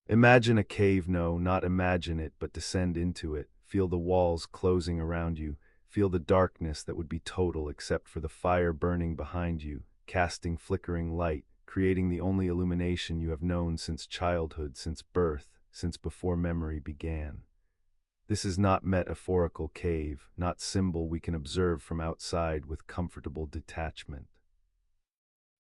Imagine a cave, no, not imagine it, but descend into it. Feel the walls closing around you. Feel the darkness that would be total except for the fire burning behind you, casting flickering light, creating the only illumination you have known since childhood, since birth, since before memory began. This is not metaphorical cave, not symbol we can observe from outside with comfortable detachment.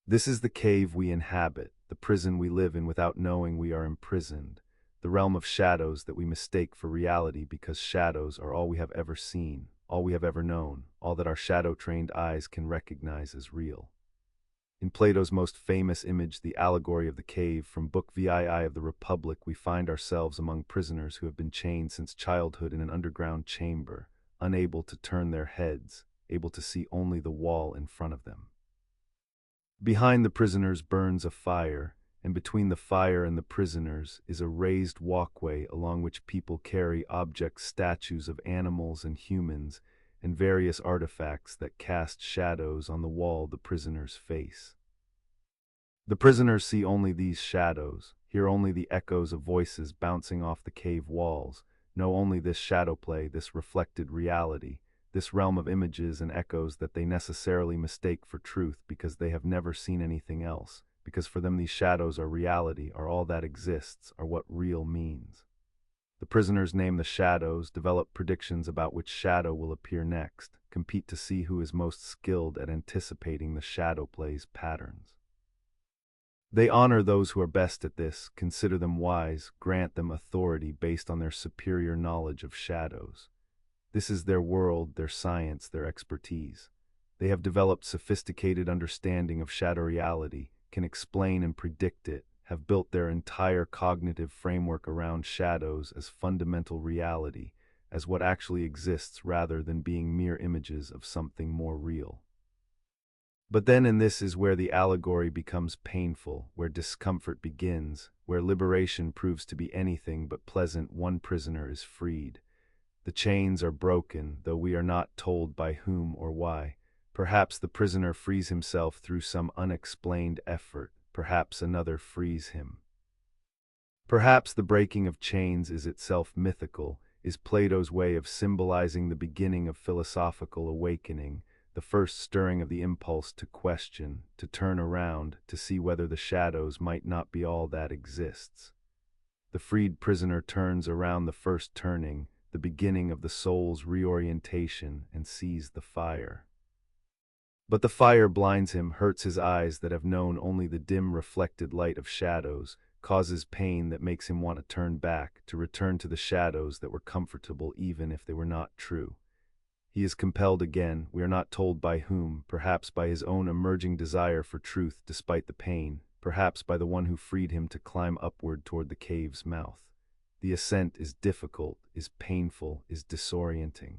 This is the cave we inhabit, the prison we live in without knowing we are imprisoned, the realm of shadows that we mistake for reality because shadows are all we have ever seen, all we have ever known, all that our shadow-trained eyes can recognize as real. In Plato's most famous image, the allegory of the cave, from Book VII of the Republic, we find ourselves among prisoners who have been chained since childhood in an underground chamber, unable to turn their heads, able to see only the wall in front of them. Behind the prisoners burns a fire, and between the fire and the prisoners is a raised walkway along which people carry objects, statues of animals and humans, and various artifacts that cast shadows on the wall the prisoners face. The prisoners see only these shadows, hear only the echoes of voices bouncing off the cave walls, know only this shadow play, this reflected reality, this realm of images and echoes that they necessarily mistake for truth because they have never seen anything else, because for them these shadows are reality, are all that exists, are what real means. The prisoners name the shadows, develop predictions about which shadow will appear next, compete to see who is most skilled at anticipating the shadow play's patterns. They honor those who are best at this, consider them wise, grant them authority based on their superior knowledge of shadows. This is their world, their science, their expertise. They have developed sophisticated understanding of shadow reality, can explain and predict it, have built their entire cognitive framework around shadows as fundamental reality, as what actually exists rather than being mere images of something more real. But then, and this is where the allegory becomes painful, where discomfort begins, where liberation proves to be anything but pleasant. One prisoner is freed. The chains are broken, though we are not told by whom or why. Perhaps the prisoner frees himself through some unexplained effort. Perhaps another frees him. Perhaps the breaking of chains is itself mythical, is Plato's way of symbolizing the beginning of philosophical awakening, the first stirring of the impulse to question, to turn around, to see whether the shadows might not be all that exists. The freed prisoner turns around the first turning, the beginning of the soul's reorientation, and sees the fire. But the fire blinds him, hurts his eyes that have known only the dim reflected light of shadows, causes pain that makes him want to turn back, to return to the shadows that were comfortable even if they were not true. He is compelled again, we are not told by whom, perhaps by his own emerging desire for truth despite the pain, perhaps by the one who freed him to climb upward toward the cave's mouth. The ascent is difficult, is painful, is disorienting.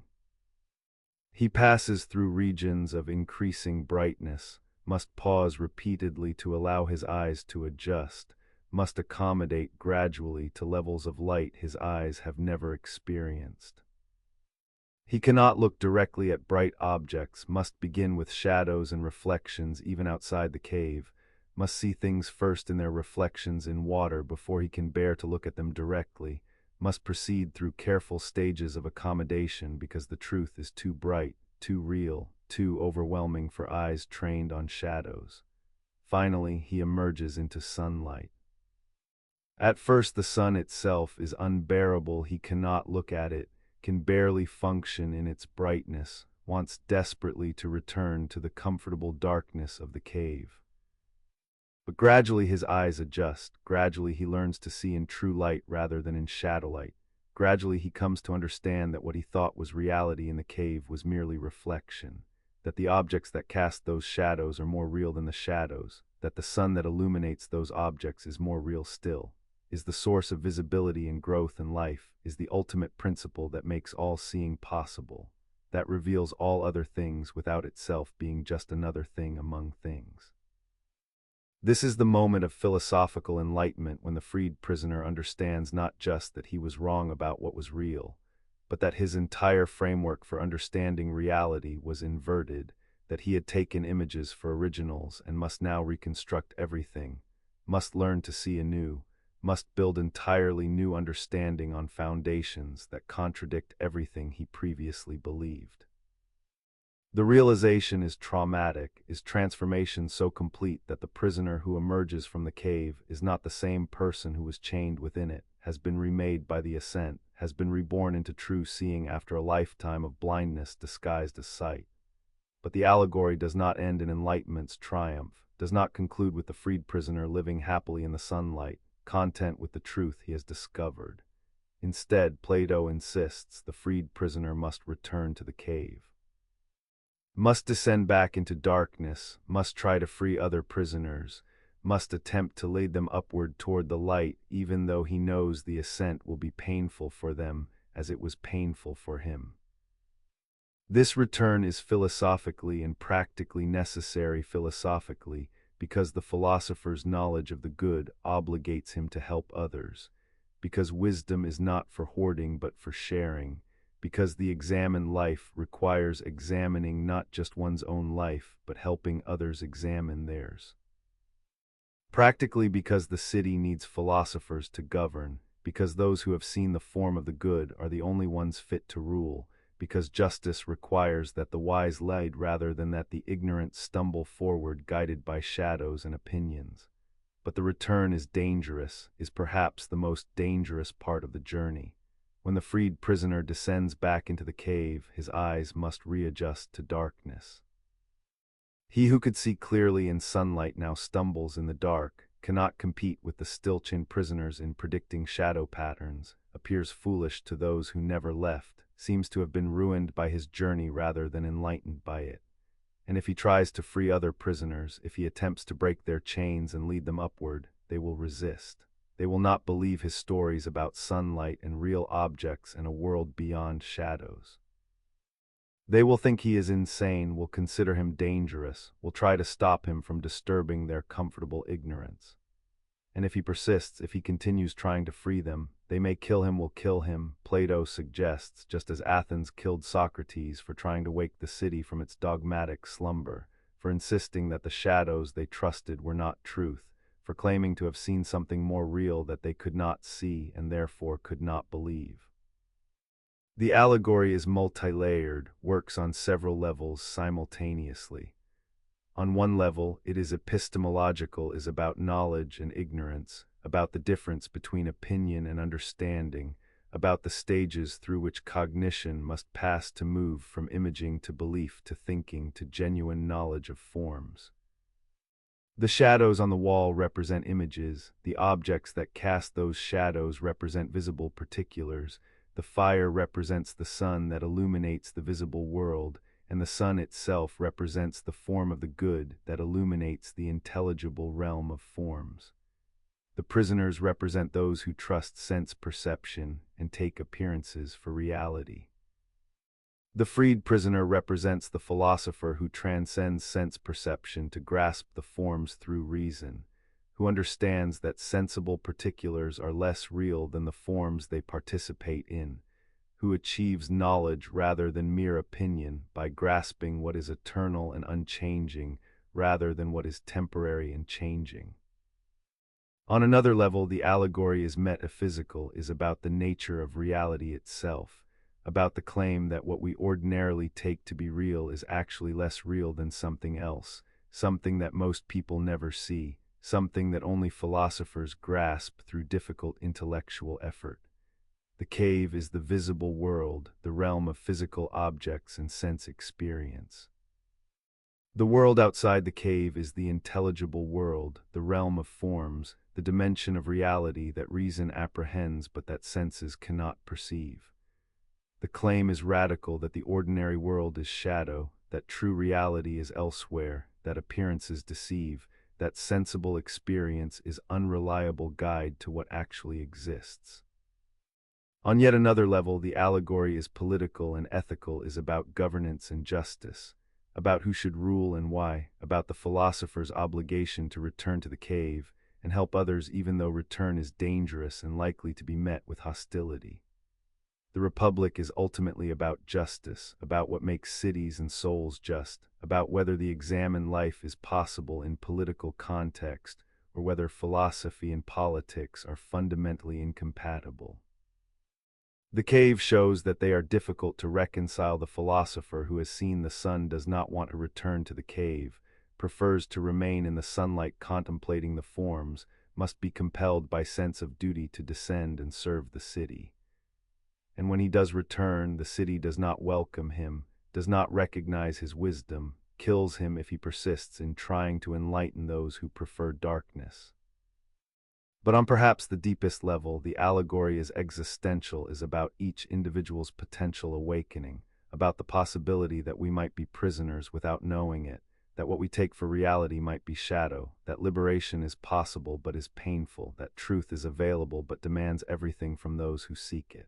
He passes through regions of increasing brightness, must pause repeatedly to allow his eyes to adjust, must accommodate gradually to levels of light his eyes have never experienced. He cannot look directly at bright objects, must begin with shadows and reflections even outside the cave, must see things first in their reflections in water before he can bear to look at them directly, must proceed through careful stages of accommodation because the truth is too bright, too real, too overwhelming for eyes trained on shadows. Finally, he emerges into sunlight. At first, the sun itself is unbearable. He cannot look at it, can barely function in its brightness, wants desperately to return to the comfortable darkness of the cave. But gradually his eyes adjust, gradually he learns to see in true light rather than in shadow light. Gradually he comes to understand that what he thought was reality in the cave was merely reflection, that the objects that cast those shadows are more real than the shadows, that the sun that illuminates those objects is more real still, is the source of visibility and growth and life, is the ultimate principle that makes all seeing possible, that reveals all other things without itself being just another thing among things. This is the moment of philosophical enlightenment when the freed prisoner understands not just that he was wrong about what was real, but that his entire framework for understanding reality was inverted, that he had taken images for originals and must now reconstruct everything, must learn to see anew, must build entirely new understanding on foundations that contradict everything he previously believed. The realization is traumatic, is transformation so complete that the prisoner who emerges from the cave is not the same person who was chained within it, has been remade by the ascent, has been reborn into true seeing after a lifetime of blindness disguised as sight. But the allegory does not end in enlightenment's triumph, does not conclude with the freed prisoner living happily in the sunlight, content with the truth he has discovered. Instead, Plato insists the freed prisoner must return to the cave, must descend back into darkness, must try to free other prisoners, must attempt to lead them upward toward the light, even though he knows the ascent will be painful for them as it was painful for him. This return is philosophically and practically necessary philosophically, because the philosopher's knowledge of the good obligates him to help others, because wisdom is not for hoarding but for sharing, because the examined life requires examining not just one's own life but helping others examine theirs. Practically because the city needs philosophers to govern, because those who have seen the form of the good are the only ones fit to rule, because justice requires that the wise lead rather than that the ignorant stumble forward guided by shadows and opinions. But the return is dangerous, is perhaps the most dangerous part of the journey. When the freed prisoner descends back into the cave, his eyes must readjust to darkness. He who could see clearly in sunlight now stumbles in the dark, cannot compete with the still-chinned prisoners in predicting shadow patterns, appears foolish to those who never left, seems to have been ruined by his journey rather than enlightened by it. And if he tries to free other prisoners, if he attempts to break their chains and lead them upward, they will resist. They will not believe his stories about sunlight and real objects and a world beyond shadows. They will think he is insane, will consider him dangerous, will try to stop him from disturbing their comfortable ignorance. And if he persists, if he continues trying to free them, they may kill him, will kill him, Plato suggests, just as Athens killed Socrates for trying to wake the city from its dogmatic slumber, for insisting that the shadows they trusted were not truth, for claiming to have seen something more real that they could not see and therefore could not believe. The allegory is multi-layered, works on several levels simultaneously. On one level, it is epistemological, is about knowledge and ignorance, about the difference between opinion and understanding, about the stages through which cognition must pass to move from imaging to belief to thinking to genuine knowledge of forms. The shadows on the wall represent images, the objects that cast those shadows represent visible particulars, the fire represents the sun that illuminates the visible world, and the sun itself represents the form of the good that illuminates the intelligible realm of forms. The prisoners represent those who trust sense perception and take appearances for reality. The freed prisoner represents the philosopher who transcends sense perception to grasp the forms through reason, who understands that sensible particulars are less real than the forms they participate in, who achieves knowledge rather than mere opinion by grasping what is eternal and unchanging rather than what is temporary and changing. On another level, the allegory is metaphysical, is about the nature of reality itself, about the claim that what we ordinarily take to be real is actually less real than something else, something that most people never see, something that only philosophers grasp through difficult intellectual effort. The cave is the visible world, the realm of physical objects and sense experience. The world outside the cave is the intelligible world, the realm of forms, the dimension of reality that reason apprehends but that senses cannot perceive. The claim is radical that the ordinary world is shadow, that true reality is elsewhere, that appearances deceive, that sensible experience is unreliable guide to what actually exists. On yet another level, the allegory is political and ethical, is about governance and justice, about who should rule and why, about the philosopher's obligation to return to the cave and help others even though return is dangerous and likely to be met with hostility. The Republic is ultimately about justice, about what makes cities and souls just, about whether the examined life is possible in political context or whether philosophy and politics are fundamentally incompatible. The cave shows that they are difficult to reconcile. The philosopher who has seen the sun does not want to return to the cave, prefers to remain in the sunlight contemplating the forms, must be compelled by sense of duty to descend and serve the city. And when he does return, the city does not welcome him, does not recognize his wisdom, kills him if he persists in trying to enlighten those who prefer darkness. But on perhaps the deepest level, the allegory is existential, is about each individual's potential awakening, about the possibility that we might be prisoners without knowing it, that what we take for reality might be shadow, that liberation is possible but is painful, that truth is available but demands everything from those who seek it.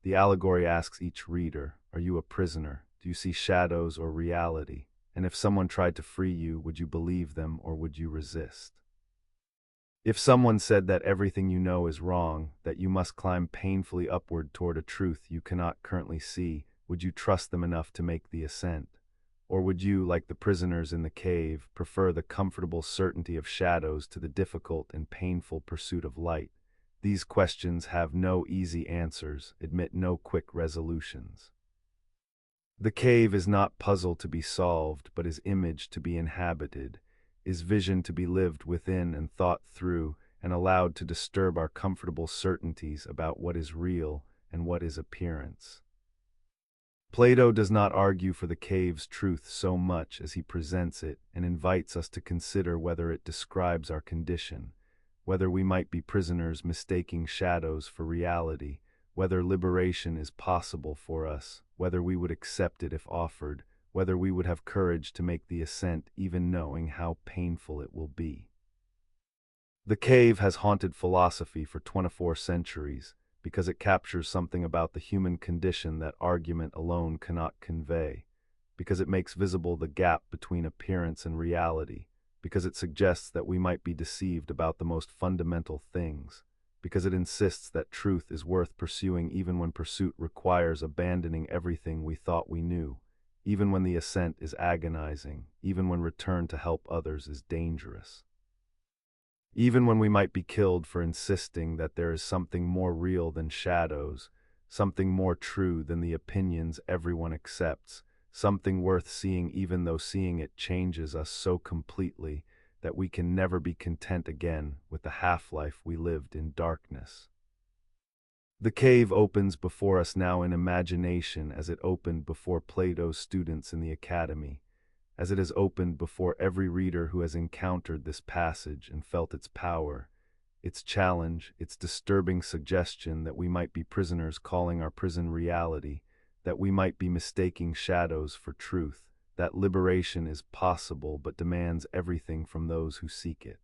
The allegory asks each reader, are you a prisoner? Do you see shadows or reality? And if someone tried to free you, would you believe them or would you resist? If someone said that everything you know is wrong, that you must climb painfully upward toward a truth you cannot currently see, would you trust them enough to make the ascent? Or would you, like the prisoners in the cave, prefer the comfortable certainty of shadows to the difficult and painful pursuit of light? These questions have no easy answers, admit no quick resolutions. The cave is not puzzle to be solved, but is image to be inhabited, is vision to be lived within and thought through, and allowed to disturb our comfortable certainties about what is real and what is appearance. Plato does not argue for the cave's truth so much as he presents it and invites us to consider whether it describes our condition, whether we might be prisoners mistaking shadows for reality, whether liberation is possible for us, whether we would accept it if offered, whether we would have courage to make the ascent even knowing how painful it will be. The cave has haunted philosophy for 24 centuries because it captures something about the human condition that argument alone cannot convey, because it makes visible the gap between appearance and reality, because it suggests that we might be deceived about the most fundamental things, because it insists that truth is worth pursuing even when pursuit requires abandoning everything we thought we knew, even when the ascent is agonizing, even when return to help others is dangerous. Even when we might be killed for insisting that there is something more real than shadows, something more true than the opinions everyone accepts, something worth seeing even though seeing it changes us so completely that we can never be content again with the half-life we lived in darkness. The cave opens before us now in imagination as it opened before Plato's students in the academy, as it has opened before every reader who has encountered this passage and felt its power, its challenge, its disturbing suggestion that we might be prisoners calling our prison reality, that we might be mistaking shadows for truth, that liberation is possible but demands everything from those who seek it.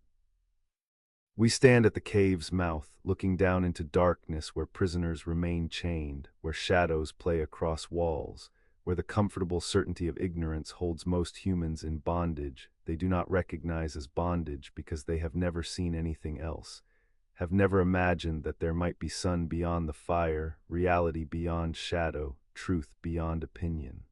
We stand at the cave's mouth, looking down into darkness where prisoners remain chained, where shadows play across walls, where the comfortable certainty of ignorance holds most humans in bondage they do not recognize as bondage because they have never seen anything else, have never imagined that there might be sun beyond the fire, reality beyond shadow, truth beyond opinion.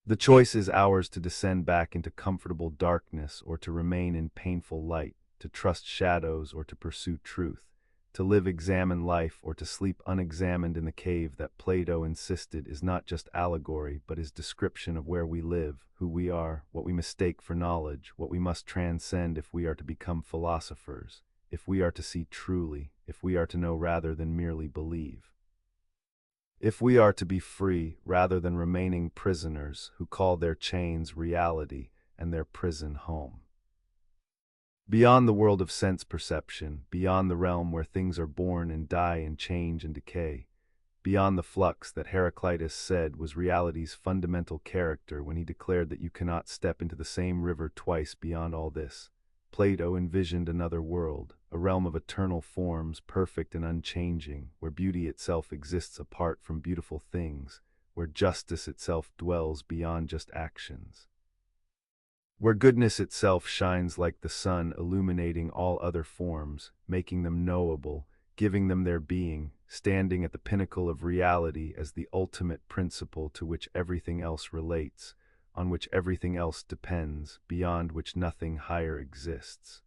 The choice is ours to descend back into comfortable darkness or to remain in painful light, to trust shadows or to pursue truth, to live examine life or to sleep unexamined in the cave that Plato insisted is not just allegory but is description of where we live, who we are, what we mistake for knowledge, what we must transcend if we are to become philosophers, if we are to see truly, if we are to know rather than merely believe. If we are to be free rather than remaining prisoners who call their chains reality and their prison home. Beyond the world of sense perception, beyond the realm where things are born and die and change and decay, beyond the flux that Heraclitus said was reality's fundamental character when he declared that you cannot step into the same river twice, beyond all this, Plato envisioned another world, a realm of eternal forms, perfect and unchanging, where beauty itself exists apart from beautiful things, where justice itself dwells beyond just actions, where goodness itself shines like the sun, illuminating all other forms, making them knowable, giving them their being, standing at the pinnacle of reality as the ultimate principle to which everything else relates, on which everything else depends, beyond which nothing higher exists.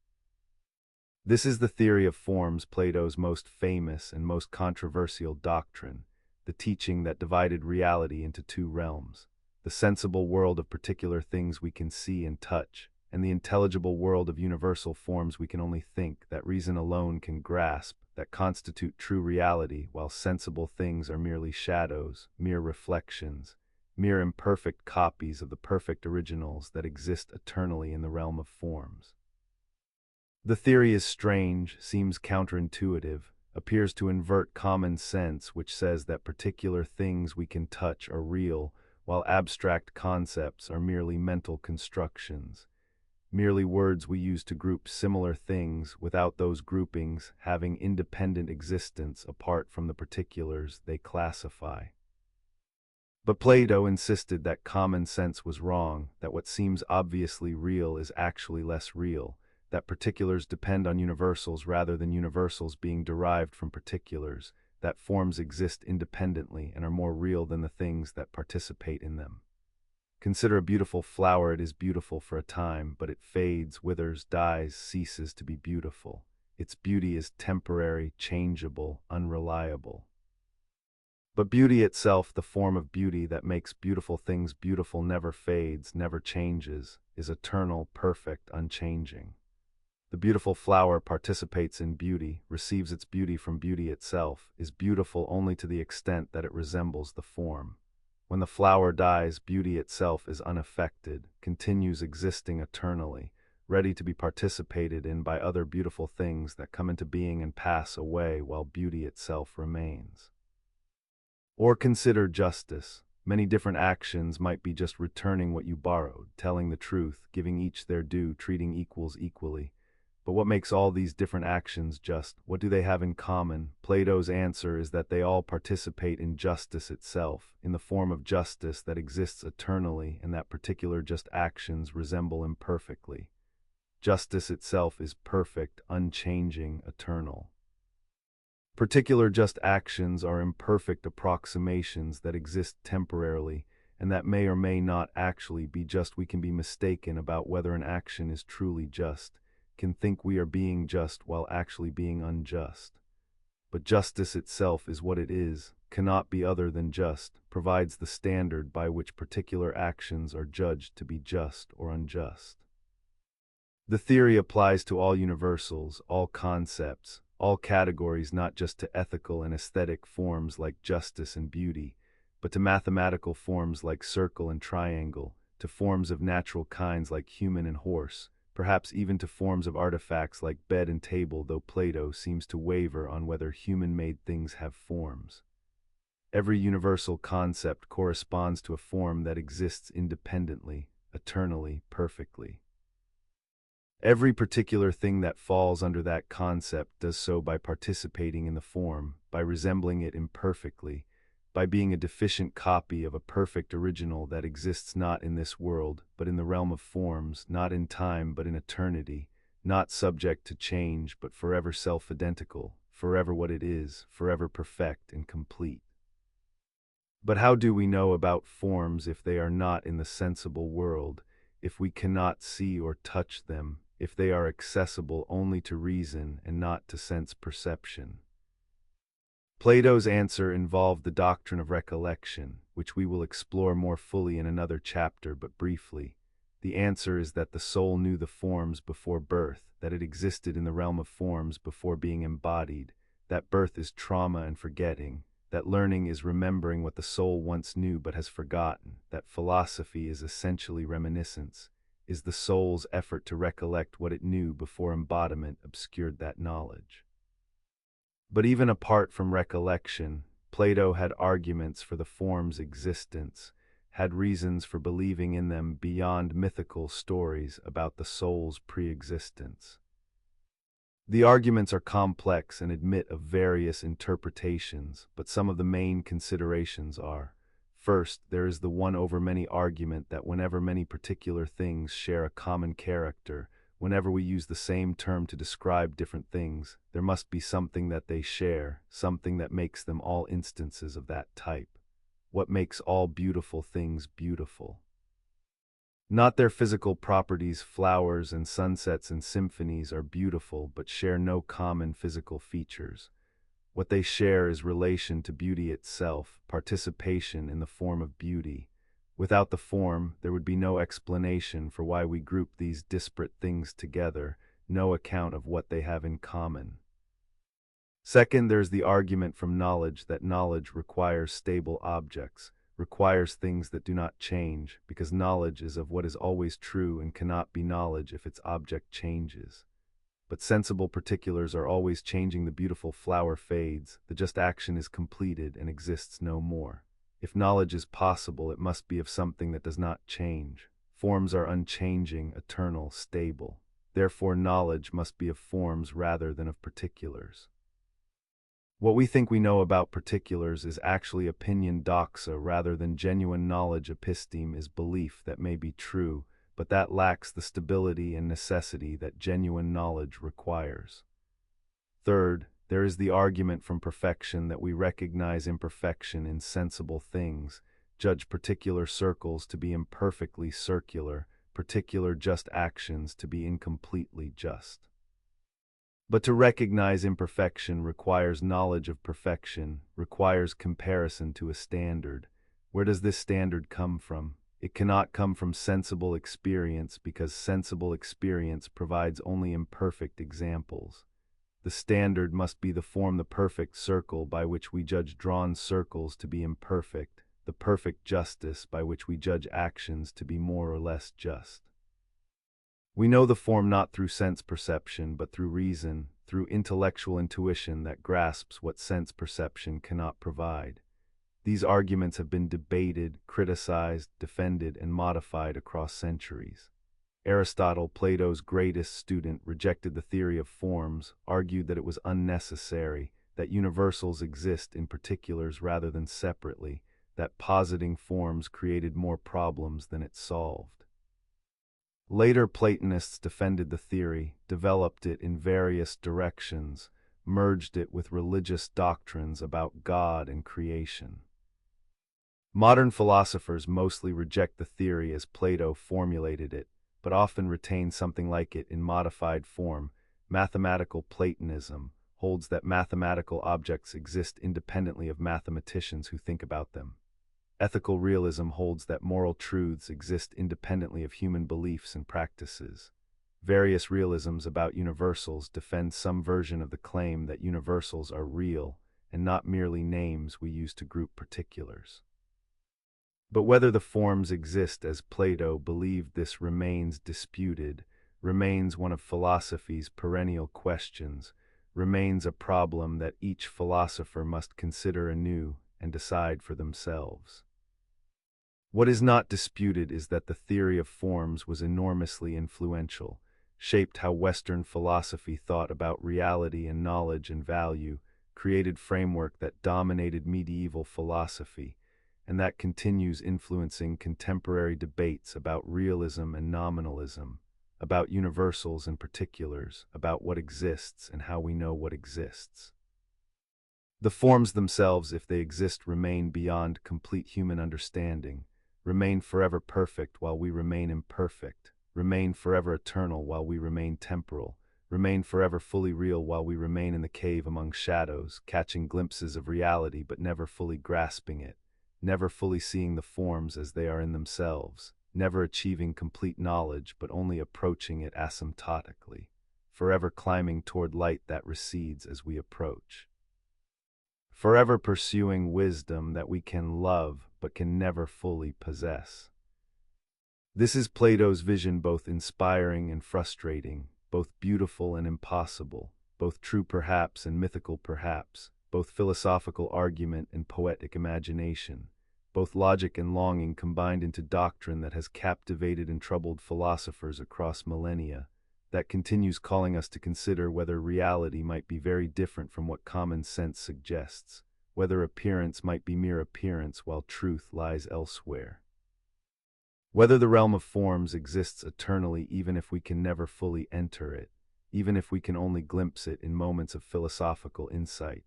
This is the theory of forms, Plato's most famous and most controversial doctrine, the teaching that divided reality into two realms: the sensible world of particular things we can see and touch, and the intelligible world of universal forms we can only think, that reason alone can grasp, that constitute true reality, while sensible things are merely shadows, mere reflections, mere imperfect copies of the perfect originals that exist eternally in the realm of forms. The theory is strange, seems counterintuitive, appears to invert common sense, which says that particular things we can touch are real, while abstract concepts are merely mental constructions, merely words we use to group similar things without those groupings having independent existence apart from the particulars they classify. But Plato insisted that common sense was wrong, that what seems obviously real is actually less real, that particulars depend on universals rather than universals being derived from particulars, that forms exist independently and are more real than the things that participate in them. Consider a beautiful flower. It is beautiful for a time, but it fades, withers, dies, ceases to be beautiful. Its beauty is temporary, changeable, unreliable. But beauty itself, the form of beauty that makes beautiful things beautiful, never fades, never changes, is eternal, perfect, unchanging. The beautiful flower participates in beauty, receives its beauty from beauty itself, is beautiful only to the extent that it resembles the form. When the flower dies, beauty itself is unaffected, continues existing eternally, ready to be participated in by other beautiful things that come into being and pass away while beauty itself remains. Or consider justice. Many different actions might be just returning what you borrowed, telling the truth, giving each their due, treating equals equally. But what makes all these different actions just? What do they have in common? Plato's answer is that they all participate in justice itself, in the form of justice that exists eternally, and that particular just actions resemble imperfectly. Justice itself is perfect, unchanging, eternal. Particular just actions are imperfect approximations that exist temporarily, and that may or may not actually be just. We can be mistaken about whether an action is truly just, can think we are being just while actually being unjust. But justice itself is what it is, cannot be other than just, provides the standard by which particular actions are judged to be just or unjust. The theory applies to all universals, all concepts, all categories, not just to ethical and aesthetic forms like justice and beauty, but to mathematical forms like circle and triangle, to forms of natural kinds like human and horse, perhaps even to forms of artifacts like bed and table, though Plato seems to waver on whether human-made things have forms. Every universal concept corresponds to a form that exists independently, eternally, perfectly. Every particular thing that falls under that concept does so by participating in the form, by resembling it imperfectly, by being a deficient copy of a perfect original that exists not in this world, but in the realm of forms, not in time but in eternity, not subject to change but forever self-identical, forever what it is, forever perfect and complete. But how do we know about forms if they are not in the sensible world, if we cannot see or touch them, if they are accessible only to reason and not to sense perception? Plato's answer involved the doctrine of recollection, which we will explore more fully in another chapter, but briefly. The answer is that the soul knew the forms before birth, that it existed in the realm of forms before being embodied, that birth is trauma and forgetting, that learning is remembering what the soul once knew but has forgotten, that philosophy is essentially reminiscence, is the soul's effort to recollect what it knew before embodiment obscured that knowledge. But even apart from recollection, Plato had arguments for the form's existence, had reasons for believing in them beyond mythical stories about the soul's pre-existence. The arguments are complex and admit of various interpretations, but some of the main considerations are: first, there is the one over many argument that whenever many particular things share a common character, whenever we use the same term to describe different things, there must be something that they share, something that makes them all instances of that type. What makes all beautiful things beautiful? Not their physical properties. Flowers and sunsets and symphonies are beautiful but share no common physical features. What they share is relation to beauty itself, participation in the form of beauty. Without the form, there would be no explanation for why we group these disparate things together, no account of what they have in common. Second, there's the argument from knowledge that knowledge requires stable objects, requires things that do not change, because knowledge is of what is always true and cannot be knowledge if its object changes. But sensible particulars are always changing. The beautiful flower fades, the just action is completed and exists no more. If knowledge is possible, it must be of something that does not change. Forms are unchanging, eternal, stable. Therefore, knowledge must be of forms rather than of particulars. What we think we know about particulars is actually opinion doxa rather than genuine knowledge. Episteme is belief that may be true, but that lacks the stability and necessity that genuine knowledge requires. Third, there is the argument from perfection that we recognize imperfection in sensible things, judge particular circles to be imperfectly circular, particular just actions to be incompletely just. But to recognize imperfection requires knowledge of perfection, requires comparison to a standard. Where does this standard come from? It cannot come from sensible experience because sensible experience provides only imperfect examples. The standard must be the form, the perfect circle by which we judge drawn circles to be imperfect, the perfect justice by which we judge actions to be more or less just. We know the form not through sense perception but through reason, through intellectual intuition that grasps what sense perception cannot provide. These arguments have been debated, criticized, defended, and modified across centuries. Aristotle, Plato's greatest student, rejected the theory of forms, argued that it was unnecessary, that universals exist in particulars rather than separately, that positing forms created more problems than it solved. Later Platonists defended the theory, developed it in various directions, merged it with religious doctrines about God and creation. Modern philosophers mostly reject the theory as Plato formulated it, but often retain something like it in modified form. Mathematical Platonism holds that mathematical objects exist independently of mathematicians who think about them. Ethical realism holds that moral truths exist independently of human beliefs and practices. Various realisms about universals defend some version of the claim that universals are real and not merely names we use to group particulars. But whether the forms exist as Plato believed this remains disputed, remains one of philosophy's perennial questions, remains a problem that each philosopher must consider anew and decide for themselves. What is not disputed is that the theory of forms was enormously influential, shaped how Western philosophy thought about reality and knowledge and value, created framework that dominated medieval philosophy, and that continues influencing contemporary debates about realism and nominalism, about universals and particulars, about what exists and how we know what exists. The forms themselves, if they exist, remain beyond complete human understanding, remain forever perfect while we remain imperfect, remain forever eternal while we remain temporal, remain forever fully real while we remain in the cave among shadows, catching glimpses of reality but never fully grasping it, never fully seeing the forms as they are in themselves, never achieving complete knowledge but only approaching it asymptotically, forever climbing toward light that recedes as we approach. Forever pursuing wisdom that we can love but can never fully possess. This is Plato's vision, both inspiring and frustrating, both beautiful and impossible, both true perhaps and mythical perhaps, both philosophical argument and poetic imagination, both logic and longing combined into doctrine that has captivated and troubled philosophers across millennia, that continues calling us to consider whether reality might be very different from what common sense suggests, whether appearance might be mere appearance while truth lies elsewhere. Whether the realm of forms exists eternally even if we can never fully enter it, even if we can only glimpse it in moments of philosophical insight,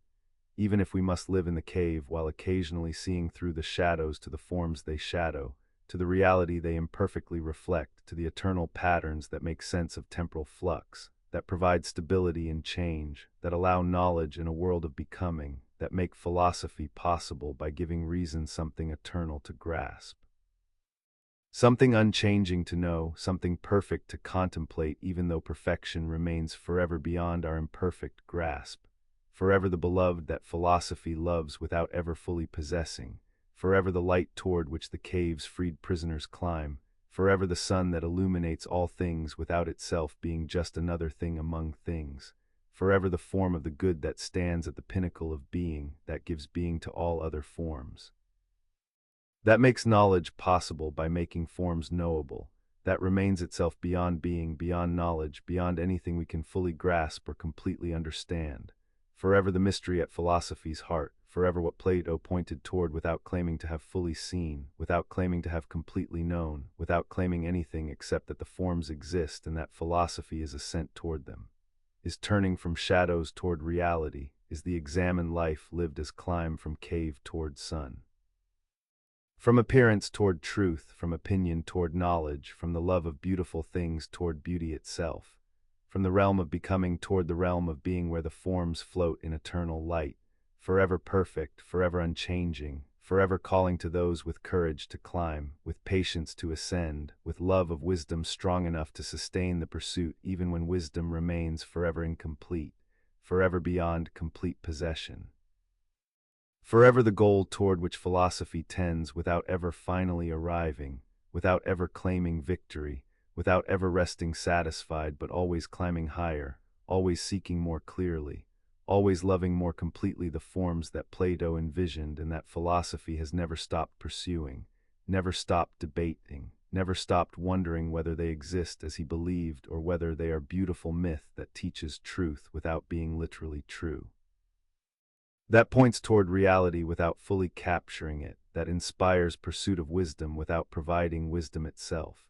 even if we must live in the cave while occasionally seeing through the shadows to the forms they shadow, to the reality they imperfectly reflect, to the eternal patterns that make sense of temporal flux, that provide stability in change, that allow knowledge in a world of becoming, that make philosophy possible by giving reason something eternal to grasp. Something unchanging to know, something perfect to contemplate even though perfection remains forever beyond our imperfect grasp. Forever the beloved that philosophy loves without ever fully possessing. Forever the light toward which the cave's freed prisoners climb. Forever the sun that illuminates all things without itself being just another thing among things. Forever the form of the good that stands at the pinnacle of being, that gives being to all other forms. That makes knowledge possible by making forms knowable, that remains itself beyond being, beyond knowledge, beyond anything we can fully grasp or completely understand. Forever the mystery at philosophy's heart, forever what Plato pointed toward without claiming to have fully seen, without claiming to have completely known, without claiming anything except that the forms exist and that philosophy is ascent toward them, is turning from shadows toward reality, is the examined life lived as climb from cave toward sun. From appearance toward truth, from opinion toward knowledge, from the love of beautiful things toward beauty itself, from the realm of becoming toward the realm of being where the forms float in eternal light, forever perfect, forever unchanging, forever calling to those with courage to climb, with patience to ascend, with love of wisdom strong enough to sustain the pursuit even when wisdom remains forever incomplete, forever beyond complete possession. Forever the goal toward which philosophy tends without ever finally arriving, without ever claiming victory, without ever resting satisfied but always climbing higher, always seeking more clearly, always loving more completely the forms that Plato envisioned and that philosophy has never stopped pursuing, never stopped debating, never stopped wondering whether they exist as he believed or whether they are beautiful myth that teaches truth without being literally true. That points toward reality without fully capturing it, that inspires pursuit of wisdom without providing wisdom itself,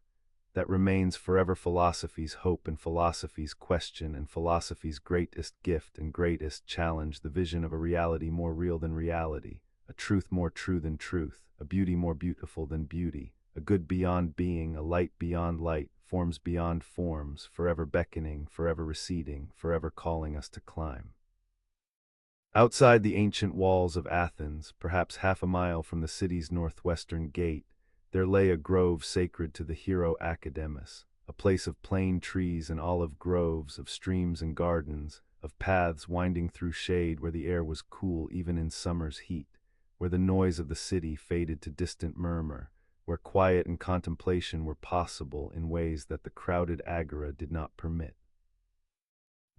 that remains forever philosophy's hope and philosophy's question and philosophy's greatest gift and greatest challenge, the vision of a reality more real than reality, a truth more true than truth, a beauty more beautiful than beauty, a good beyond being, a light beyond light, forms beyond forms, forever beckoning, forever receding, forever calling us to climb. Outside the ancient walls of Athens, perhaps half a mile from the city's northwestern gate, there lay a grove sacred to the hero Academus, a place of plane trees and olive groves, of streams and gardens, of paths winding through shade where the air was cool even in summer's heat, where the noise of the city faded to distant murmur, where quiet and contemplation were possible in ways that the crowded agora did not permit.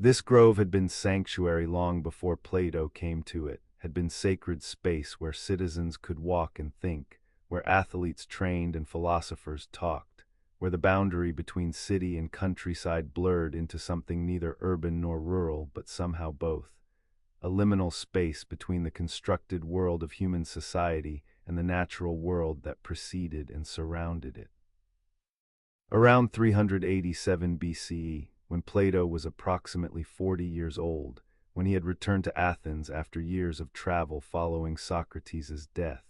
This grove had been sanctuary long before Plato came to it, had been sacred space where citizens could walk and think, where athletes trained and philosophers talked, where the boundary between city and countryside blurred into something neither urban nor rural but somehow both, a liminal space between the constructed world of human society and the natural world that preceded and surrounded it. Around 387 BCE, when Plato was approximately 40 years old, when he had returned to Athens after years of travel following Socrates' death,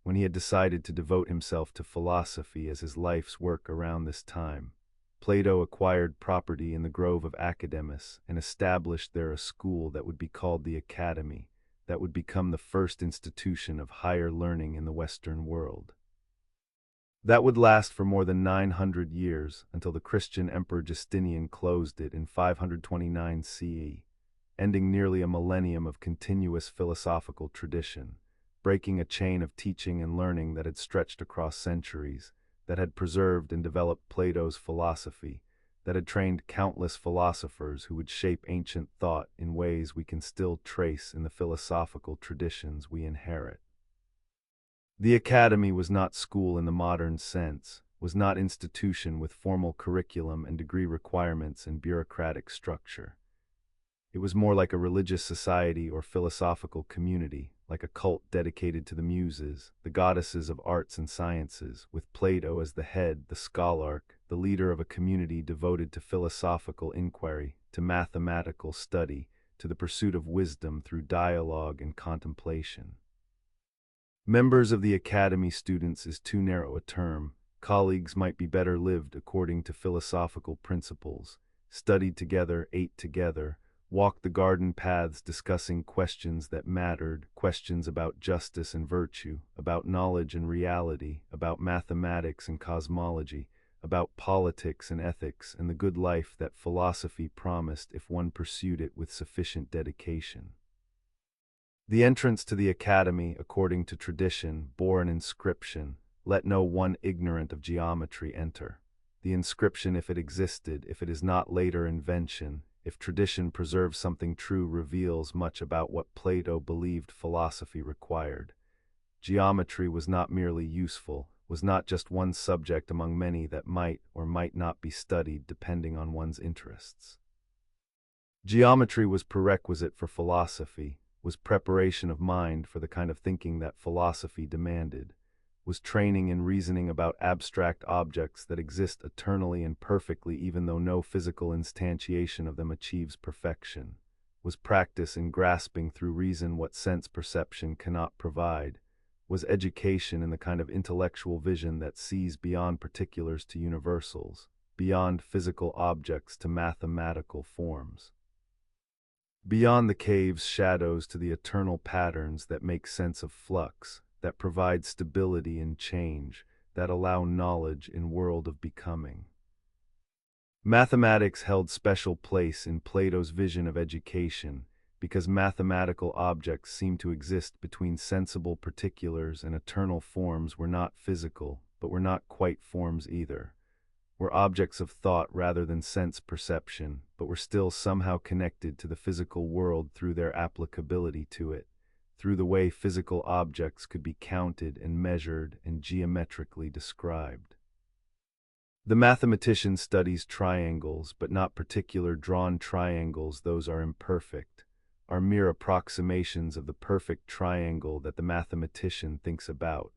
when he had decided to devote himself to philosophy as his life's work around this time, Plato acquired property in the grove of Academus and established there a school that would be called the Academy, that would become the first institution of higher learning in the Western world. That would last for more than 900 years until the Christian Emperor Justinian closed it in 529 CE, ending nearly a millennium of continuous philosophical tradition, breaking a chain of teaching and learning that had stretched across centuries, that had preserved and developed Plato's philosophy, that had trained countless philosophers who would shape ancient thought in ways we can still trace in the philosophical traditions we inherit. The academy was not school in the modern sense, was not institution with formal curriculum and degree requirements and bureaucratic structure. It was more like a religious society or philosophical community, like a cult dedicated to the muses, the goddesses of arts and sciences, with Plato as the head, the scholarch, the leader of a community devoted to philosophical inquiry, to mathematical study, to the pursuit of wisdom through dialogue and contemplation. Members of the academy students is too narrow a term. Colleagues might be better lived according to philosophical principles, studied together, ate together, walked the garden paths discussing questions that mattered, questions about justice and virtue, about knowledge and reality, about mathematics and cosmology, about politics and ethics and the good life that philosophy promised if one pursued it with sufficient dedication. The entrance to the academy, according to tradition, bore an inscription, "Let no one ignorant of geometry enter." The inscription, if it existed, if it is not later invention, if tradition preserves something true, reveals much about what Plato believed philosophy required. Geometry was not merely useful, was not just one subject among many that might or might not be studied depending on one's interests. Geometry was prerequisite for philosophy, was preparation of mind for the kind of thinking that philosophy demanded, was training in reasoning about abstract objects that exist eternally and perfectly even though no physical instantiation of them achieves perfection, was practice in grasping through reason what sense perception cannot provide, was education in the kind of intellectual vision that sees beyond particulars to universals, beyond physical objects to mathematical forms. Beyond the cave's shadows to the eternal patterns that make sense of flux, that provide stability in change, that allow knowledge in world of becoming. Mathematics held special place in Plato's vision of education, because mathematical objects seem to exist between sensible particulars and eternal forms were not physical, but were not quite forms either, were objects of thought rather than sense perception, but were still somehow connected to the physical world through their applicability to it, through the way physical objects could be counted and measured and geometrically described. The mathematician studies triangles, but not particular drawn triangles. Those are imperfect, are mere approximations of the perfect triangle that the mathematician thinks about,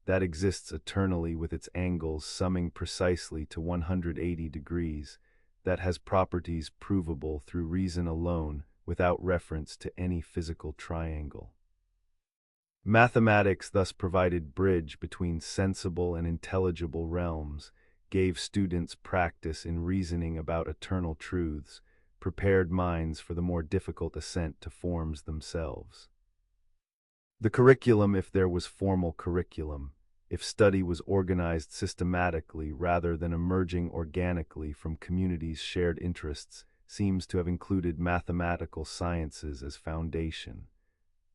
that exists eternally with its angles summing precisely to 180 degrees, that has properties provable through reason alone without reference to any physical triangle. Mathematics thus provided bridge between sensible and intelligible realms, gave students practice in reasoning about eternal truths, prepared minds for the more difficult ascent to forms themselves. The curriculum, if there was formal curriculum, if study was organized systematically rather than emerging organically from communities' shared interests, seems to have included mathematical sciences as foundation.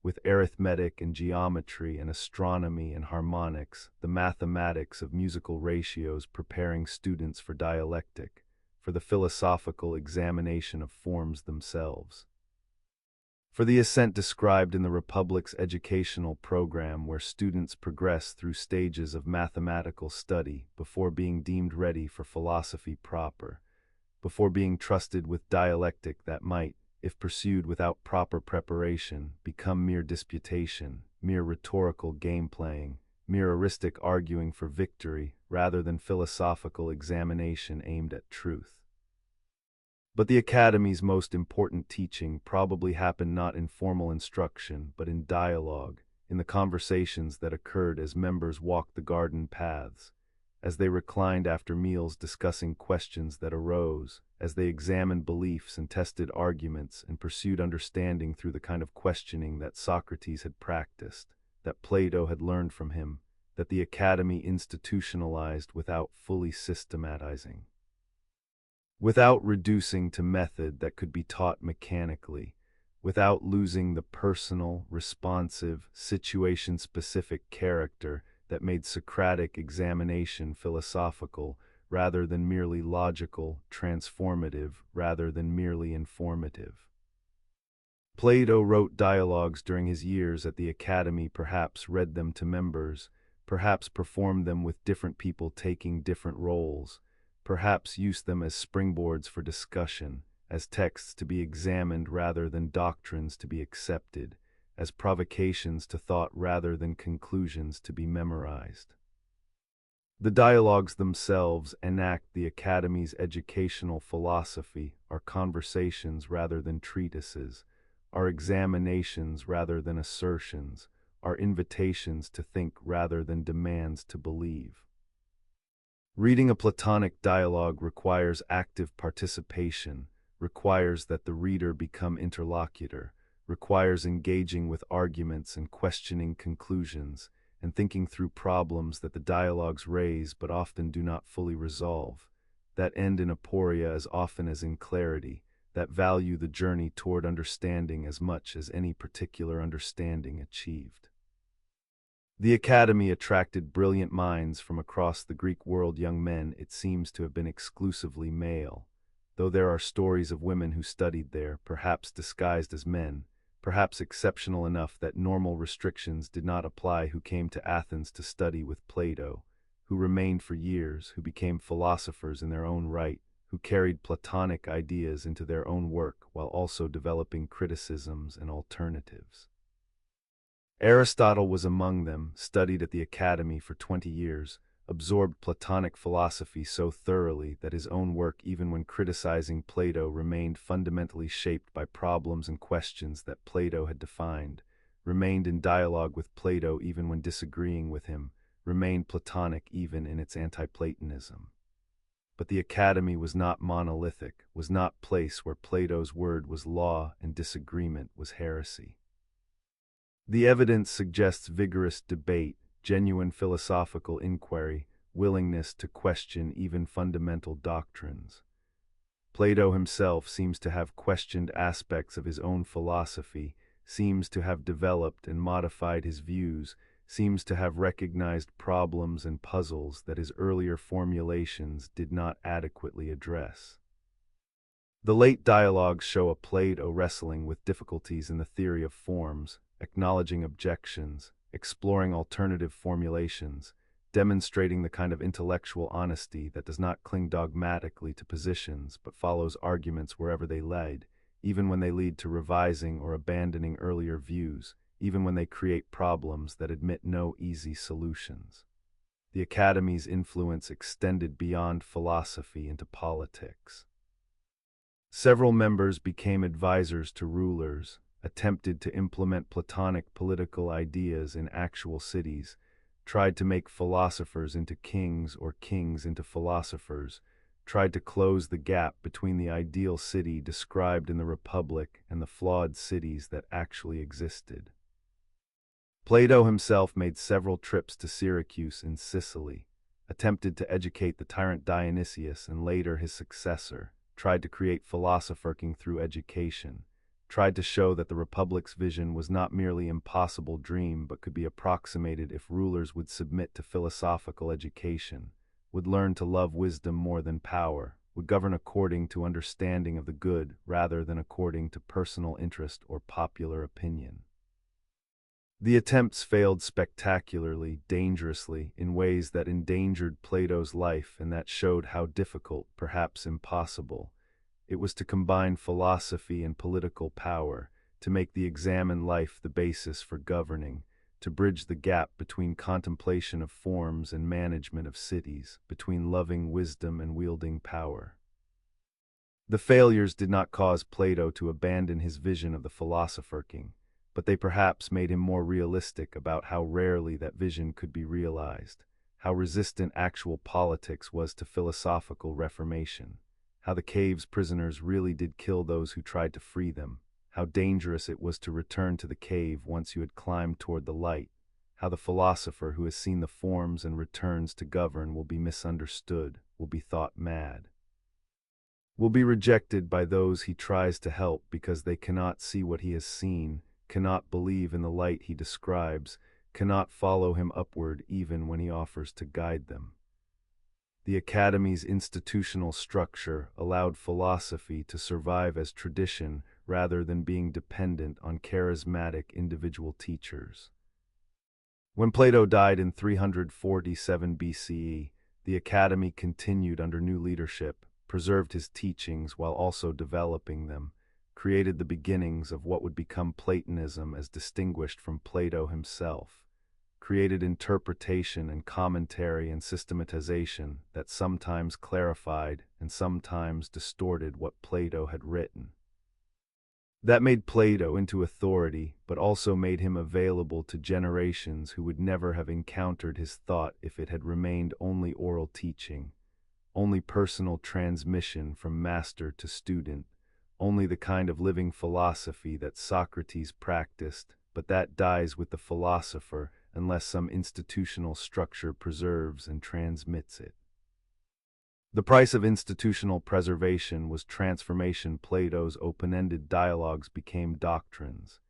With arithmetic and geometry and astronomy and harmonics, the mathematics of musical ratios preparing students for dialectic, for the philosophical examination of forms themselves. For the ascent described in the Republic's educational program where students progress through stages of mathematical study before being deemed ready for philosophy proper, before being trusted with dialectic that might, if pursued without proper preparation, become mere disputation, mere rhetorical game-playing, mere heuristic arguing for victory rather than philosophical examination aimed at truth. But the Academy's most important teaching probably happened not in formal instruction, but in dialogue, in the conversations that occurred as members walked the garden paths, as they reclined after meals discussing questions that arose, as they examined beliefs and tested arguments and pursued understanding through the kind of questioning that Socrates had practiced, that Plato had learned from him, that the Academy institutionalized without fully systematizing. Without reducing to method that could be taught mechanically, without losing the personal, responsive, situation-specific character that made Socratic examination philosophical rather than merely logical, transformative rather than merely informative. Plato wrote dialogues during his years at the Academy, perhaps read them to members, perhaps performed them with different people taking different roles, perhaps used them as springboards for discussion, as texts to be examined rather than doctrines to be accepted, as provocations to thought rather than conclusions to be memorized. The dialogues themselves enact the Academy's educational philosophy, are conversations rather than treatises, are examinations rather than assertions, are invitations to think rather than demands to believe. Reading a Platonic dialogue requires active participation, requires that the reader become interlocutor, requires engaging with arguments and questioning conclusions, and thinking through problems that the dialogues raise but often do not fully resolve, that end in aporia as often as in clarity, that value the journey toward understanding as much as any particular understanding achieved. The Academy attracted brilliant minds from across the Greek world. Young men, it seems to have been exclusively male, though there are stories of women who studied there, perhaps disguised as men, perhaps exceptional enough that normal restrictions did not apply, who came to Athens to study with Plato, who remained for years, who became philosophers in their own right, who carried Platonic ideas into their own work while also developing criticisms and alternatives. Aristotle was among them, studied at the Academy for 20 years, absorbed Platonic philosophy so thoroughly that his own work, even when criticizing Plato, remained fundamentally shaped by problems and questions that Plato had defined, remained in dialogue with Plato even when disagreeing with him, remained Platonic even in its anti-Platonism. But the Academy was not monolithic, was not a place where Plato's word was law and disagreement was heresy. The evidence suggests vigorous debate, genuine philosophical inquiry, willingness to question even fundamental doctrines. Plato himself seems to have questioned aspects of his own philosophy, seems to have developed and modified his views, seems to have recognized problems and puzzles that his earlier formulations did not adequately address. The late dialogues show a Plato wrestling with difficulties in the theory of forms, acknowledging objections, exploring alternative formulations, demonstrating the kind of intellectual honesty that does not cling dogmatically to positions but follows arguments wherever they lead, even when they lead to revising or abandoning earlier views, even when they create problems that admit no easy solutions. The Academy's influence extended beyond philosophy into politics. Several members became advisors to rulers, attempted to implement Platonic political ideas in actual cities, tried to make philosophers into kings or kings into philosophers, tried to close the gap between the ideal city described in the Republic and the flawed cities that actually existed. Plato himself made several trips to Syracuse in Sicily, attempted to educate the tyrant Dionysius and later his successor, tried to create philosopherking through education, tried to show that the Republic's vision was not merely an impossible dream but could be approximated if rulers would submit to philosophical education, would learn to love wisdom more than power, would govern according to understanding of the good rather than according to personal interest or popular opinion. The attempts failed spectacularly, dangerously, in ways that endangered Plato's life and that showed how difficult, perhaps impossible, it was to combine philosophy and political power, to make the examined life the basis for governing, to bridge the gap between contemplation of forms and management of cities, between loving wisdom and wielding power. The failures did not cause Plato to abandon his vision of the philosopher-king, but they perhaps made him more realistic about how rarely that vision could be realized, how resistant actual politics was to philosophical reformation, how the cave's prisoners really did kill those who tried to free them, how dangerous it was to return to the cave once you had climbed toward the light, how the philosopher who has seen the forms and returns to govern will be misunderstood, will be thought mad, will be rejected by those he tries to help because they cannot see what he has seen, cannot believe in the light he describes, cannot follow him upward even when he offers to guide them. The Academy's institutional structure allowed philosophy to survive as tradition rather than being dependent on charismatic individual teachers. When Plato died in 347 BCE, the Academy continued under new leadership, preserved his teachings while also developing them, created the beginnings of what would become Platonism as distinguished from Plato himself, created interpretation and commentary and systematization that sometimes clarified and sometimes distorted what Plato had written. That made Plato into authority, but also made him available to generations who would never have encountered his thought if it had remained only oral teaching, only personal transmission from master to student, only the kind of living philosophy that Socrates practiced, but that dies with the philosopher unless some institutional structure preserves and transmits it. The price of institutional preservation was transformation. Plato's open-ended dialogues became doctrines.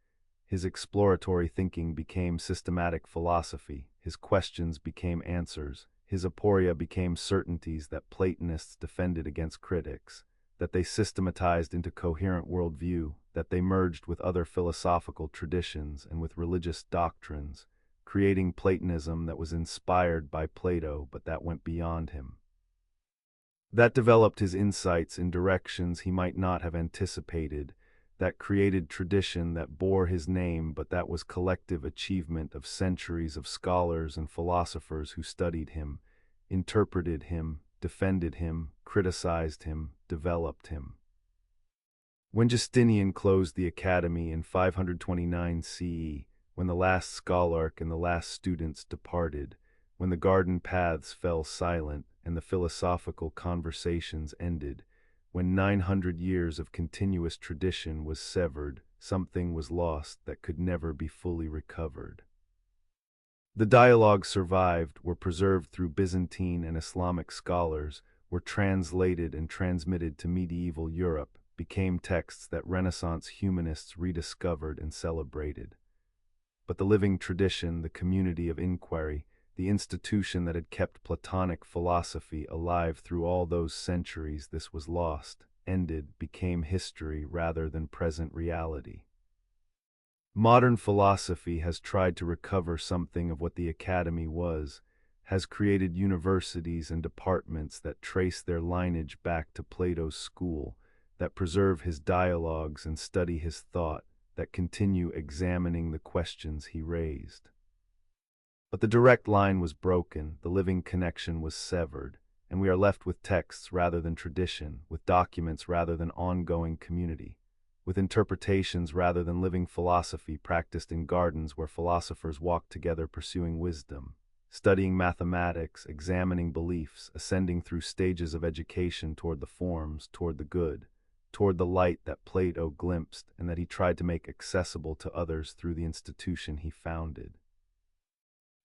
His exploratory thinking became systematic philosophy. His questions became answers. His aporia became certainties that Platonists defended against critics, that they systematized into coherent worldview, that they merged with other philosophical traditions and with religious doctrines, creating Platonism that was inspired by Plato but that went beyond him. That developed his insights in directions he might not have anticipated, that created tradition that bore his name but that was collective achievement of centuries of scholars and philosophers who studied him, interpreted him, defended him, criticized him, developed him. When Justinian closed the academy in 529 CE, when the last scholarch and the last students departed, when the garden paths fell silent and the philosophical conversations ended, when 900 years of continuous tradition was severed, something was lost that could never be fully recovered. The dialogues survived, were preserved through Byzantine and Islamic scholars, were translated and transmitted to medieval Europe, became texts that Renaissance humanists rediscovered and celebrated. But the living tradition, the community of inquiry, the institution that had kept Platonic philosophy alive through all those centuries, this was lost, ended, became history rather than present reality. Modern philosophy has tried to recover something of what the academy was, has created universities and departments that trace their lineage back to Plato's school, that preserve his dialogues and study his thought, that continue examining the questions he raised. But the direct line was broken, the living connection was severed, and we are left with texts rather than tradition, with documents rather than ongoing community, with interpretations rather than living philosophy practiced in gardens where philosophers walked together pursuing wisdom, studying mathematics, examining beliefs, ascending through stages of education toward the forms, toward the good, toward the light that Plato glimpsed and that he tried to make accessible to others through the institution he founded.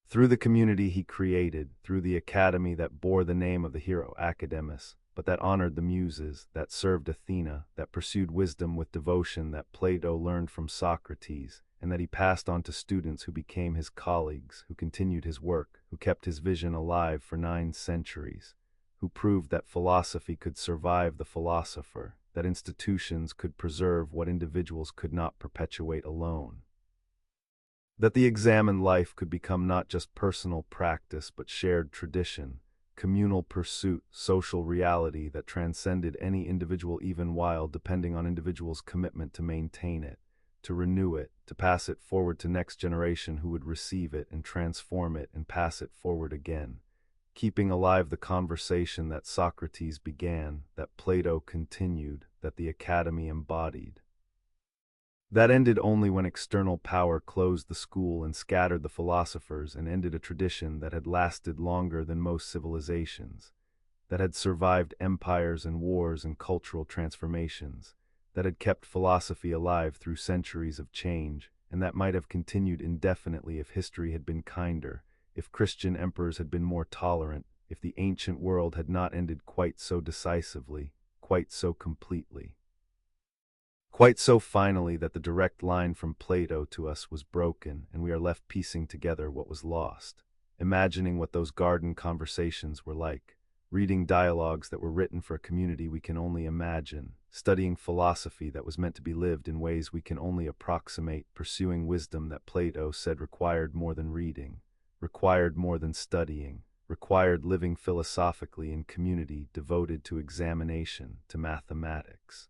Through the community he created, through the academy that bore the name of the hero Academus, but that honored the muses, that served Athena, that pursued wisdom with devotion that Plato learned from Socrates, and that he passed on to students who became his colleagues, who continued his work, who kept his vision alive for 9 centuries, who proved that philosophy could survive the philosopher, that institutions could preserve what individuals could not perpetuate alone. That the examined life could become not just personal practice but shared tradition, communal pursuit, social reality that transcended any individual even while depending on individuals' commitment to maintain it, to renew it, to pass it forward to next generation who would receive it and transform it and pass it forward again, keeping alive the conversation that Socrates began, that Plato continued, that the academy embodied. That ended only when external power closed the school and scattered the philosophers and ended a tradition that had lasted longer than most civilizations, that had survived empires and wars and cultural transformations, that had kept philosophy alive through centuries of change, and that might have continued indefinitely if history had been kinder, if Christian emperors had been more tolerant, if the ancient world had not ended quite so decisively, quite so completely. Quite so finally that the direct line from Plato to us was broken, and we are left piecing together what was lost, imagining what those garden conversations were like, reading dialogues that were written for a community we can only imagine, studying philosophy that was meant to be lived in ways we can only approximate, pursuing wisdom that Plato said required more than reading, required more than studying, required living philosophically in community devoted to examination, to mathematics.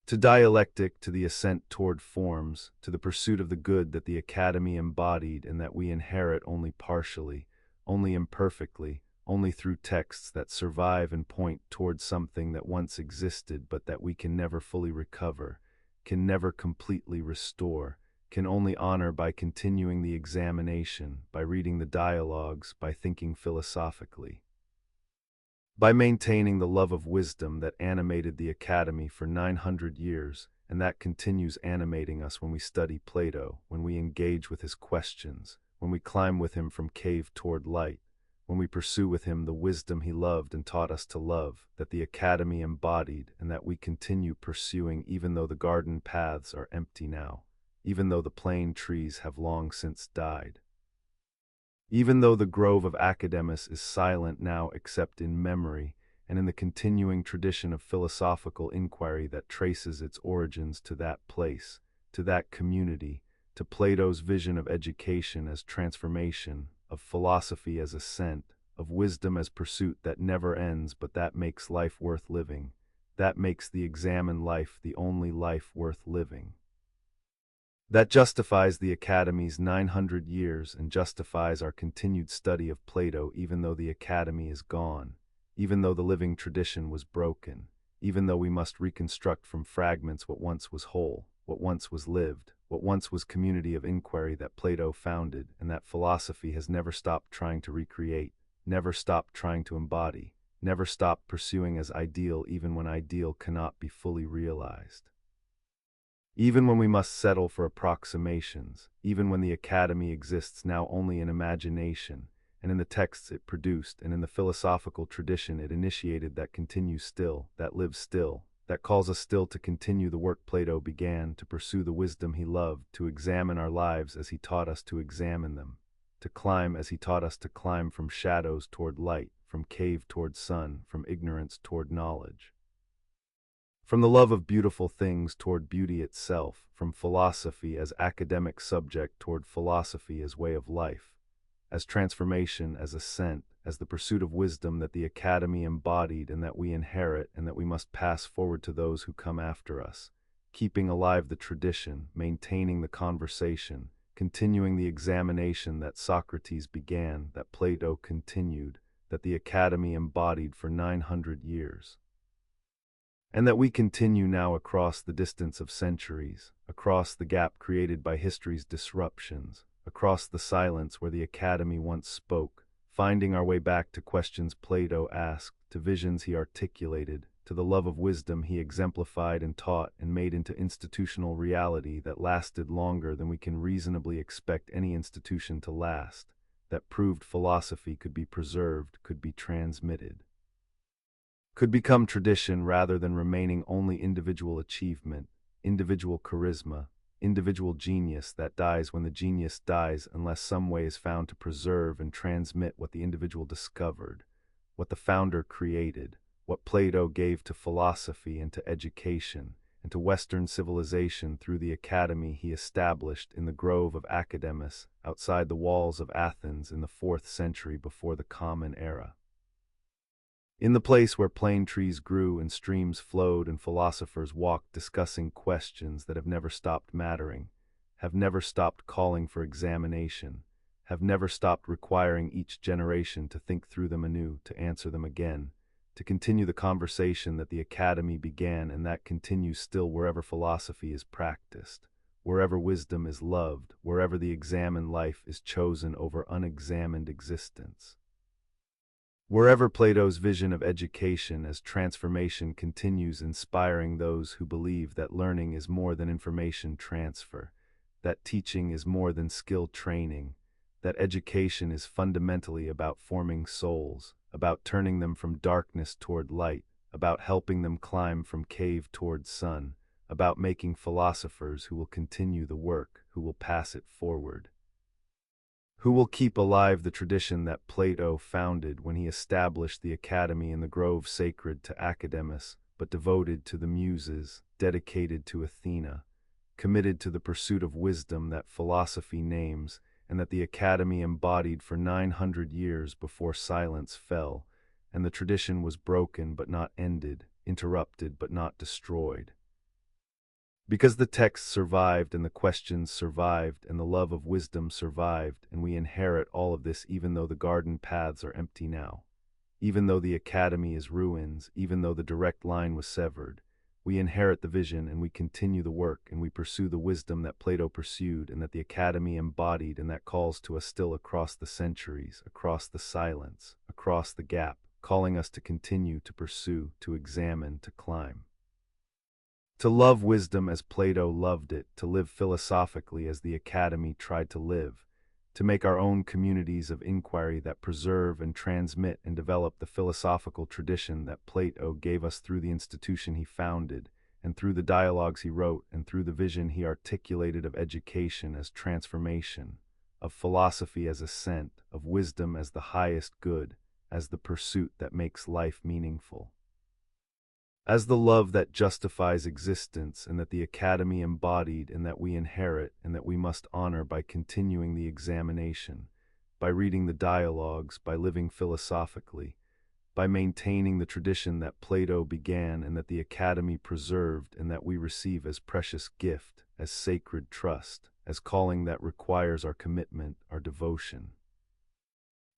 To dialectic, to the ascent toward forms, to the pursuit of the good that the academy embodied and that we inherit only partially, only imperfectly, only through texts that survive and point toward something that once existed but that we can never fully recover, can never completely restore, can only honor by continuing the examination, by reading the dialogues, by thinking philosophically. By maintaining the love of wisdom that animated the Academy for 900 years, and that continues animating us when we study Plato, when we engage with his questions, when we climb with him from cave toward light, when we pursue with him the wisdom he loved and taught us to love, that the Academy embodied and that we continue pursuing even though the garden paths are empty now, even though the plane trees have long since died. Even though the grove of Academus is silent now except in memory and in the continuing tradition of philosophical inquiry that traces its origins to that place, to that community, to Plato's vision of education as transformation, of philosophy as ascent, of wisdom as pursuit that never ends but that makes life worth living, that makes the examined life the only life worth living. That justifies the Academy's 900 years and justifies our continued study of Plato even though the Academy is gone, even though the living tradition was broken, even though we must reconstruct from fragments what once was whole, what once was lived, what once was community of inquiry that Plato founded and that philosophy has never stopped trying to recreate, never stopped trying to embody, never stopped pursuing as ideal even when ideal cannot be fully realized. Even when we must settle for approximations, even when the Academy exists now only in imagination, and in the texts it produced, and in the philosophical tradition it initiated that continues still, that lives still, that calls us still to continue the work Plato began, to pursue the wisdom he loved, to examine our lives as he taught us to examine them, to climb as he taught us to climb from shadows toward light, from cave toward sun, from ignorance toward knowledge. From the love of beautiful things toward beauty itself, from philosophy as academic subject toward philosophy as way of life, as transformation, as ascent, as the pursuit of wisdom that the Academy embodied and that we inherit and that we must pass forward to those who come after us, keeping alive the tradition, maintaining the conversation, continuing the examination that Socrates began, that Plato continued, that the Academy embodied for 900 years. And that we continue now across the distance of centuries, across the gap created by history's disruptions, across the silence where the Academy once spoke, finding our way back to questions Plato asked, to visions he articulated, to the love of wisdom he exemplified and taught and made into institutional reality that lasted longer than we can reasonably expect any institution to last, that proved philosophy could be preserved, could be transmitted, could become tradition rather than remaining only individual achievement, individual charisma, individual genius that dies when the genius dies unless some way is found to preserve and transmit what the individual discovered, what the founder created, what Plato gave to philosophy and to education, and to Western civilization through the Academy he established in the grove of Academus outside the walls of Athens in the 4th century before the Common Era. In the place where plane trees grew and streams flowed and philosophers walked discussing questions that have never stopped mattering, have never stopped calling for examination, have never stopped requiring each generation to think through them anew, to answer them again, to continue the conversation that the Academy began and that continues still wherever philosophy is practiced, wherever wisdom is loved, wherever the examined life is chosen over unexamined existence. Wherever Plato's vision of education as transformation continues inspiring those who believe that learning is more than information transfer, that teaching is more than skill training, that education is fundamentally about forming souls, about turning them from darkness toward light, about helping them climb from cave toward sun, about making philosophers who will continue the work, who will pass it forward, who will keep alive the tradition that Plato founded when he established the Academy in the grove sacred to Academus, but devoted to the Muses, dedicated to Athena, committed to the pursuit of wisdom that philosophy names, and that the Academy embodied for 900 years before silence fell, and the tradition was broken but not ended, interrupted but not destroyed. Because the texts survived and the questions survived and the love of wisdom survived, and we inherit all of this even though the garden paths are empty now, even though the Academy is ruins, even though the direct line was severed, We inherit the vision, and we continue the work, and we pursue the wisdom that Plato pursued and that the Academy embodied, and that calls to us still across the centuries, across the silence, across the gap, calling us to continue, to pursue, to examine, to climb. To love wisdom as Plato loved it, to live philosophically as the Academy tried to live, to make our own communities of inquiry that preserve and transmit and develop the philosophical tradition that Plato gave us through the institution he founded, and through the dialogues he wrote, and through the vision he articulated of education as transformation, of philosophy as ascent, of wisdom as the highest good, as the pursuit that makes life meaningful. As the love that justifies existence, and that the Academy embodied, and that we inherit, and that we must honor by continuing the examination, by reading the dialogues, by living philosophically, by maintaining the tradition that Plato began and that the Academy preserved, and that we receive as precious gift, as sacred trust, as calling that requires our commitment, our devotion.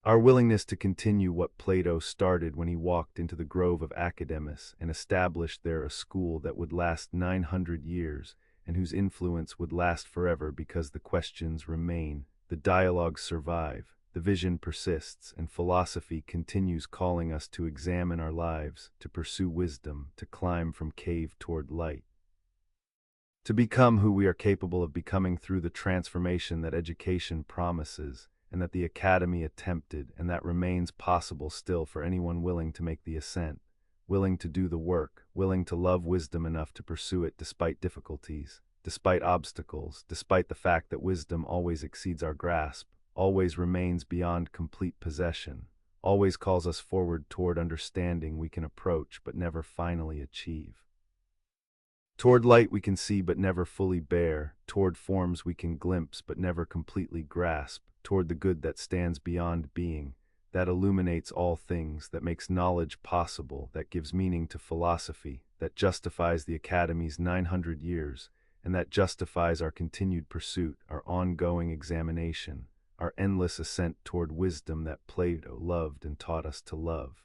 Our willingness to continue what Plato started when he walked into the grove of Academus and established there a school that would last 900 years and whose influence would last forever, because the questions remain, the dialogues survive, the vision persists, and philosophy continues calling us to examine our lives, to pursue wisdom, to climb from cave toward light, to become who we are capable of becoming through the transformation that education promises, and that the Academy attempted, and that remains possible still for anyone willing to make the ascent, willing to do the work, willing to love wisdom enough to pursue it despite difficulties, despite obstacles, despite the fact that wisdom always exceeds our grasp, always remains beyond complete possession, always calls us forward toward understanding we can approach but never finally achieve. Toward light we can see but never fully bear, toward forms we can glimpse but never completely grasp, toward the good that stands beyond being, that illuminates all things, that makes knowledge possible, that gives meaning to philosophy, that justifies the Academy's 900 years, and that justifies our continued pursuit, our ongoing examination, our endless ascent toward wisdom that Plato loved and taught us to love.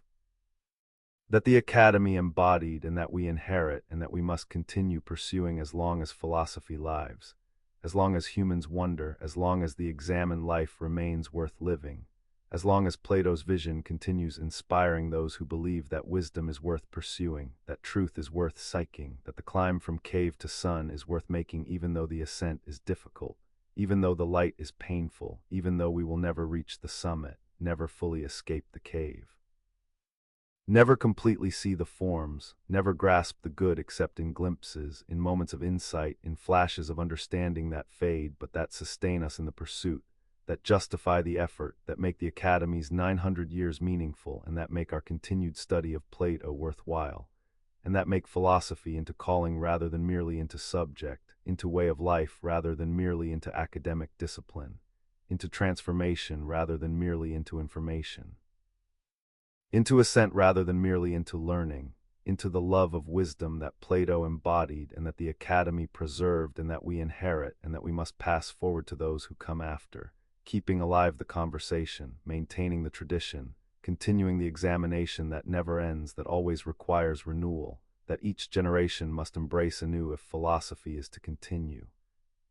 That the Academy embodied, and that we inherit, and that we must continue pursuing as long as philosophy lives, as long as humans wonder, as long as the examined life remains worth living, as long as Plato's vision continues inspiring those who believe that wisdom is worth pursuing, that truth is worth seeking, that the climb from cave to sun is worth making even though the ascent is difficult, even though the light is painful, even though we will never reach the summit, never fully escape the cave. Never completely see the forms, never grasp the good except in glimpses, in moments of insight, in flashes of understanding that fade but that sustain us in the pursuit, that justify the effort, that make the Academy's 900 years meaningful, and that make our continued study of Plato worthwhile, and that make philosophy into calling rather than merely into subject, into way of life rather than merely into academic discipline, into transformation rather than merely into information, into ascent rather than merely into learning, into the love of wisdom that Plato embodied and that the Academy preserved and that we inherit and that we must pass forward to those who come after, keeping alive the conversation, maintaining the tradition, continuing the examination that never ends, that always requires renewal, that each generation must embrace anew if philosophy is to continue,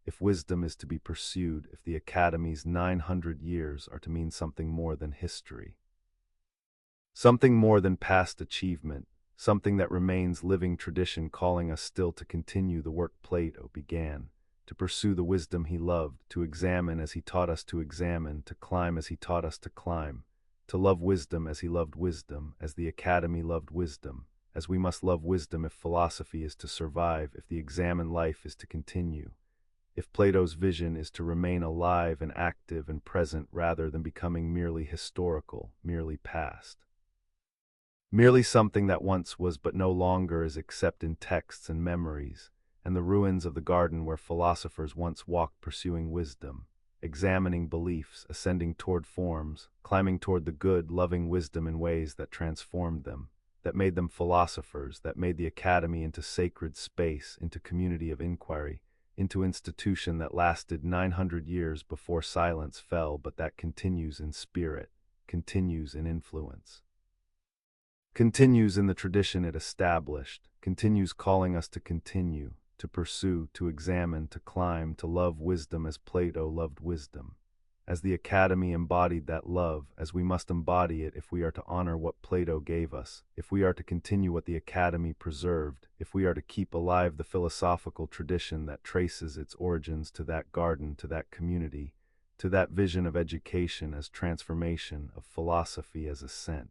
if wisdom is to be pursued, if the Academy's 900 years are to mean something more than history. Something more than past achievement, something that remains living tradition calling us still to continue the work Plato began, to pursue the wisdom he loved, to examine as he taught us to examine, to climb as he taught us to climb, to love wisdom as he loved wisdom, as the Academy loved wisdom, as we must love wisdom if philosophy is to survive, if the examined life is to continue, if Plato's vision is to remain alive and active and present rather than becoming merely historical, merely past. Merely something that once was but no longer is except in texts and memories, and the ruins of the garden where philosophers once walked pursuing wisdom, examining beliefs, ascending toward forms, climbing toward the good, loving wisdom in ways that transformed them, that made them philosophers, that made the Academy into sacred space, into community of inquiry, into institution that lasted 900 years before silence fell, but that continues in spirit, continues in influence. continues in the tradition it established, continues calling us to continue, to pursue, to examine, to climb, to love wisdom as Plato loved wisdom. As the Academy embodied that love, as we must embody it if we are to honor what Plato gave us, if we are to continue what the Academy preserved, if we are to keep alive the philosophical tradition that traces its origins to that garden, to that community, to that vision of education as transformation, of philosophy as ascent,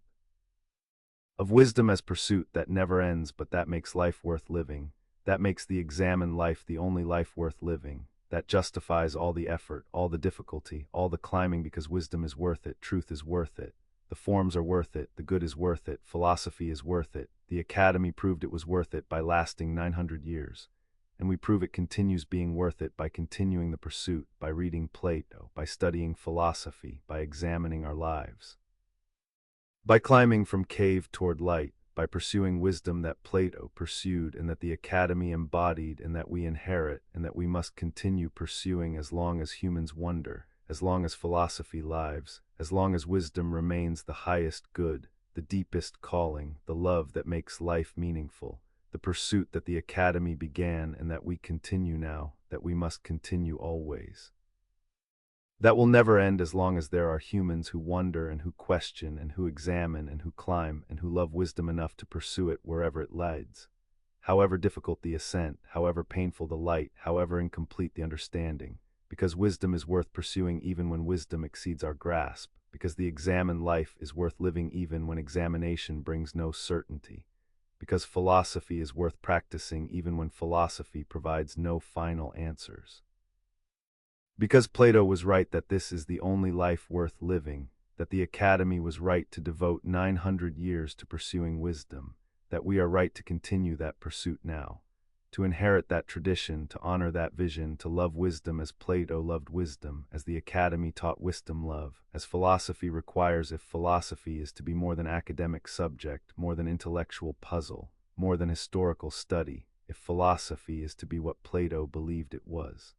of wisdom as pursuit that never ends but that makes life worth living, that makes the examined life the only life worth living, that justifies all the effort, all the difficulty, all the climbing because wisdom is worth it, truth is worth it, the forms are worth it, the good is worth it, philosophy is worth it. The Academy proved it was worth it by lasting 900 years, and we prove it continues being worth it by continuing the pursuit, by reading Plato, by studying philosophy, by examining our lives, by climbing from cave toward light, by pursuing wisdom that Plato pursued and that the Academy embodied and that we inherit and that we must continue pursuing as long as humans wonder, as long as philosophy lives, as long as wisdom remains the highest good, the deepest calling, the love that makes life meaningful, the pursuit that the Academy began and that we continue now, that we must continue always. That will never end as long as there are humans who wonder and who question and who examine and who climb and who love wisdom enough to pursue it wherever it leads. However difficult the ascent, however painful the light, however incomplete the understanding, because wisdom is worth pursuing even when wisdom exceeds our grasp, because the examined life is worth living even when examination brings no certainty, because philosophy is worth practicing even when philosophy provides no final answers. Because Plato was right that this is the only life worth living, that the Academy was right to devote 900 years to pursuing wisdom, that we are right to continue that pursuit now, to inherit that tradition, to honor that vision, to love wisdom as Plato loved wisdom, as the Academy taught wisdom love, as philosophy requires if philosophy is to be more than academic subject, more than intellectual puzzle, more than historical study, if philosophy is to be what Plato believed it was.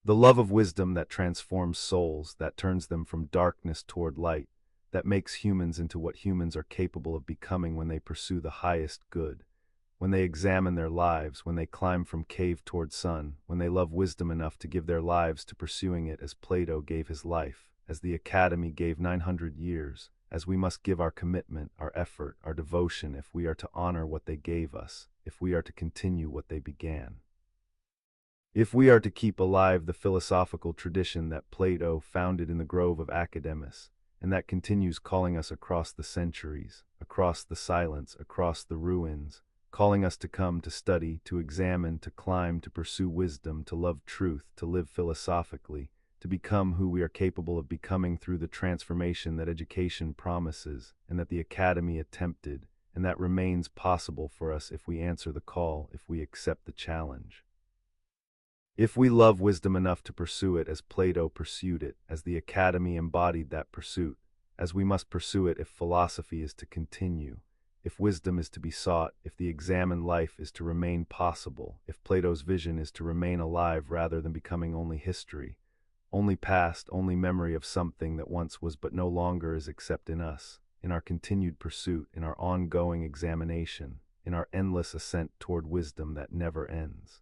The love of wisdom that transforms souls, that turns them from darkness toward light, that makes humans into what humans are capable of becoming when they pursue the highest good, when they examine their lives, when they climb from cave toward sun, when they love wisdom enough to give their lives to pursuing it as Plato gave his life, as the Academy gave 900 years, as we must give our commitment, our effort, our devotion if we are to honor what they gave us, if we are to continue what they began. If we are to keep alive the philosophical tradition that Plato founded in the grove of Academus, and that continues calling us across the centuries, across the silence, across the ruins, calling us to come, to study, to examine, to climb, to pursue wisdom, to love truth, to live philosophically, to become who we are capable of becoming through the transformation that education promises, and that the Academy attempted, and that remains possible for us if we answer the call, if we accept the challenge. If we love wisdom enough to pursue it as Plato pursued it, as the Academy embodied that pursuit, as we must pursue it if philosophy is to continue, if wisdom is to be sought, if the examined life is to remain possible, if Plato's vision is to remain alive rather than becoming only history, only past, only memory of something that once was but no longer is except in us, in our continued pursuit, in our ongoing examination, in our endless ascent toward wisdom that never ends.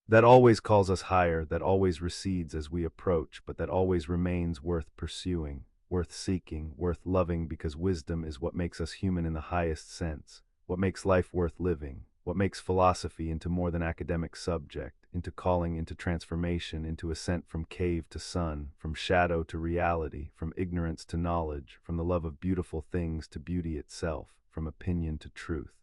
That always calls us higher, that always recedes as we approach, but that always remains worth pursuing, worth seeking, worth loving, because wisdom is what makes us human in the highest sense, what makes life worth living, what makes philosophy into more than academic subject, into calling, into transformation, into ascent from cave to sun, from shadow to reality, from ignorance to knowledge, from the love of beautiful things to beauty itself, from opinion to truth.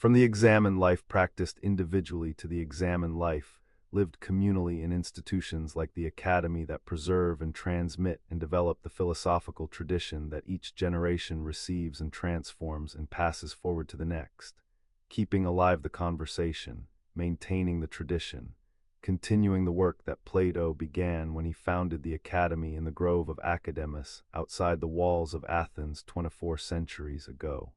From the examined life practiced individually to the examined life lived communally in institutions like the Academy that preserve and transmit and develop the philosophical tradition that each generation receives and transforms and passes forward to the next, keeping alive the conversation, maintaining the tradition, continuing the work that Plato began when he founded the Academy in the grove of Academus outside the walls of Athens 24 centuries ago.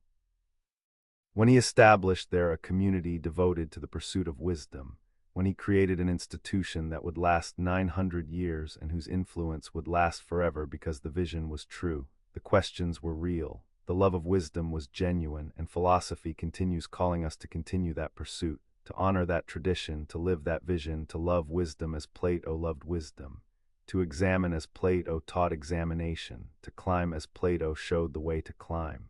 When he established there a community devoted to the pursuit of wisdom, when he created an institution that would last 900 years and whose influence would last forever because the vision was true, The questions were real. The love of wisdom was genuine, and philosophy continues calling us to continue that pursuit, to honor that tradition, to live that vision, to love wisdom as Plato loved wisdom, to examine as Plato taught examination, to climb as Plato showed the way to climb.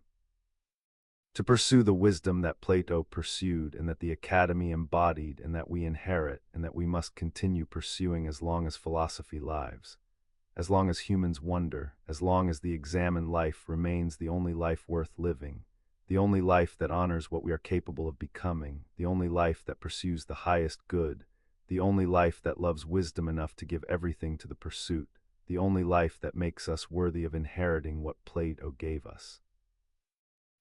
To pursue the wisdom that Plato pursued and that the Academy embodied and that we inherit and that we must continue pursuing as long as philosophy lives. As long as humans wonder, as long as the examined life remains the only life worth living, the only life that honors what we are capable of becoming, the only life that pursues the highest good, the only life that loves wisdom enough to give everything to the pursuit, the only life that makes us worthy of inheriting what Plato gave us.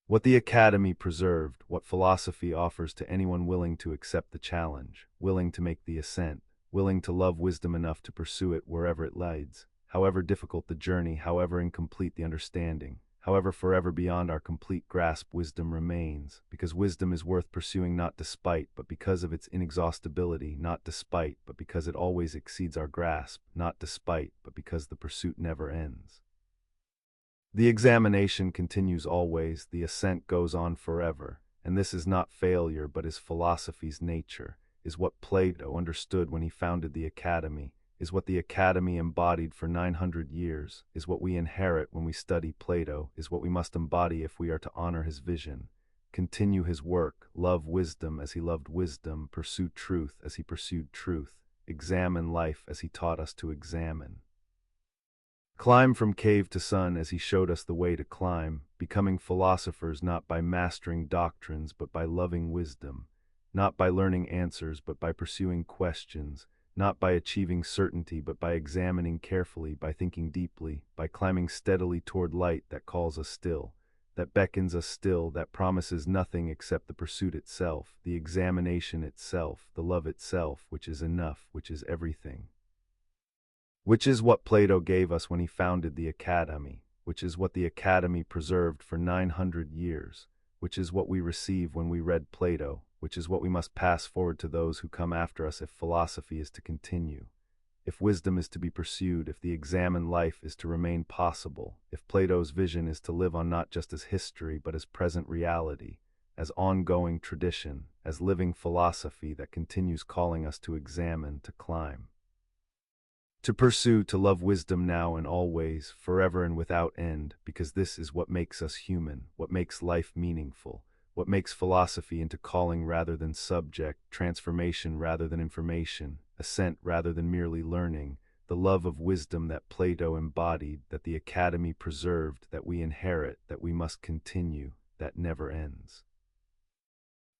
What the Academy preserved, what philosophy offers to anyone willing to accept the challenge, willing to make the ascent, willing to love wisdom enough to pursue it wherever it leads, however difficult the journey, however incomplete the understanding, however forever beyond our complete grasp wisdom remains, because wisdom is worth pursuing not despite but because of its inexhaustibility, not despite but because it always exceeds our grasp, not despite but because the pursuit never ends. The examination continues always, the ascent goes on forever, and this is not failure but is philosophy's nature, is what Plato understood when he founded the Academy, is what the Academy embodied for 900 years, is what we inherit when we study Plato, is what we must embody if we are to honor his vision, continue his work, love wisdom as he loved wisdom, pursue truth as he pursued truth, examine life as he taught us to examine. Climb from cave to sun as he showed us the way to climb, becoming philosophers not by mastering doctrines but by loving wisdom, not by learning answers but by pursuing questions, not by achieving certainty but by examining carefully, by thinking deeply, by climbing steadily toward light that calls us still, that beckons us still, that promises nothing except the pursuit itself, the examination itself, the love itself, which is enough, which is everything. Which is what Plato gave us when he founded the Academy, which is what the Academy preserved for 900 years, which is what we receive when we read Plato, which is what we must pass forward to those who come after us if philosophy is to continue, if wisdom is to be pursued, if the examined life is to remain possible, if Plato's vision is to live on not just as history but as present reality, as ongoing tradition, as living philosophy that continues calling us to examine, to climb. To pursue, to love wisdom now and always, forever and without end, because this is what makes us human, what makes life meaningful, what makes philosophy into calling rather than subject, transformation rather than information, ascent rather than merely learning, the love of wisdom that Plato embodied, that the Academy preserved, that we inherit, that we must continue, that never ends.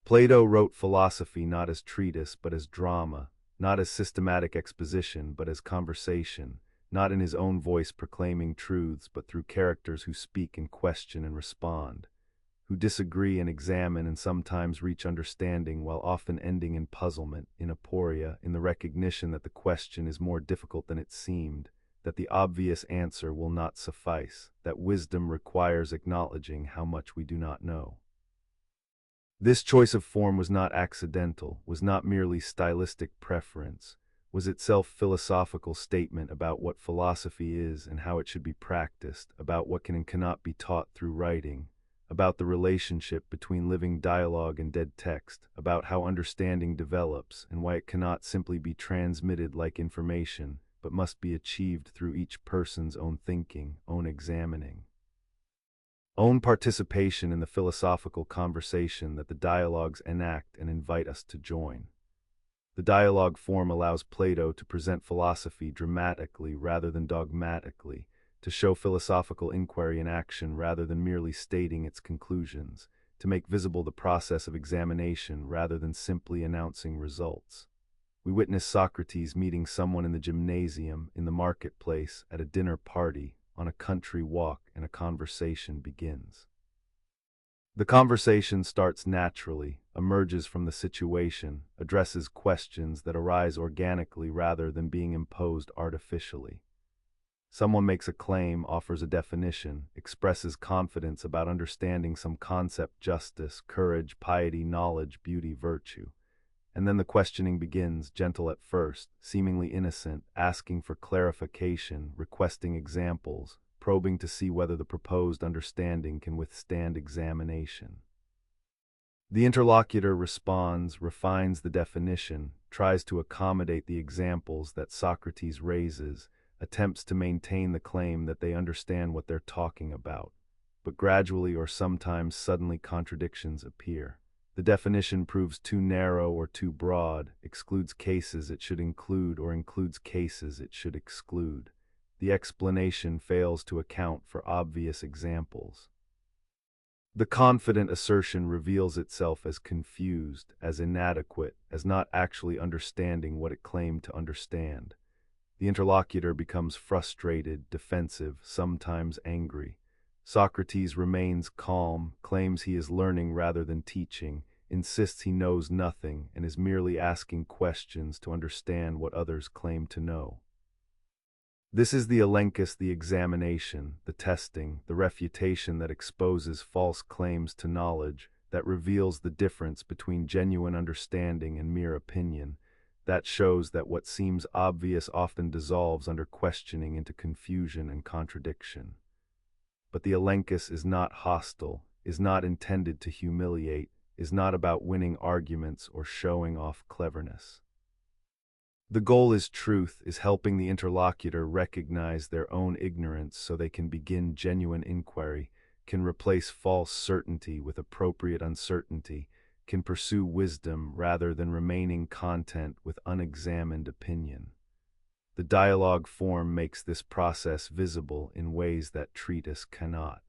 Plato wrote philosophy not as treatise but as drama, not as systematic exposition but as conversation, not in his own voice proclaiming truths but through characters who speak and question and respond, who disagree and examine and sometimes reach understanding while often ending in puzzlement, in aporia, in the recognition that the question is more difficult than it seemed, that the obvious answer will not suffice, that wisdom requires acknowledging how much we do not know. This choice of form was not accidental, was not merely stylistic preference, was itself philosophical statement about what philosophy is and how it should be practiced, about what can and cannot be taught through writing, about the relationship between living dialogue and dead text, about how understanding develops and why it cannot simply be transmitted like information, but must be achieved through each person's own thinking, own examining, own participation in the philosophical conversation that the dialogues enact and invite us to join. The dialogue form allows Plato to present philosophy dramatically rather than dogmatically, to show philosophical inquiry in action rather than merely stating its conclusions, to make visible the process of examination rather than simply announcing results. We witness Socrates meeting someone in the gymnasium, in the marketplace, at a dinner party, on a country walk, and a conversation begins. The conversation starts naturally, emerges from the situation, addresses questions that arise organically rather than being imposed artificially. Someone makes a claim, offers a definition, expresses confidence about understanding some concept: justice, courage, piety, knowledge, beauty, virtue. And then the questioning begins, gentle at first, seemingly innocent, asking for clarification, requesting examples, probing to see whether the proposed understanding can withstand examination. The interlocutor responds, refines the definition, tries to accommodate the examples that Socrates raises, attempts to maintain the claim that they understand what they're talking about. But gradually or sometimes suddenly contradictions appear. The definition proves too narrow or too broad, excludes cases it should include or includes cases it should exclude. The explanation fails to account for obvious examples. The confident assertion reveals itself as confused, as inadequate, as not actually understanding what it claimed to understand. The interlocutor becomes frustrated, defensive, sometimes angry. Socrates remains calm, claims he is learning rather than teaching, insists he knows nothing, and is merely asking questions to understand what others claim to know. This is the elenchus, the examination, the testing, the refutation that exposes false claims to knowledge, that reveals the difference between genuine understanding and mere opinion, that shows that what seems obvious often dissolves under questioning into confusion and contradiction. But the elenchus is not hostile, is not intended to humiliate, is not about winning arguments or showing off cleverness. The goal is truth, is helping the interlocutor recognize their own ignorance so they can begin genuine inquiry, can replace false certainty with appropriate uncertainty, can pursue wisdom rather than remaining content with unexamined opinion. The dialogue form makes this process visible in ways that treatise cannot.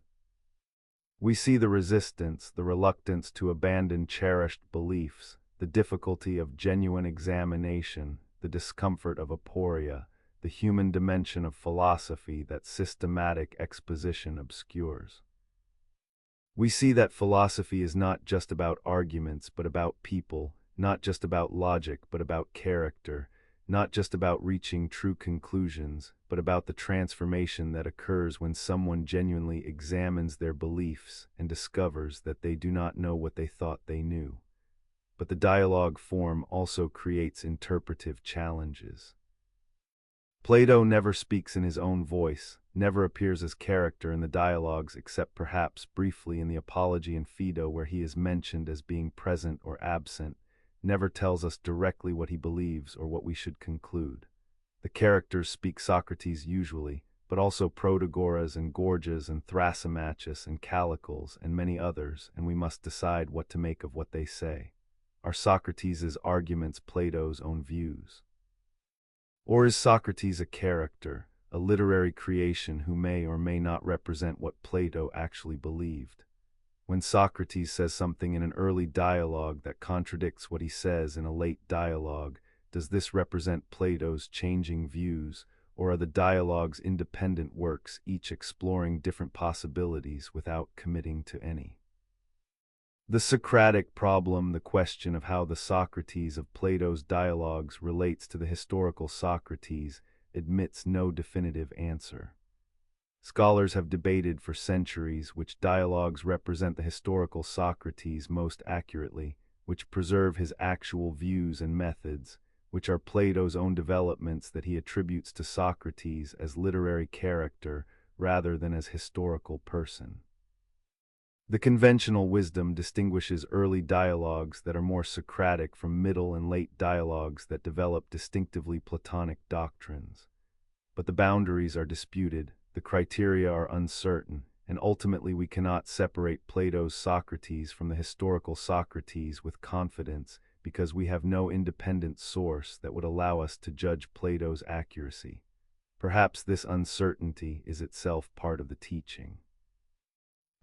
We see the resistance, the reluctance to abandon cherished beliefs, the difficulty of genuine examination, the discomfort of aporia, the human dimension of philosophy that systematic exposition obscures. We see that philosophy is not just about arguments but about people, not just about logic but about character, not just about reaching true conclusions, but about the transformation that occurs when someone genuinely examines their beliefs and discovers that they do not know what they thought they knew. But the dialogue form also creates interpretive challenges. Plato never speaks in his own voice, never appears as character in the dialogues except perhaps briefly in the Apology and Phaedo where he is mentioned as being present or absent, never tells us directly what he believes or what we should conclude. The characters speak Socrates usually, but also Protagoras and Gorgias and Thrasymachus and Callicles and many others, and we must decide what to make of what they say. Are Socrates' arguments Plato's own views? Or is Socrates a character, a literary creation who may or may not represent what Plato actually believed? When Socrates says something in an early dialogue that contradicts what he says in a late dialogue, does this represent Plato's changing views, or are the dialogues independent works, each exploring different possibilities without committing to any? The Socratic problem, the question of how the Socrates of Plato's dialogues relates to the historical Socrates, admits no definitive answer. Scholars have debated for centuries which dialogues represent the historical Socrates most accurately, which preserve his actual views and methods, which are Plato's own developments that he attributes to Socrates as literary character rather than as historical person. The conventional wisdom distinguishes early dialogues that are more Socratic from middle and late dialogues that develop distinctively Platonic doctrines. But the boundaries are disputed, the criteria are uncertain, and ultimately we cannot separate Plato's Socrates from the historical Socrates with confidence because we have no independent source that would allow us to judge Plato's accuracy. Perhaps this uncertainty is itself part of the teaching.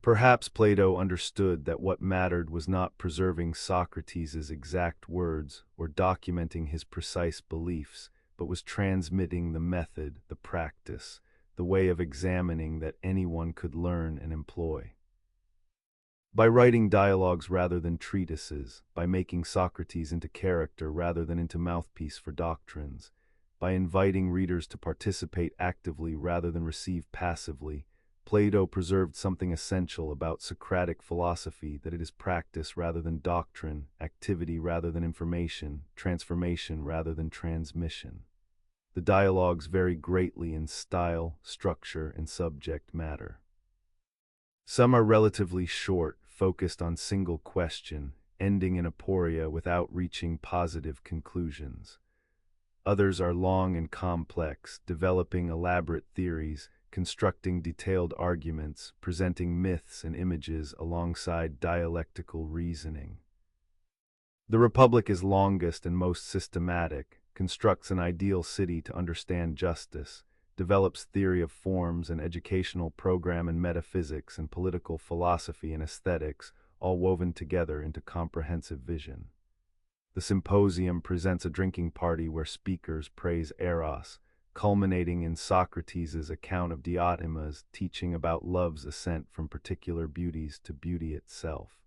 Perhaps Plato understood that what mattered was not preserving Socrates' exact words or documenting his precise beliefs, but was transmitting the method, the practice, the way of examining that anyone could learn and employ. By writing dialogues rather than treatises, by making Socrates into character rather than into mouthpiece for doctrines, by inviting readers to participate actively rather than receive passively, Plato preserved something essential about Socratic philosophy, that it is practice rather than doctrine, activity rather than information, transformation rather than transmission. The dialogues vary greatly in style, structure, and subject matter. Some are relatively short, focused on single question, ending in aporia without reaching positive conclusions. Others are long and complex, developing elaborate theories, constructing detailed arguments, presenting myths and images alongside dialectical reasoning. The Republic is longest and most systematic, constructs an ideal city to understand justice, develops theory of forms and educational program in metaphysics and political philosophy and aesthetics, all woven together into comprehensive vision. The symposium presents a drinking party where speakers praise Eros, culminating in Socrates' account of Diotima's teaching about love's ascent from particular beauties to beauty itself.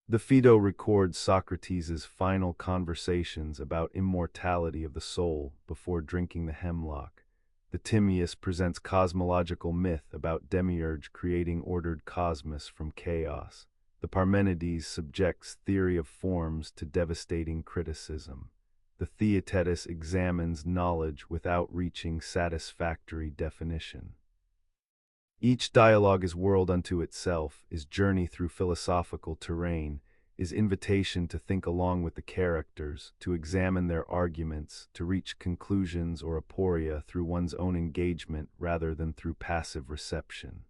The Phaedo records Socrates' final conversations about immortality of the soul before drinking the hemlock. The Timaeus presents cosmological myth about Demiurge creating ordered cosmos from chaos. The Parmenides subjects theory of forms to devastating criticism. The Theaetetus examines knowledge without reaching satisfactory definition. Each dialogue is world unto itself, is journey through philosophical terrain, is invitation to think along with the characters, to examine their arguments, to reach conclusions or aporia through one's own engagement rather than through passive reception.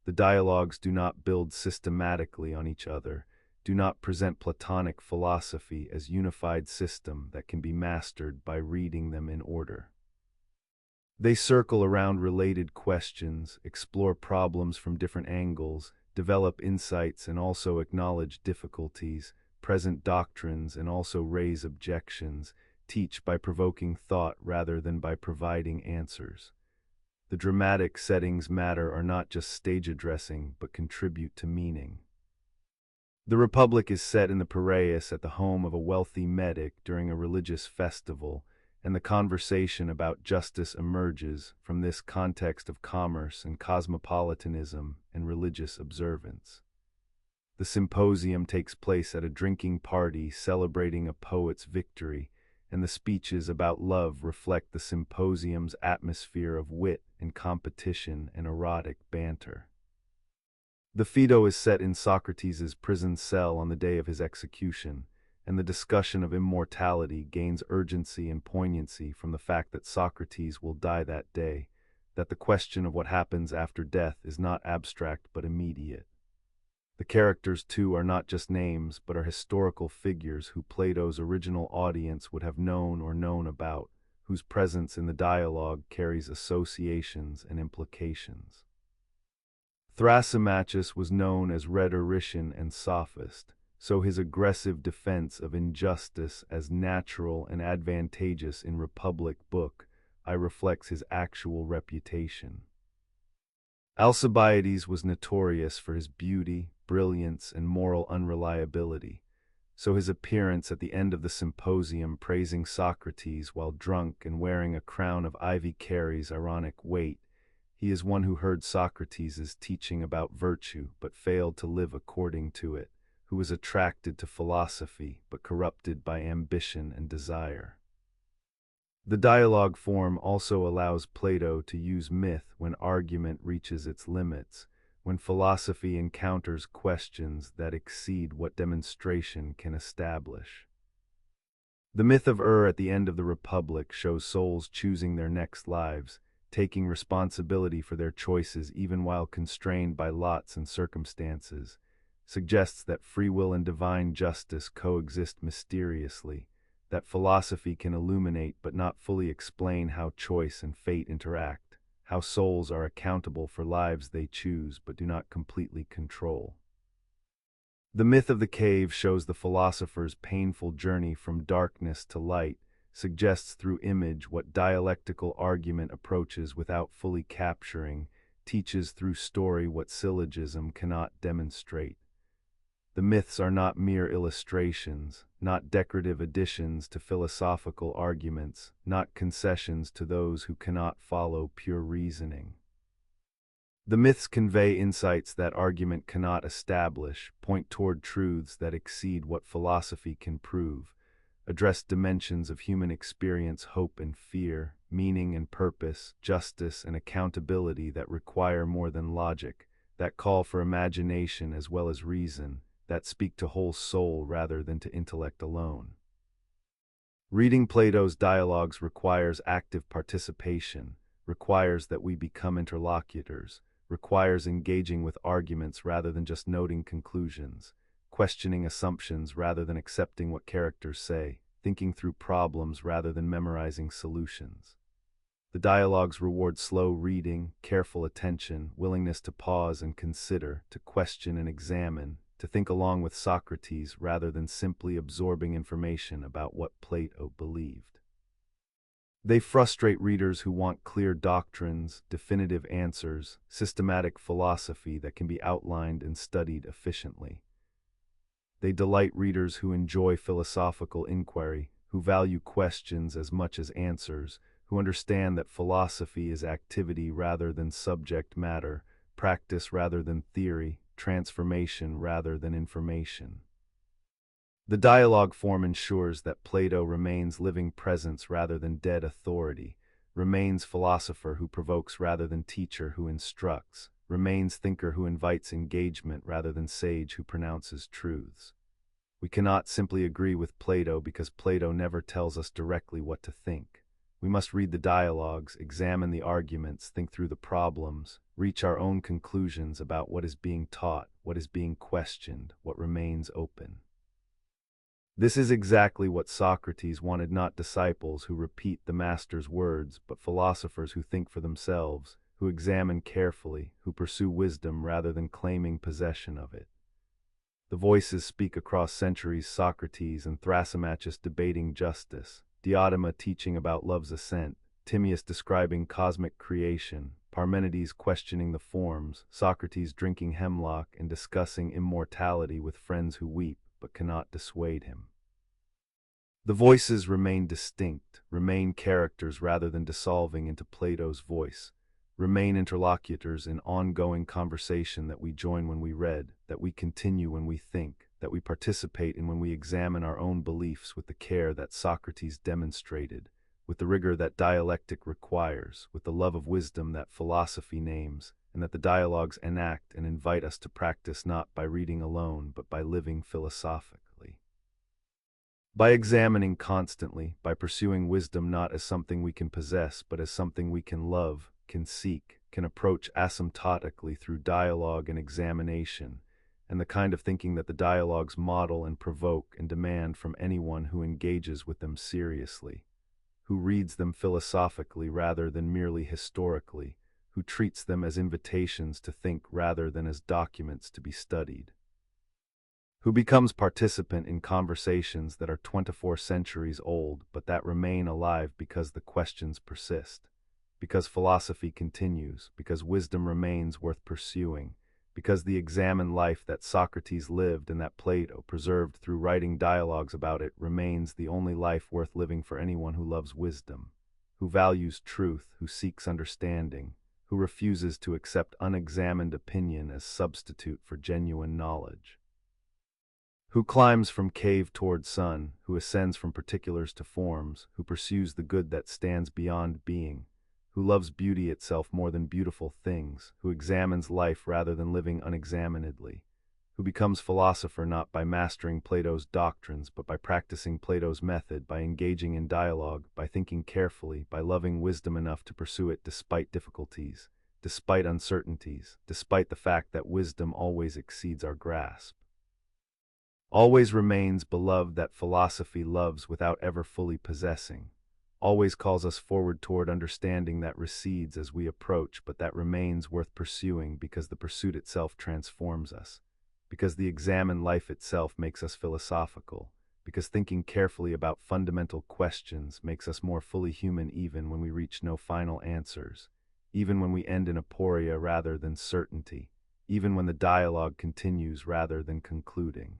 The dialogues do not build systematically on each other, do not present Platonic philosophy as unified system that can be mastered by reading them in order. They circle around related questions, explore problems from different angles, develop insights and also acknowledge difficulties, present doctrines and also raise objections, teach by provoking thought rather than by providing answers. The dramatic settings matter are not just stage addressing, but contribute to meaning. The Republic is set in the Piraeus at the home of a wealthy medic during a religious festival, and the conversation about justice emerges from this context of commerce and cosmopolitanism and religious observance. The symposium takes place at a drinking party celebrating a poet's victory, and the speeches about love reflect the symposium's atmosphere of wit and competition and erotic banter. The Phaedo is set in Socrates' prison cell on the day of his execution, and the discussion of immortality gains urgency and poignancy from the fact that Socrates will die that day, that the question of what happens after death is not abstract but immediate. The characters, too, are not just names, but are historical figures who Plato's original audience would have known or known about, whose presence in the dialogue carries associations and implications. Thrasymachus was known as rhetorician and sophist, so his aggressive defense of injustice as natural and advantageous in Republic book reflects his actual reputation. Alcibiades was notorious for his beauty, brilliance, and moral unreliability, so his appearance at the end of the symposium praising Socrates while drunk and wearing a crown of ivy carries ironic weight. He is one who heard Socrates' teaching about virtue but failed to live according to it, who was attracted to philosophy but corrupted by ambition and desire. The dialogue form also allows Plato to use myth when argument reaches its limits, when philosophy encounters questions that exceed what demonstration can establish. The myth of at the end of the Republic shows souls choosing their next lives, taking responsibility for their choices even while constrained by lots and circumstances, suggests that free will and divine justice coexist mysteriously, that philosophy can illuminate but not fully explain how choice and fate interact, how souls are accountable for lives they choose but do not completely control. The myth of the cave shows the philosopher's painful journey from darkness to light, suggests through image what dialectical argument approaches without fully capturing, teaches through story what syllogism cannot demonstrate. The myths are not mere illustrations, not decorative additions to philosophical arguments, not concessions to those who cannot follow pure reasoning. The myths convey insights that argument cannot establish, point toward truths that exceed what philosophy can prove, addressed dimensions of human experience, hope and fear, meaning and purpose, justice and accountability that require more than logic, that call for imagination as well as reason, that speak to whole soul rather than to intellect alone. Reading Plato's dialogues requires active participation, requires that we become interlocutors, requires engaging with arguments rather than just noting conclusions, questioning assumptions rather than accepting what characters say, thinking through problems rather than memorizing solutions. The dialogues reward slow reading, careful attention, willingness to pause and consider, to question and examine, to think along with Socrates rather than simply absorbing information about what Plato believed. They frustrate readers who want clear doctrines, definitive answers, systematic philosophy that can be outlined and studied efficiently. They delight readers who enjoy philosophical inquiry, who value questions as much as answers, who understand that philosophy is activity rather than subject matter, practice rather than theory, transformation rather than information. The dialogue form ensures that Plato remains living presence rather than dead authority, remains philosopher who provokes rather than teacher who instructs, remains thinker who invites engagement rather than sage who pronounces truths. We cannot simply agree with Plato because Plato never tells us directly what to think. We must read the dialogues, examine the arguments, think through the problems, reach our own conclusions about what is being taught, what is being questioned, what remains open. This is exactly what Socrates wanted, not disciples who repeat the master's words, but philosophers who think for themselves, who examine carefully, who pursue wisdom rather than claiming possession of it. The voices speak across centuries: Socrates and Thrasymachus debating justice, Diotima teaching about love's ascent, Timaeus describing cosmic creation, Parmenides questioning the forms, Socrates drinking hemlock and discussing immortality with friends who weep but cannot dissuade him. The voices remain distinct, remain characters rather than dissolving into Plato's voice, remain interlocutors in ongoing conversation that we join when we read, that we continue when we think, that we participate in when we examine our own beliefs with the care that Socrates demonstrated, with the rigor that dialectic requires, with the love of wisdom that philosophy names, and that the dialogues enact and invite us to practice not by reading alone but by living philosophically. By examining constantly, by pursuing wisdom not as something we can possess but as something we can love, can seek, can approach asymptotically through dialogue and examination, and the kind of thinking that the dialogues model and provoke and demand from anyone who engages with them seriously, who reads them philosophically rather than merely historically, who treats them as invitations to think rather than as documents to be studied, who becomes participant in conversations that are 24 centuries old but that remain alive because the questions persist, because philosophy continues, because wisdom remains worth pursuing, because the examined life that Socrates lived and that Plato preserved through writing dialogues about it remains the only life worth living for anyone who loves wisdom, who values truth, who seeks understanding, who refuses to accept unexamined opinion as substitute for genuine knowledge, who climbs from cave toward sun, who ascends from particulars to forms, who pursues the good that stands beyond being, who loves beauty itself more than beautiful things, who examines life rather than living unexaminedly, who becomes philosopher not by mastering Plato's doctrines but by practicing Plato's method, by engaging in dialogue, by thinking carefully, by loving wisdom enough to pursue it despite difficulties, despite uncertainties, despite the fact that wisdom always exceeds our grasp. Always remains beloved that philosophy loves without ever fully possessing, always calls us forward toward understanding that recedes as we approach but that remains worth pursuing because the pursuit itself transforms us, because the examined life itself makes us philosophical, because thinking carefully about fundamental questions makes us more fully human even when we reach no final answers, even when we end in aporia rather than certainty, even when the dialogue continues rather than concluding.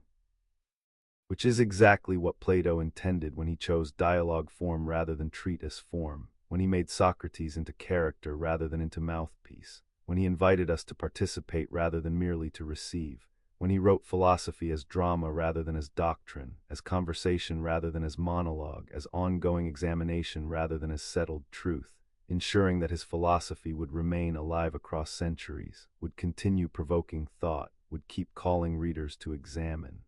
Which is exactly what Plato intended when he chose dialogue form rather than treatise form, when he made Socrates into character rather than into mouthpiece, when he invited us to participate rather than merely to receive, when he wrote philosophy as drama rather than as doctrine, as conversation rather than as monologue, as ongoing examination rather than as settled truth, ensuring that his philosophy would remain alive across centuries, would continue provoking thought, would keep calling readers to examine.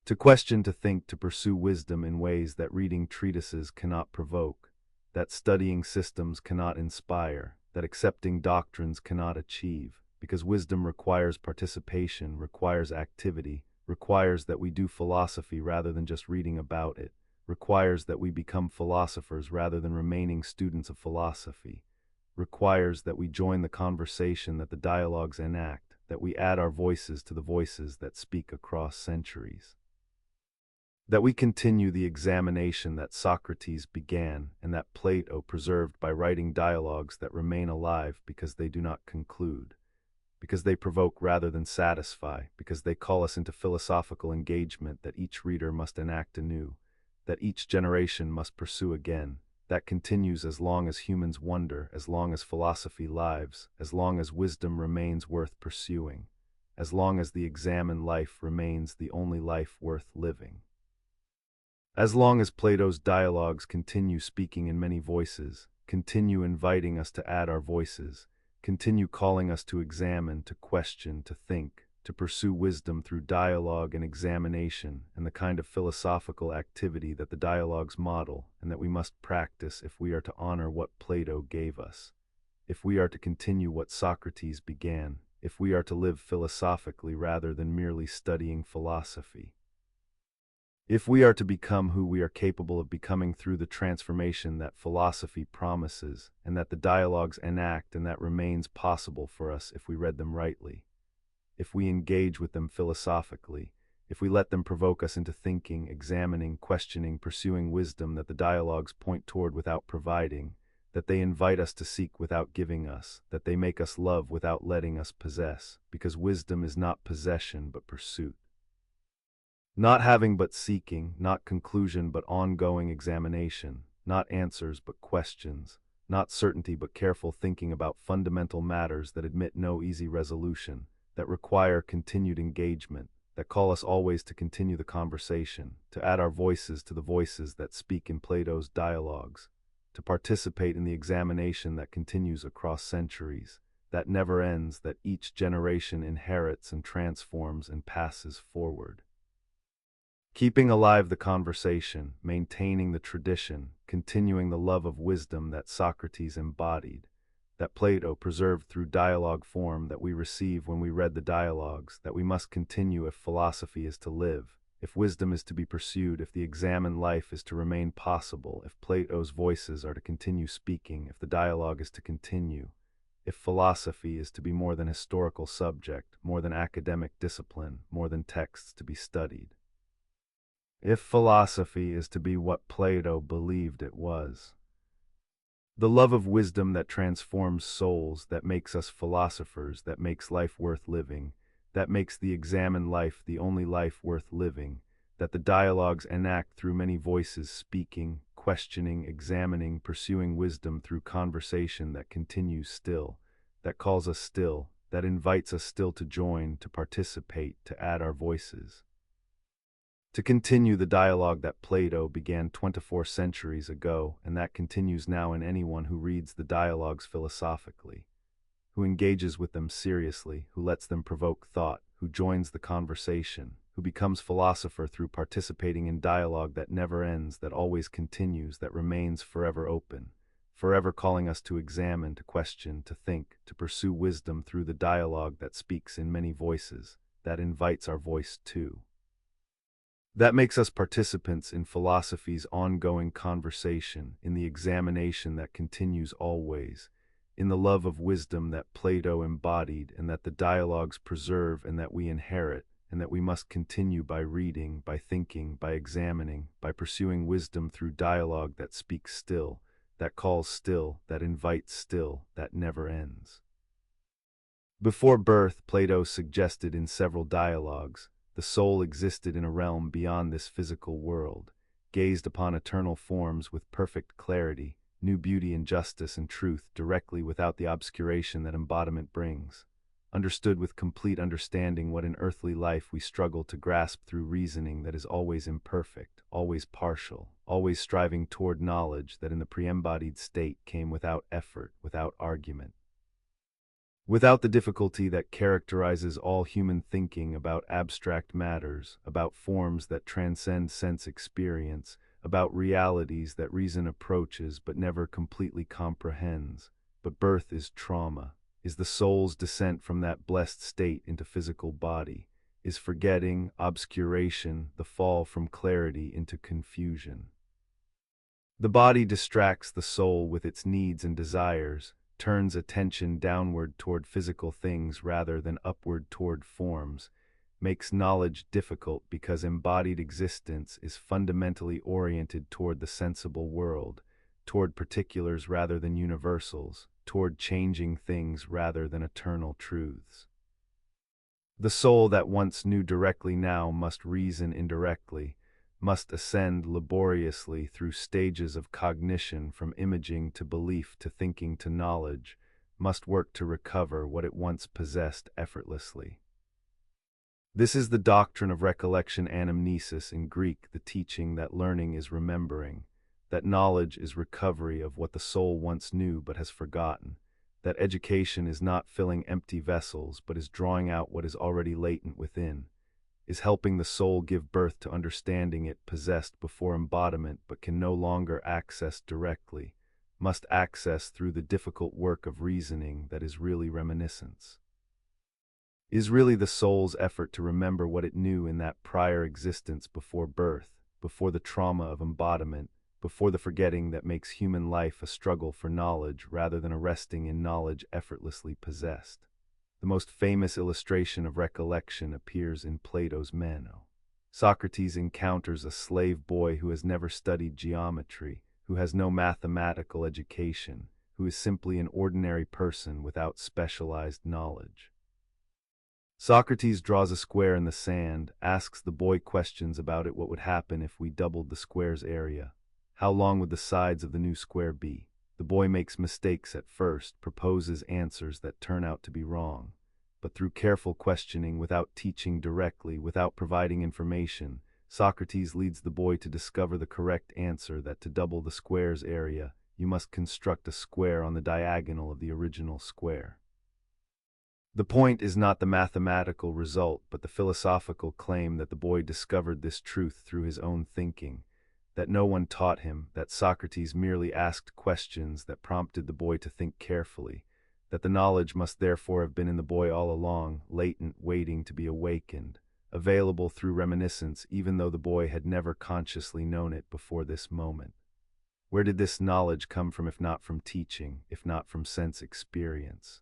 To question, to think, to pursue wisdom in ways that reading treatises cannot provoke, that studying systems cannot inspire, that accepting doctrines cannot achieve, because wisdom requires participation, requires activity, requires that we do philosophy rather than just reading about it, requires that we become philosophers rather than remaining students of philosophy, requires that we join the conversation that the dialogues enact, that we add our voices to the voices that speak across centuries. That we continue the examination that Socrates began and that Plato preserved by writing dialogues that remain alive because they do not conclude, because they provoke rather than satisfy, because they call us into philosophical engagement that each reader must enact anew, that each generation must pursue again, that continues as long as humans wonder, as long as philosophy lives, as long as wisdom remains worth pursuing, as long as the examined life remains the only life worth living. As long as Plato's dialogues continue speaking in many voices, continue inviting us to add our voices, continue calling us to examine, to question, to think, to pursue wisdom through dialogue and examination and the kind of philosophical activity that the dialogues model and that we must practice if we are to honor what Plato gave us, if we are to continue what Socrates began, if we are to live philosophically rather than merely studying philosophy. If we are to become who we are capable of becoming through the transformation that philosophy promises, and that the dialogues enact and that remains possible for us if we read them rightly, if we engage with them philosophically, if we let them provoke us into thinking, examining, questioning, pursuing wisdom that the dialogues point toward without providing, that they invite us to seek without giving us, that they make us love without letting us possess, because wisdom is not possession but pursuit. Not having but seeking, not conclusion but ongoing examination, not answers but questions, not certainty but careful thinking about fundamental matters that admit no easy resolution, that require continued engagement, that call us always to continue the conversation, to add our voices to the voices that speak in Plato's dialogues, to participate in the examination that continues across centuries, that never ends, that each generation inherits and transforms and passes forward. Keeping alive the conversation, maintaining the tradition, continuing the love of wisdom that Socrates embodied, that Plato preserved through dialogue form that we receive when we read the dialogues, that we must continue if philosophy is to live, if wisdom is to be pursued, if the examined life is to remain possible, if Plato's voices are to continue speaking, if the dialogue is to continue, if philosophy is to be more than historical subject, more than academic discipline, more than texts to be studied. If philosophy is to be what Plato believed it was. The love of wisdom that transforms souls, that makes us philosophers, that makes life worth living, that makes the examined life the only life worth living, that the dialogues enact through many voices speaking, questioning, examining, pursuing wisdom through conversation that continues still, that calls us still, that invites us still to join, to participate, to add our voices. To continue the dialogue that Plato began 24 centuries ago, and that continues now in anyone who reads the dialogues philosophically, who engages with them seriously, who lets them provoke thought, who joins the conversation, who becomes philosopher through participating in dialogue that never ends, that always continues, that remains forever open, forever calling us to examine, to question, to think, to pursue wisdom through the dialogue that speaks in many voices, that invites our voice too. That makes us participants in philosophy's ongoing conversation, in the examination that continues always, in the love of wisdom that Plato embodied and that the dialogues preserve and that we inherit, and that we must continue by reading, by thinking, by examining, by pursuing wisdom through dialogue that speaks still, that calls still, that invites still, that never ends. Before birth, Plato suggested in several dialogues, the soul existed in a realm beyond this physical world, gazed upon eternal forms with perfect clarity, knew beauty and justice and truth directly without the obscuration that embodiment brings. understood with complete understanding what in earthly life we struggle to grasp through reasoning that is always imperfect, always partial, always striving toward knowledge that in the pre-embodied state came without effort, without argument. Without the difficulty that characterizes all human thinking about abstract matters, about forms that transcend sense experience, about realities that reason approaches but never completely comprehends. But birth is trauma, is the soul's descent from that blessed state into physical body, is forgetting, obscuration, the fall from clarity into confusion. The body distracts the soul with its needs and desires, turns attention downward toward physical things rather than upward toward forms, makes knowledge difficult because embodied existence is fundamentally oriented toward the sensible world, toward particulars rather than universals, toward changing things rather than eternal truths. The soul that once knew directly now must reason indirectly, must ascend laboriously through stages of cognition from imaging to belief to thinking to knowledge, must work to recover what it once possessed effortlessly. This is the doctrine of recollection anamnesis in Greek, the teaching that learning is remembering, that knowledge is recovery of what the soul once knew but has forgotten, that education is not filling empty vessels but is drawing out what is already latent within, is helping the soul give birth to understanding it possessed before embodiment but can no longer access directly, must access through the difficult work of reasoning that is really reminiscence. Is really the soul's effort to remember what it knew in that prior existence before birth, before the trauma of embodiment, before the forgetting that makes human life a struggle for knowledge rather than a resting in knowledge effortlessly possessed. The most famous illustration of recollection appears in Plato's Meno. Socrates encounters a slave boy who has never studied geometry, who has no mathematical education, who is simply an ordinary person without specialized knowledge. Socrates draws a square in the sand, asks the boy questions about it. What would happen if we doubled the square's area? How long would the sides of the new square be? The boy makes mistakes at first, proposes answers that turn out to be wrong. But through careful questioning, without teaching directly, without providing information, Socrates leads the boy to discover the correct answer, that to double the square's area, you must construct a square on the diagonal of the original square. The point is not the mathematical result, but the philosophical claim that the boy discovered this truth through his own thinking, that no one taught him, that Socrates merely asked questions that prompted the boy to think carefully, that the knowledge must therefore have been in the boy all along, latent, waiting to be awakened, available through reminiscence even though the boy had never consciously known it before this moment. Where did this knowledge come from if not from teaching, if not from sense experience?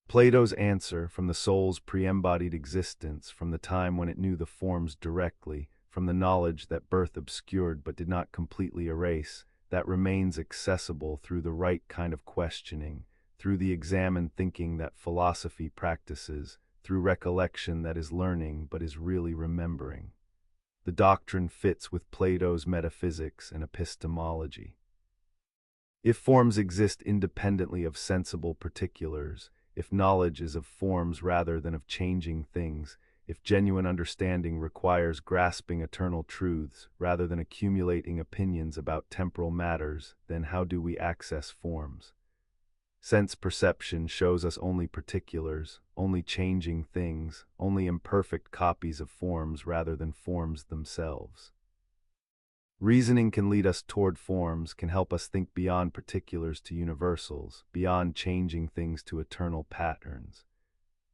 Plato's answer, from the soul's pre-embodied existence, from the time when it knew the forms directly, from the knowledge that birth obscured but did not completely erase, that remains accessible through the right kind of questioning, through the examined thinking that philosophy practices, through recollection that is learning but is really remembering. The doctrine fits with Plato's metaphysics and epistemology. If forms exist independently of sensible particulars, if knowledge is of forms rather than of changing things, if genuine understanding requires grasping eternal truths rather than accumulating opinions about temporal matters, then how do we access forms? Sense perception shows us only particulars, only changing things, only imperfect copies of forms rather than forms themselves. Reasoning can lead us toward forms, can help us think beyond particulars to universals, beyond changing things to eternal patterns.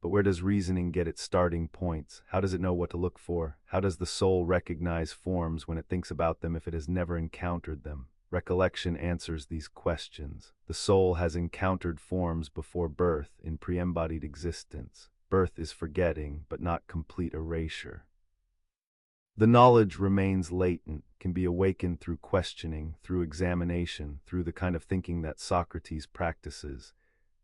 But where does reasoning get its starting points? How does it know what to look for? How does the soul recognize forms when it thinks about them if it has never encountered them? Recollection answers these questions. The soul has encountered forms before birth in pre-embodied existence. Birth is forgetting, but not complete erasure. The knowledge remains latent, can be awakened through questioning, through examination, through the kind of thinking that Socrates practices,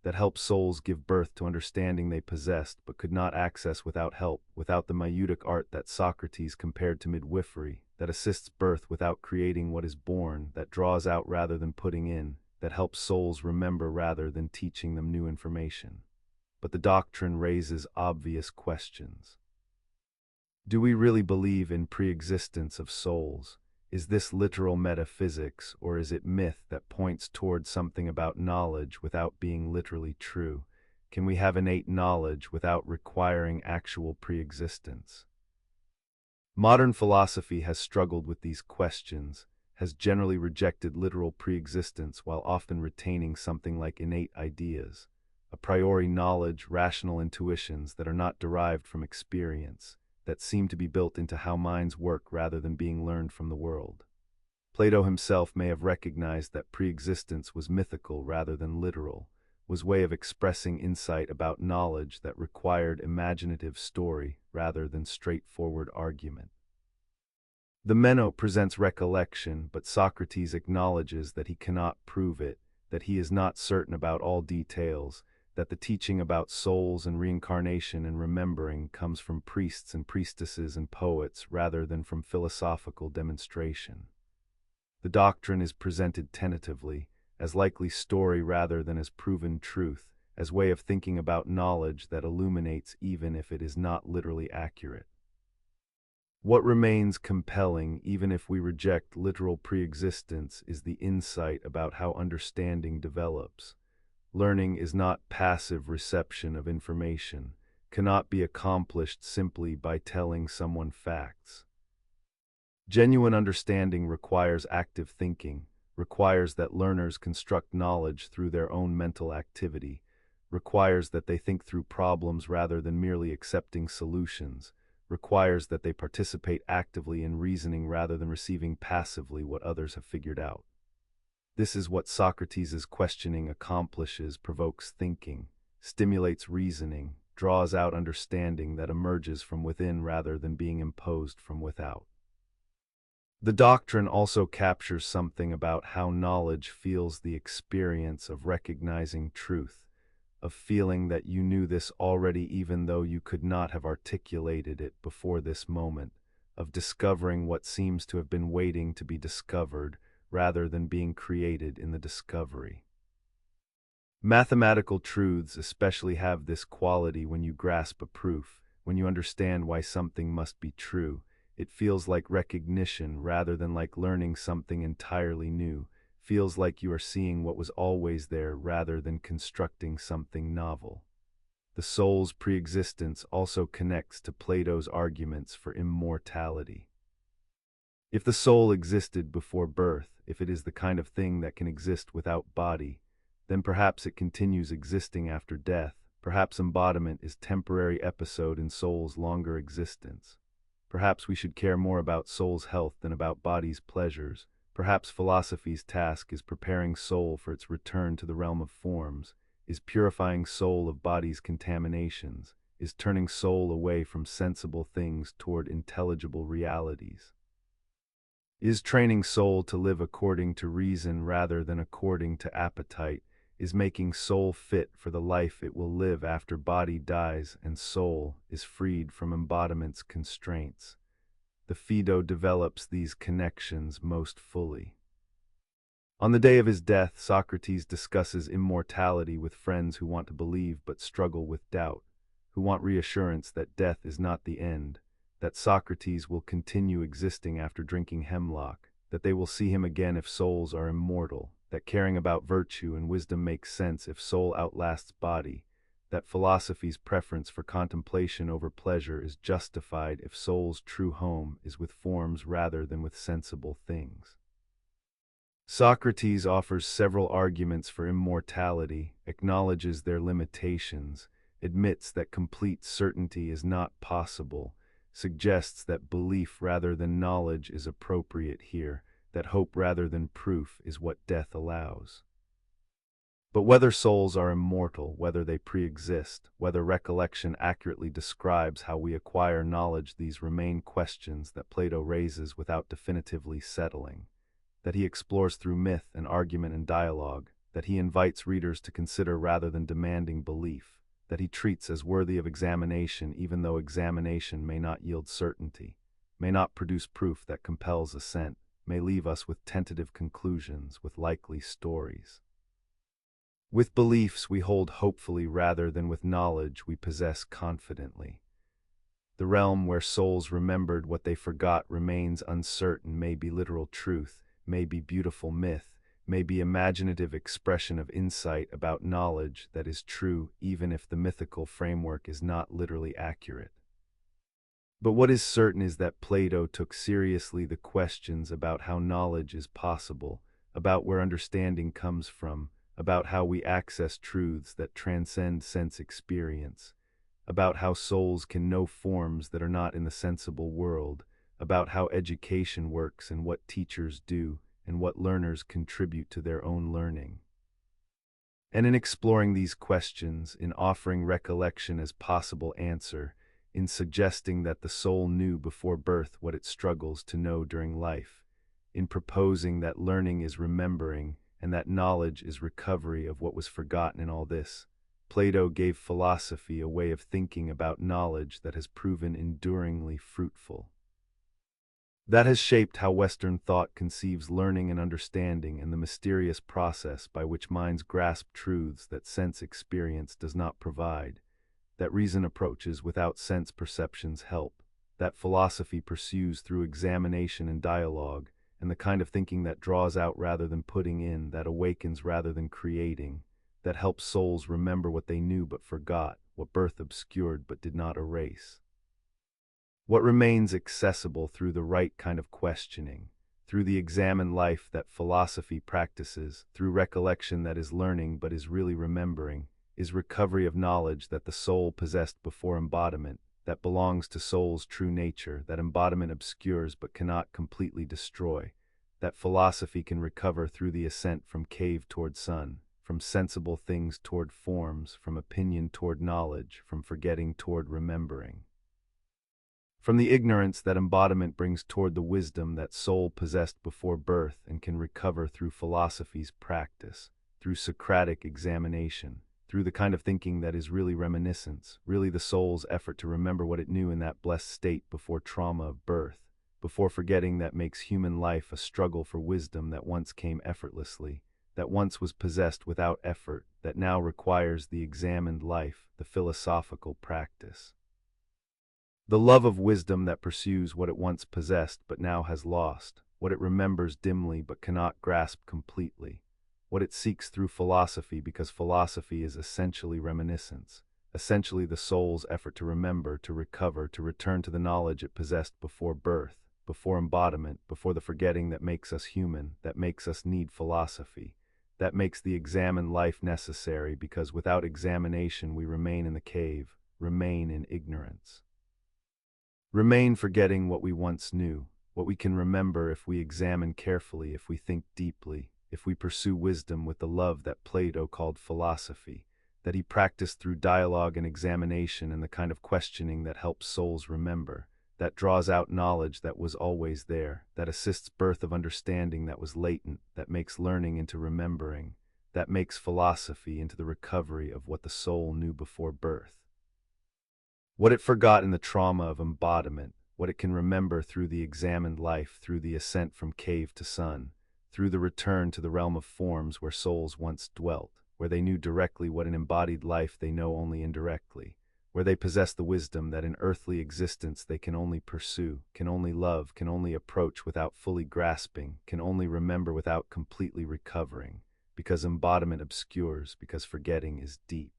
that helps souls give birth to understanding they possessed but could not access without help, without the maieutic art that Socrates compared to midwifery, that assists birth without creating what is born, that draws out rather than putting in, that helps souls remember rather than teaching them new information. but the doctrine raises obvious questions. Do we really believe in pre-existence of souls? Is this literal metaphysics, or is it myth that points towards something about knowledge without being literally true? Can we have innate knowledge without requiring actual pre-existence? Modern philosophy has struggled with these questions, has generally rejected literal pre-existence while often retaining something like innate ideas, a priori knowledge, rational intuitions that are not derived from experience, that seem to be built into how minds work rather than being learned from the world. Plato himself may have recognized that pre-existence was mythical rather than literal, was a way of expressing insight about knowledge that required imaginative story rather than straightforward argument. The Meno presents recollection, but Socrates acknowledges that he cannot prove it, that he is not certain about all details, that the teaching about souls and reincarnation and remembering comes from priests and priestesses and poets rather than from philosophical demonstration. The doctrine is presented tentatively, as likely story rather than as proven truth, as way of thinking about knowledge that illuminates even if it is not literally accurate. What remains compelling, even if we reject literal pre-existence, is the insight about how understanding develops. Learning is not passive reception of information, cannot be accomplished simply by telling someone facts. Genuine understanding requires active thinking, requires that learners construct knowledge through their own mental activity, requires that they think through problems rather than merely accepting solutions, requires that they participate actively in reasoning rather than receiving passively what others have figured out. This is what Socrates' questioning accomplishes, provokes thinking, stimulates reasoning, draws out understanding that emerges from within rather than being imposed from without. The doctrine also captures something about how knowledge feels the experience of recognizing truth, of feeling that you knew this already even though you could not have articulated it before this moment, of discovering what seems to have been waiting to be discovered rather than being created in the discovery. Mathematical truths especially have this quality. When you grasp a proof, when you understand why something must be true, it feels like recognition rather than like learning something entirely new, feels like you are seeing what was always there rather than constructing something novel. The soul's pre-existence also connects to Plato's arguments for immortality. If the soul existed before birth, if it is the kind of thing that can exist without body, then perhaps it continues existing after death, perhaps embodiment is temporary episode in soul's longer existence. Perhaps we should care more about soul's health than about body's pleasures. Perhaps philosophy's task is preparing soul for its return to the realm of forms, is purifying soul of body's contaminations, is turning soul away from sensible things toward intelligible realities. Is training soul to live according to reason rather than according to appetite, is making soul fit for the life it will live after body dies and soul is freed from embodiment's constraints. The Phaedo develops these connections most fully. On the day of his death, Socrates discusses immortality with friends who want to believe but struggle with doubt, who want reassurance that death is not the end, that Socrates will continue existing after drinking hemlock, that they will see him again if souls are immortal, that caring about virtue and wisdom makes sense if soul outlasts body, that philosophy's preference for contemplation over pleasure is justified if soul's true home is with forms rather than with sensible things. Socrates offers several arguments for immortality, acknowledges their limitations, admits that complete certainty is not possible, suggests that belief rather than knowledge is appropriate here, that hope rather than proof is what death allows. But whether souls are immortal, whether they pre-exist, whether recollection accurately describes how we acquire knowledge, these remain questions that Plato raises without definitively settling, that he explores through myth and argument and dialogue, that he invites readers to consider rather than demanding belief, that he treats as worthy of examination even though examination may not yield certainty, may not produce proof that compels assent, may leave us with tentative conclusions, with likely stories. With beliefs we hold hopefully rather than with knowledge we possess confidently. The realm where souls remembered what they forgot remains uncertain, may be literal truth, may be beautiful myth, may be imaginative expression of insight about knowledge that is true even if the mythical framework is not literally accurate. But what is certain is that Plato took seriously the questions about how knowledge is possible, about where understanding comes from, about how we access truths that transcend sense experience, about how souls can know forms that are not in the sensible world, about how education works and what teachers do, and what learners contribute to their own learning. And in exploring these questions, in offering recollection as possible answer, in suggesting that the soul knew before birth what it struggles to know during life, in proposing that learning is remembering and that knowledge is recovery of what was forgotten in all this, Plato gave philosophy a way of thinking about knowledge that has proven enduringly fruitful. That has shaped how Western thought conceives learning and understanding and the mysterious process by which minds grasp truths that sense experience does not provide, that reason approaches without sense perception's help, that philosophy pursues through examination and dialogue, and the kind of thinking that draws out rather than putting in, that awakens rather than creating, that helps souls remember what they knew but forgot, what birth obscured but did not erase. What remains accessible through the right kind of questioning, through the examined life that philosophy practices, through recollection that is learning but is really remembering, is recovery of knowledge that the soul possessed before embodiment, that belongs to soul's true nature, that embodiment obscures but cannot completely destroy, that philosophy can recover through the ascent from cave toward sun, from sensible things toward forms, from opinion toward knowledge, from forgetting toward remembering. From the ignorance that embodiment brings toward the wisdom that soul possessed before birth and can recover through philosophy's practice, through Socratic examination, through the kind of thinking that is really reminiscence, really the soul's effort to remember what it knew in that blessed state before trauma of birth, before forgetting that makes human life a struggle for wisdom that once came effortlessly, that once was possessed without effort, that now requires the examined life, the philosophical practice. The love of wisdom that pursues what it once possessed but now has lost, what it remembers dimly but cannot grasp completely, what it seeks through philosophy because philosophy is essentially reminiscence, essentially the soul's effort to remember, to recover, to return to the knowledge it possessed before birth, before embodiment, before the forgetting that makes us human, that makes us need philosophy, that makes the examined life necessary because without examination we remain in the cave, remain in ignorance. Remain forgetting what we once knew, what we can remember if we examine carefully, if we think deeply, if we pursue wisdom with the love that Plato called philosophy, that he practiced through dialogue and examination and the kind of questioning that helps souls remember, that draws out knowledge that was always there, that assists birth of understanding that was latent, that makes learning into remembering, that makes philosophy into the recovery of what the soul knew before birth. What it forgot in the trauma of embodiment, what it can remember through the examined life, through the ascent from cave to sun, through the return to the realm of forms where souls once dwelt, where they knew directly what in embodied life they know only indirectly, where they possess the wisdom that in earthly existence they can only pursue, can only love, can only approach without fully grasping, can only remember without completely recovering, because embodiment obscures, because forgetting is deep.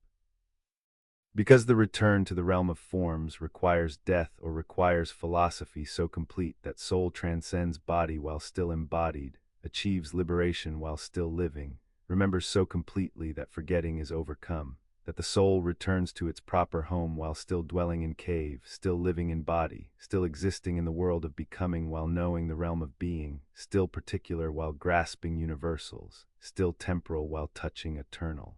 Because the return to the realm of forms requires death or requires philosophy so complete that soul transcends body while still embodied, achieves liberation while still living, remembers so completely that forgetting is overcome, that the soul returns to its proper home while still dwelling in cave, still living in body, still existing in the world of becoming while knowing the realm of being, still particular while grasping universals, still temporal while touching eternal.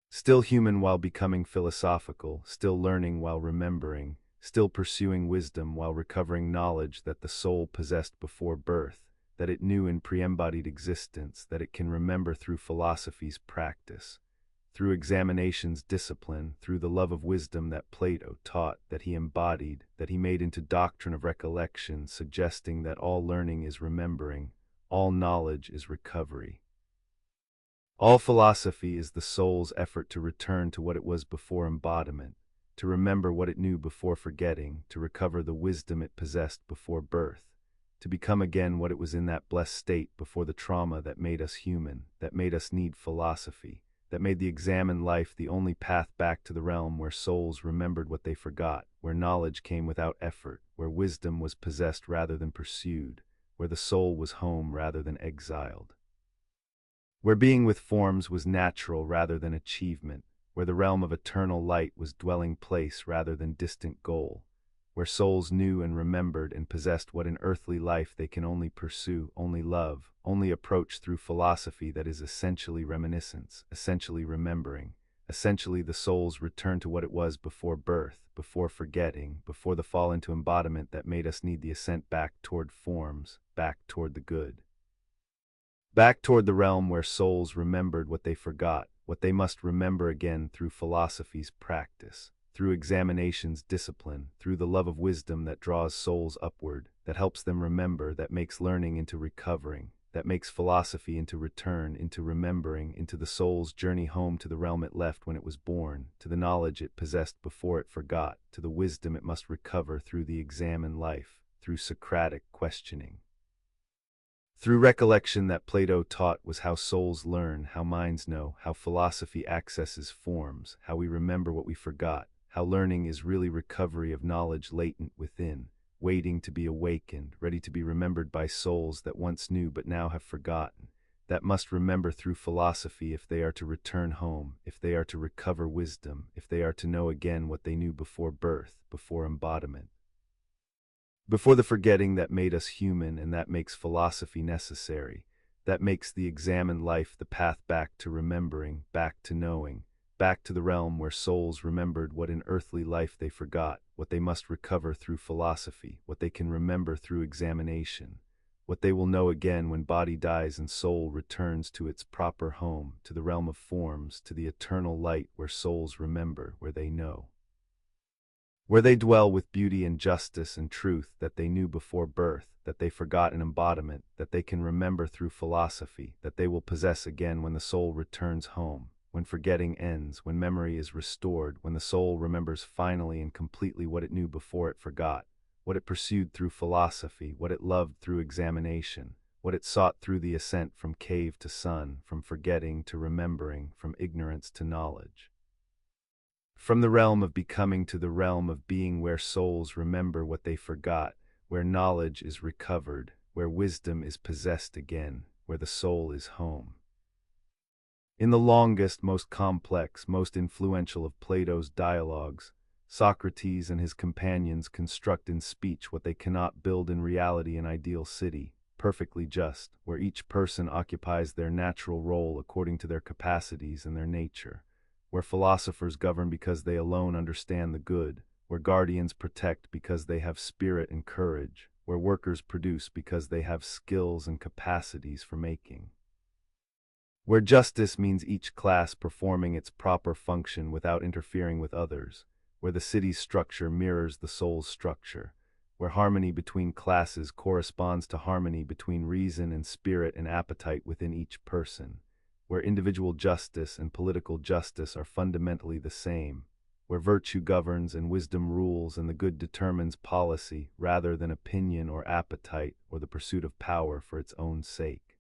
Still human while becoming philosophical, still learning while remembering, still pursuing wisdom while recovering knowledge that the soul possessed before birth, that it knew in pre-embodied existence, that it can remember through philosophy's practice, through examination's discipline, through the love of wisdom that Plato taught, that he embodied, that he made into doctrine of recollection, suggesting that all learning is remembering, all knowledge is recovery. All philosophy is the soul's effort to return to what it was before embodiment, to remember what it knew before forgetting, to recover the wisdom it possessed before birth, to become again what it was in that blessed state before the trauma that made us human, that made us need philosophy, that made the examined life the only path back to the realm where souls remembered what they forgot, where knowledge came without effort, where wisdom was possessed rather than pursued, where the soul was home rather than exiled. Where being with forms was natural rather than achievement, where the realm of eternal light was dwelling place rather than distant goal, where souls knew and remembered and possessed what in earthly life they can only pursue, only love, only approach through philosophy that is essentially reminiscence, essentially remembering, essentially the soul's return to what it was before birth, before forgetting, before the fall into embodiment that made us need the ascent back toward forms, back toward the good. Back toward the realm where souls remembered what they forgot, what they must remember again through philosophy's practice, through examination's discipline, through the love of wisdom that draws souls upward, that helps them remember, that makes learning into recovering, that makes philosophy into return, into remembering, into the soul's journey home to the realm it left when it was born, to the knowledge it possessed before it forgot, to the wisdom it must recover through the examined life, through Socratic questioning. Through recollection that Plato taught was how souls learn, how minds know, how philosophy accesses forms, how we remember what we forgot, how learning is really recovery of knowledge latent within, waiting to be awakened, ready to be remembered by souls that once knew but now have forgotten, that must remember through philosophy if they are to return home, if they are to recover wisdom, if they are to know again what they knew before birth, before embodiment. Before the forgetting that made us human and that makes philosophy necessary, that makes the examined life the path back to remembering, back to knowing, back to the realm where souls remembered what in earthly life they forgot, what they must recover through philosophy, what they can remember through examination, what they will know again when body dies and soul returns to its proper home, to the realm of forms, to the eternal light where souls remember, where they know. Where they dwell with beauty and justice and truth that they knew before birth, that they forgot in embodiment, that they can remember through philosophy, that they will possess again when the soul returns home, when forgetting ends, when memory is restored, when the soul remembers finally and completely what it knew before it forgot, what it pursued through philosophy, what it loved through examination, what it sought through the ascent from cave to sun, from forgetting to remembering, from ignorance to knowledge. From the realm of becoming to the realm of being where souls remember what they forgot, where knowledge is recovered, where wisdom is possessed again, where the soul is home. In the longest, most complex, most influential of Plato's dialogues, Socrates and his companions construct in speech what they cannot build in reality, an ideal city, perfectly just, where each person occupies their natural role according to their capacities and their nature, where philosophers govern because they alone understand the good, where guardians protect because they have spirit and courage, where workers produce because they have skills and capacities for making. Where justice means each class performing its proper function without interfering with others, where the city's structure mirrors the soul's structure, where harmony between classes corresponds to harmony between reason and spirit and appetite within each person, where individual justice and political justice are fundamentally the same, where virtue governs and wisdom rules and the good determines policy rather than opinion or appetite or the pursuit of power for its own sake.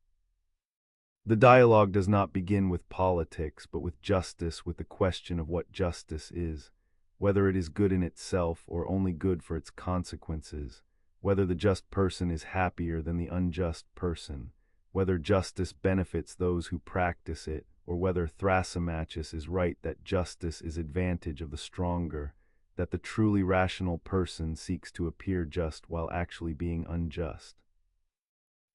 The dialogue does not begin with politics, but with justice, with the question of what justice is, whether it is good in itself or only good for its consequences, whether the just person is happier than the unjust person, whether justice benefits those who practice it, or whether Thrasymachus is right that justice is advantage of the stronger, that the truly rational person seeks to appear just while actually being unjust.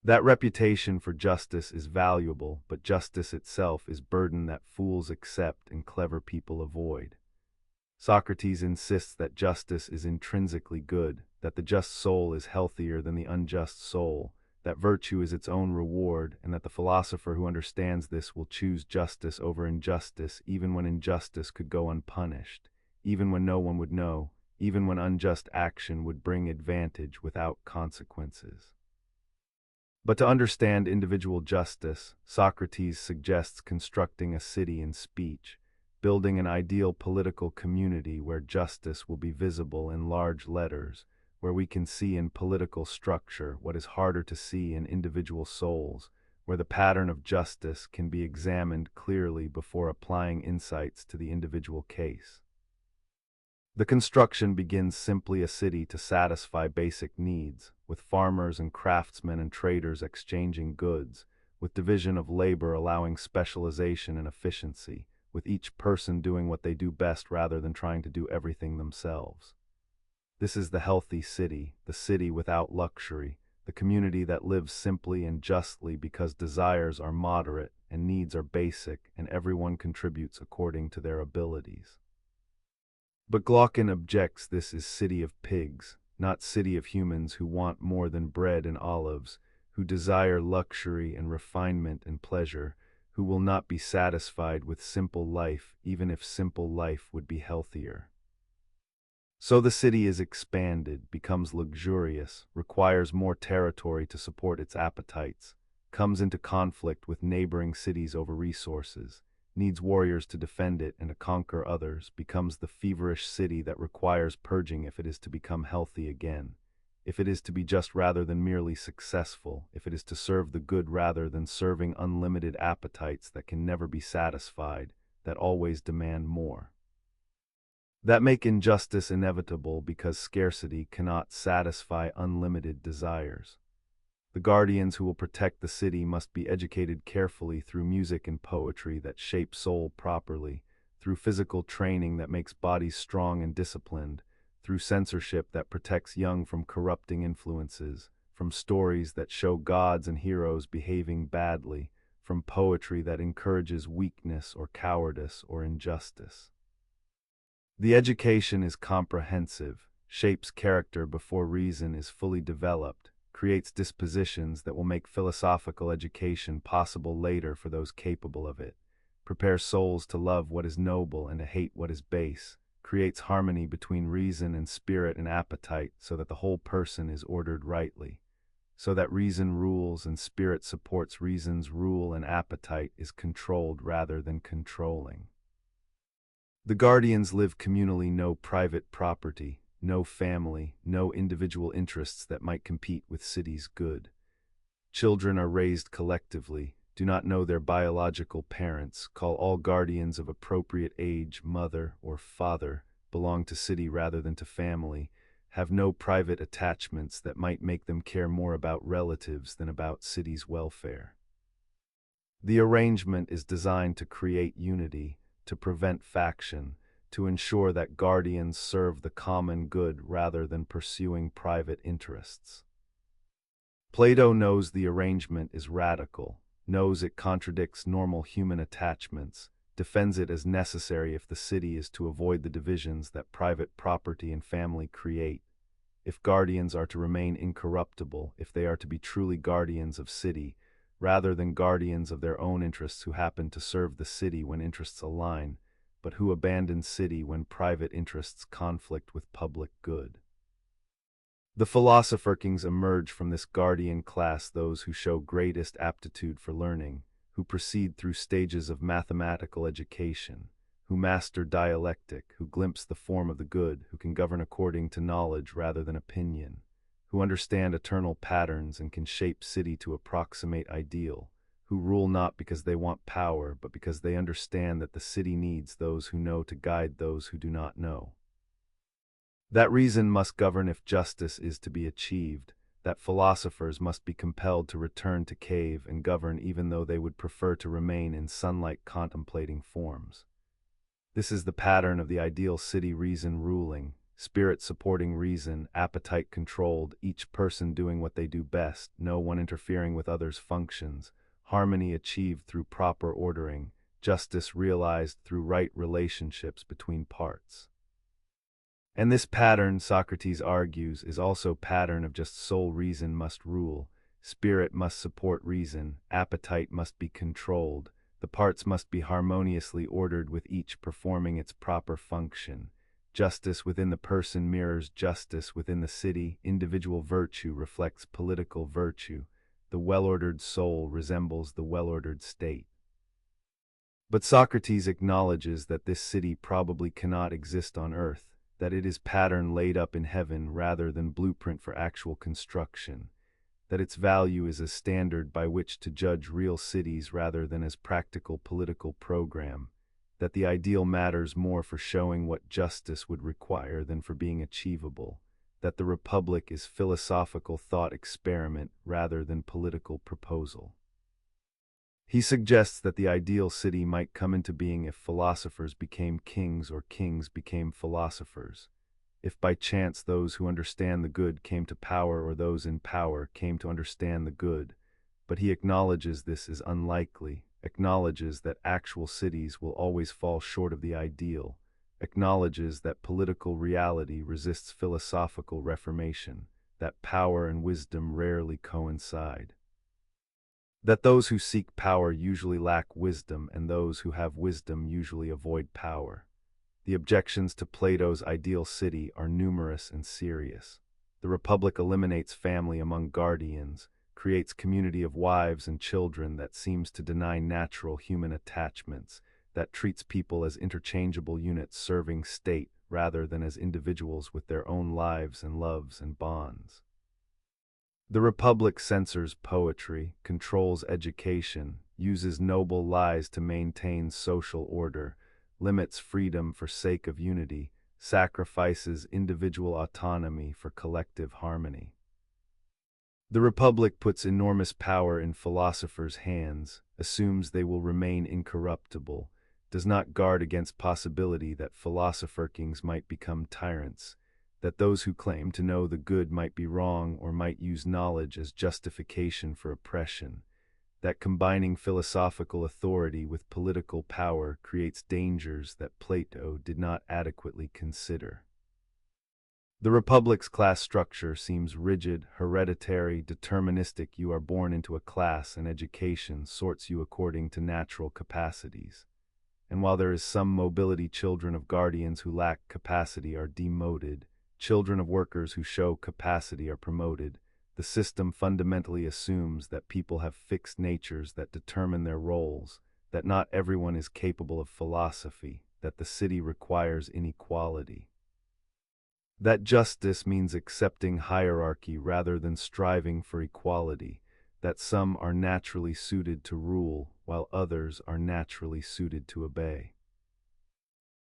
That reputation for justice is valuable, but justice itself is burden that fools accept and clever people avoid. Socrates insists that justice is intrinsically good, that the just soul is healthier than the unjust soul, that virtue is its own reward, and that the philosopher who understands this will choose justice over injustice even when injustice could go unpunished, even when no one would know, even when unjust action would bring advantage without consequences. But to understand individual justice, Socrates suggests constructing a city in speech, building an ideal political community where justice will be visible in large letters, where we can see in political structure what is harder to see in individual souls, where the pattern of justice can be examined clearly before applying insights to the individual case. The construction begins simply a city to satisfy basic needs, with farmers and craftsmen and traders exchanging goods, with division of labor allowing specialization and efficiency, with each person doing what they do best rather than trying to do everything themselves. This is the healthy city, the city without luxury, the community that lives simply and justly because desires are moderate and needs are basic and everyone contributes according to their abilities. But Glaucon objects this is city of pigs, not city of humans who want more than bread and olives, who desire luxury and refinement and pleasure, who will not be satisfied with simple life even if simple life would be healthier. So the city is expanded, becomes luxurious, requires more territory to support its appetites, comes into conflict with neighboring cities over resources, needs warriors to defend it and to conquer others, becomes the feverish city that requires purging if it is to become healthy again, if it is to be just rather than merely successful, if it is to serve the good rather than serving unlimited appetites that can never be satisfied, that always demand more. That make injustice inevitable because scarcity cannot satisfy unlimited desires. The guardians who will protect the city must be educated carefully through music and poetry that shape soul properly, through physical training that makes bodies strong and disciplined, through censorship that protects young from corrupting influences, from stories that show gods and heroes behaving badly, from poetry that encourages weakness or cowardice or injustice. The education is comprehensive, shapes character before reason is fully developed, creates dispositions that will make philosophical education possible later for those capable of it, prepares souls to love what is noble and to hate what is base, creates harmony between reason and spirit and appetite so that the whole person is ordered rightly, so that reason rules and spirit supports reason's rule and appetite is controlled rather than controlling. The guardians live communally, no private property, no family, no individual interests that might compete with city's good. Children are raised collectively, do not know their biological parents, call all guardians of appropriate age mother or father, belong to city rather than to family, have no private attachments that might make them care more about relatives than about city's welfare. The arrangement is designed to create unity, to prevent faction, to ensure that guardians serve the common good rather than pursuing private interests. Plato knows the arrangement is radical, knows it contradicts normal human attachments, defends it as necessary if the city is to avoid the divisions that private property and family create. If guardians are to remain incorruptible, if they are to be truly guardians of city, rather than guardians of their own interests who happen to serve the city when interests align, but who abandon city when private interests conflict with public good. The philosopher kings emerge from this guardian class, those who show greatest aptitude for learning, who proceed through stages of mathematical education, who master dialectic, who glimpse the form of the good, who can govern according to knowledge rather than opinion, who understand eternal patterns and can shape city to approximate ideal, who rule not because they want power, but because they understand that the city needs those who know to guide those who do not know. That reason must govern if justice is to be achieved, that philosophers must be compelled to return to cave and govern even though they would prefer to remain in sunlight contemplating forms. This is the pattern of the ideal city, reason ruling, spirit supporting reason, appetite controlled, each person doing what they do best, no one interfering with others' functions, harmony achieved through proper ordering, justice realized through right relationships between parts. And this pattern, Socrates argues, is also pattern of just soul reason must rule, spirit must support reason, appetite must be controlled, the parts must be harmoniously ordered with each performing its proper function. Justice within the person mirrors justice within the city, individual virtue reflects political virtue, the well-ordered soul resembles the well-ordered state. But Socrates acknowledges that this city probably cannot exist on earth, that it is pattern laid up in heaven rather than blueprint for actual construction, that its value is a standard by which to judge real cities rather than as practical political program, that the ideal matters more for showing what justice would require than for being achievable, that the republic is philosophical thought experiment rather than political proposal. He suggests that the ideal city might come into being if philosophers became kings or kings became philosophers, if by chance those who understand the good came to power or those in power came to understand the good, but he acknowledges this is unlikely, acknowledges that actual cities will always fall short of the ideal, acknowledges that political reality resists philosophical reformation, that power and wisdom rarely coincide, that those who seek power usually lack wisdom and those who have wisdom usually avoid power. The objections to Plato's ideal city are numerous and serious. The Republic eliminates family among guardians, creates community of wives and children that seems to deny natural human attachments, that treats people as interchangeable units serving state rather than as individuals with their own lives and loves and bonds. The Republic censors poetry, controls education, uses noble lies to maintain social order, limits freedom for sake of unity, sacrifices individual autonomy for collective harmony. The Republic puts enormous power in philosophers' hands, assumes they will remain incorruptible, does not guard against possibility that philosopher-kings might become tyrants, that those who claim to know the good might be wrong or might use knowledge as justification for oppression, that combining philosophical authority with political power creates dangers that Plato did not adequately consider. The Republic's class structure seems rigid, hereditary, deterministic. You are born into a class and education sorts you according to natural capacities. And while there is some mobility, children of guardians who lack capacity are demoted, children of workers who show capacity are promoted. The system fundamentally assumes that people have fixed natures that determine their roles, that not everyone is capable of philosophy, that the city requires inequality, that justice means accepting hierarchy rather than striving for equality, that some are naturally suited to rule while others are naturally suited to obey.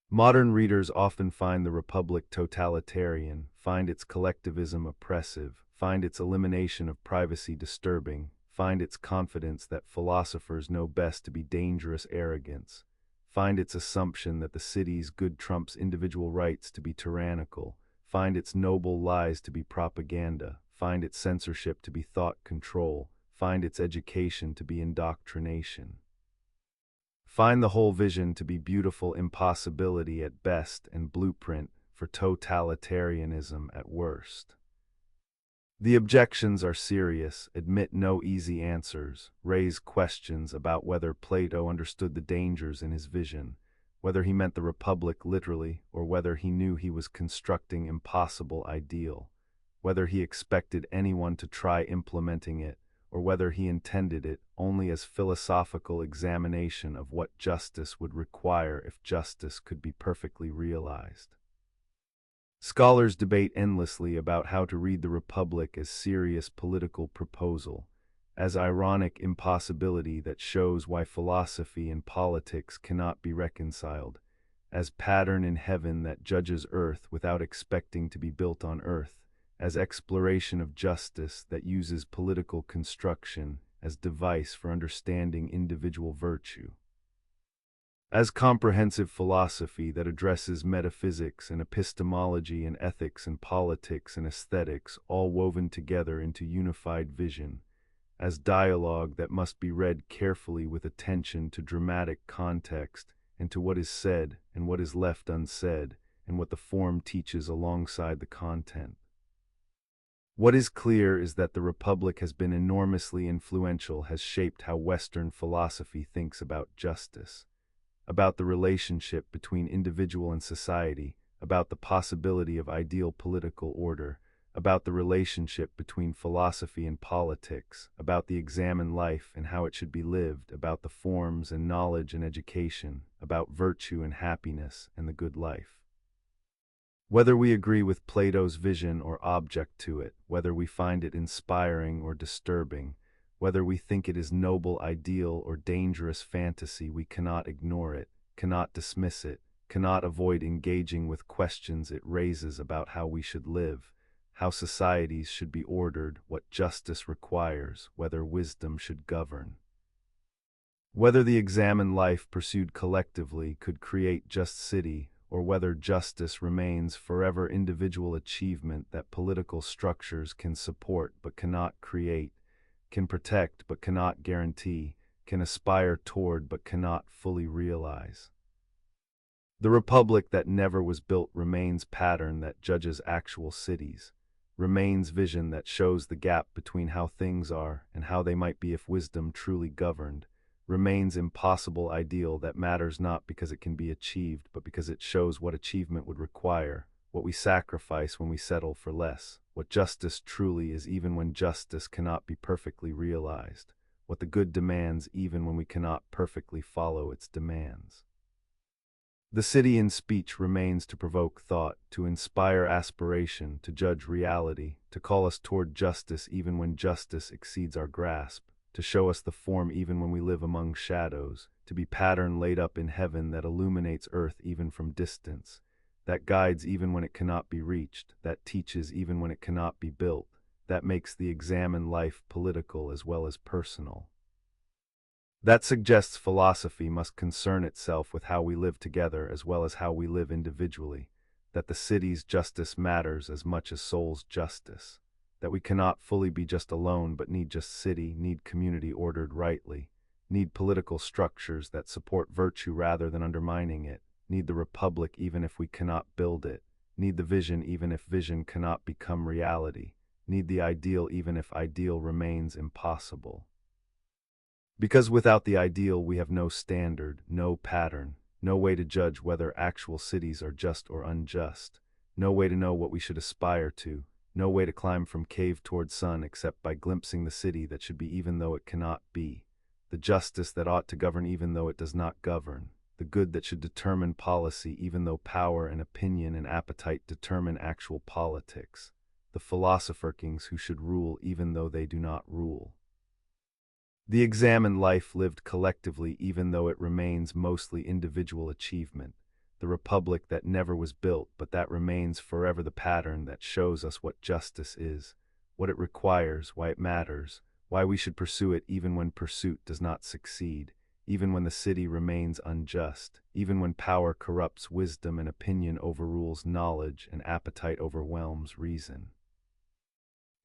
Modern readers often find the Republic totalitarian, find its collectivism oppressive, find its elimination of privacy disturbing, find its confidence that philosophers know best to be dangerous arrogance, find its assumption that the city's good trumps individual rights to be tyrannical, find its noble lies to be propaganda, find its censorship to be thought control, find its education to be indoctrination. Find the whole vision to be beautiful impossibility at best and blueprint for totalitarianism at worst. The objections are serious, admit no easy answers, raise questions about whether Plato understood the dangers in his vision, whether he meant the Republic literally or whether he knew he was constructing impossible ideal, whether he expected anyone to try implementing it, or whether he intended it only as philosophical examination of what justice would require if justice could be perfectly realized. Scholars debate endlessly about how to read the Republic as serious political proposal, as ironic impossibility that shows why philosophy and politics cannot be reconciled, as pattern in heaven that judges earth without expecting to be built on earth, as exploration of justice that uses political construction as device for understanding individual virtue, as comprehensive philosophy that addresses metaphysics and epistemology and ethics and politics and aesthetics all woven together into unified vision, as dialogue that must be read carefully with attention to dramatic context and to what is said and what is left unsaid and what the form teaches alongside the content. What is clear is that the Republic has been enormously influential, has shaped how Western philosophy thinks about justice, about the relationship between individual and society, about the possibility of ideal political order, about the relationship between philosophy and politics, about the examined life and how it should be lived, about the forms and knowledge and education, about virtue and happiness and the good life. Whether we agree with Plato's vision or object to it, whether we find it inspiring or disturbing, whether we think it is noble ideal or dangerous fantasy, we cannot ignore it, cannot dismiss it, cannot avoid engaging with questions it raises about how we should live, how societies should be ordered, what justice requires, whether wisdom should govern. Whether the examined life pursued collectively could create just city, or whether justice remains forever individual achievement that political structures can support but cannot create, can protect but cannot guarantee, can aspire toward but cannot fully realize. The republic that never was built remains pattern that judges actual cities, remains vision that shows the gap between how things are and how they might be if wisdom truly governed, remains impossible ideal that matters not because it can be achieved but because it shows what achievement would require, what we sacrifice when we settle for less, what justice truly is even when justice cannot be perfectly realized, what the good demands even when we cannot perfectly follow its demands. The city in speech remains to provoke thought, to inspire aspiration, to judge reality, to call us toward justice even when justice exceeds our grasp, to show us the form even when we live among shadows, to be pattern laid up in heaven that illuminates earth even from distance, that guides even when it cannot be reached, that teaches even when it cannot be built, that makes the examined life political as well as personal. That suggests philosophy must concern itself with how we live together as well as how we live individually, that the city's justice matters as much as soul's justice, that we cannot fully be just alone but need just city, need community ordered rightly, need political structures that support virtue rather than undermining it, need the republic even if we cannot build it, need the vision even if vision cannot become reality, need the ideal even if ideal remains impossible. Because without the ideal we have no standard, no pattern, no way to judge whether actual cities are just or unjust, no way to know what we should aspire to, no way to climb from cave toward sun except by glimpsing the city that should be even though it cannot be, the justice that ought to govern even though it does not govern, the good that should determine policy even though power and opinion and appetite determine actual politics, the philosopher kings who should rule even though they do not rule. The examined life lived collectively even though it remains mostly individual achievement, the republic that never was built but that remains forever the pattern that shows us what justice is, what it requires, why it matters, why we should pursue it even when pursuit does not succeed, even when the city remains unjust, even when power corrupts wisdom and opinion overrules knowledge and appetite overwhelms reason.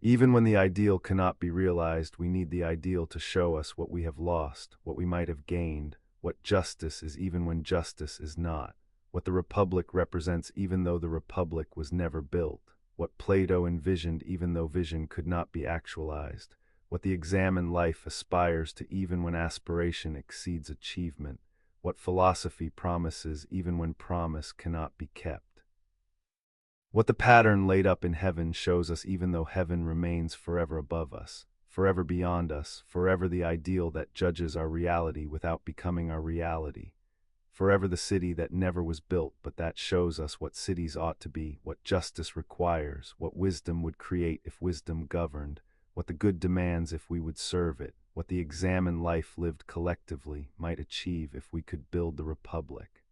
Even when the ideal cannot be realized, we need the ideal to show us what we have lost, what we might have gained, what justice is even when justice is not, what the republic represents even though the republic was never built, what Plato envisioned even though vision could not be actualized, what the examined life aspires to even when aspiration exceeds achievement, what philosophy promises even when promise cannot be kept. What the pattern laid up in heaven shows us even though heaven remains forever above us, forever beyond us, forever the ideal that judges our reality without becoming our reality, forever the city that never was built but that shows us what cities ought to be, what justice requires, what wisdom would create if wisdom governed, what the good demands if we would serve it, what the examined life lived collectively might achieve if we could build the republic.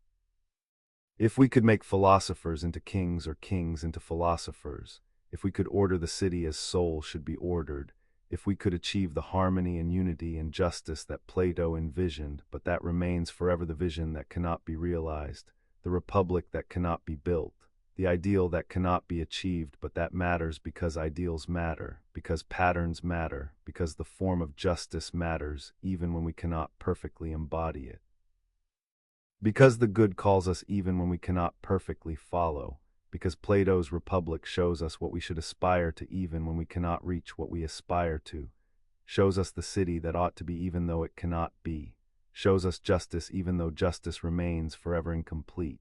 If we could make philosophers into kings or kings into philosophers, if we could order the city as soul should be ordered, if we could achieve the harmony and unity and justice that Plato envisioned, but that remains forever the vision that cannot be realized, the republic that cannot be built, the ideal that cannot be achieved but that matters because ideals matter, because patterns matter, because the form of justice matters even when we cannot perfectly embody it. Because the good calls us even when we cannot perfectly follow, because Plato's Republic shows us what we should aspire to even when we cannot reach what we aspire to, shows us the city that ought to be even though it cannot be, shows us justice even though justice remains forever incomplete,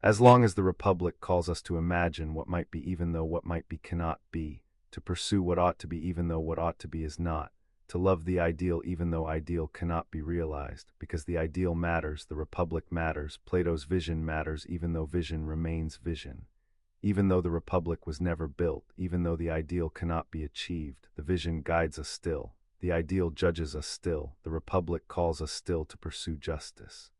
As long as the Republic calls us to imagine what might be even though what might be cannot be, to pursue what ought to be even though what ought to be is not, to love the ideal even though ideal cannot be realized, because the ideal matters, the Republic matters, Plato's vision matters even though vision remains vision. Even though the Republic was never built, even though the ideal cannot be achieved, the vision guides us still, the ideal judges us still, the Republic calls us still to pursue justice.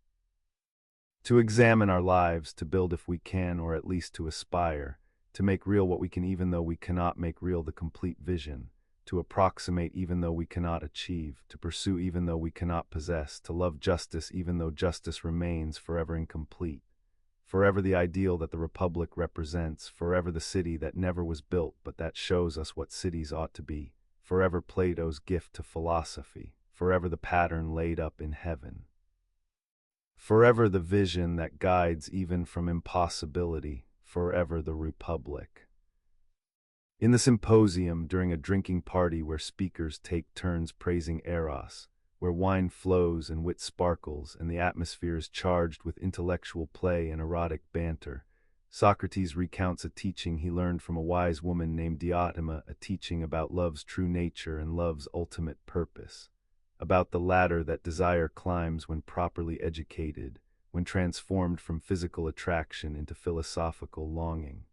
To examine our lives, to build if we can, or at least to aspire, to make real what we can even though we cannot make real the complete vision, to approximate even though we cannot achieve, to pursue even though we cannot possess, to love justice even though justice remains forever incomplete. Forever the ideal that the Republic represents, forever the city that never was built but that shows us what cities ought to be, forever Plato's gift to philosophy, forever the pattern laid up in heaven. Forever the vision that guides even from impossibility, forever the Republic. In the symposium, during a drinking party where speakers take turns praising Eros, where wine flows and wit sparkles and the atmosphere is charged with intellectual play and erotic banter, Socrates recounts a teaching he learned from a wise woman named Diotima, a teaching about love's true nature and love's ultimate purpose, about the ladder that desire climbs when properly educated, when transformed from physical attraction into philosophical longing.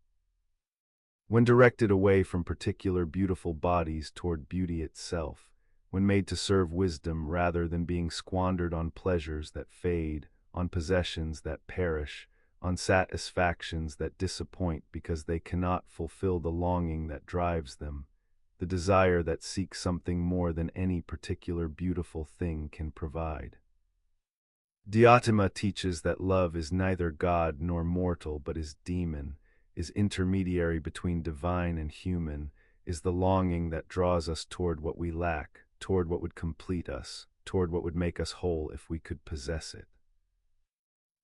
When directed away from particular beautiful bodies toward beauty itself, when made to serve wisdom rather than being squandered on pleasures that fade, on possessions that perish, on satisfactions that disappoint because they cannot fulfill the longing that drives them, the desire that seeks something more than any particular beautiful thing can provide. Diotima teaches that love is neither God nor mortal but is demon, is intermediary between divine and human, is the longing that draws us toward what we lack, toward what would complete us, toward what would make us whole if we could possess it.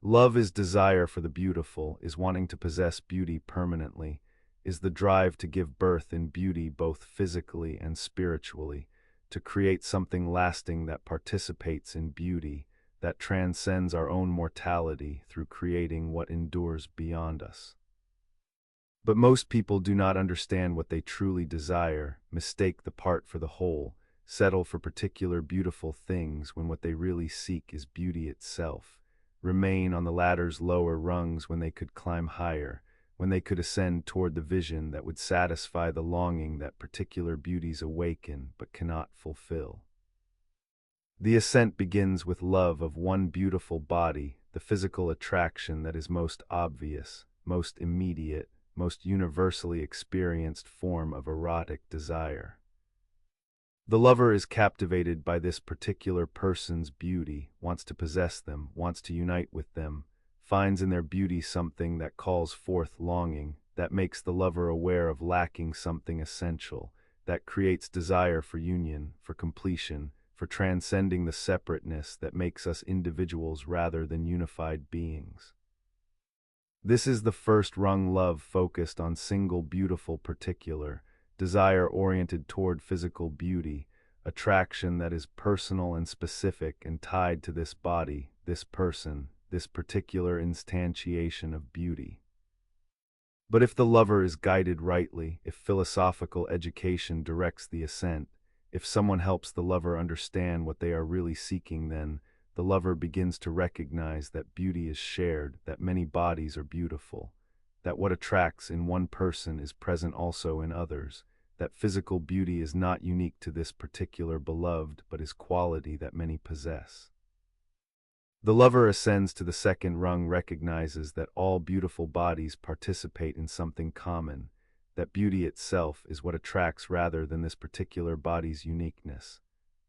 Love is desire for the beautiful, is wanting to possess beauty permanently, is the drive to give birth in beauty both physically and spiritually, to create something lasting that participates in beauty, that transcends our own mortality through creating what endures beyond us. But most people do not understand what they truly desire, mistake the part for the whole, settle for particular beautiful things when what they really seek is beauty itself, remain on the ladder's lower rungs when they could climb higher, when they could ascend toward the vision that would satisfy the longing that particular beauties awaken but cannot fulfill. The ascent begins with love of one beautiful body, the physical attraction that is most obvious, most immediate, most universally experienced form of erotic desire. The lover is captivated by this particular person's beauty, wants to possess them, wants to unite with them, finds in their beauty something that calls forth longing, that makes the lover aware of lacking something essential, that creates desire for union, for completion, for transcending the separateness that makes us individuals rather than unified beings. This is the first rung love focused on single beautiful particular, desire oriented toward physical beauty, attraction that is personal and specific and tied to this body, this person, this particular instantiation of beauty. But if the lover is guided rightly, if philosophical education directs the ascent, if someone helps the lover understand what they are really seeking, then the lover begins to recognize that beauty is shared, that many bodies are beautiful, that what attracts in one person is present also in others, that physical beauty is not unique to this particular beloved but is quality that many possess. The lover ascends to the second rung, recognizes that all beautiful bodies participate in something common, that beauty itself is what attracts rather than this particular body's uniqueness,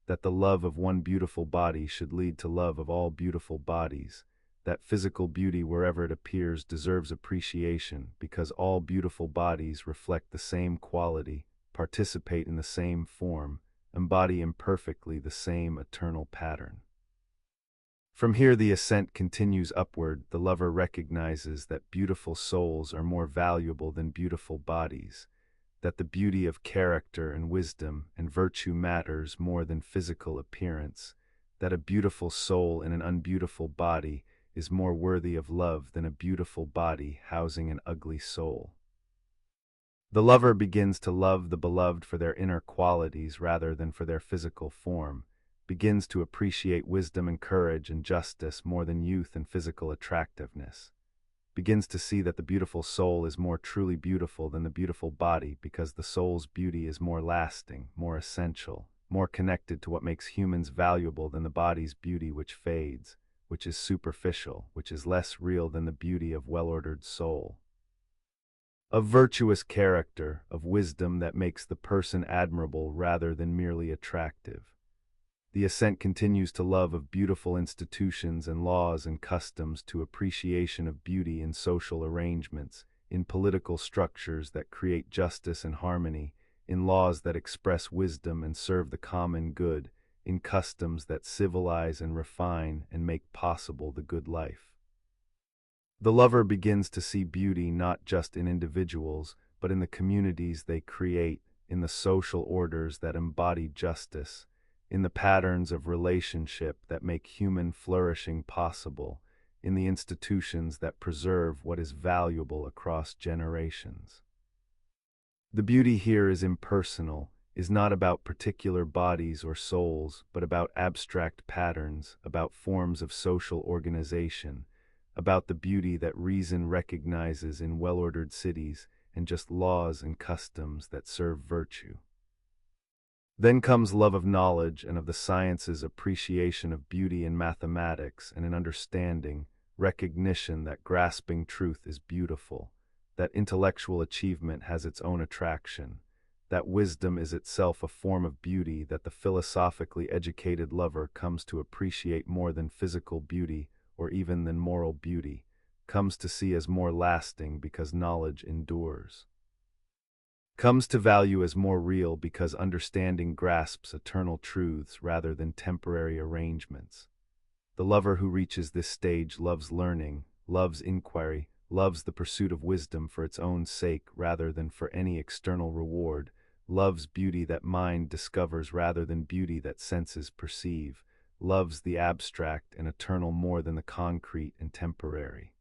that the love of one beautiful body should lead to love of all beautiful bodies, that physical beauty wherever it appears deserves appreciation because all beautiful bodies reflect the same quality, participate in the same form, embody imperfectly the same eternal pattern. From here the ascent continues upward. The lover recognizes that beautiful souls are more valuable than beautiful bodies, that the beauty of character and wisdom and virtue matters more than physical appearance, that a beautiful soul in an unbeautiful body is more worthy of love than a beautiful body housing an ugly soul. The lover begins to love the beloved for their inner qualities rather than for their physical form, begins to appreciate wisdom and courage and justice more than youth and physical attractiveness, begins to see that the beautiful soul is more truly beautiful than the beautiful body because the soul's beauty is more lasting, more essential, more connected to what makes humans valuable than the body's beauty, which fades, which is superficial, which is less real than the beauty of well-ordered soul. Of virtuous character, of wisdom that makes the person admirable rather than merely attractive. The ascent continues to love of beautiful institutions and laws and customs, to appreciation of beauty in social arrangements, in political structures that create justice and harmony, in laws that express wisdom and serve the common good, in customs that civilize and refine and make possible the good life. The lover begins to see beauty not just in individuals, but in the communities they create, in the social orders that embody justice, in the patterns of relationship that make human flourishing possible, in the institutions that preserve what is valuable across generations. The beauty here is impersonal, is not about particular bodies or souls, but about abstract patterns, about forms of social organization, about the beauty that reason recognizes in well-ordered cities and just laws and customs that serve virtue. Then comes love of knowledge and of the sciences, appreciation of beauty in mathematics and in understanding, recognition that grasping truth is beautiful, that intellectual achievement has its own attraction, that wisdom is itself a form of beauty that the philosophically educated lover comes to appreciate more than physical beauty or even than moral beauty, comes to see as more lasting because knowledge endures, comes to value as more real because understanding grasps eternal truths rather than temporary arrangements. The lover who reaches this stage loves learning, loves inquiry, loves the pursuit of wisdom for its own sake rather than for any external reward, loves beauty that mind discovers rather than beauty that senses perceive, loves the abstract and eternal more than the concrete and temporary.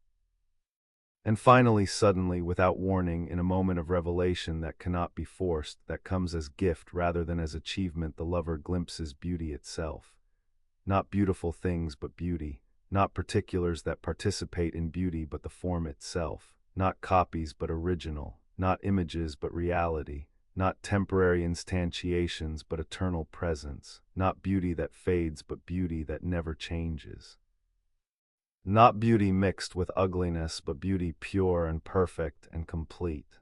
And finally, suddenly, without warning, in a moment of revelation that cannot be forced, that comes as gift rather than as achievement, the lover glimpses beauty itself. Not beautiful things but beauty, not particulars that participate in beauty but the form itself, not copies but original, not images but reality, not temporary instantiations but eternal presence, not beauty that fades but beauty that never changes. Not beauty mixed with ugliness but beauty pure and perfect and complete.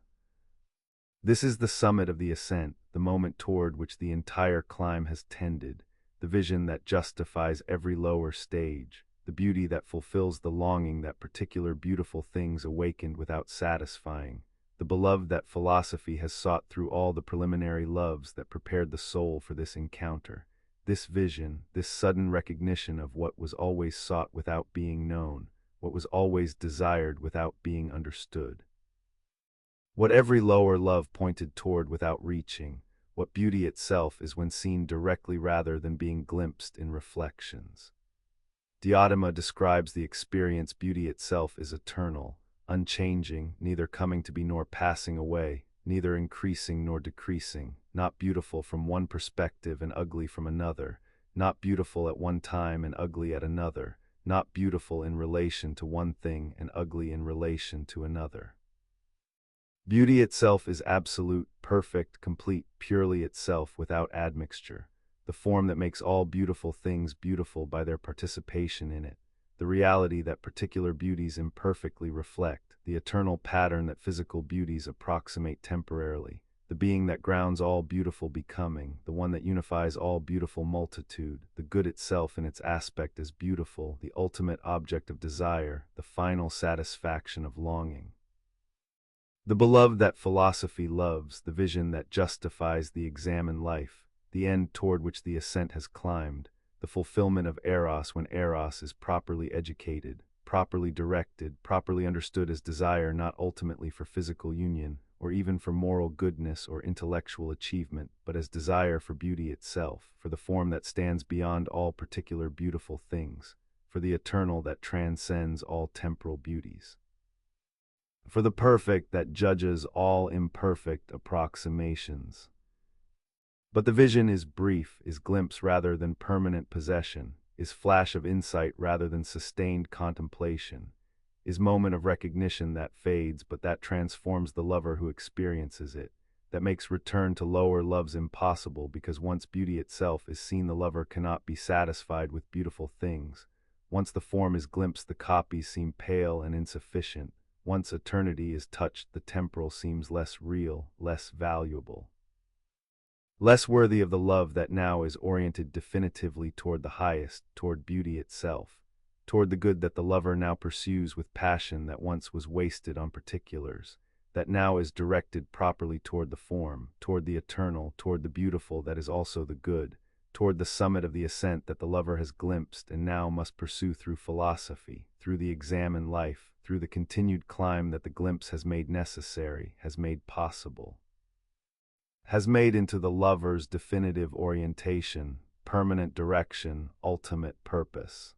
This is the summit of the ascent, the moment toward which the entire climb has tended, the vision that justifies every lower stage, the beauty that fulfills the longing that particular beautiful things awakened without satisfying, the beloved that philosophy has sought through all the preliminary loves that prepared the soul for this encounter, this vision, this sudden recognition of what was always sought without being known, what was always desired without being understood. What every lower love pointed toward without reaching, what beauty itself is when seen directly rather than being glimpsed in reflections. Diotima describes the experience beauty itself is eternal, unchanging, neither coming to be nor passing away, neither increasing nor decreasing, not beautiful from one perspective and ugly from another, not beautiful at one time and ugly at another, not beautiful in relation to one thing and ugly in relation to another. Beauty itself is absolute, perfect, complete, purely itself without admixture, the form that makes all beautiful things beautiful by their participation in it, the reality that particular beauties imperfectly reflect, the eternal pattern that physical beauties approximate temporarily, the being that grounds all beautiful becoming, the one that unifies all beautiful multitude, the good itself in its aspect as beautiful, the ultimate object of desire, the final satisfaction of longing. The beloved that philosophy loves, the vision that justifies the examined life, the end toward which the ascent has climbed, the fulfillment of eros when eros is properly educated, properly directed, properly understood as desire not ultimately for physical union, or even for moral goodness or intellectual achievement, but as desire for beauty itself, for the form that stands beyond all particular beautiful things, for the eternal that transcends all temporal beauties, for the perfect that judges all imperfect approximations. But the vision is brief, is glimpse rather than permanent possession, is flash of insight rather than sustained contemplation, is moment of recognition that fades but that transforms the lover who experiences it, that makes return to lower loves impossible because once beauty itself is seen the lover cannot be satisfied with beautiful things, once the form is glimpsed the copies seem pale and insufficient, once eternity is touched the temporal seems less real, less valuable, less worthy of the love that now is oriented definitively toward the highest, toward beauty itself, toward the good that the lover now pursues with passion that once was wasted on particulars, that now is directed properly toward the form, toward the eternal, toward the beautiful that is also the good, toward the summit of the ascent that the lover has glimpsed and now must pursue through philosophy, through the examined life, through the continued climb that the glimpse has made necessary, has made possible, has made into the lover's definitive orientation, permanent direction, ultimate purpose.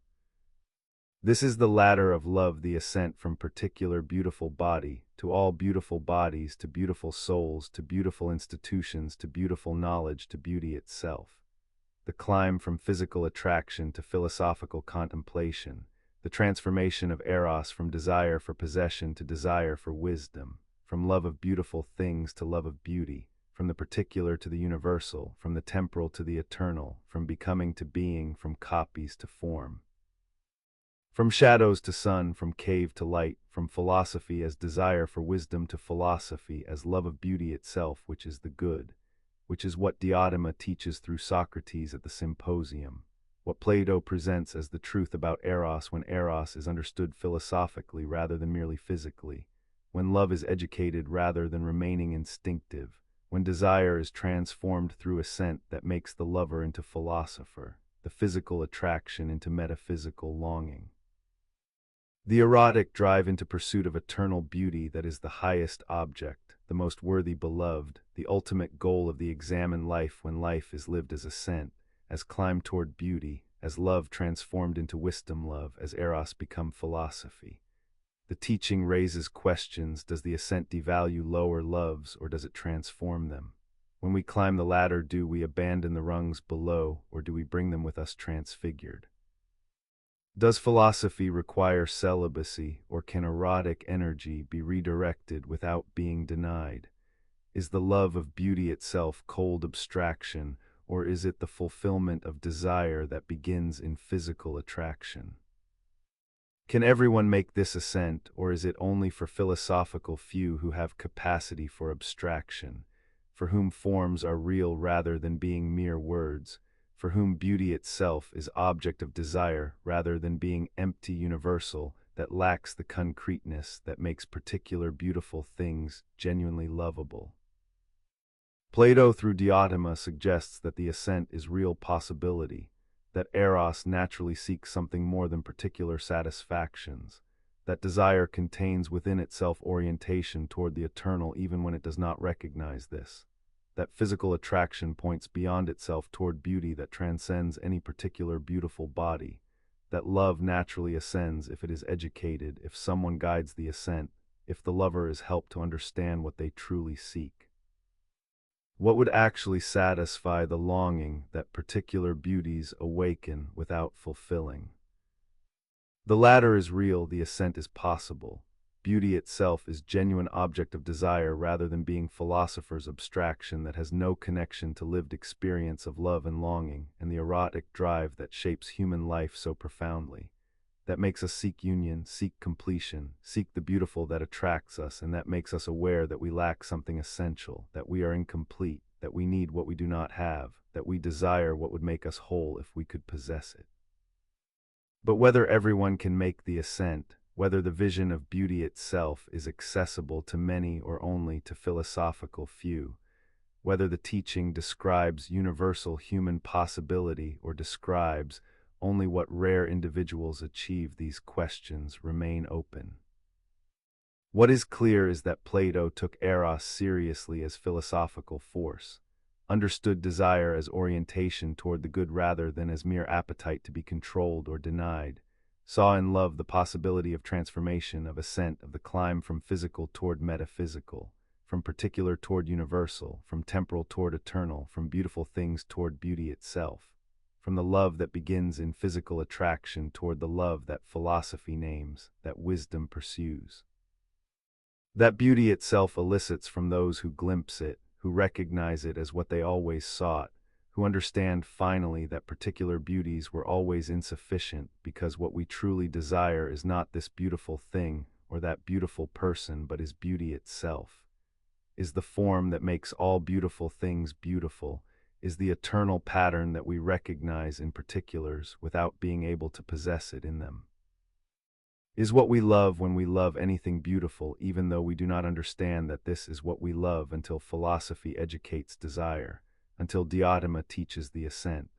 This is the ladder of love, the ascent from particular beautiful body to all beautiful bodies, to beautiful souls, to beautiful institutions, to beautiful knowledge, to beauty itself. The climb from physical attraction to philosophical contemplation, the transformation of eros from desire for possession to desire for wisdom, from love of beautiful things to love of beauty, from the particular to the universal, from the temporal to the eternal, from becoming to being, from copies to form. From shadows to sun, from cave to light, from philosophy as desire for wisdom to philosophy as love of beauty itself, which is the good, which is what Diotima teaches through Socrates at the symposium, what Plato presents as the truth about eros when eros is understood philosophically rather than merely physically, when love is educated rather than remaining instinctive, when desire is transformed through ascent that makes the lover into philosopher, the physical attraction into metaphysical longing. The erotic drive into pursuit of eternal beauty that is the highest object, the most worthy beloved, the ultimate goal of the examined life when life is lived as ascent, as climb toward beauty, as love transformed into wisdom love, as eros become philosophy. The teaching raises questions: does the ascent devalue lower loves, or does it transform them? When we climb the ladder, do we abandon the rungs below, or do we bring them with us transfigured? Does philosophy require celibacy, or can erotic energy be redirected without being denied? Is the love of beauty itself cold abstraction, or is it the fulfillment of desire that begins in physical attraction? Can everyone make this ascent, or is it only for philosophical few who have capacity for abstraction, for whom forms are real rather than being mere words, for whom beauty itself is object of desire rather than being empty universal that lacks the concreteness that makes particular beautiful things genuinely lovable? Plato through Diotima suggests that the ascent is real possibility, that eros naturally seeks something more than particular satisfactions, that desire contains within itself orientation toward the eternal even when it does not recognize this, that physical attraction points beyond itself toward beauty that transcends any particular beautiful body, that love naturally ascends if it is educated, if someone guides the ascent, if the lover is helped to understand what they truly seek. What would actually satisfy the longing that particular beauties awaken without fulfilling? The latter is real, the ascent is possible. Beauty itself is genuine object of desire rather than being philosopher's abstraction that has no connection to lived experience of love and longing and the erotic drive that shapes human life so profoundly, that makes us seek union, seek completion, seek the beautiful that attracts us and that makes us aware that we lack something essential, that we are incomplete, that we need what we do not have, that we desire what would make us whole if we could possess it. But whether everyone can make the ascent, whether the vision of beauty itself is accessible to many or only to philosophical few, whether the teaching describes universal human possibility or describes only what rare individuals achieve, these questions remain open. What is clear is that Plato took eros seriously as philosophical force, understood desire as orientation toward the good rather than as mere appetite to be controlled or denied, saw in love the possibility of transformation, of ascent, of the climb from physical toward metaphysical, from particular toward universal, from temporal toward eternal, from beautiful things toward beauty itself, from the love that begins in physical attraction toward the love that philosophy names, that wisdom pursues. That beauty itself elicits from those who glimpse it, who recognize it as what they always sought, who understand finally that particular beauties were always insufficient because what we truly desire is not this beautiful thing or that beautiful person but is beauty itself, is the form that makes all beautiful things beautiful, is the eternal pattern that we recognize in particulars without being able to possess it in them. Is what we love when we love anything beautiful, even though we do not understand that this is what we love until philosophy educates desire, until Diotima teaches the ascent.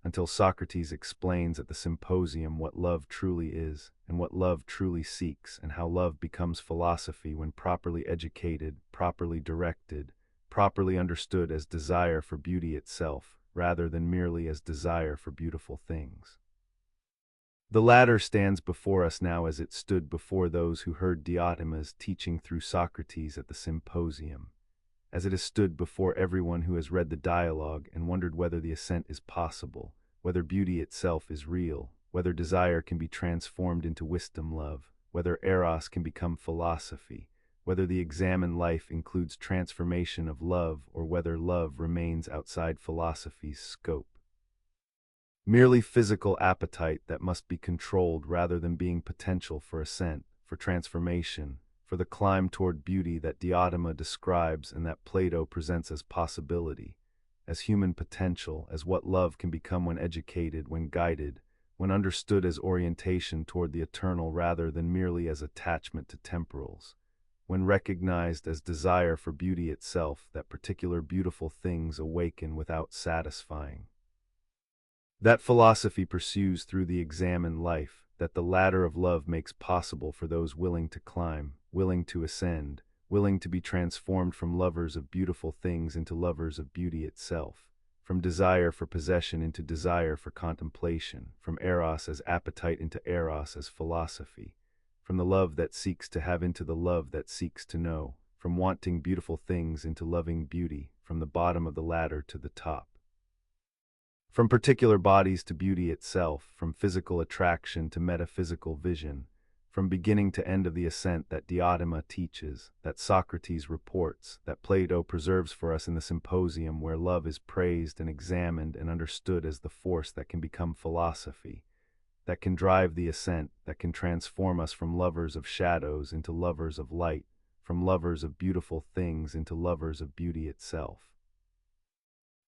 until Socrates explains at the symposium what love truly is, and what love truly seeks, and how love becomes philosophy when properly educated, properly directed, properly understood as desire for beauty itself, rather than merely as desire for beautiful things. The latter stands before us now as it stood before those who heard Diotima's teaching through Socrates at the symposium, as it has stood before everyone who has read the dialogue and wondered whether the ascent is possible, whether beauty itself is real, whether desire can be transformed into wisdom love, whether eros can become philosophy, whether the examined life includes transformation of love, or whether love remains outside philosophy's scope. Merely physical appetite that must be controlled rather than being potential for ascent, for transformation, for the climb toward beauty that Diotima describes and that Plato presents as possibility, as human potential, as what love can become when educated, when guided, when understood as orientation toward the eternal rather than merely as attachment to temporals, when recognized as desire for beauty itself, that particular beautiful things awaken without satisfying. That philosophy pursues through the examined life, that the ladder of love makes possible for those willing to climb, willing to ascend, willing to be transformed from lovers of beautiful things into lovers of beauty itself, from desire for possession into desire for contemplation, from eros as appetite into eros as philosophy, from the love that seeks to have into the love that seeks to know, from wanting beautiful things into loving beauty, from the bottom of the ladder to the top. From particular bodies to beauty itself, from physical attraction to metaphysical vision, from beginning to end of the ascent that Diotima teaches, that Socrates reports, that Plato preserves for us in the symposium, where love is praised and examined and understood as the force that can become philosophy, that can drive the ascent, that can transform us from lovers of shadows into lovers of light, from lovers of beautiful things into lovers of beauty itself.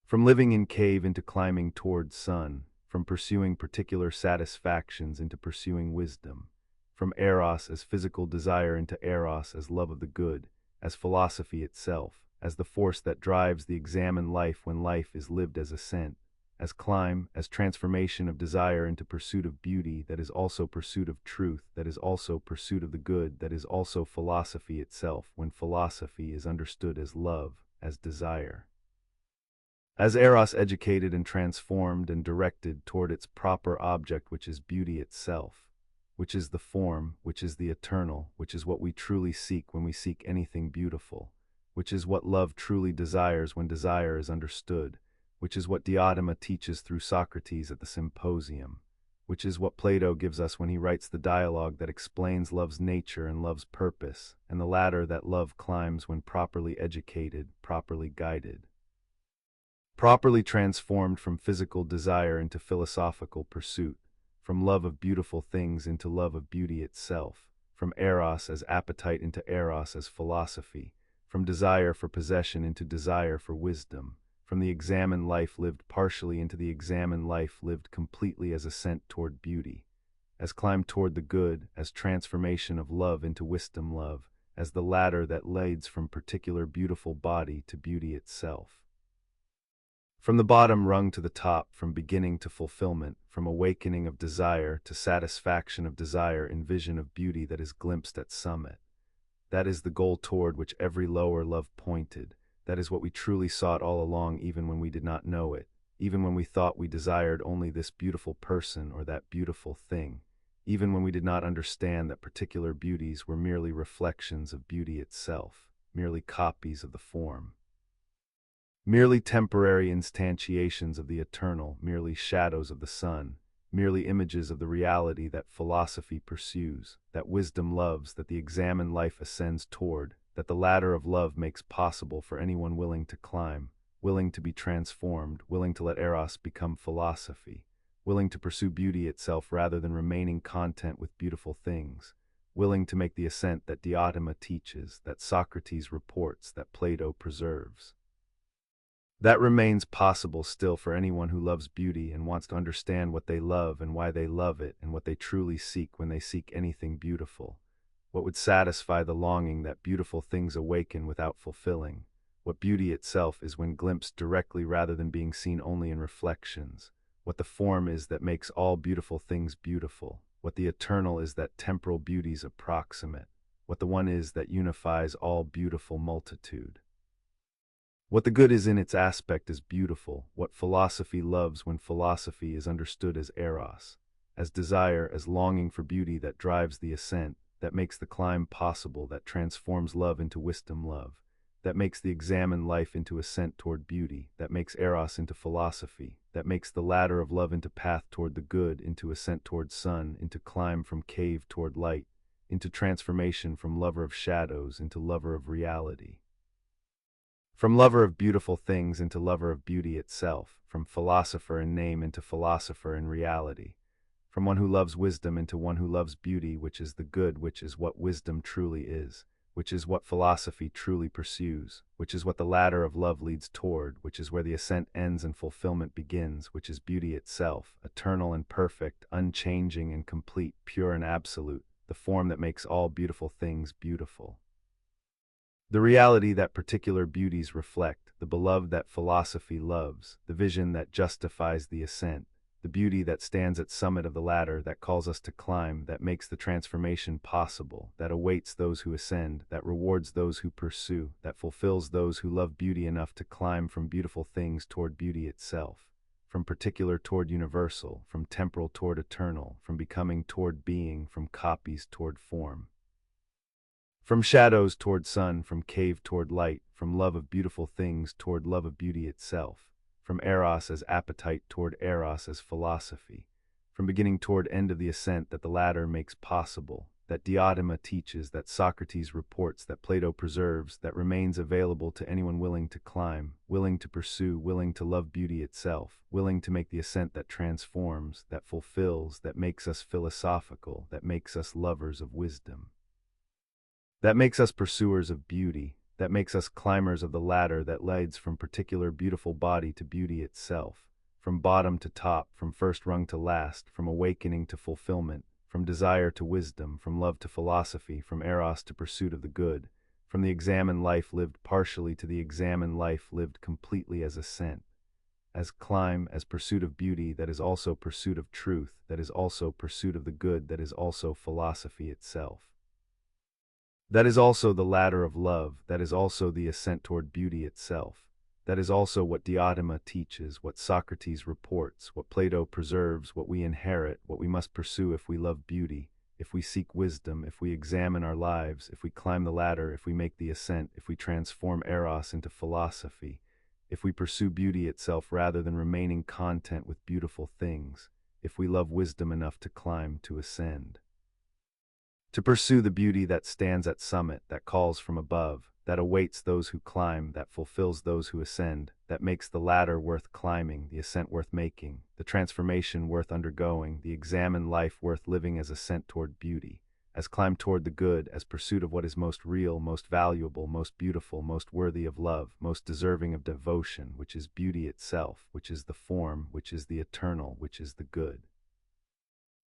From living in cave into climbing toward sun, from pursuing particular satisfactions into pursuing wisdom, from eros as physical desire into eros as love of the good, as philosophy itself, as the force that drives the examined life when life is lived as ascent, as climb, as transformation of desire into pursuit of beauty that is also pursuit of truth, that is also pursuit of the good, that is also philosophy itself, when philosophy is understood as love, as desire. As eros educated and transformed and directed toward its proper object, which is beauty itself, which is the form, which is the eternal, which is what we truly seek when we seek anything beautiful, which is what love truly desires when desire is understood, which is what Diotima teaches through Socrates at the symposium, which is what Plato gives us when he writes the dialogue that explains love's nature and love's purpose, and the ladder that love climbs when properly educated, properly guided. Properly transformed from physical desire into philosophical pursuit, from love of beautiful things into love of beauty itself, from eros as appetite into eros as philosophy, from desire for possession into desire for wisdom, from the examined life lived partially into the examined life lived completely as ascent toward beauty, as climb toward the good, as transformation of love into wisdom love, as the ladder that leads from particular beautiful body to beauty itself. From the bottom rung to the top, from beginning to fulfillment, from awakening of desire to satisfaction of desire in vision of beauty that is glimpsed at summit. That is the goal toward which every lower love pointed. That is what we truly sought all along, even when we did not know it, even when we thought we desired only this beautiful person or that beautiful thing, even when we did not understand that particular beauties were merely reflections of beauty itself, merely copies of the form. Merely temporary instantiations of the eternal, merely shadows of the sun, merely images of the reality that philosophy pursues, that wisdom loves, that the examined life ascends toward, that the ladder of love makes possible for anyone willing to climb, willing to be transformed, willing to let eros become philosophy, willing to pursue beauty itself rather than remaining content with beautiful things, willing to make the ascent that Diotima teaches, that Socrates reports, that Plato preserves. That remains possible still for anyone who loves beauty and wants to understand what they love and why they love it and what they truly seek when they seek anything beautiful. What would satisfy the longing that beautiful things awaken without fulfilling. What beauty itself is when glimpsed directly rather than being seen only in reflections. what the form is that makes all beautiful things beautiful, what the eternal is that temporal beauties approximate, what the one is that unifies all beautiful multitude. What the good is in its aspect is beautiful, what philosophy loves when philosophy is understood as eros, as desire, as longing for beauty that drives the ascent, that makes the climb possible, that transforms love into wisdom love, that makes the examined life into ascent toward beauty, that makes eros into philosophy, that makes the ladder of love into path toward the good, into ascent toward sun, into climb from cave toward light, into transformation from lover of shadows into lover of reality. From lover of beautiful things into lover of beauty itself, from philosopher in name into philosopher in reality, from one who loves wisdom into one who loves beauty, which is the good, which is what wisdom truly is, which is what philosophy truly pursues, which is what the ladder of love leads toward, which is where the ascent ends and fulfillment begins, which is beauty itself, eternal and perfect, unchanging and complete, pure and absolute, the form that makes all beautiful things beautiful. The reality that particular beauties reflect, the beloved that philosophy loves, the vision that justifies the ascent, the beauty that stands at summit of the ladder, that calls us to climb, that makes the transformation possible, that awaits those who ascend, that rewards those who pursue, that fulfills those who love beauty enough to climb from beautiful things toward beauty itself, from particular toward universal, from temporal toward eternal, from becoming toward being, from copies toward form. From shadows toward sun, from cave toward light, from love of beautiful things toward love of beauty itself, from eros as appetite toward eros as philosophy, from beginning toward end of the ascent that the ladder makes possible, that Diotima teaches, that Socrates reports, that Plato preserves, that remains available to anyone willing to climb, willing to pursue, willing to love beauty itself, willing to make the ascent that transforms, that fulfills, that makes us philosophical, that makes us lovers of wisdom, that makes us pursuers of beauty, that makes us climbers of the ladder that leads from particular beautiful body to beauty itself, from bottom to top, from first rung to last, from awakening to fulfillment, from desire to wisdom, from love to philosophy, from eros to pursuit of the good, from the examined life lived partially to the examined life lived completely as ascent, as climb, as pursuit of beauty that is also pursuit of truth, that is also pursuit of the good, that is also philosophy itself. That is also the ladder of love, that is also the ascent toward beauty itself. That is also what Diotima teaches, what Socrates reports, what Plato preserves, what we inherit, what we must pursue if we love beauty, if we seek wisdom, if we examine our lives, if we climb the ladder, if we make the ascent, if we transform eros into philosophy, if we pursue beauty itself rather than remaining content with beautiful things, if we love wisdom enough to climb, to ascend. To pursue the beauty that stands at summit, that calls from above, that awaits those who climb, that fulfills those who ascend, that makes the ladder worth climbing, the ascent worth making, the transformation worth undergoing, the examined life worth living as ascent toward beauty, as climb toward the good, as pursuit of what is most real, most valuable, most beautiful, most worthy of love, most deserving of devotion, which is beauty itself, which is the form, which is the eternal, which is the good.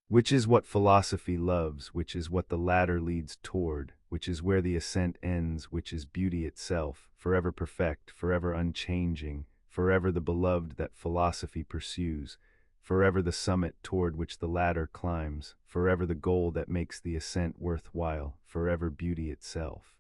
Which is what philosophy loves, which is what the ladder leads toward, which is where the ascent ends, which is beauty itself, forever perfect, forever unchanging, forever the beloved that philosophy pursues, forever the summit toward which the ladder climbs, forever the goal that makes the ascent worthwhile, forever beauty itself.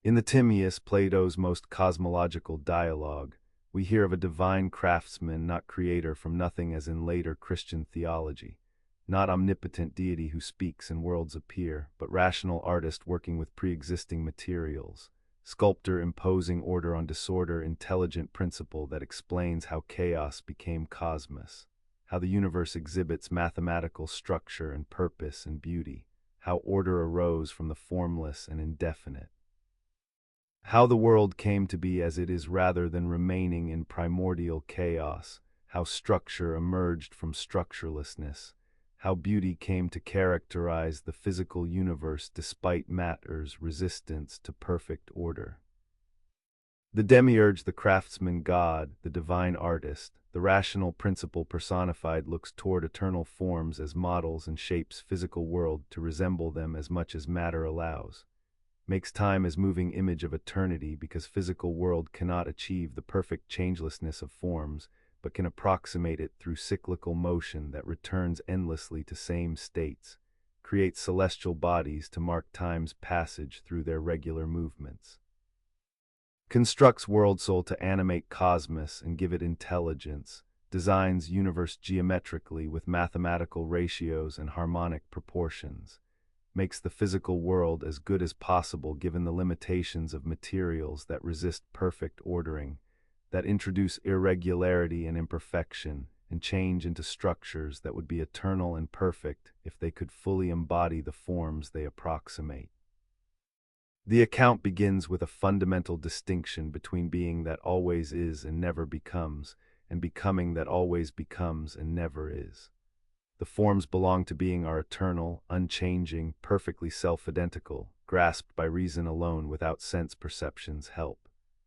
In the Timaeus, Plato's most cosmological dialogue, we hear of a divine craftsman, not creator from nothing as in later Christian theology, not omnipotent deity who speaks and worlds appear, but rational artist working with pre-existing materials, sculptor imposing order on disorder, intelligent principle that explains how chaos became cosmos, how the universe exhibits mathematical structure and purpose and beauty, how order arose from the formless and indefinite, how the world came to be as it is rather than remaining in primordial chaos, how structure emerged from structurelessness, how beauty came to characterize the physical universe despite matter's resistance to perfect order. The demiurge, the craftsman god, the divine artist, the rational principle personified looks toward eternal forms as models and shapes physical world to resemble them as much as matter allows, makes time as moving image of eternity because physical world cannot achieve the perfect changelessness of forms, but can approximate it through cyclical motion that returns endlessly to same states, creates celestial bodies to mark time's passage through their regular movements. Constructs world soul to animate cosmos and give it intelligence, designs universe geometrically with mathematical ratios and harmonic proportions, makes the physical world as good as possible given the limitations of materials that resist perfect ordering, that introduce irregularity and imperfection, and change into structures that would be eternal and perfect if they could fully embody the forms they approximate. The account begins with a fundamental distinction between being that always is and never becomes, and becoming that always becomes and never is. The forms belong to being are eternal, unchanging, perfectly self-identical, grasped by reason alone without sense perception's help.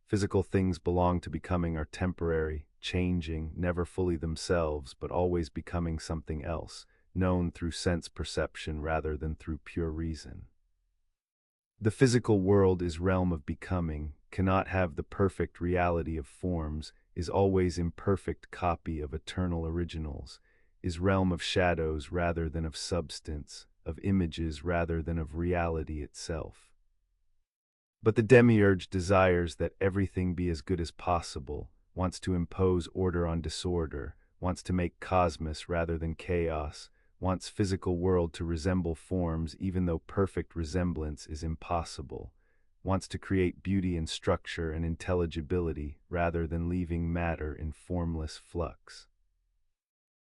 Physical things belong to becoming are temporary, changing, never fully themselves, but always becoming something else, known through sense perception rather than through pure reason. The physical world is realm of becoming, cannot have the perfect reality of forms, is always imperfect copy of eternal originals, is realm of shadows rather than of substance, of images rather than of reality itself. But the demiurge desires that everything be as good as possible, wants to impose order on disorder, wants to make cosmos rather than chaos, wants physical world to resemble forms even though perfect resemblance is impossible, wants to create beauty in structure and intelligibility rather than leaving matter in formless flux.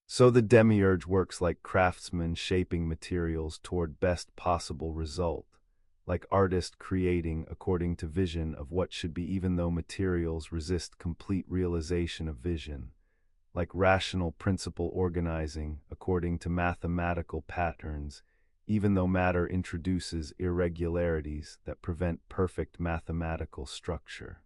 So the demiurge works like craftsman shaping materials toward best possible result, like artist creating according to vision of what should be even though materials resist complete realization of vision, like rational principle organizing according to mathematical patterns, even though matter introduces irregularities that prevent perfect mathematical structure.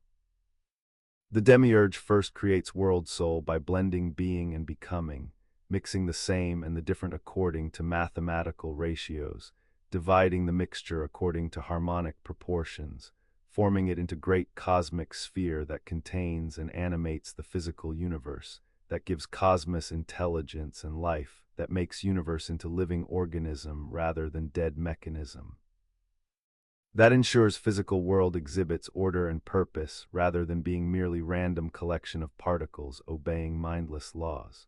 The demiurge first creates world soul by blending being and becoming, mixing the same and the different according to mathematical ratios, dividing the mixture according to harmonic proportions, forming it into great cosmic sphere that contains and animates the physical universe, that gives cosmos intelligence and life, that makes universe into living organism rather than dead mechanism. That ensures physical world exhibits order and purpose rather than being merely random collection of particles obeying mindless laws.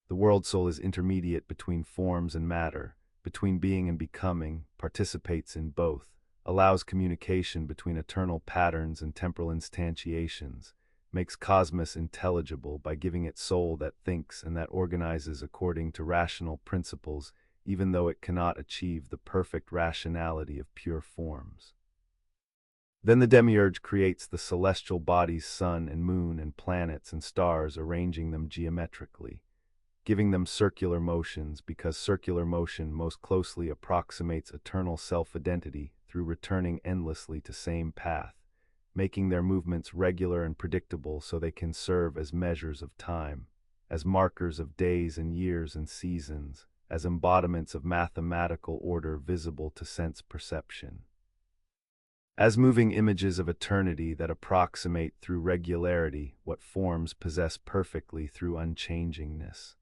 The world soul is intermediate between forms and matter, between being and becoming, participates in both, allows communication between eternal patterns and temporal instantiations, makes cosmos intelligible by giving it soul that thinks and that organizes according to rational principles, even though it cannot achieve the perfect rationality of pure forms. Then the demiurge creates the celestial bodies, sun and moon and planets and stars, arranging them geometrically, giving them circular motions because circular motion most closely approximates eternal self-identity through returning endlessly to same path, making their movements regular and predictable so they can serve as measures of time, as markers of days and years and seasons, as embodiments of mathematical order visible to sense perception, as moving images of eternity that approximate through regularity what forms possess perfectly through unchangingness.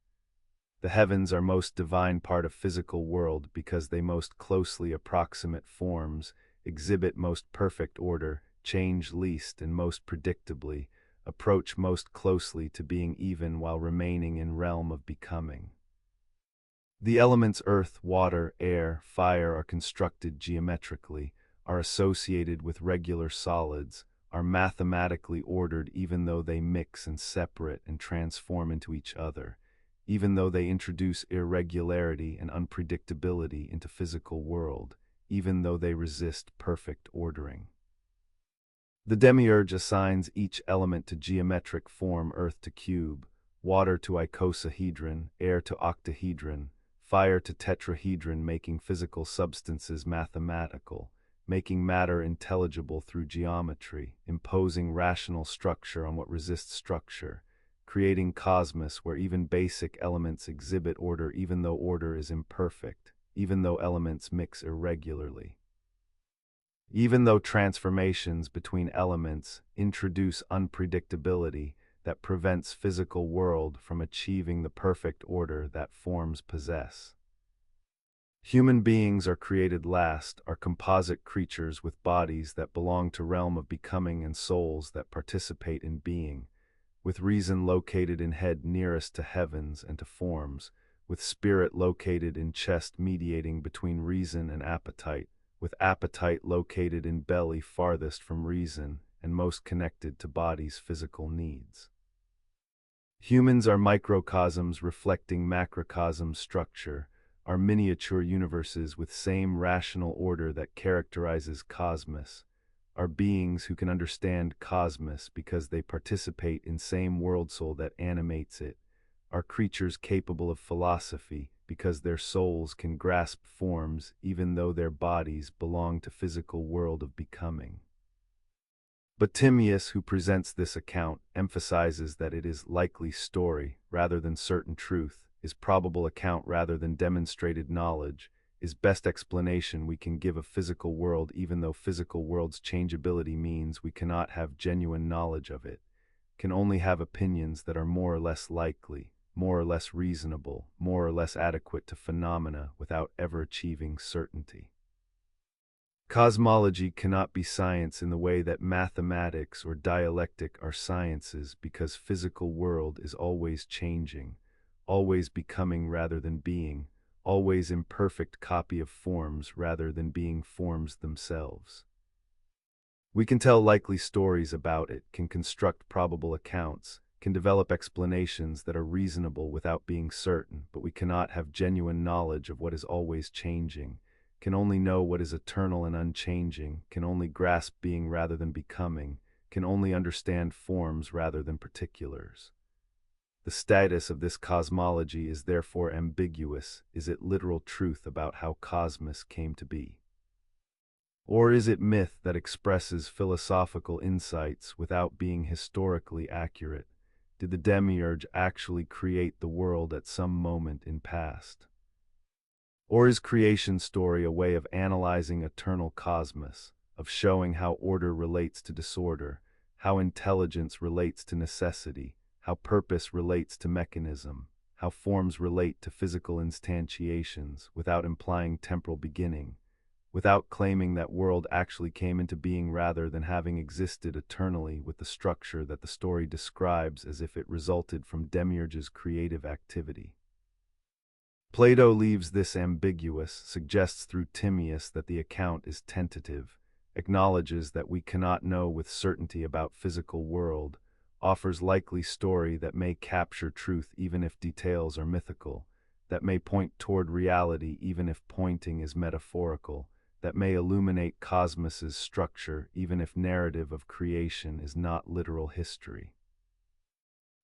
The heavens are most divine part of physical world because they most closely approximate forms, exhibit most perfect order, change least and most predictably, approach most closely to being even while remaining in realm of becoming. The elements earth, water, air, fire are constructed geometrically, are associated with regular solids, are mathematically ordered even though they mix and separate and transform into each other, even though they introduce irregularity and unpredictability into physical world, even though they resist perfect ordering. The demiurge assigns each element to geometric form: earth to cube, water to icosahedron, air to octahedron, fire to tetrahedron, making physical substances mathematical, making matter intelligible through geometry, imposing rational structure on what resists structure, creating cosmos where even basic elements exhibit order even though order is imperfect, even though elements mix irregularly. Even though transformations between elements introduce unpredictability, that prevents physical world from achieving the perfect order that forms possess. Human beings are created last, are composite creatures with bodies that belong to realm of becoming and souls that participate in being, with reason located in head nearest to heavens and to forms, with spirit located in chest mediating between reason and appetite, with appetite located in belly farthest from reason and most connected to body's physical needs. Humans are microcosms reflecting macrocosm structure, are miniature universes with same rational order that characterizes cosmos, are beings who can understand cosmos because they participate in same world soul that animates it, are creatures capable of philosophy because their souls can grasp forms even though their bodies belong to physical world of becoming. But Timaeus, who presents this account, emphasizes that it is likely story rather than certain truth, is probable account rather than demonstrated knowledge, is best explanation we can give of physical world even though physical world's changeability means we cannot have genuine knowledge of it, can only have opinions that are more or less likely, more or less reasonable, more or less adequate to phenomena without ever achieving certainty. Cosmology cannot be science in the way that mathematics or dialectic are sciences because physical world is always changing, always becoming rather than being, always imperfect copy of forms rather than being forms themselves. We can tell likely stories about it, can construct probable accounts, can develop explanations that are reasonable without being certain, but we cannot have genuine knowledge of what is always changing, can only know what is eternal and unchanging, can only grasp being rather than becoming, can only understand forms rather than particulars. The status of this cosmology is therefore ambiguous. Is it literal truth about how cosmos came to be? Or is it myth that expresses philosophical insights without being historically accurate? Did the demiurge actually create the world at some moment in past? Or is creation story a way of analyzing eternal cosmos, of showing how order relates to disorder, how intelligence relates to necessity, how purpose relates to mechanism, how forms relate to physical instantiations without implying temporal beginning, without claiming that world actually came into being rather than having existed eternally with the structure that the story describes as if it resulted from demiurge's creative activity? Plato leaves this ambiguous, suggests through Timaeus that the account is tentative, acknowledges that we cannot know with certainty about physical world, offers likely story that may capture truth even if details are mythical, that may point toward reality even if pointing is metaphorical, that may illuminate cosmos's structure even if narrative of creation is not literal history.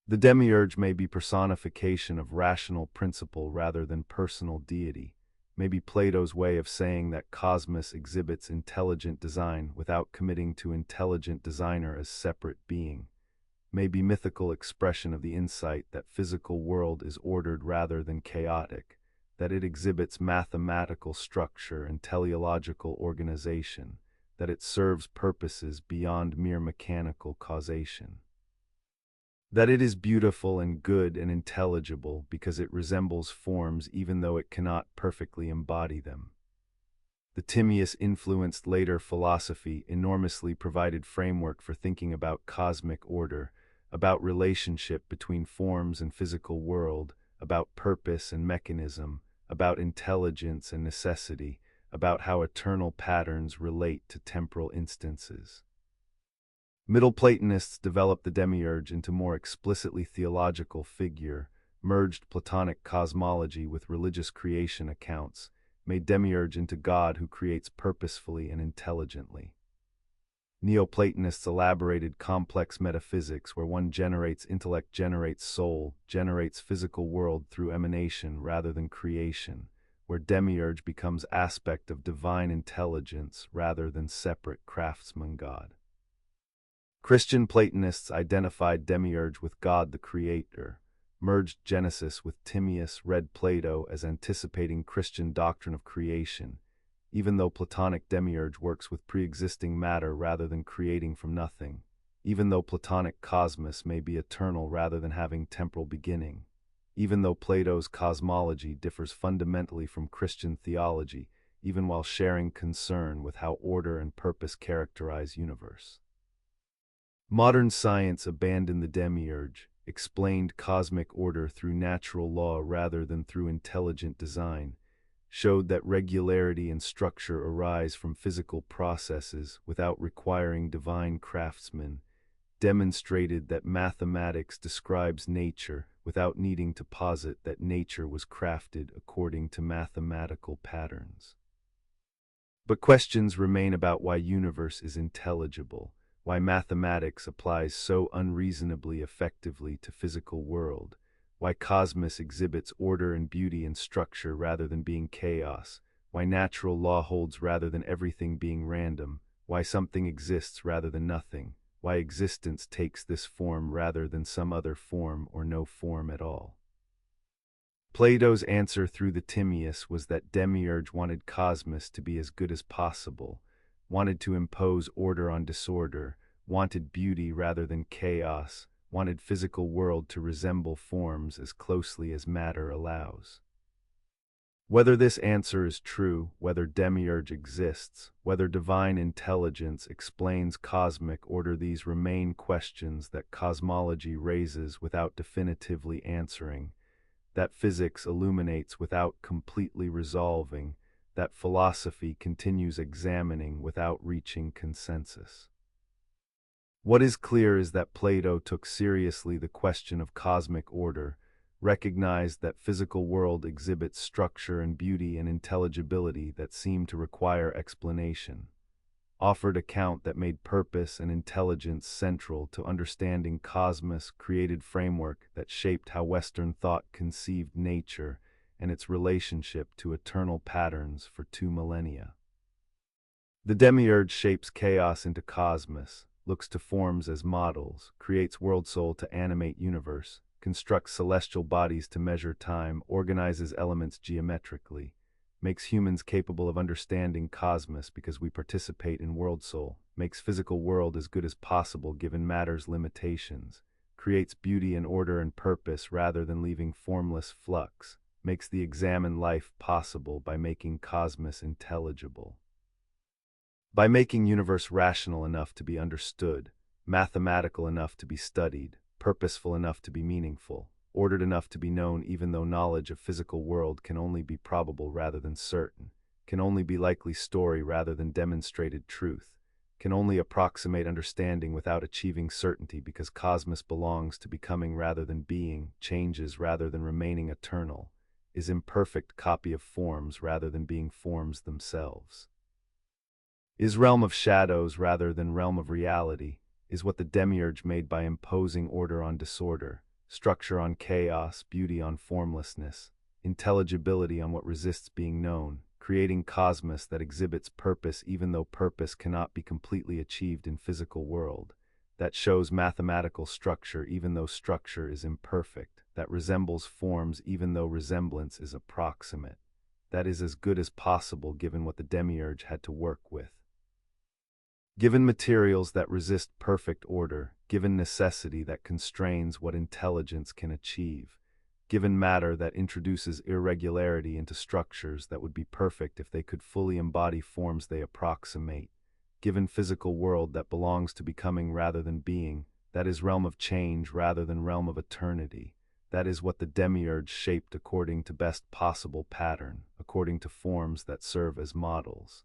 The demiurge may be personification of rational principle rather than personal deity, may be Plato's way of saying that cosmos exhibits intelligent design without committing to intelligent designer as separate being, may be mythical expression of the insight that physical world is ordered rather than chaotic, that it exhibits mathematical structure and teleological organization, that it serves purposes beyond mere mechanical causation. That it is beautiful and good and intelligible because it resembles forms even though it cannot perfectly embody them. The Timaeus-influenced later philosophy enormously provided framework for thinking about cosmic order, about relationship between forms and physical world, about purpose and mechanism, about intelligence and necessity, about how eternal patterns relate to temporal instances. Middle Platonists developed the demiurge into more explicitly theological figure, merged Platonic cosmology with religious creation accounts, made demiurge into God who creates purposefully and intelligently. Neoplatonists elaborated complex metaphysics where one generates intellect, generates soul, generates physical world through emanation rather than creation, where demiurge becomes aspect of divine intelligence rather than separate craftsman God. Christian Platonists identified demiurge with God the Creator, merged Genesis with Timaeus, read Plato as anticipating Christian doctrine of creation, even though Platonic demiurge works with pre-existing matter rather than creating from nothing, even though Platonic cosmos may be eternal rather than having temporal beginning, even though Plato's cosmology differs fundamentally from Christian theology, even while sharing concern with how order and purpose characterize universe. Modern science abandoned the demiurge, explained cosmic order through natural law rather than through intelligent design, showed that regularity and structure arise from physical processes without requiring divine craftsmen, demonstrated that mathematics describes nature without needing to posit that nature was crafted according to mathematical patterns. But questions remain about why universe is intelligible, why mathematics applies so unreasonably effectively to physical world, why cosmos exhibits order and beauty and structure rather than being chaos, why natural law holds rather than everything being random, why something exists rather than nothing, why existence takes this form rather than some other form or no form at all. Plato's answer through the Timaeus was that Demiurge wanted cosmos to be as good as possible, wanted to impose order on disorder, wanted beauty rather than chaos, wanted physical world to resemble forms as closely as matter allows. Whether this answer is true, whether Demiurge exists, whether divine intelligence explains cosmic order, these remain questions that cosmology raises without definitively answering, that physics illuminates without completely resolving, that philosophy continues examining without reaching consensus. What is clear is that Plato took seriously the question of cosmic order, recognized that physical world exhibits structure and beauty and intelligibility that seem to require explanation, offered account that made purpose and intelligence central to understanding cosmos, created framework that shaped how Western thought conceived nature and its relationship to eternal patterns for 2 millennia. The demiurge shapes chaos into cosmos, looks to forms as models, creates world soul to animate universe, constructs celestial bodies to measure time, organizes elements geometrically, makes humans capable of understanding cosmos because we participate in world soul, makes physical world as good as possible given matter's limitations, creates beauty and order and purpose rather than leaving formless flux, makes the examined life possible by making cosmos intelligible. By making universe rational enough to be understood, mathematical enough to be studied, purposeful enough to be meaningful, ordered enough to be known even though knowledge of physical world can only be probable rather than certain, can only be likely story rather than demonstrated truth, can only approximate understanding without achieving certainty because cosmos belongs to becoming rather than being, changes rather than remaining eternal, is imperfect copy of forms rather than being forms themselves. Is realm of shadows rather than realm of reality, is what the demiurge made by imposing order on disorder, structure on chaos, beauty on formlessness, intelligibility on what resists being known, creating cosmos that exhibits purpose even though purpose cannot be completely achieved in physical world, that shows mathematical structure even though structure is imperfect, that resembles forms even though resemblance is approximate, that is as good as possible given what the demiurge had to work with. Given materials that resist perfect order, given necessity that constrains what intelligence can achieve, given matter that introduces irregularity into structures that would be perfect if they could fully embody forms they approximate, given physical world that belongs to becoming rather than being, that is realm of change rather than realm of eternity, that is what the demiurge shaped according to best possible pattern, according to forms that serve as models.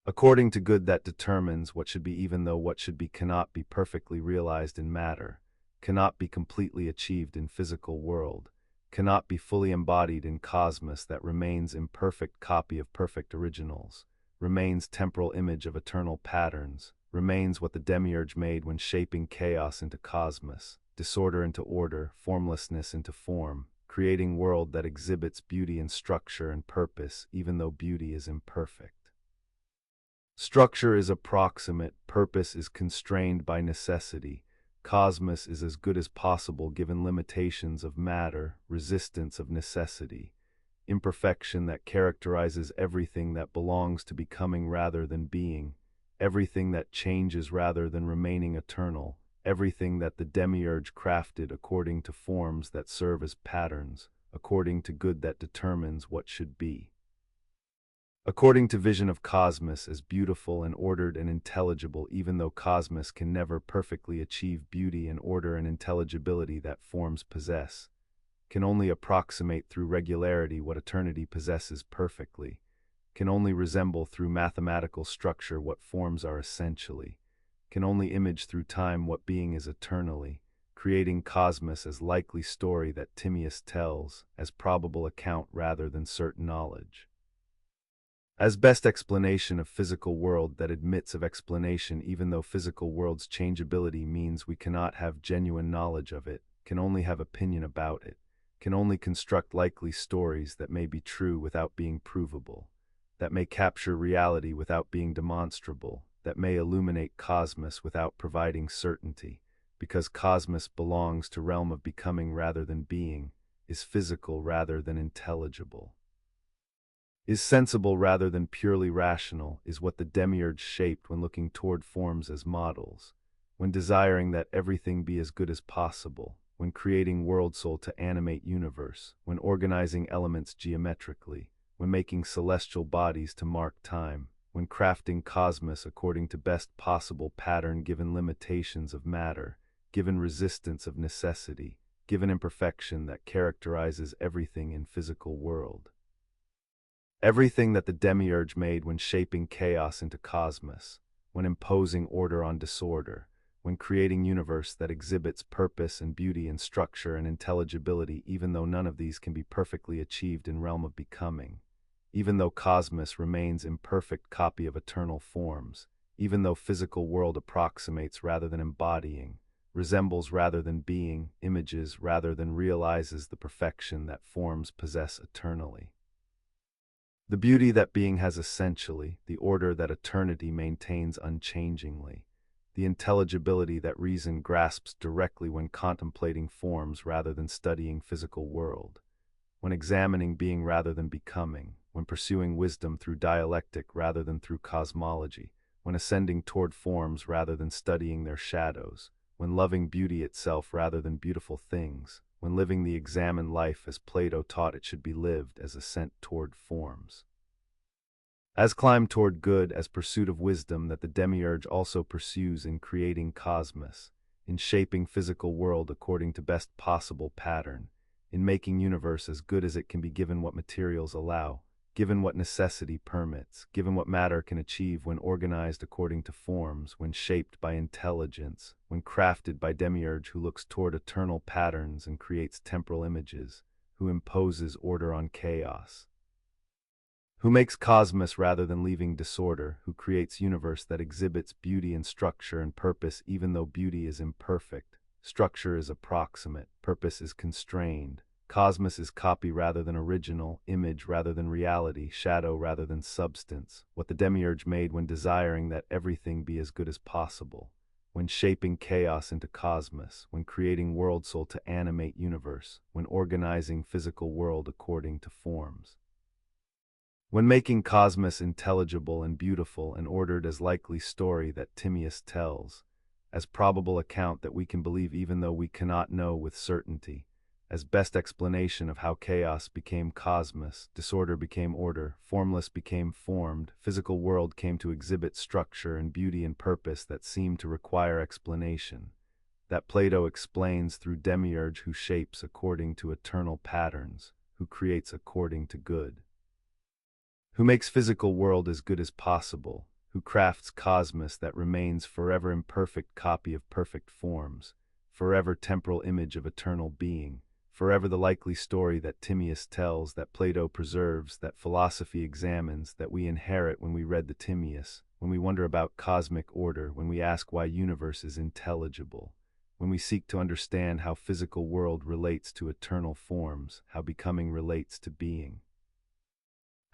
According to good that determines what should be even though what should be cannot be perfectly realized in matter, cannot be completely achieved in physical world, cannot be fully embodied in cosmos that remains imperfect copy of perfect originals, remains temporal image of eternal patterns, remains what the demiurge made when shaping chaos into cosmos, disorder into order, formlessness into form, creating world that exhibits beauty and structure and purpose even though beauty is imperfect. Structure is approximate, purpose is constrained by necessity, cosmos is as good as possible given limitations of matter, resistance of necessity, imperfection that characterizes everything that belongs to becoming rather than being, everything that changes rather than remaining eternal, everything that the demiurge crafted according to forms that serve as patterns, according to good that determines what should be. According to vision of cosmos as beautiful and ordered and intelligible, even though cosmos can never perfectly achieve beauty and order and intelligibility that forms possess, can only approximate through regularity what eternity possesses perfectly, can only resemble through mathematical structure what forms are essentially, can only image through time what being is eternally, creating cosmos as likely story that Timaeus tells, as probable account rather than certain knowledge. As best explanation of physical world that admits of explanation even though physical world's changeability means we cannot have genuine knowledge of it, can only have opinion about it, can only construct likely stories that may be true without being provable, that may capture reality without being demonstrable, that may illuminate cosmos without providing certainty, because cosmos belongs to realm of becoming rather than being, is physical rather than intelligible, is sensible rather than purely rational, is what the demiurge shaped when looking toward forms as models, when desiring that everything be as good as possible, when creating world soul to animate universe, when organizing elements geometrically, when making celestial bodies to mark time, when crafting cosmos according to best possible pattern given limitations of matter, given resistance of necessity, given imperfection that characterizes everything in physical world. Everything that the demiurge made when shaping chaos into cosmos, when imposing order on disorder, when creating universe that exhibits purpose and beauty and structure and intelligibility, even though none of these can be perfectly achieved in realm of becoming, even though cosmos remains imperfect copy of eternal forms, even though physical world approximates rather than embodying, resembles rather than being, images rather than realizes the perfection that forms possess eternally. The beauty that being has essentially, the order that eternity maintains unchangingly, the intelligibility that reason grasps directly when contemplating forms rather than studying physical world, when examining being rather than becoming, when pursuing wisdom through dialectic rather than through cosmology, when ascending toward forms rather than studying their shadows, when loving beauty itself rather than beautiful things, when living the examined life as Plato taught it should be lived as ascent toward forms. As climb toward good, as pursuit of wisdom that the demiurge also pursues in creating cosmos, in shaping physical world according to best possible pattern, in making universe as good as it can be given what materials allow, given what necessity permits, given what matter can achieve when organized according to forms, when shaped by intelligence, when crafted by demiurge who looks toward eternal patterns and creates temporal images, who imposes order on chaos, who makes cosmos rather than leaving disorder, who creates universe that exhibits beauty and structure and purpose even though beauty is imperfect, structure is approximate, purpose is constrained, cosmos is copy rather than original, image rather than reality, shadow rather than substance, what the demiurge made when desiring that everything be as good as possible, when shaping chaos into cosmos, when creating world soul to animate universe, when organizing physical world according to forms. When making cosmos intelligible and beautiful and ordered as likely story that Timaeus tells, as probable account that we can believe even though we cannot know with certainty, as best explanation of how chaos became cosmos, disorder became order, formless became formed, physical world came to exhibit structure and beauty and purpose that seemed to require explanation, that Plato explains through demiurge who shapes according to eternal patterns, who creates according to good, who makes physical world as good as possible, who crafts cosmos that remains forever imperfect copy of perfect forms, forever temporal image of eternal being, forever the likely story that Timaeus tells, that Plato preserves, that philosophy examines, that we inherit when we read the Timaeus, when we wonder about cosmic order, when we ask why universe is intelligible, when we seek to understand how physical world relates to eternal forms, how becoming relates to being,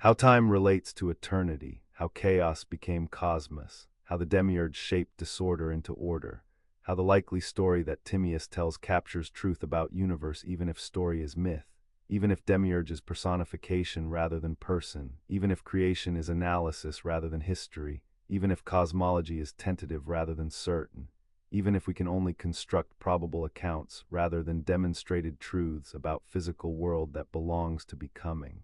how time relates to eternity, how chaos became cosmos, how the demiurge shaped disorder into order, how the likely story that Timaeus tells captures truth about universe even if story is myth, even if demiurge is personification rather than person, even if creation is analysis rather than history, even if cosmology is tentative rather than certain, even if we can only construct probable accounts rather than demonstrated truths about physical world that belongs to becoming.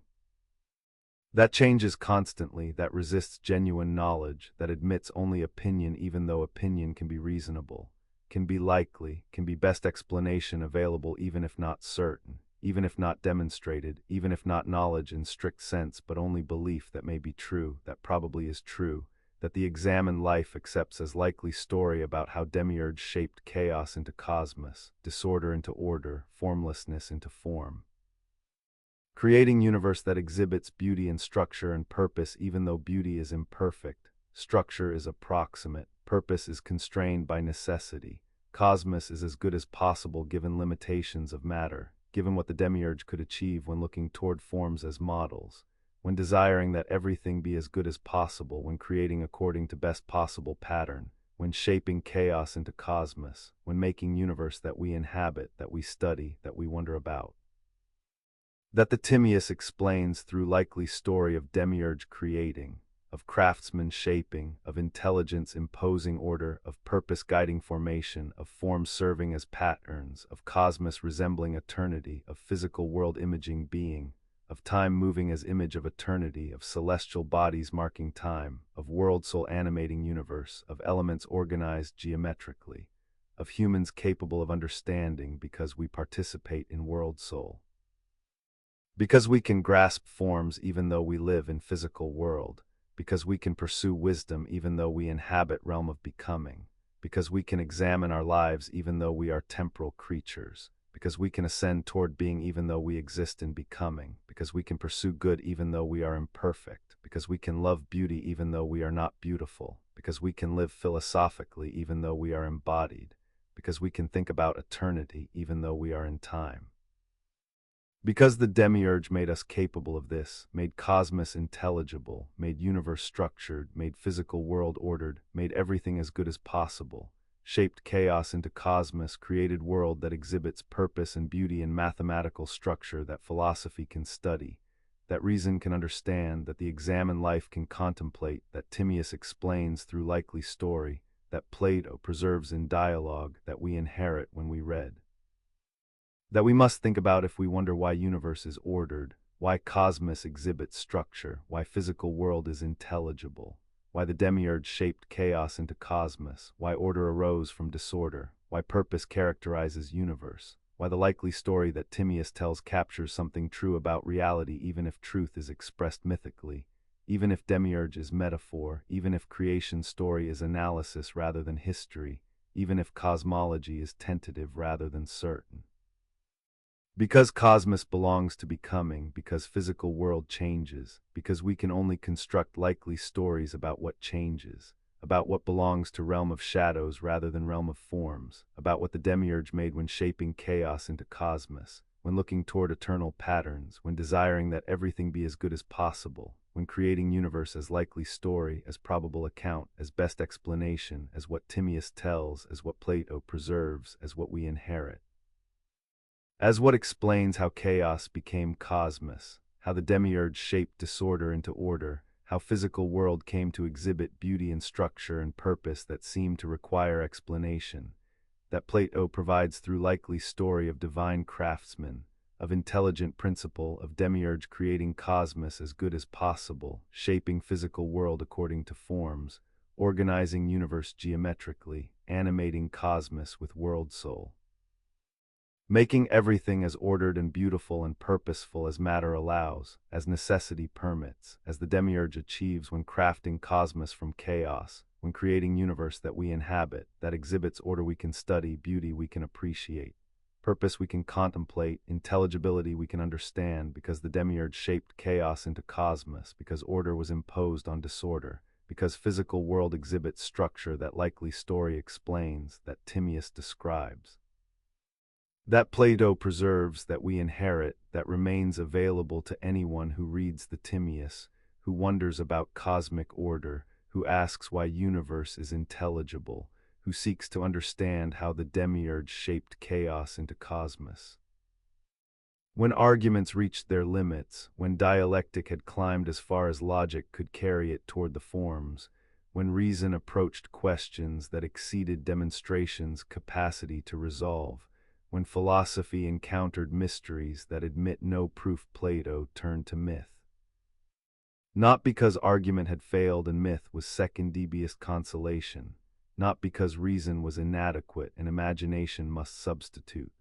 That changes constantly, that resists genuine knowledge, that admits only opinion even though opinion can be reasonable, can be likely, can be best explanation available even if not certain, even if not demonstrated, even if not knowledge in strict sense but only belief that may be true, that probably is true, that the examined life accepts as likely story about how demiurge shaped chaos into cosmos, disorder into order, formlessness into form. Creating universe that exhibits beauty and structure and purpose even though beauty is imperfect, structure is approximate, purpose is constrained by necessity, cosmos is as good as possible given limitations of matter, given what the demiurge could achieve when looking toward forms as models, when desiring that everything be as good as possible, when creating according to best possible pattern, when shaping chaos into cosmos, when making universe that we inhabit, that we study, that we wonder about. That the Timaeus explains through likely story of demiurge creating, of craftsman shaping, of intelligence imposing order, of purpose guiding formation, of forms serving as patterns, of cosmos resembling eternity, of physical world imaging being, of time moving as image of eternity, of celestial bodies marking time, of world soul animating universe, of elements organized geometrically, of humans capable of understanding because we participate in world soul. Because we can grasp forms even though we live in physical world, because we can pursue wisdom even though we inhabit realm of becoming, because we can examine our lives even though we are temporal creatures, because we can ascend toward being even though we exist in becoming, because we can pursue good even though we are imperfect, because we can love beauty even though we are not beautiful, because we can live philosophically even though we are embodied, because we can think about eternity even though we are in time. Because the demiurge made us capable of this, made cosmos intelligible, made universe structured, made physical world ordered, made everything as good as possible, shaped chaos into cosmos, created world that exhibits purpose and beauty in mathematical structure that philosophy can study, that reason can understand, that the examined life can contemplate, that Timaeus explains through likely story, that Plato preserves in dialogue, that we inherit when we read. That we must think about if we wonder why universe is ordered, why cosmos exhibits structure, why physical world is intelligible, why the demiurge shaped chaos into cosmos, why order arose from disorder, why purpose characterizes universe, why the likely story that Timaeus tells captures something true about reality even if truth is expressed mythically, even if demiurge is metaphor, even if creation story is analysis rather than history, even if cosmology is tentative rather than certain. Because cosmos belongs to becoming, because physical world changes, because we can only construct likely stories about what changes, about what belongs to realm of shadows rather than realm of forms, about what the demiurge made when shaping chaos into cosmos, when looking toward eternal patterns, when desiring that everything be as good as possible, when creating universe as likely story, as probable account, as best explanation, as what Timaeus tells, as what Plato preserves, as what we inherit. As what explains how chaos became cosmos, how the demiurge shaped disorder into order, how physical world came to exhibit beauty and structure and purpose that seemed to require explanation, that Plato provides through likely story of divine craftsmen, of intelligent principle, of demiurge creating cosmos as good as possible, shaping physical world according to forms, organizing universe geometrically, animating cosmos with world soul. Making everything as ordered and beautiful and purposeful as matter allows, as necessity permits, as the demiurge achieves when crafting cosmos from chaos, when creating universe that we inhabit, that exhibits order we can study, beauty we can appreciate, purpose we can contemplate, intelligibility we can understand, because the demiurge shaped chaos into cosmos, because order was imposed on disorder, because physical world exhibits structure that likely story explains, that Timaeus describes. That Plato preserves, that we inherit, that remains available to anyone who reads the Timaeus, who wonders about cosmic order, who asks why universe is intelligible, who seeks to understand how the demiurge shaped chaos into cosmos. When arguments reached their limits, when dialectic had climbed as far as logic could carry it toward the forms, when reason approached questions that exceeded demonstration's capacity to resolve, when philosophy encountered mysteries that admit no proof, Plato turned to myth. Not because argument had failed and myth was second debiest consolation, not because reason was inadequate and imagination must substitute,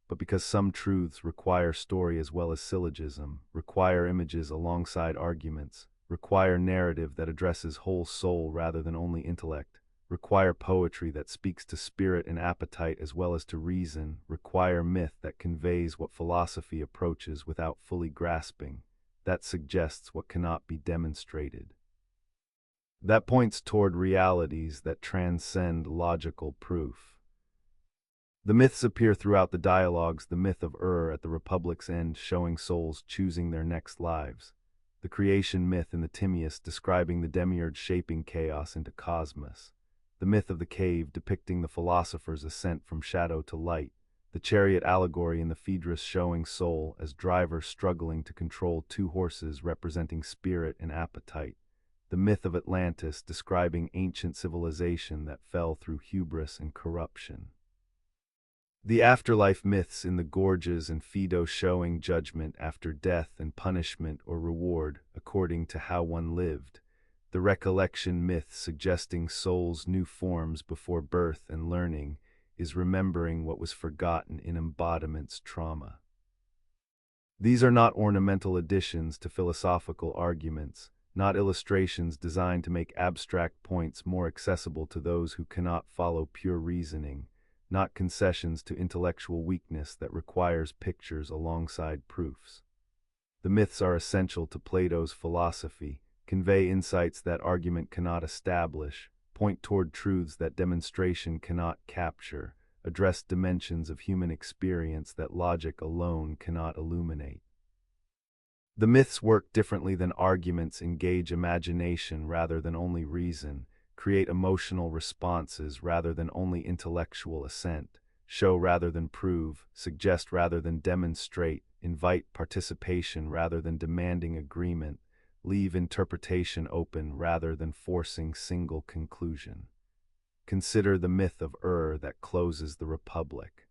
but because some truths require story as well as syllogism, require images alongside arguments, require narrative that addresses whole soul rather than only intellect, require poetry that speaks to spirit and appetite as well as to reason, require myth that conveys what philosophy approaches without fully grasping, that suggests what cannot be demonstrated, that points toward realities that transcend logical proof. The myths appear throughout the dialogues, the myth of at the Republic's end showing souls choosing their next lives, the creation myth in the Timaeus describing the demiurge shaping chaos into cosmos, the myth of the cave depicting the philosopher's ascent from shadow to light, the chariot allegory in the Phaedrus showing soul as driver struggling to control two horses representing spirit and appetite, the myth of Atlantis describing ancient civilization that fell through hubris and corruption. The afterlife myths in the Gorgias and Phaedo showing judgment after death and punishment or reward according to how one lived, the recollection myth suggesting soul's new forms before birth and learning is remembering what was forgotten in embodiment's trauma. These are not ornamental additions to philosophical arguments, not illustrations designed to make abstract points more accessible to those who cannot follow pure reasoning, not concessions to intellectual weakness that requires pictures alongside proofs. The myths are essential to Plato's philosophy, convey insights that argument cannot establish, point toward truths that demonstration cannot capture, address dimensions of human experience that logic alone cannot illuminate. The myths work differently than arguments, engage imagination rather than only reason, create emotional responses rather than only intellectual assent, show rather than prove, suggest rather than demonstrate, invite participation rather than demanding agreement, leave interpretation open rather than forcing single conclusion. Consider the myth of that closes the Republic.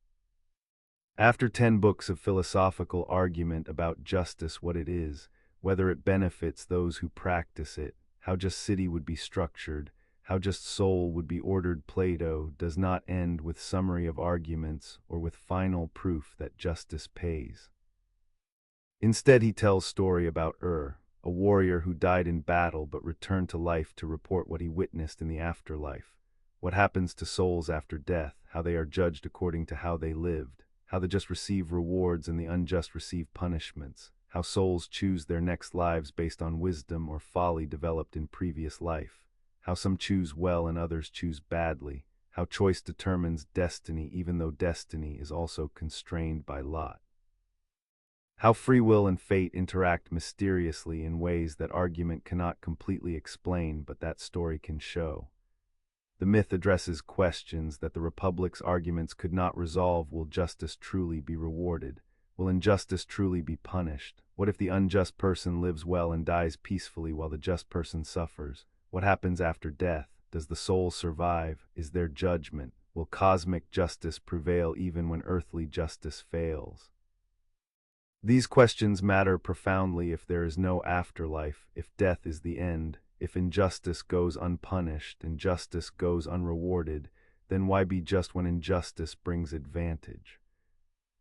After 10 books of philosophical argument about justice, what it is, whether it benefits those who practice it, how just city would be structured, how just soul would be ordered, Plato does not end with summary of arguments or with final proof that justice pays. Instead, he tells story about a warrior who died in battle but returned to life to report what he witnessed in the afterlife, what happens to souls after death, how they are judged according to how they lived, how the just receive rewards and the unjust receive punishments, how souls choose their next lives based on wisdom or folly developed in previous life, how some choose well and others choose badly, how choice determines destiny even though destiny is also constrained by lot. How free will and fate interact mysteriously in ways that argument cannot completely explain but that story can show. The myth addresses questions that the Republic's arguments could not resolve. Will justice truly be rewarded? Will injustice truly be punished? What if the unjust person lives well and dies peacefully while the just person suffers? What happens after death? Does the soul survive? Is there judgment? Will cosmic justice prevail even when earthly justice fails? These questions matter profoundly if there is no afterlife, if death is the end, if injustice goes unpunished and justice goes unrewarded, then why be just when injustice brings advantage?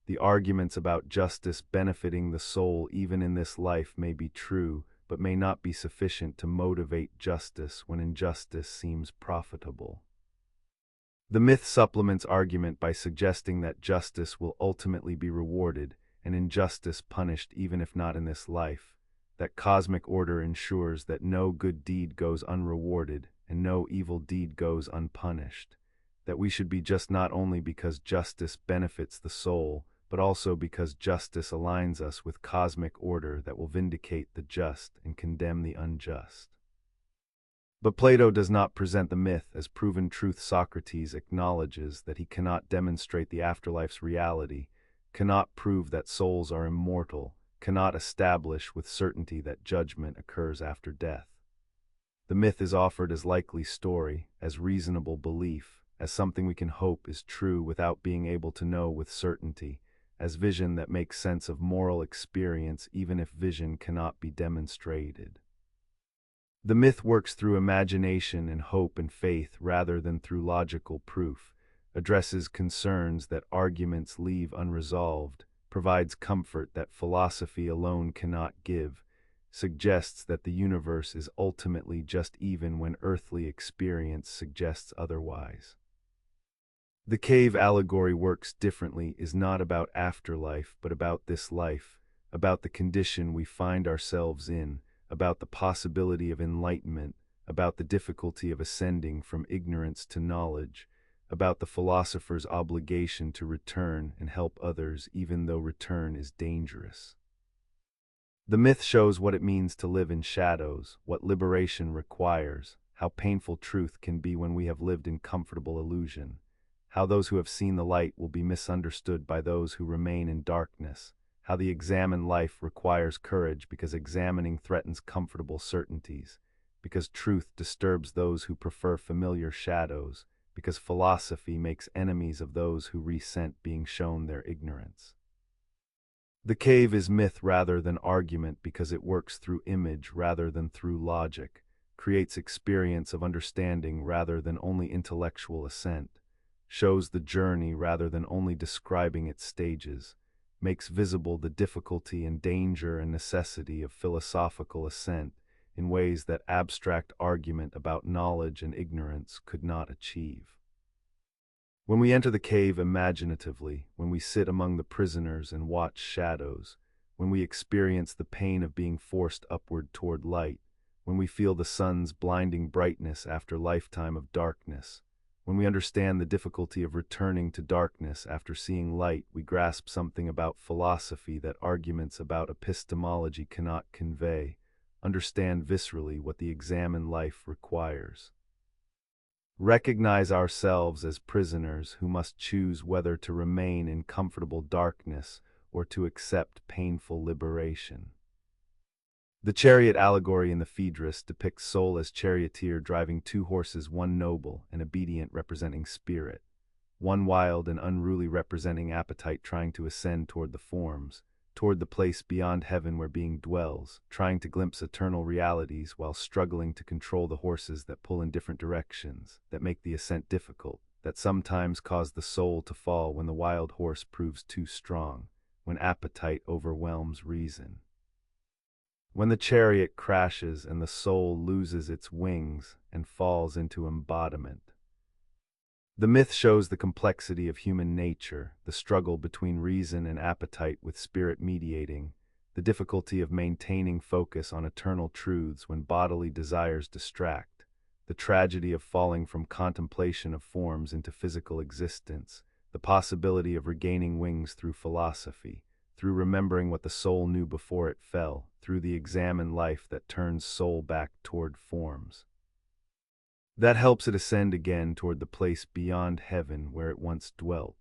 The arguments about justice benefiting the soul even in this life may be true, but may not be sufficient to motivate justice when injustice seems profitable. The myth supplements argument by suggesting that justice will ultimately be rewarded and injustice punished even if not in this life, that cosmic order ensures that no good deed goes unrewarded and no evil deed goes unpunished, that we should be just not only because justice benefits the soul, but also because justice aligns us with cosmic order that will vindicate the just and condemn the unjust. But Plato does not present the myth as proven truth. Socrates acknowledges that he cannot demonstrate the afterlife's reality, cannot prove that souls are immortal, cannot establish with certainty that judgment occurs after death. The myth is offered as likely story, as reasonable belief, as something we can hope is true without being able to know with certainty, as vision that makes sense of moral experience even if vision cannot be demonstrated. The myth works through imagination and hope and faith rather than through logical proof, addresses concerns that arguments leave unresolved, provides comfort that philosophy alone cannot give, suggests that the universe is ultimately just even when earthly experience suggests otherwise. The cave allegory works differently, is not about afterlife but about this life, about the condition we find ourselves in, about the possibility of enlightenment, about the difficulty of ascending from ignorance to knowledge, about the philosopher's obligation to return and help others even though return is dangerous. The myth shows what it means to live in shadows, what liberation requires, how painful truth can be when we have lived in comfortable illusion, how those who have seen the light will be misunderstood by those who remain in darkness, how the examined life requires courage because examining threatens comfortable certainties, because truth disturbs those who prefer familiar shadows, because philosophy makes enemies of those who resent being shown their ignorance. The cave is myth rather than argument because it works through image rather than through logic, creates experience of understanding rather than only intellectual assent, shows the journey rather than only describing its stages, makes visible the difficulty and danger and necessity of philosophical assent in ways that abstract argument about knowledge and ignorance could not achieve. When we enter the cave imaginatively, when we sit among the prisoners and watch shadows, when we experience the pain of being forced upward toward light, when we feel the sun's blinding brightness after lifetime of darkness, when we understand the difficulty of returning to darkness after seeing light, we grasp something about philosophy that arguments about epistemology cannot convey, understand viscerally what the examined life requires. Recognize ourselves as prisoners who must choose whether to remain in comfortable darkness or to accept painful liberation. The chariot allegory in the Phaedrus depicts soul as charioteer driving two horses, one noble and obedient representing spirit, one wild and unruly representing appetite trying to ascend toward the forms, toward the place beyond heaven where being dwells, trying to glimpse eternal realities while struggling to control the horses that pull in different directions, that make the ascent difficult, that sometimes cause the soul to fall when the wild horse proves too strong, when appetite overwhelms reason. When the chariot crashes and the soul loses its wings and falls into embodiment. The myth shows the complexity of human nature, the struggle between reason and appetite with spirit mediating, the difficulty of maintaining focus on eternal truths when bodily desires distract, the tragedy of falling from contemplation of forms into physical existence, the possibility of regaining wings through philosophy, through remembering what the soul knew before it fell, through the examined life that turns soul back toward forms. That helps it ascend again toward the place beyond heaven where it once dwelt.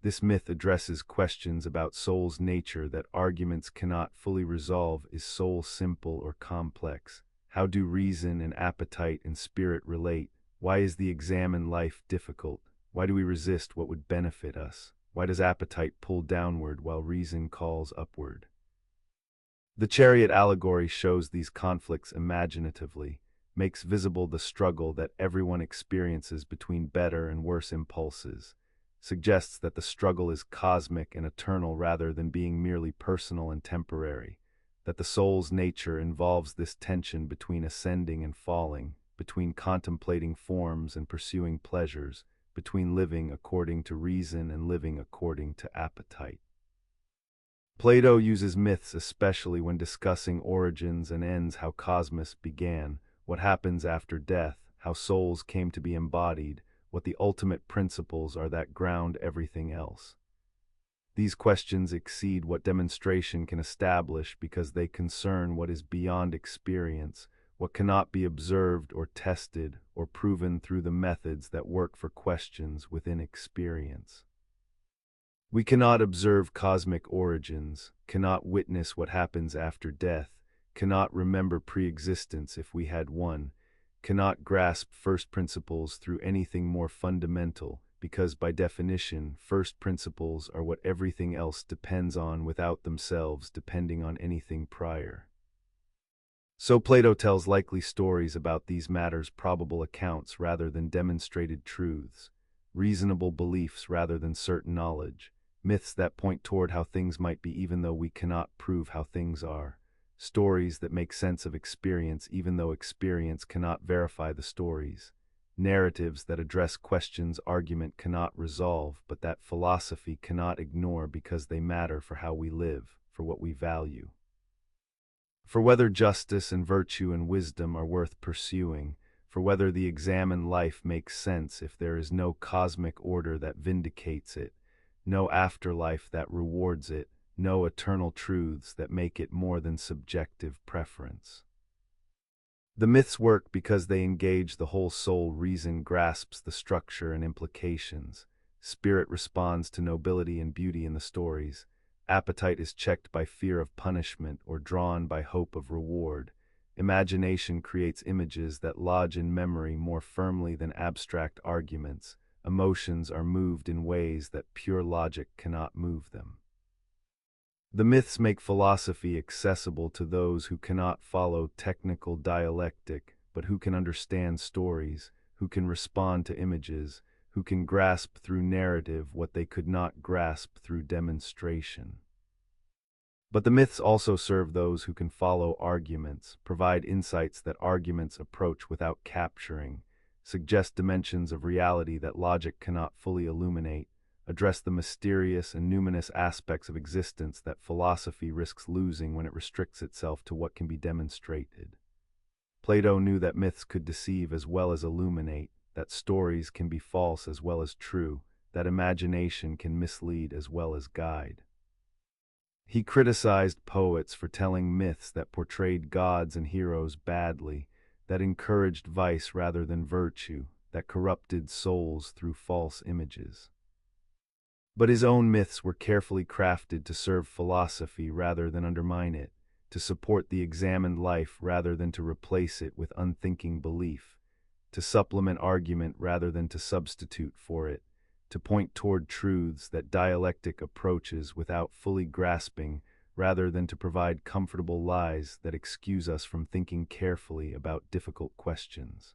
This myth addresses questions about soul's nature that arguments cannot fully resolve. Is soul simple or complex? How do reason and appetite and spirit relate? Why is the examined life difficult? Why do we resist what would benefit us? Why does appetite pull downward while reason calls upward? The chariot allegory shows these conflicts imaginatively, makes visible the struggle that everyone experiences between better and worse impulses, suggests that the struggle is cosmic and eternal rather than being merely personal and temporary, that the soul's nature involves this tension between ascending and falling, between contemplating forms and pursuing pleasures, between living according to reason and living according to appetite. Plato uses myths especially when discussing origins and ends, how cosmos began, what happens after death, how souls came to be embodied, what the ultimate principles are that ground everything else. These questions exceed what demonstration can establish because they concern what is beyond experience, what cannot be observed or tested or proven through the methods that work for questions within experience. We cannot observe cosmic origins, cannot witness what happens after death, cannot remember pre-existence if we had one, cannot grasp first principles through anything more fundamental, because by definition, first principles are what everything else depends on without themselves depending on anything prior. So Plato tells likely stories about these matters, probable accounts rather than demonstrated truths, reasonable beliefs rather than certain knowledge, myths that point toward how things might be even though we cannot prove how things are, stories that make sense of experience even though experience cannot verify the stories, narratives that address questions argument cannot resolve but that philosophy cannot ignore because they matter for how we live, for what we value. For whether justice and virtue and wisdom are worth pursuing, for whether the examined life makes sense if there is no cosmic order that vindicates it, no afterlife that rewards it, no eternal truths that make it more than subjective preference. The myths work because they engage the whole soul. Reason grasps the structure and implications. Spirit responds to nobility and beauty in the stories. Appetite is checked by fear of punishment or drawn by hope of reward. Imagination creates images that lodge in memory more firmly than abstract arguments. Emotions are moved in ways that pure logic cannot move them. The myths make philosophy accessible to those who cannot follow technical dialectic, but who can understand stories, who can respond to images, who can grasp through narrative what they could not grasp through demonstration. But the myths also serve those who can follow arguments, provide insights that arguments approach without capturing, suggest dimensions of reality that logic cannot fully illuminate, address the mysterious and numinous aspects of existence that philosophy risks losing when it restricts itself to what can be demonstrated. Plato knew that myths could deceive as well as illuminate, that stories can be false as well as true, that imagination can mislead as well as guide. He criticized poets for telling myths that portrayed gods and heroes badly, that encouraged vice rather than virtue, that corrupted souls through false images. But his own myths were carefully crafted to serve philosophy rather than undermine it, to support the examined life rather than to replace it with unthinking belief, to supplement argument rather than to substitute for it, to point toward truths that dialectic approaches without fully grasping rather than to provide comfortable lies that excuse us from thinking carefully about difficult questions.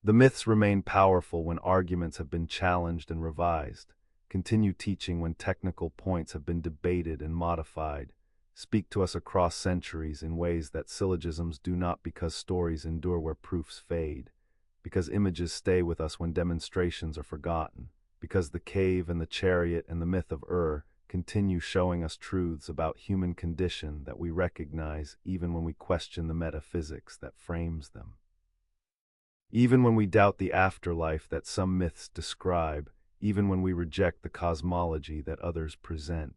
The myths remain powerful when arguments have been challenged and revised, continue teaching when technical points have been debated and modified, speak to us across centuries in ways that syllogisms do not because stories endure where proofs fade, because images stay with us when demonstrations are forgotten, because the cave and the chariot and the myth of continue showing us truths about human condition that we recognize even when we question the metaphysics that frames them. Even when we doubt the afterlife that some myths describe, even when we reject the cosmology that others present.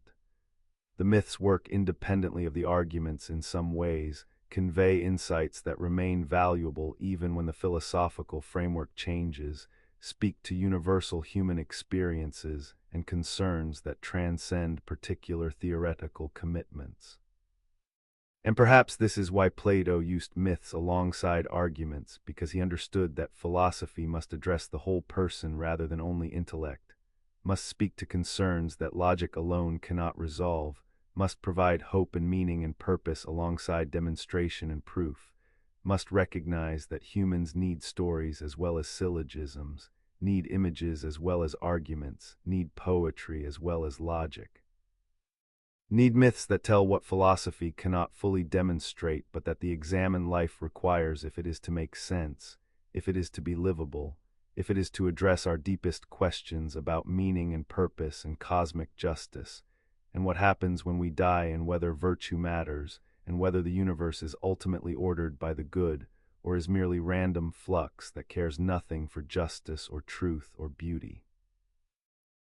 The myths work independently of the arguments in some ways, convey insights that remain valuable even when the philosophical framework changes, speak to universal human experiences and concerns that transcend particular theoretical commitments. And perhaps this is why Plato used myths alongside arguments, because he understood that philosophy must address the whole person rather than only intellect, must speak to concerns that logic alone cannot resolve, must provide hope and meaning and purpose alongside demonstration and proof, must recognize that humans need stories as well as syllogisms, need images as well as arguments, need poetry as well as logic. Need myths that tell what philosophy cannot fully demonstrate but that the examined life requires if it is to make sense, if it is to be livable, if it is to address our deepest questions about meaning and purpose and cosmic justice, and what happens when we die and whether virtue matters, and whether the universe is ultimately ordered by the good or is merely random flux that cares nothing for justice or truth or beauty.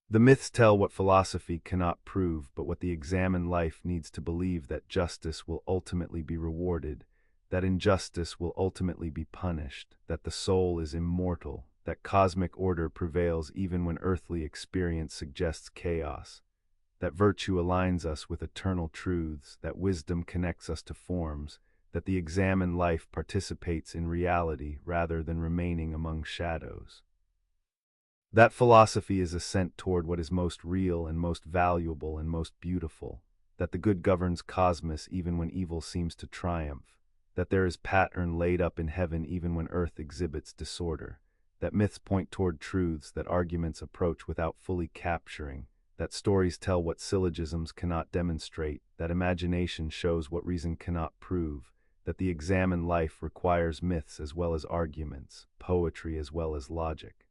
The myths tell what philosophy cannot prove, but what the examined life needs to believe, that justice will ultimately be rewarded, that injustice will ultimately be punished, that the soul is immortal, that cosmic order prevails even when earthly experience suggests chaos, that virtue aligns us with eternal truths, that wisdom connects us to forms, that the examined life participates in reality rather than remaining among shadows. That philosophy is ascent toward what is most real and most valuable and most beautiful, that the good governs cosmos even when evil seems to triumph, that there is pattern laid up in heaven even when earth exhibits disorder, that myths point toward truths that arguments approach without fully capturing, that stories tell what syllogisms cannot demonstrate, that imagination shows what reason cannot prove, that the examined life requires myths as well as arguments, poetry as well as logic,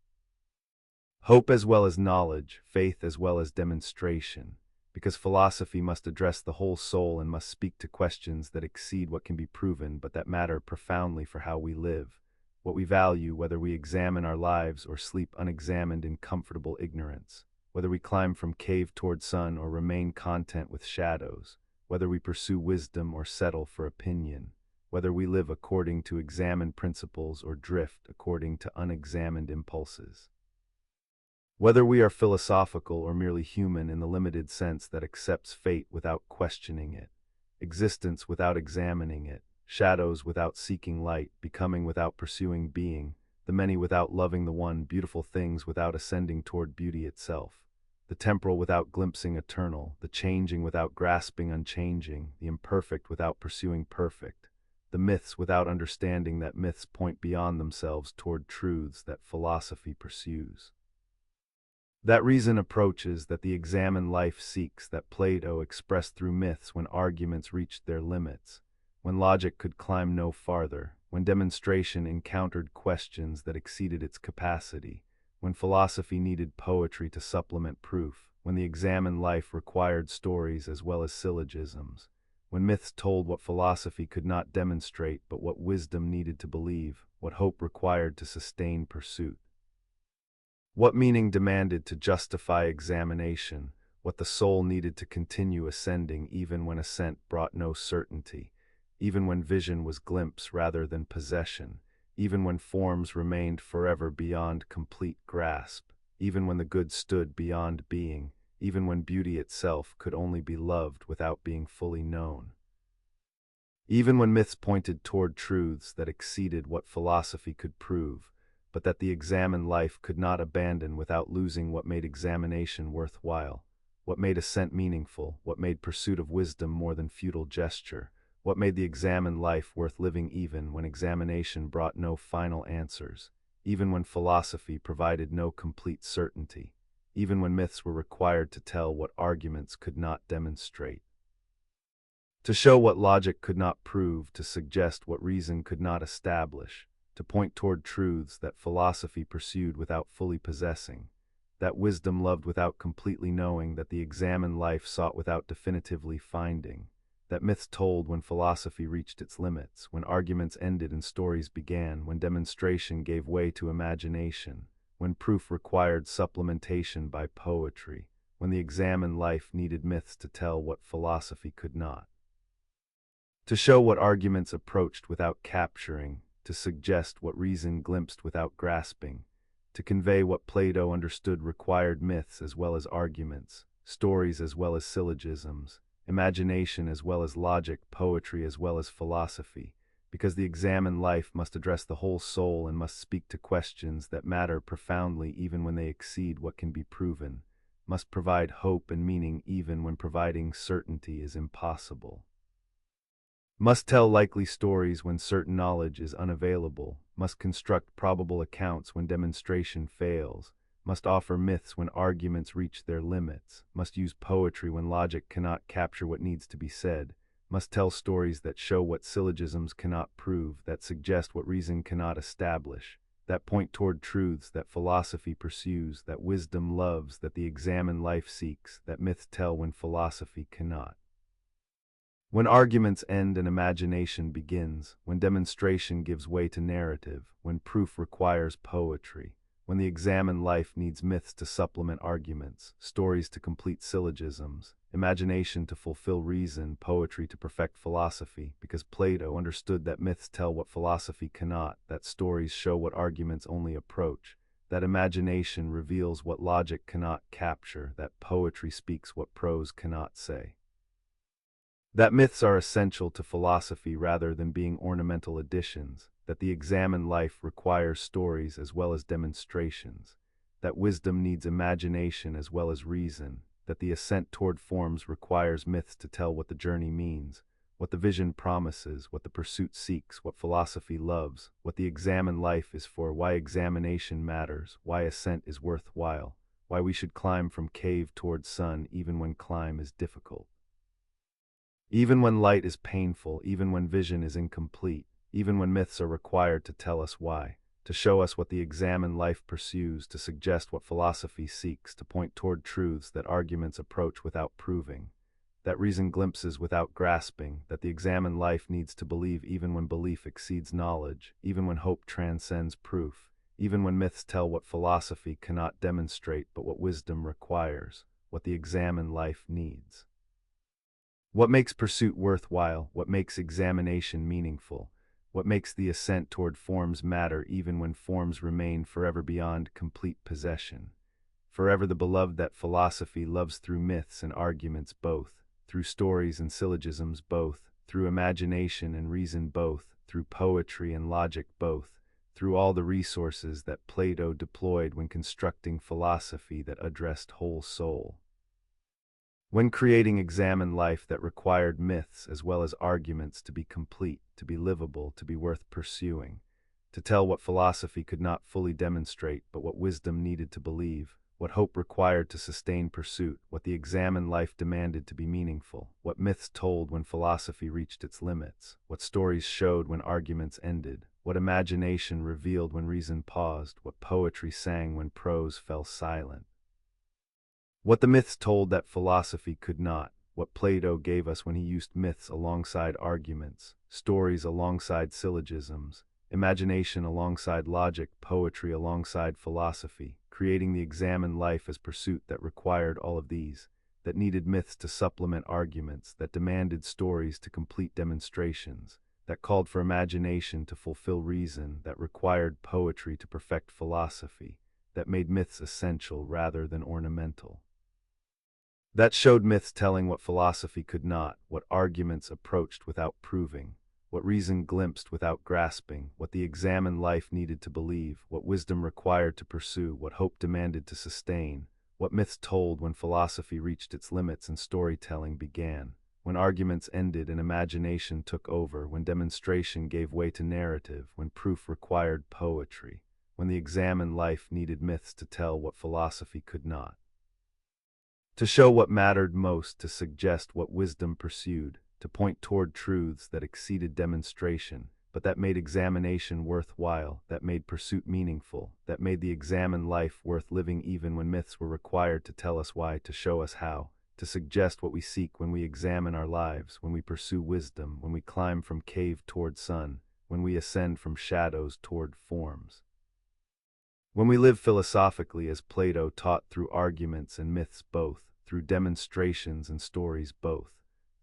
hope as well as knowledge, faith as well as demonstration, because philosophy must address the whole soul and must speak to questions that exceed what can be proven but that matter profoundly for how we live, what we value, whether we examine our lives or sleep unexamined in comfortable ignorance, whether we climb from cave toward sun or remain content with shadows, whether we pursue wisdom or settle for opinion, whether we live according to examined principles or drift according to unexamined impulses. Whether we are philosophical or merely human in the limited sense that accepts fate without questioning it, existence without examining it, shadows without seeking light, becoming without pursuing being, the many without loving the one, beautiful things without ascending toward beauty itself, the temporal without glimpsing eternal, the changing without grasping unchanging, the imperfect without pursuing perfect, the myths without understanding that myths point beyond themselves toward truths that philosophy pursues. That reason approaches, that the examined life seeks, that Plato expressed through myths when arguments reached their limits, when logic could climb no farther, when demonstration encountered questions that exceeded its capacity, when philosophy needed poetry to supplement proof, when the examined life required stories as well as syllogisms, when myths told what philosophy could not demonstrate but what wisdom needed to believe, what hope required to sustain pursuit, what meaning demanded to justify examination, what the soul needed to continue ascending even when ascent brought no certainty, even when vision was glimpse rather than possession, even when forms remained forever beyond complete grasp, even when the good stood beyond being, even when beauty itself could only be loved without being fully known. Even when myths pointed toward truths that exceeded what philosophy could prove, but that the examined life could not abandon without losing what made examination worthwhile, what made ascent meaningful, what made pursuit of wisdom more than futile gesture, what made the examined life worth living even when examination brought no final answers, even when philosophy provided no complete certainty, even when myths were required to tell what arguments could not demonstrate, to show what logic could not prove, to suggest what reason could not establish, to point toward truths that philosophy pursued without fully possessing, that wisdom loved without completely knowing, that the examined life sought without definitively finding, that myths told when philosophy reached its limits, when arguments ended and stories began, when demonstration gave way to imagination, when proof required supplementation by poetry, when the examined life needed myths to tell what philosophy could not, to show what arguments approached without capturing, to suggest what reason glimpsed without grasping, to convey what Plato understood required myths as well as arguments, stories as well as syllogisms, imagination as well as logic, poetry as well as philosophy, because the examined life must address the whole soul and must speak to questions that matter profoundly even when they exceed what can be proven, must provide hope and meaning even when providing certainty is impossible, must tell likely stories when certain knowledge is unavailable, must construct probable accounts when demonstration fails, must offer myths when arguments reach their limits, must use poetry when logic cannot capture what needs to be said, must tell stories that show what syllogisms cannot prove, that suggest what reason cannot establish, that point toward truths that philosophy pursues, that wisdom loves, that the examined life seeks, that myths tell when philosophy cannot. When arguments end and imagination begins, when demonstration gives way to narrative, when proof requires poetry, when the examined life needs myths to supplement arguments, stories to complete syllogisms, imagination to fulfill reason, poetry to perfect philosophy, because Plato understood that myths tell what philosophy cannot, that stories show what arguments only approach, that imagination reveals what logic cannot capture, that poetry speaks what prose cannot say. That myths are essential to philosophy rather than being ornamental additions, that the examined life requires stories as well as demonstrations, that wisdom needs imagination as well as reason, that the ascent toward forms requires myths to tell what the journey means, what the vision promises, what the pursuit seeks, what philosophy loves, what the examined life is for, why examination matters, why ascent is worthwhile, why we should climb from cave toward sun even when climb is difficult. Even when light is painful, even when vision is incomplete, even when myths are required to tell us why, to show us what the examined life pursues, to suggest what philosophy seeks, to point toward truths that arguments approach without proving, that reason glimpses without grasping, that the examined life needs to believe even when belief exceeds knowledge, even when hope transcends proof, even when myths tell what philosophy cannot demonstrate but what wisdom requires, what the examined life needs. What makes pursuit worthwhile, what makes examination meaningful, what makes the ascent toward forms matter even when forms remain forever beyond complete possession, forever the beloved that philosophy loves through myths and arguments both, through stories and syllogisms both, through imagination and reason both, through poetry and logic both, through all the resources that Plato deployed when constructing philosophy that addressed whole soul. When creating examined life that required myths as well as arguments to be complete, to be livable, to be worth pursuing, to tell what philosophy could not fully demonstrate but what wisdom needed to believe, what hope required to sustain pursuit, what the examined life demanded to be meaningful, what myths told when philosophy reached its limits, what stories showed when arguments ended, what imagination revealed when reason paused, what poetry sang when prose fell silent. What the myths told that philosophy could not, what Plato gave us when he used myths alongside arguments, stories alongside syllogisms, imagination alongside logic, poetry alongside philosophy, creating the examined life as pursuit that required all of these, that needed myths to supplement arguments, that demanded stories to complete demonstrations, that called for imagination to fulfill reason, that required poetry to perfect philosophy, that made myths essential rather than ornamental. That showed myths telling what philosophy could not, what arguments approached without proving, what reason glimpsed without grasping, what the examined life needed to believe, what wisdom required to pursue, what hope demanded to sustain, what myths told when philosophy reached its limits and storytelling began, when arguments ended and imagination took over, when demonstration gave way to narrative, when proof required poetry, when the examined life needed myths to tell what philosophy could not. To show what mattered most, to suggest what wisdom pursued, to point toward truths that exceeded demonstration, but that made examination worthwhile, that made pursuit meaningful, that made the examined life worth living even when myths were required to tell us why, to show us how, to suggest what we seek when we examine our lives, when we pursue wisdom, when we climb from cave toward sun, when we ascend from shadows toward forms. When we live philosophically as Plato taught through arguments and myths both, through demonstrations and stories both,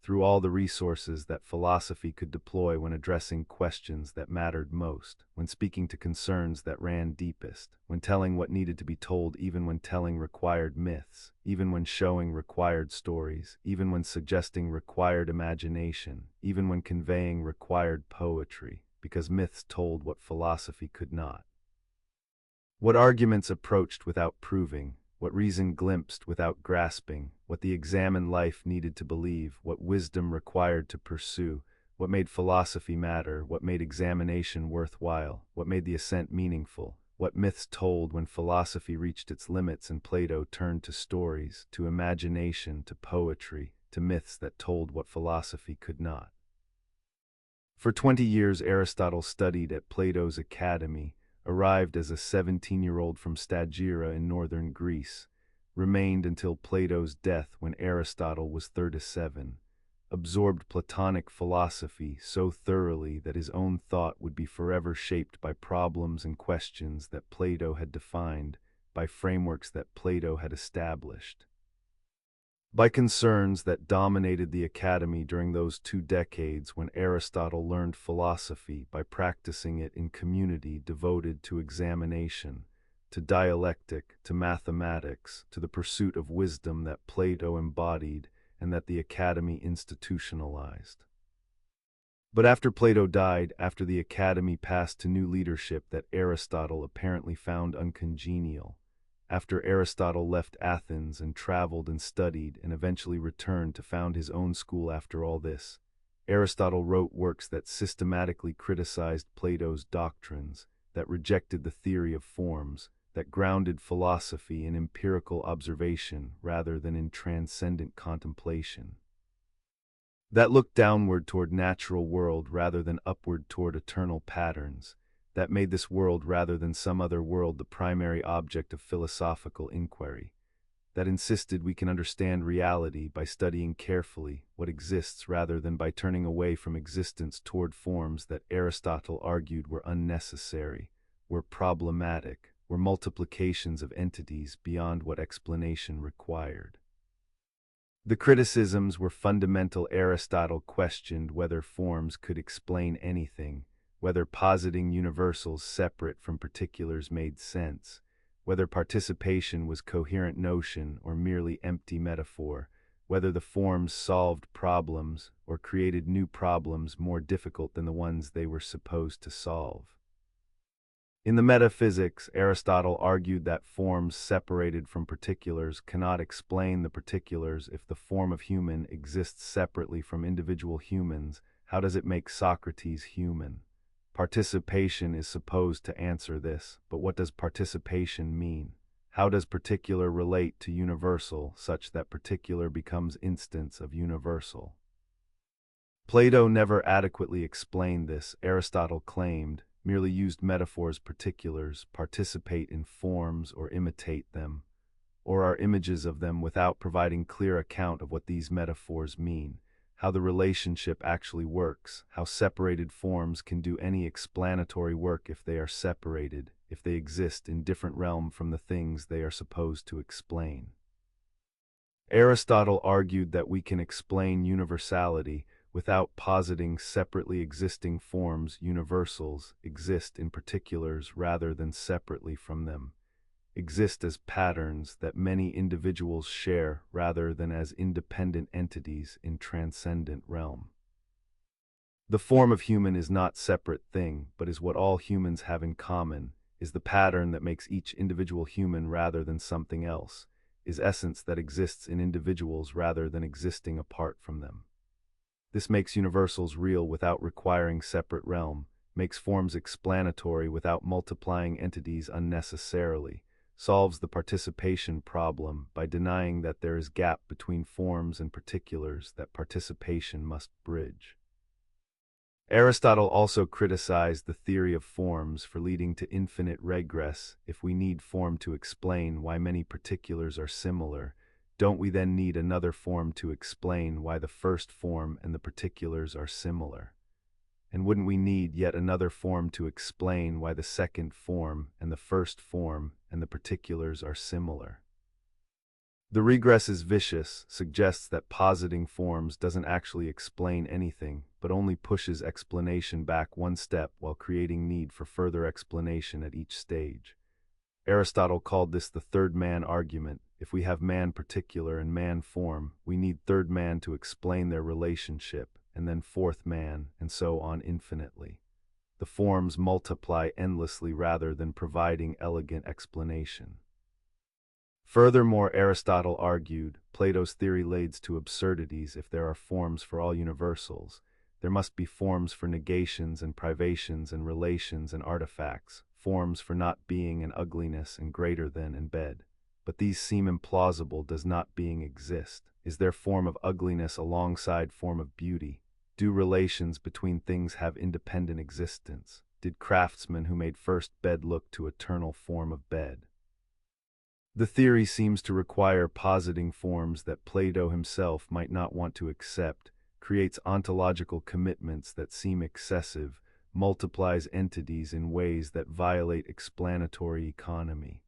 through all the resources that philosophy could deploy when addressing questions that mattered most, when speaking to concerns that ran deepest, when telling what needed to be told even when telling required myths, even when showing required stories, even when suggesting required imagination, even when conveying required poetry, because myths told what philosophy could not. What arguments approached without proving, what reason glimpsed without grasping, what the examined life needed to believe, what wisdom required to pursue, what made philosophy matter, what made examination worthwhile, what made the ascent meaningful, what myths told when philosophy reached its limits and Plato turned to stories, to imagination, to poetry, to myths that told what philosophy could not. For 20 years Aristotle studied at Plato's academy, arrived as a 17-year-old from Stagira in northern Greece, remained until Plato's death when Aristotle was 37, absorbed Platonic philosophy so thoroughly that his own thought would be forever shaped by problems and questions that Plato had defined, by frameworks that Plato had established, by concerns that dominated the academy during those 2 decades when Aristotle learned philosophy by practicing it in community devoted to examination, to dialectic, to mathematics, to the pursuit of wisdom that Plato embodied, and that the academy institutionalized. But after Plato died, after the academy passed to new leadership that Aristotle apparently found uncongenial, after Aristotle left Athens and traveled and studied and eventually returned to found his own school after all this, Aristotle wrote works that systematically criticized Plato's doctrines, that rejected the theory of forms, that grounded philosophy in empirical observation rather than in transcendent contemplation, that looked downward toward natural world rather than upward toward eternal patterns, that made this world rather than some other world the primary object of philosophical inquiry, that insisted we can understand reality by studying carefully what exists rather than by turning away from existence toward forms that Aristotle argued were unnecessary, were problematic, were multiplications of entities beyond what explanation required. The criticisms were fundamental. Aristotle questioned whether forms could explain anything, whether positing universals separate from particulars made sense, whether participation was coherent notion or merely empty metaphor, whether the forms solved problems or created new problems more difficult than the ones they were supposed to solve. In the Metaphysics, Aristotle argued that forms separated from particulars cannot explain the particulars. If the form of human exists separately from individual humans, how does it make Socrates human? Participation is supposed to answer this, but what does participation mean? How does particular relate to universal such that particular becomes instance of universal? Plato never adequately explained this. Aristotle claimed, merely used metaphors. Particulars participate in forms or imitate them, or are images of them without providing clear account of what these metaphors mean, how the relationship actually works, how separated forms can do any explanatory work if they are separated, if they exist in different realm from the things they are supposed to explain. Aristotle argued that we can explain universality without positing separately existing forms. Universals exist in particulars rather than separately from them, exist as patterns that many individuals share rather than as independent entities in transcendent realm. The form of human is not separate thing, but is what all humans have in common, is the pattern that makes each individual human rather than something else, is essence that exists in individuals rather than existing apart from them. This makes universals real without requiring separate realm, makes forms explanatory without multiplying entities unnecessarily, solves the participation problem by denying that there is gap between forms and particulars that participation must bridge. Aristotle also criticized the theory of forms for leading to infinite regress. If we need form to explain why many particulars are similar, don't we then need another form to explain why the first form and the particulars are similar? And wouldn't we need yet another form to explain why the second form and the first form and the particulars are similar? The regress is vicious, suggests that positing forms doesn't actually explain anything, but only pushes explanation back one step while creating need for further explanation at each stage. Aristotle called this the third man argument. If we have man particular and man form, we need third man to explain their relationship, and then fourth man, and so on infinitely. The forms multiply endlessly rather than providing elegant explanation. Furthermore, Aristotle argued, Plato's theory leads to absurdities. If there are forms for all universals, there must be forms for negations and privations and relations and artifacts, forms for not being and ugliness and greater than and bed. But these seem implausible. Does not being exist? Is there form of ugliness alongside form of beauty? Do relations between things have independent existence? Did craftsmen who made first bed look to eternal form of bed? The theory seems to require positing forms that Plato himself might not want to accept, creates ontological commitments that seem excessive, multiplies entities in ways that violate explanatory economy.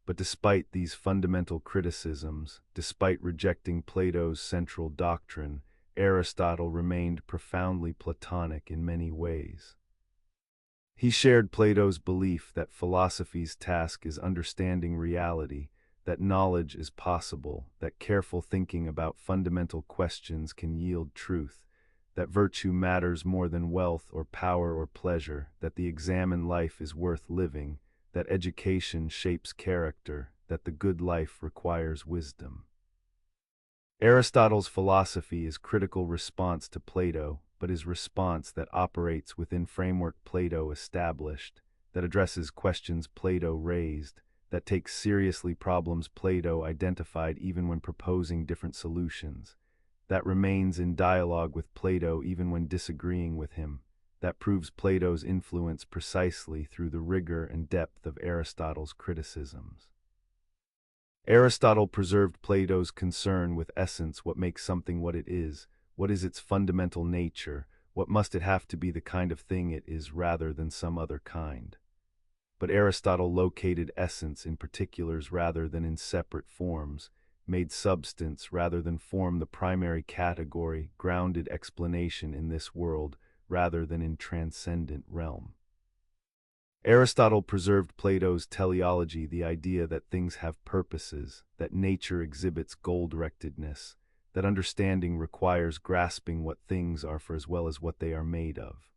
But despite these fundamental criticisms, despite rejecting Plato's central doctrine, Aristotle remained profoundly Platonic in many ways. He shared Plato's belief that philosophy's task is understanding reality, that knowledge is possible, that careful thinking about fundamental questions can yield truth, that virtue matters more than wealth or power or pleasure, that the examined life is worth living, that education shapes character, that the good life requires wisdom. Aristotle's philosophy is critical response to Plato, but is response that operates within framework Plato established, that addresses questions Plato raised, that takes seriously problems Plato identified even when proposing different solutions, that remains in dialogue with Plato even when disagreeing with him, that proves Plato's influence precisely through the rigor and depth of Aristotle's criticisms. Aristotle preserved Plato's concern with essence, what makes something what it is, what is its fundamental nature, what must it have to be the kind of thing it is rather than some other kind. But Aristotle located essence in particulars rather than in separate forms, made substance rather than form the primary category, grounded explanation in this world rather than in transcendent realm. Aristotle preserved Plato's teleology, the idea that things have purposes, that nature exhibits goal-directedness, that understanding requires grasping what things are for as well as what they are made of.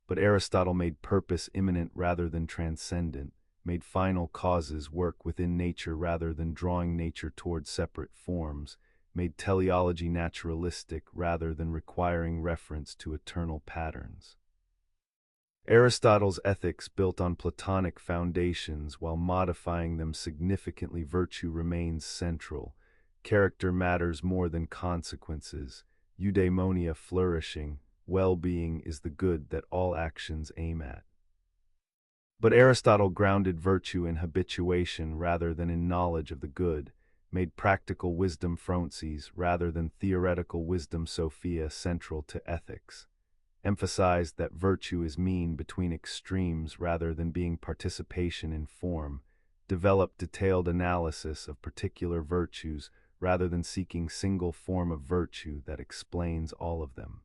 But Aristotle made purpose immanent rather than transcendent, made final causes work within nature rather than drawing nature toward separate forms, made teleology naturalistic rather than requiring reference to eternal patterns. Aristotle's ethics built on Platonic foundations while modifying them significantly. Virtue remains central. Character matters more than consequences. Eudaimonia flourishing. Well-being is the good that all actions aim at. But Aristotle grounded virtue in habituation rather than in knowledge of the good, made practical wisdom phronses rather than theoretical wisdom sophia central to ethics, emphasized that virtue is mean between extremes rather than being participation in form, developed detailed analysis of particular virtues rather than seeking single form of virtue that explains all of them.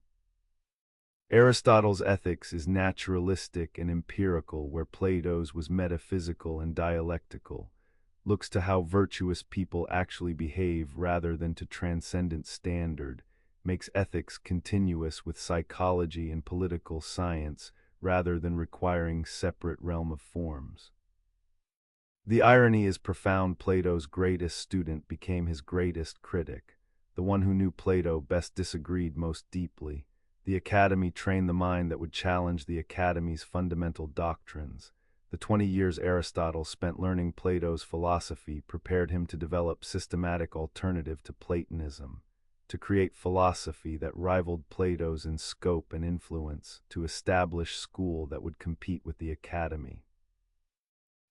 Aristotle's ethics is naturalistic and empirical, where Plato's was metaphysical and dialectical, looks to how virtuous people actually behave rather than to transcendent standard, makes ethics continuous with psychology and political science rather than requiring separate realm of forms. The irony is profound. Plato's greatest student became his greatest critic. The one who knew Plato best disagreed most deeply. The academy trained the mind that would challenge the academy's fundamental doctrines. The 20 years Aristotle spent learning Plato's philosophy prepared him to develop systematic alternative to Platonism, to create philosophy that rivaled Plato's in scope and influence, to establish school that would compete with the academy,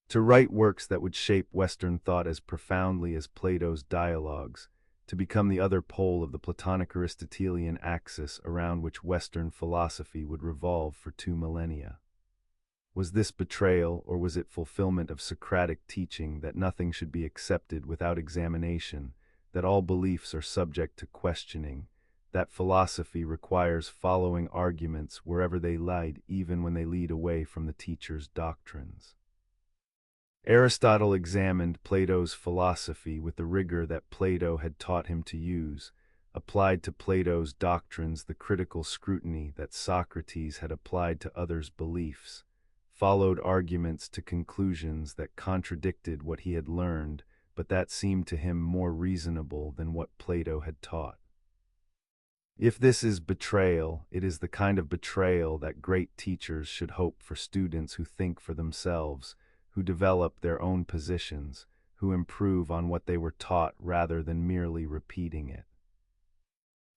to write works that would shape Western thought as profoundly as Plato's dialogues, to become the other pole of the Platonic-Aristotelian axis around which Western philosophy would revolve for 2 millennia. Was this betrayal, or was it fulfillment of Socratic teaching that nothing should be accepted without examination, that all beliefs are subject to questioning, that philosophy requires following arguments wherever they lead, even when they lead away from the teacher's doctrines? Aristotle examined Plato's philosophy with the rigor that Plato had taught him to use, applied to Plato's doctrines the critical scrutiny that Socrates had applied to others' beliefs, followed arguments to conclusions that contradicted what he had learned, but that seemed to him more reasonable than what Plato had taught. If this is betrayal, it is the kind of betrayal that great teachers should hope for students who think for themselves, who develop their own positions, who improve on what they were taught rather than merely repeating it.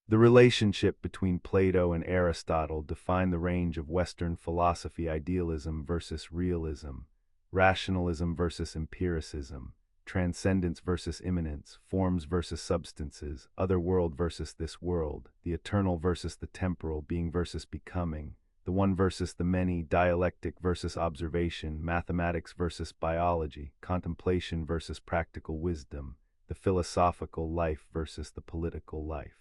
The relationship between Plato and Aristotle defined the range of Western philosophy: idealism versus realism, rationalism versus empiricism, transcendence versus immanence, forms versus substances, other world versus this world, the eternal versus the temporal, being versus becoming, the one versus the many, dialectic versus observation, mathematics versus biology, contemplation versus practical wisdom, the philosophical life versus the political life.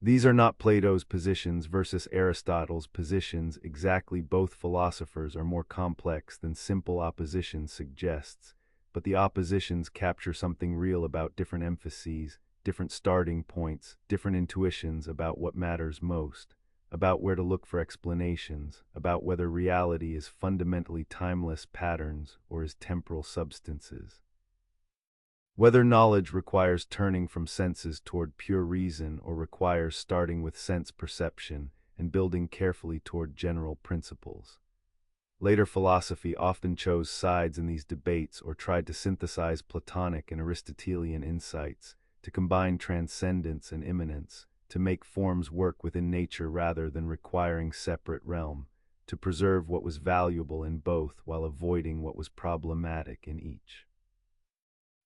These are not Plato's positions versus Aristotle's positions exactly. Both philosophers are more complex than simple opposition suggests. but the oppositions capture something real about different emphases, different starting points, different intuitions about what matters most, about where to look for explanations, about whether reality is fundamentally timeless patterns or is temporal substances. Whether knowledge requires turning from senses toward pure reason or requires starting with sense perception and building carefully toward general principles. Later philosophy often chose sides in these debates or tried to synthesize Platonic and Aristotelian insights, to combine transcendence and immanence, to make forms work within nature rather than requiring separate realm, to preserve what was valuable in both while avoiding what was problematic in each.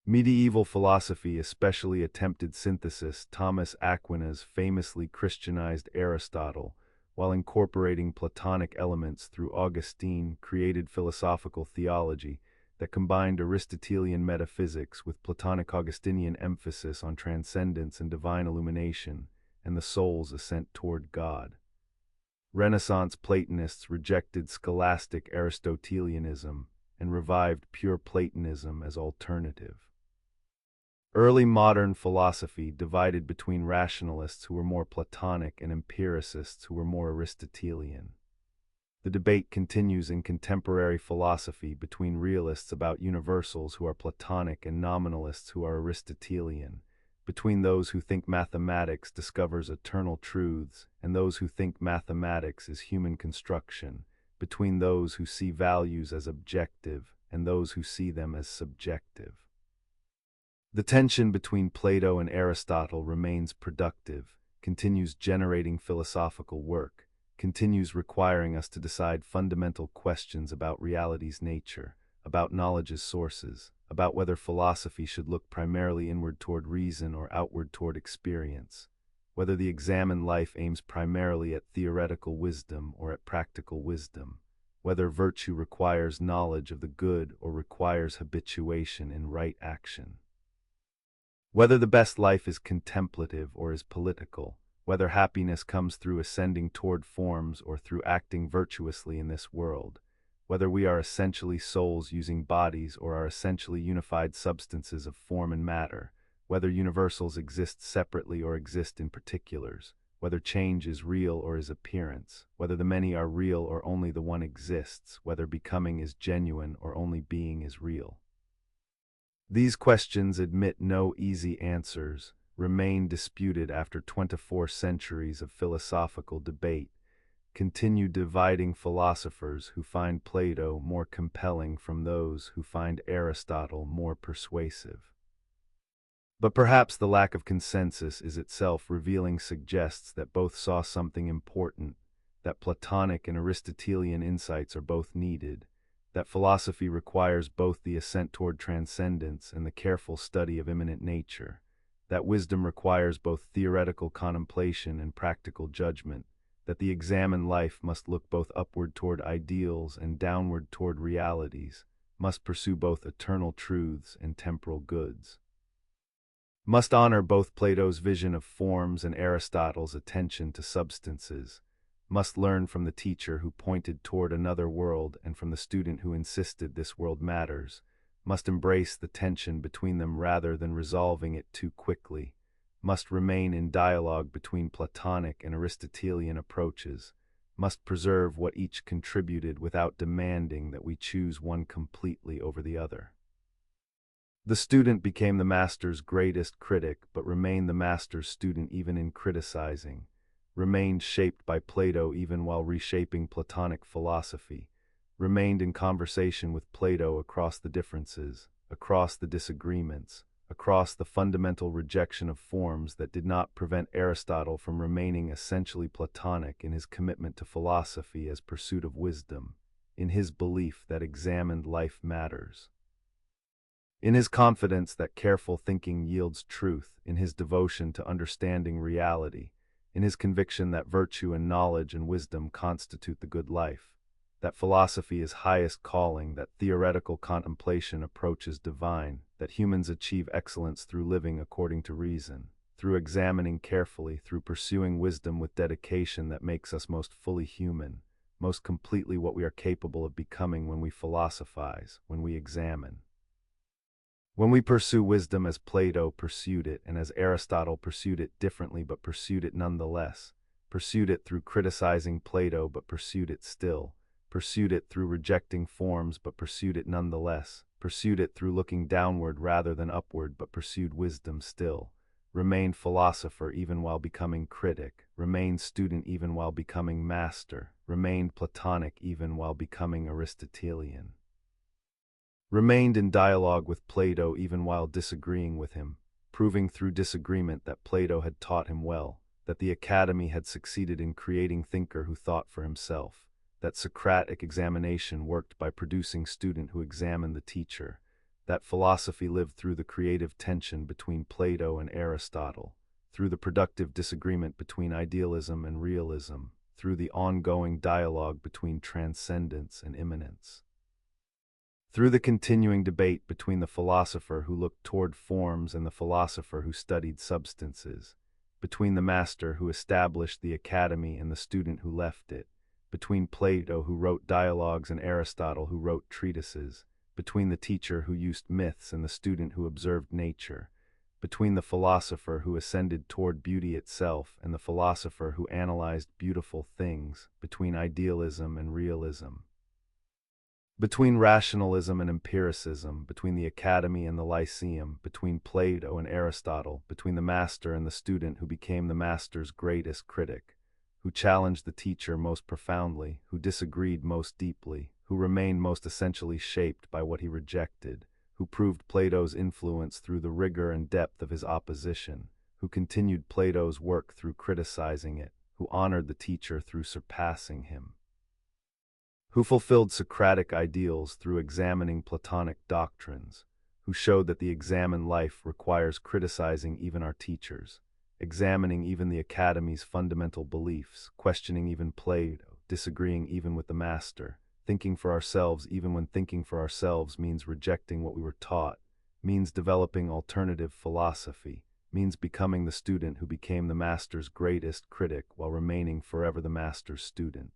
Medieval philosophy especially attempted synthesis. Thomas Aquinas famously Christianized Aristotle, while incorporating Platonic elements through Augustine created philosophical theology that combined Aristotelian metaphysics with Platonic Augustinian emphasis on transcendence and divine illumination and the soul's ascent toward God. Renaissance Platonists rejected scholastic Aristotelianism and revived pure Platonism as alternative. Early modern philosophy divided between rationalists who were more Platonic and empiricists who were more Aristotelian. The debate continues in contemporary philosophy between realists about universals who are Platonic and nominalists who are Aristotelian, between those who think mathematics discovers eternal truths and those who think mathematics is human construction, between those who see values as objective and those who see them as subjective. The tension between Plato and Aristotle remains productive, continues generating philosophical work, continues requiring us to decide fundamental questions about reality's nature, about knowledge's sources, about whether philosophy should look primarily inward toward reason or outward toward experience, whether the examined life aims primarily at theoretical wisdom or at practical wisdom, whether virtue requires knowledge of the good or requires habituation in right action. Whether the best life is contemplative or is political, whether happiness comes through ascending toward forms or through acting virtuously in this world, whether we are essentially souls using bodies or are essentially unified substances of form and matter, whether universals exist separately or exist in particulars, whether change is real or is appearance, whether the many are real or only the one exists, whether becoming is genuine or only being is real. These questions admit no easy answers, remain disputed after 24 centuries of philosophical debate, continue dividing philosophers who find Plato more compelling from those who find Aristotle more persuasive. But perhaps the lack of consensus is itself revealing suggests that both saw something important, that Platonic and Aristotelian insights are both needed, that philosophy requires both the ascent toward transcendence and the careful study of immanent nature, that wisdom requires both theoretical contemplation and practical judgment, that the examined life must look both upward toward ideals and downward toward realities, must pursue both eternal truths and temporal goods, must honor both Plato's vision of forms and Aristotle's attention to substances, must learn from the teacher who pointed toward another world and from the student who insisted this world matters, must embrace the tension between them rather than resolving it too quickly, must remain in dialogue between Platonic and Aristotelian approaches, must preserve what each contributed without demanding that we choose one completely over the other. The student became the master's greatest critic but remained the master's student even in criticizing, remained shaped by Plato even while reshaping Platonic philosophy, remained in conversation with Plato across the differences, across the disagreements, across the fundamental rejection of forms that did not prevent Aristotle from remaining essentially Platonic in his commitment to philosophy as pursuit of wisdom, in his belief that examined life matters, in his confidence that careful thinking yields truth, in his devotion to understanding reality, in his conviction that virtue and knowledge and wisdom constitute the good life, that philosophy is highest calling, that theoretical contemplation approaches divine, that humans achieve excellence through living according to reason, through examining carefully, through pursuing wisdom with dedication that makes us most fully human, most completely what we are capable of becoming when we philosophize, when we examine. When we pursue wisdom as Plato pursued it and as Aristotle pursued it differently but pursued it nonetheless, pursued it through criticizing Plato but pursued it still, pursued it through rejecting forms but pursued it nonetheless, pursued it through looking downward rather than upward but pursued wisdom still, remained philosopher even while becoming critic, remained student even while becoming master, remained Platonic even while becoming Aristotelian, remained in dialogue with Plato even while disagreeing with him, proving through disagreement that Plato had taught him well, that the Academy had succeeded in creating thinker who thought for himself, that Socratic examination worked by producing student who examined the teacher, that philosophy lived through the creative tension between Plato and Aristotle, through the productive disagreement between idealism and realism, through the ongoing dialogue between transcendence and immanence, through the continuing debate between the philosopher who looked toward forms and the philosopher who studied substances, between the master who established the Academy and the student who left it, between Plato who wrote dialogues and Aristotle who wrote treatises, between the teacher who used myths and the student who observed nature, between the philosopher who ascended toward beauty itself and the philosopher who analyzed beautiful things, between idealism and realism, between rationalism and empiricism, between the Academy and the Lyceum, between Plato and Aristotle, between the master and the student who became the master's greatest critic, who challenged the teacher most profoundly, who disagreed most deeply, who remained most essentially shaped by what he rejected, who proved Plato's influence through the rigor and depth of his opposition, who continued Plato's work through criticizing it, who honored the teacher through surpassing him, who fulfilled Socratic ideals through examining Platonic doctrines, who showed that the examined life requires criticizing even our teachers, examining even the Academy's fundamental beliefs, questioning even Plato, disagreeing even with the master, thinking for ourselves even when thinking for ourselves means rejecting what we were taught, means developing alternative philosophy, means becoming the student who became the master's greatest critic while remaining forever the master's student.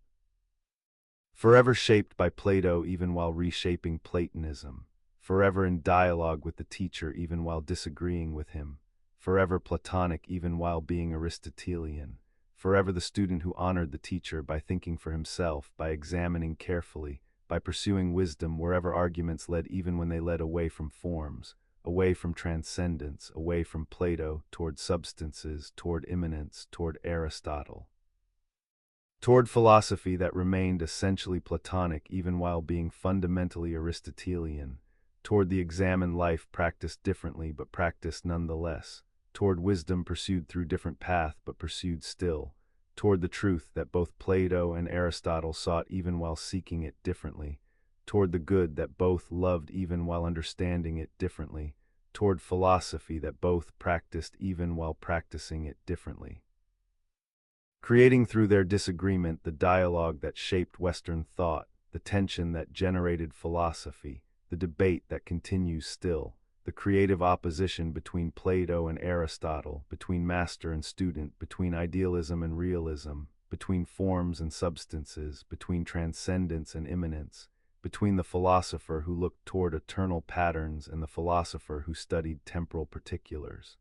Forever shaped by Plato even while reshaping Platonism, forever in dialogue with the teacher even while disagreeing with him, forever Platonic even while being Aristotelian, forever the student who honored the teacher by thinking for himself, by examining carefully, by pursuing wisdom wherever arguments led even when they led away from forms, away from transcendence, away from Plato, toward substances, toward immanence, toward Aristotle, toward philosophy that remained essentially Platonic even while being fundamentally Aristotelian, toward the examined life practiced differently but practiced nonetheless, toward wisdom pursued through different path but pursued still, toward the truth that both Plato and Aristotle sought even while seeking it differently, toward the good that both loved even while understanding it differently, toward philosophy that both practiced even while practicing it differently, creating through their disagreement the dialogue that shaped Western thought, the tension that generated philosophy, the debate that continues still, the creative opposition between Plato and Aristotle, between master and student, between idealism and realism, between forms and substances, between transcendence and immanence, between the philosopher who looked toward eternal patterns and the philosopher who studied temporal particulars,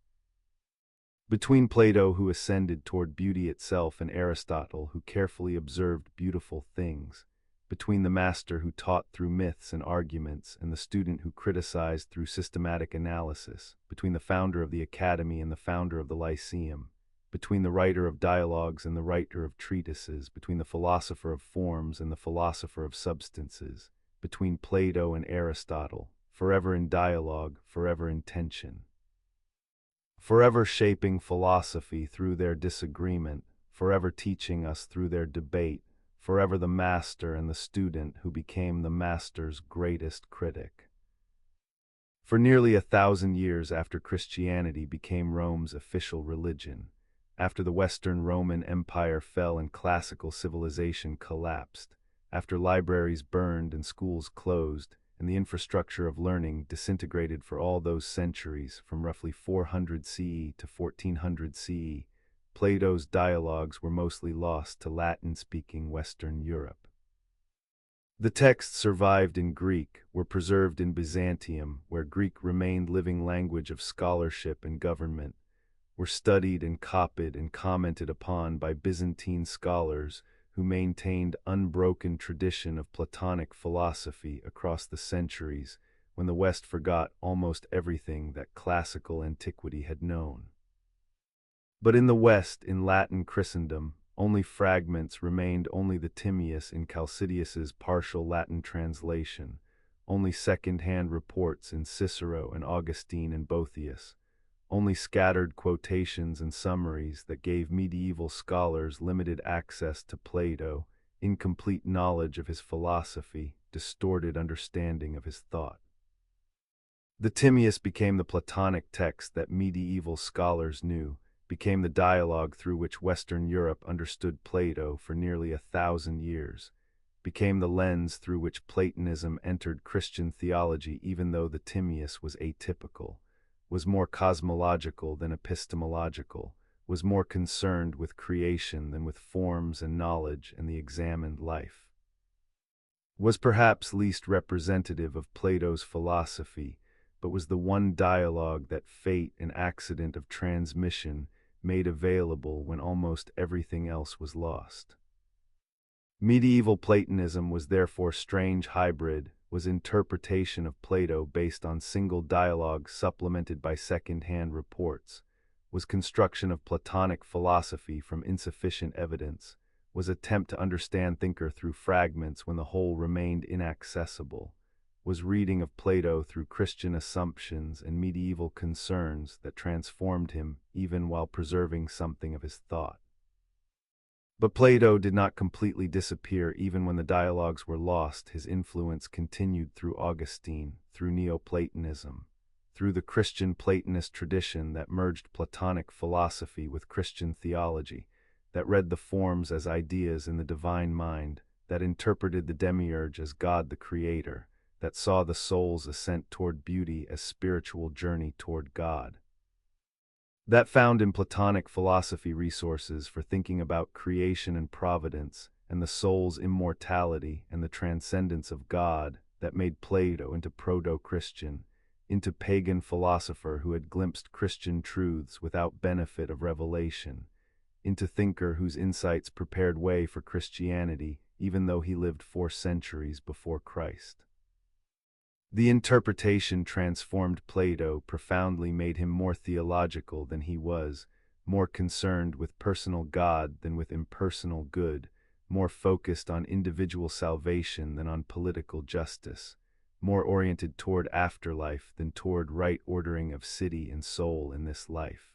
between Plato who ascended toward beauty itself and Aristotle who carefully observed beautiful things, between the master who taught through myths and arguments and the student who criticized through systematic analysis, between the founder of the Academy and the founder of the Lyceum, between the writer of dialogues and the writer of treatises, between the philosopher of forms and the philosopher of substances, between Plato and Aristotle, forever in dialogue, forever in tension, forever shaping philosophy through their disagreement, forever teaching us through their debate, forever the master and the student who became the master's greatest critic. For nearly 1,000 years after Christianity became Rome's official religion, after the Western Roman Empire fell and classical civilization collapsed, after libraries burned and schools closed, and the infrastructure of learning disintegrated for all those centuries from roughly 400 CE to 1400 CE, Plato's dialogues were mostly lost to Latin-speaking Western Europe. The texts survived in Greek, were preserved in Byzantium, where Greek remained living language of scholarship and government, were studied and copied and commented upon by Byzantine scholars who maintained unbroken tradition of Platonic philosophy across the centuries when the West forgot almost everything that classical antiquity had known. But in the West, in Latin Christendom, only fragments remained, only the Timaeus in Chalcidius's partial Latin translation, only second-hand reports in Cicero and Augustine and Boethius, only scattered quotations and summaries that gave medieval scholars limited access to Plato, incomplete knowledge of his philosophy, distorted understanding of his thought. The Timaeus became the Platonic text that medieval scholars knew, became the dialogue through which Western Europe understood Plato for nearly 1,000 years, became the lens through which Platonism entered Christian theology, even though the Timaeus was atypical, was more cosmological than epistemological, was more concerned with creation than with forms and knowledge and the examined life, was perhaps least representative of Plato's philosophy, but was the one dialogue that fate and accident of transmission made available when almost everything else was lost. Medieval Platonism was therefore strange hybrid, was interpretation of Plato based on single dialogues supplemented by second-hand reports, was construction of Platonic philosophy from insufficient evidence, was attempt to understand thinker through fragments when the whole remained inaccessible, was reading of Plato through Christian assumptions and medieval concerns that transformed him even while preserving something of his thought. But Plato did not completely disappear even when the dialogues were lost. His influence continued through Augustine, through Neoplatonism, through the Christian Platonist tradition that merged Platonic philosophy with Christian theology, that read the forms as ideas in the divine mind, that interpreted the demiurge as God the Creator, that saw the soul's ascent toward beauty as spiritual journey toward God, that found in Platonic philosophy resources for thinking about creation and providence and the soul's immortality and the transcendence of God, that made Plato into proto-Christian, into pagan philosopher who had glimpsed Christian truths without benefit of revelation, into thinker whose insights prepared way for Christianity even though he lived 4 centuries before Christ. The interpretation transformed Plato, profoundly made him more theological than he was, more concerned with personal God than with impersonal good, more focused on individual salvation than on political justice, more oriented toward afterlife than toward right ordering of city and soul in this life.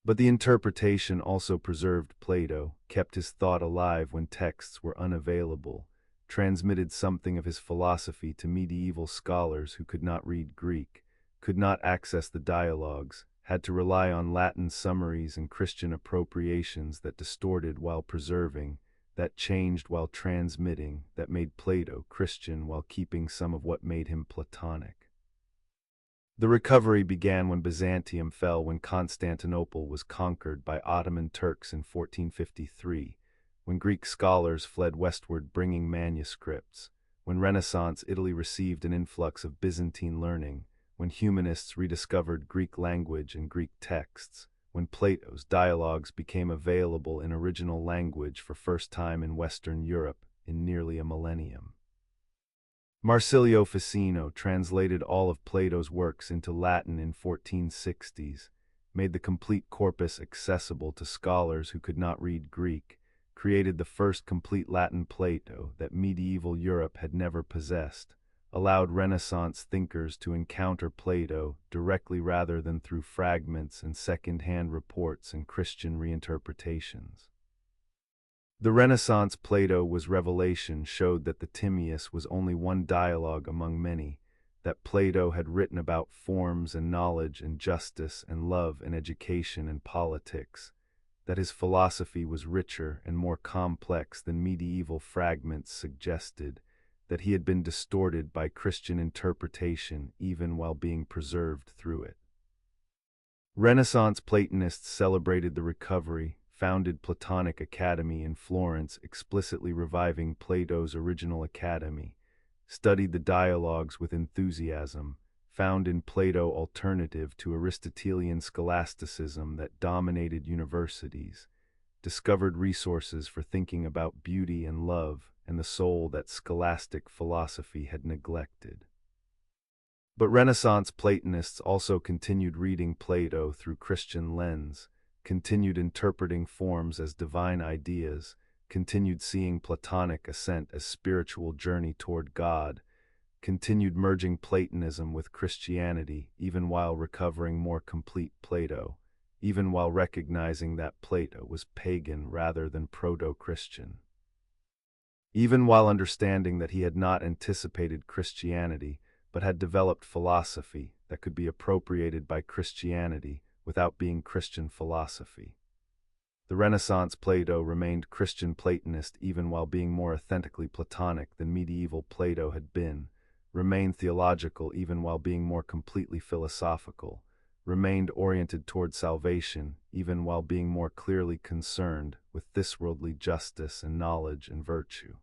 But the interpretation also preserved Plato, kept his thought alive when texts were unavailable, transmitted something of his philosophy to medieval scholars who could not read Greek, could not access the dialogues, had to rely on Latin summaries and Christian appropriations that distorted while preserving, that changed while transmitting, that made Plato Christian while keeping some of what made him Platonic. The recovery began when Byzantium fell, when Constantinople was conquered by Ottoman Turks in 1453, when Greek scholars fled westward bringing manuscripts, when Renaissance Italy received an influx of Byzantine learning, when humanists rediscovered Greek language and Greek texts, when Plato's dialogues became available in original language for first time in Western Europe in nearly a millennium. Marsilio Ficino translated all of Plato's works into Latin in 1460s, made the complete corpus accessible to scholars who could not read Greek, created the first complete Latin Plato that medieval Europe had never possessed, allowed Renaissance thinkers to encounter Plato directly rather than through fragments and second-hand reports and Christian reinterpretations. The Renaissance Plato was revelation, showed that the Timaeus was only one dialogue among many, that Plato had written about forms and knowledge and justice and love and education and politics, that his philosophy was richer and more complex than medieval fragments suggested, that he had been distorted by Christian interpretation even while being preserved through it. Renaissance Platonists celebrated the recovery, founded Platonic Academy in Florence, explicitly reviving Plato's original academy, studied the dialogues with enthusiasm, found in Plato alternative to Aristotelian scholasticism that dominated universities, discovered resources for thinking about beauty and love and the soul that scholastic philosophy had neglected. But Renaissance Platonists also continued reading Plato through Christian lens, continued interpreting forms as divine ideas, continued seeing Platonic ascent as spiritual journey toward God, continued merging Platonism with Christianity even while recovering more complete Plato, even while recognizing that Plato was pagan rather than proto-Christian. Even while understanding that he had not anticipated Christianity, but had developed philosophy that could be appropriated by Christianity without being Christian philosophy. The Renaissance Plato remained Christian Platonist even while being more authentically Platonic than medieval Plato had been, remained theological even while being more completely philosophical, remained oriented toward salvation even while being more clearly concerned with thisworldly justice and knowledge and virtue.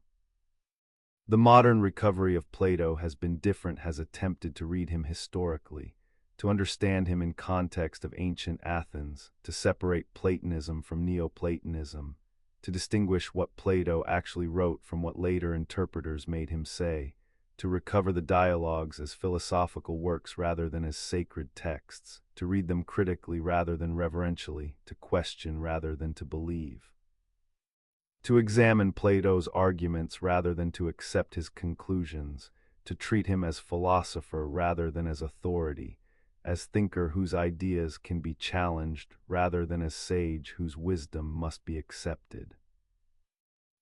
The modern recovery of Plato has been different, has attempted to read him historically, to understand him in context of ancient Athens, to separate Platonism from Neoplatonism, to distinguish what Plato actually wrote from what later interpreters made him say, to recover the dialogues as philosophical works rather than as sacred texts, to read them critically rather than reverentially, to question rather than to believe. To examine Plato's arguments rather than to accept his conclusions, to treat him as philosopher rather than as authority, as thinker whose ideas can be challenged rather than as sage whose wisdom must be accepted.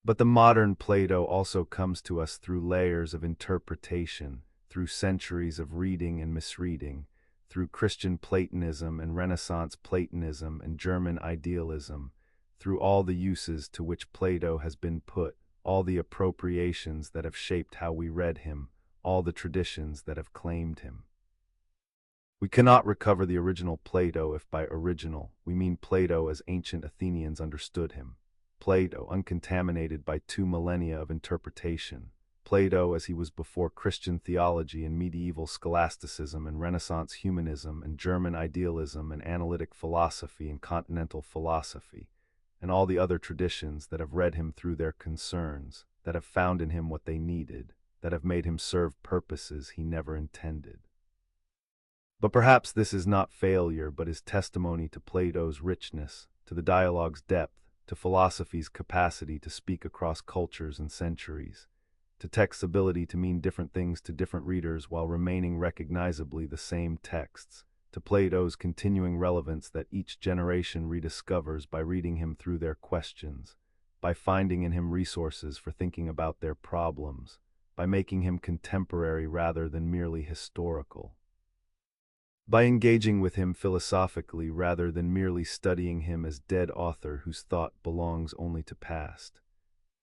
But the modern Plato also comes to us through layers of interpretation, through centuries of reading and misreading, through Christian Platonism and Renaissance Platonism and German idealism, through all the uses to which Plato has been put, all the appropriations that have shaped how we read him, all the traditions that have claimed him. We cannot recover the original Plato if by original we mean Plato as ancient Athenians understood him, Plato uncontaminated by 2 millennia of interpretation, Plato as he was before Christian theology and medieval scholasticism and Renaissance humanism and German idealism and analytic philosophy and continental philosophy, and all the other traditions that have read him through their concerns, that have found in him what they needed, that have made him serve purposes he never intended. But perhaps this is not failure, but is testimony to Plato's richness, to the dialogue's depth, to philosophy's capacity to speak across cultures and centuries, to text's ability to mean different things to different readers while remaining recognizably the same texts, to Plato's continuing relevance that each generation rediscovers by reading him through their questions, by finding in him resources for thinking about their problems, by making him contemporary rather than merely historical, by engaging with him philosophically rather than merely studying him as dead author whose thought belongs only to past.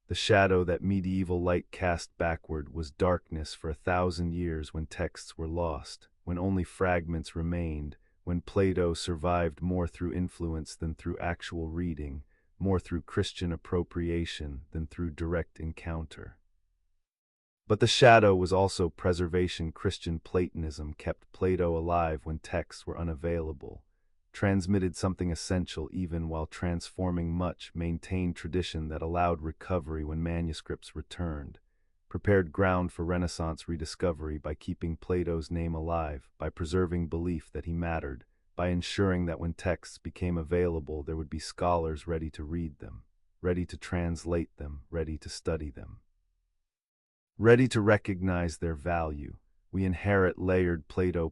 The shadow that medieval light cast backward was darkness for 1,000 years when texts were lost, when only fragments remained, when Plato survived more through influence than through actual reading, more through Christian appropriation than through direct encounter. But the shadow was also preservation. Christian Platonism kept Plato alive when texts were unavailable, transmitted something essential even while transforming much, maintained tradition that allowed recovery when manuscripts returned, prepared ground for Renaissance rediscovery by keeping Plato's name alive, by preserving belief that he mattered, by ensuring that when texts became available there would be scholars ready to read them, ready to translate them, ready to study them, ready to recognize their value. We inherit layered Plato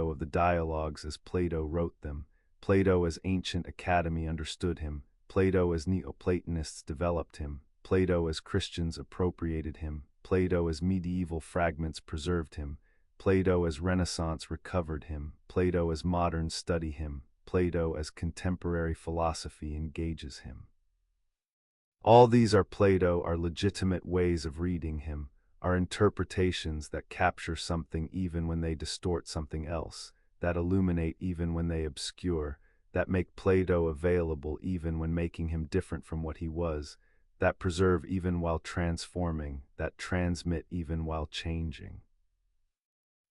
of the dialogues as Plato wrote them, Plato as ancient academy understood him, Plato as Neoplatonists developed him, Plato as Christians appropriated him, Plato as medieval fragments preserved him, Plato as Renaissance recovered him, Plato as moderns study him, Plato as contemporary philosophy engages him. All these are Plato, are legitimate ways of reading him, are interpretations that capture something even when they distort something else, that illuminate even when they obscure, that make Plato available even when making him different from what he was, that preserve even while transforming, that transmit even while changing.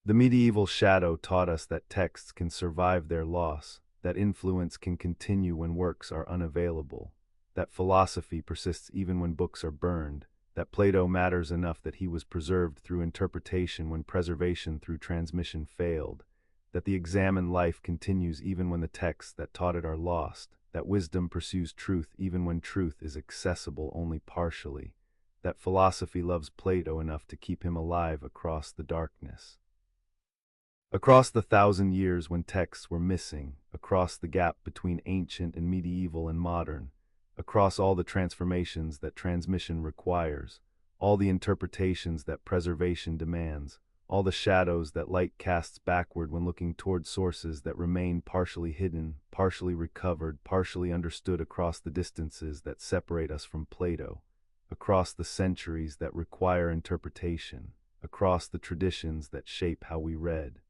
The medieval shadow taught us that texts can survive their loss, that influence can continue when works are unavailable, that philosophy persists even when books are burned, that Plato matters enough that he was preserved through interpretation when preservation through transmission failed, that the examined life continues even when the texts that taught it are lost, that wisdom pursues truth even when truth is accessible only partially, that philosophy loves Plato enough to keep him alive across the darkness. Across the 1,000 years when texts were missing, across the gap between ancient and medieval and modern, across all the transformations that transmission requires, all the interpretations that preservation demands, all the shadows that light casts backward when looking toward sources that remain partially hidden, partially recovered, partially understood across the distances that separate us from Plato, across the centuries that require interpretation, across the traditions that shape how we read.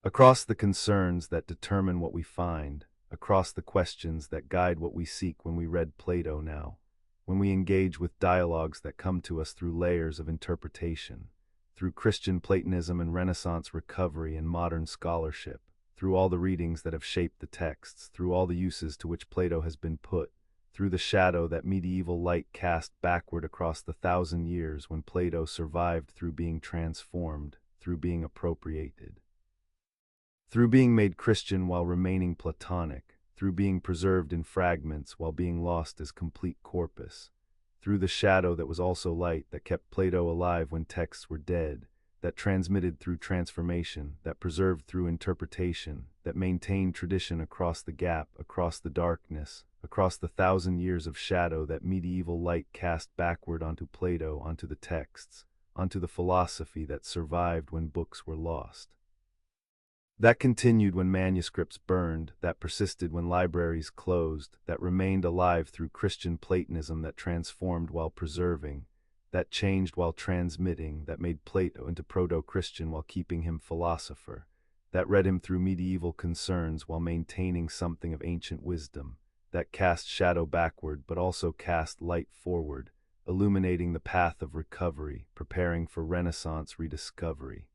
Across the concerns that determine what we find, across the questions that guide what we seek when we read Plato now, when we engage with dialogues that come to us through layers of interpretation, through Christian Platonism and Renaissance recovery and modern scholarship, through all the readings that have shaped the texts, through all the uses to which Plato has been put, through the shadow that medieval light cast backward across the 1,000 years when Plato survived through being transformed, through being appropriated. Through being made Christian while remaining Platonic, through being preserved in fragments while being lost as complete corpus, through the shadow that was also light that kept Plato alive when texts were dead, that transmitted through transformation, that preserved through interpretation, that maintained tradition across the gap, across the darkness, across the 1,000 years of shadow that medieval light cast backward onto Plato, onto the texts, onto the philosophy that survived when books were lost. That continued when manuscripts burned, that persisted when libraries closed, that remained alive through Christian Platonism that transformed while preserving, that changed while transmitting, that made Plato into proto-Christian while keeping him philosopher, that read him through medieval concerns while maintaining something of ancient wisdom, that cast shadow backward but also cast light forward, illuminating the path of recovery, preparing for Renaissance rediscovery.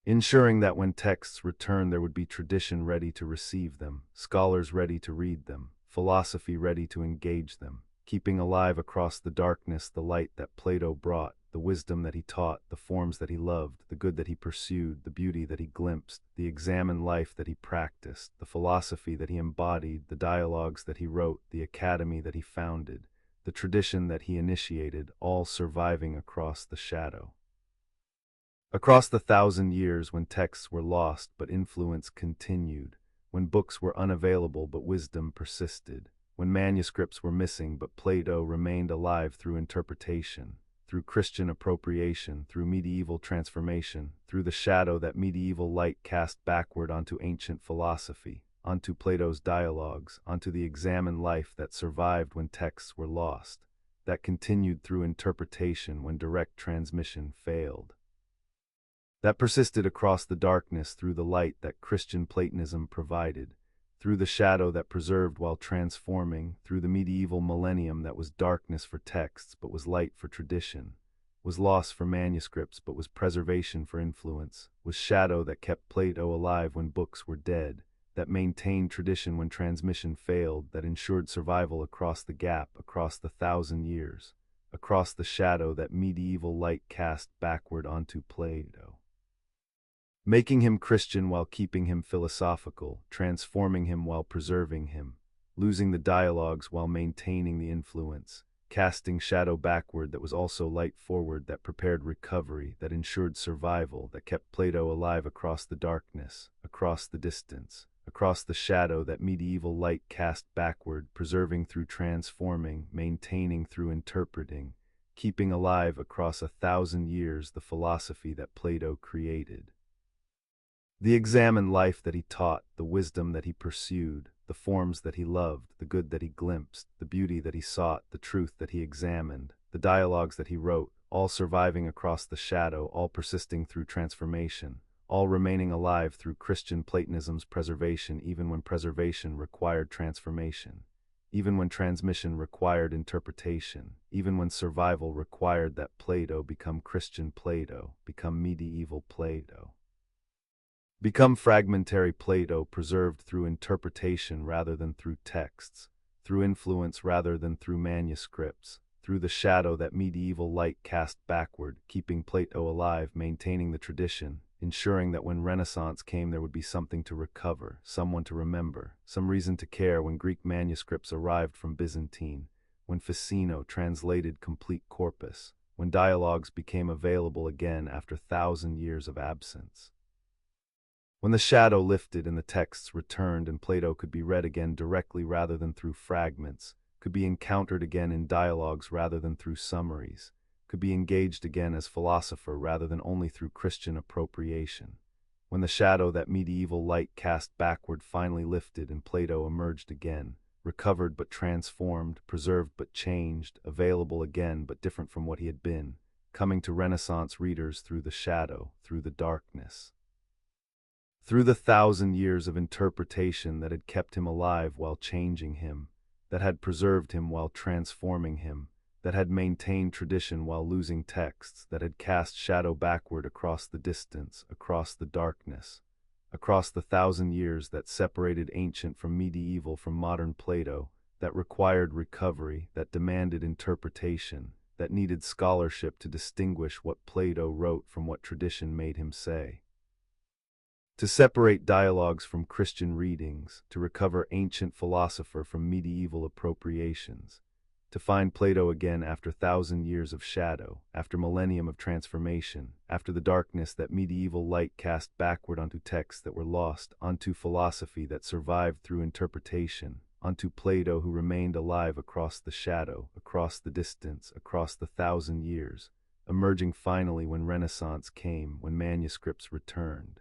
Ensuring that when texts return there would be tradition ready to receive them, scholars ready to read them, philosophy ready to engage them, keeping alive across the darkness the light that Plato brought, the wisdom that he taught, the forms that he loved, the good that he pursued, the beauty that he glimpsed, the examined life that he practiced, the philosophy that he embodied, the dialogues that he wrote, the academy that he founded, the tradition that he initiated, all surviving across the shadow. Across the 1,000 years when texts were lost but influence continued, when books were unavailable but wisdom persisted, when manuscripts were missing but Plato remained alive through interpretation, through Christian appropriation, through medieval transformation, through the shadow that medieval light cast backward onto ancient philosophy, onto Plato's dialogues, onto the examined life that survived when texts were lost, that continued through interpretation when direct transmission failed, that persisted across the darkness through the light that Christian Platonism provided, through the shadow that preserved while transforming, through the medieval millennium that was darkness for texts but was light for tradition, was loss for manuscripts but was preservation for influence, was shadow that kept Plato alive when books were dead, that maintained tradition when transmission failed, that ensured survival across the gap, across the 1,000 years, across the shadow that medieval light cast backward onto Plato. Making him Christian while keeping him philosophical, transforming him while preserving him, losing the dialogues while maintaining the influence, casting shadow backward that was also light forward, that prepared recovery, that ensured survival, that kept Plato alive across the darkness, across the distance, across the shadow that medieval light cast backward, preserving through transforming, maintaining through interpreting, keeping alive across 1,000 years the philosophy that Plato created. The examined life that he taught, the wisdom that he pursued, the forms that he loved, the good that he glimpsed, the beauty that he sought, the truth that he examined, the dialogues that he wrote, all surviving across the shadow, all persisting through transformation, all remaining alive through Christian Platonism's preservation even when preservation required transformation, even when transmission required interpretation, even when survival required that Plato become Christian Plato, become medieval Plato. Become fragmentary Plato preserved through interpretation rather than through texts, through influence rather than through manuscripts, through the shadow that medieval light cast backward, keeping Plato alive, maintaining the tradition, ensuring that when Renaissance came there would be something to recover, someone to remember, some reason to care when Greek manuscripts arrived from Byzantine, when Ficino translated complete corpus, when dialogues became available again after 1,000 years of absence. When the shadow lifted and the texts returned and Plato could be read again directly rather than through fragments, could be encountered again in dialogues rather than through summaries, could be engaged again as philosopher rather than only through Christian appropriation. When the shadow that medieval light cast backward finally lifted and Plato emerged again, recovered but transformed, preserved but changed, available again but different from what he had been, coming to Renaissance readers through the shadow, through the darkness. Through the 1,000 years of interpretation that had kept him alive while changing him, that had preserved him while transforming him, that had maintained tradition while losing texts, that had cast shadow backward across the distance, across the darkness, across the 1,000 years that separated ancient from medieval from modern Plato, that required recovery, that demanded interpretation, that needed scholarship to distinguish what Plato wrote from what tradition made him say. To separate dialogues from Christian readings, to recover ancient philosopher from medieval appropriations, to find Plato again after 1,000 years of shadow, after millennium of transformation, after the darkness that medieval light cast backward onto texts that were lost, onto philosophy that survived through interpretation, onto Plato who remained alive across the shadow, across the distance, across the 1,000 years, emerging finally when Renaissance came, when manuscripts returned.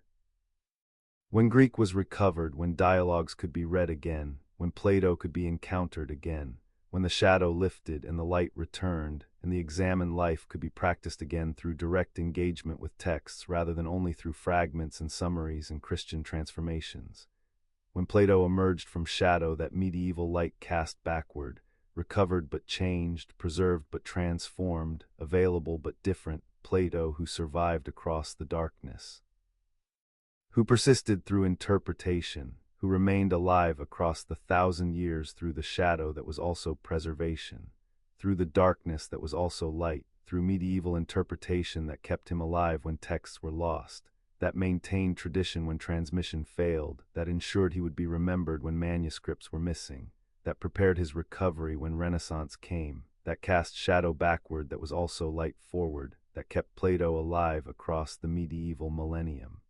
When Greek was recovered, when dialogues could be read again, when Plato could be encountered again, when the shadow lifted and the light returned, and the examined life could be practiced again through direct engagement with texts rather than only through fragments and summaries and Christian transformations. When Plato emerged from shadow that medieval light cast backward, recovered but changed, preserved but transformed, available but different, Plato who survived across the darkness, who persisted through interpretation, who remained alive across the 1,000 years through the shadow that was also preservation, through the darkness that was also light, through medieval interpretation that kept him alive when texts were lost, that maintained tradition when transmission failed, that ensured he would be remembered when manuscripts were missing, that prepared his recovery when Renaissance came, that cast shadow backward that was also light forward, that kept Plato alive across the medieval millennium.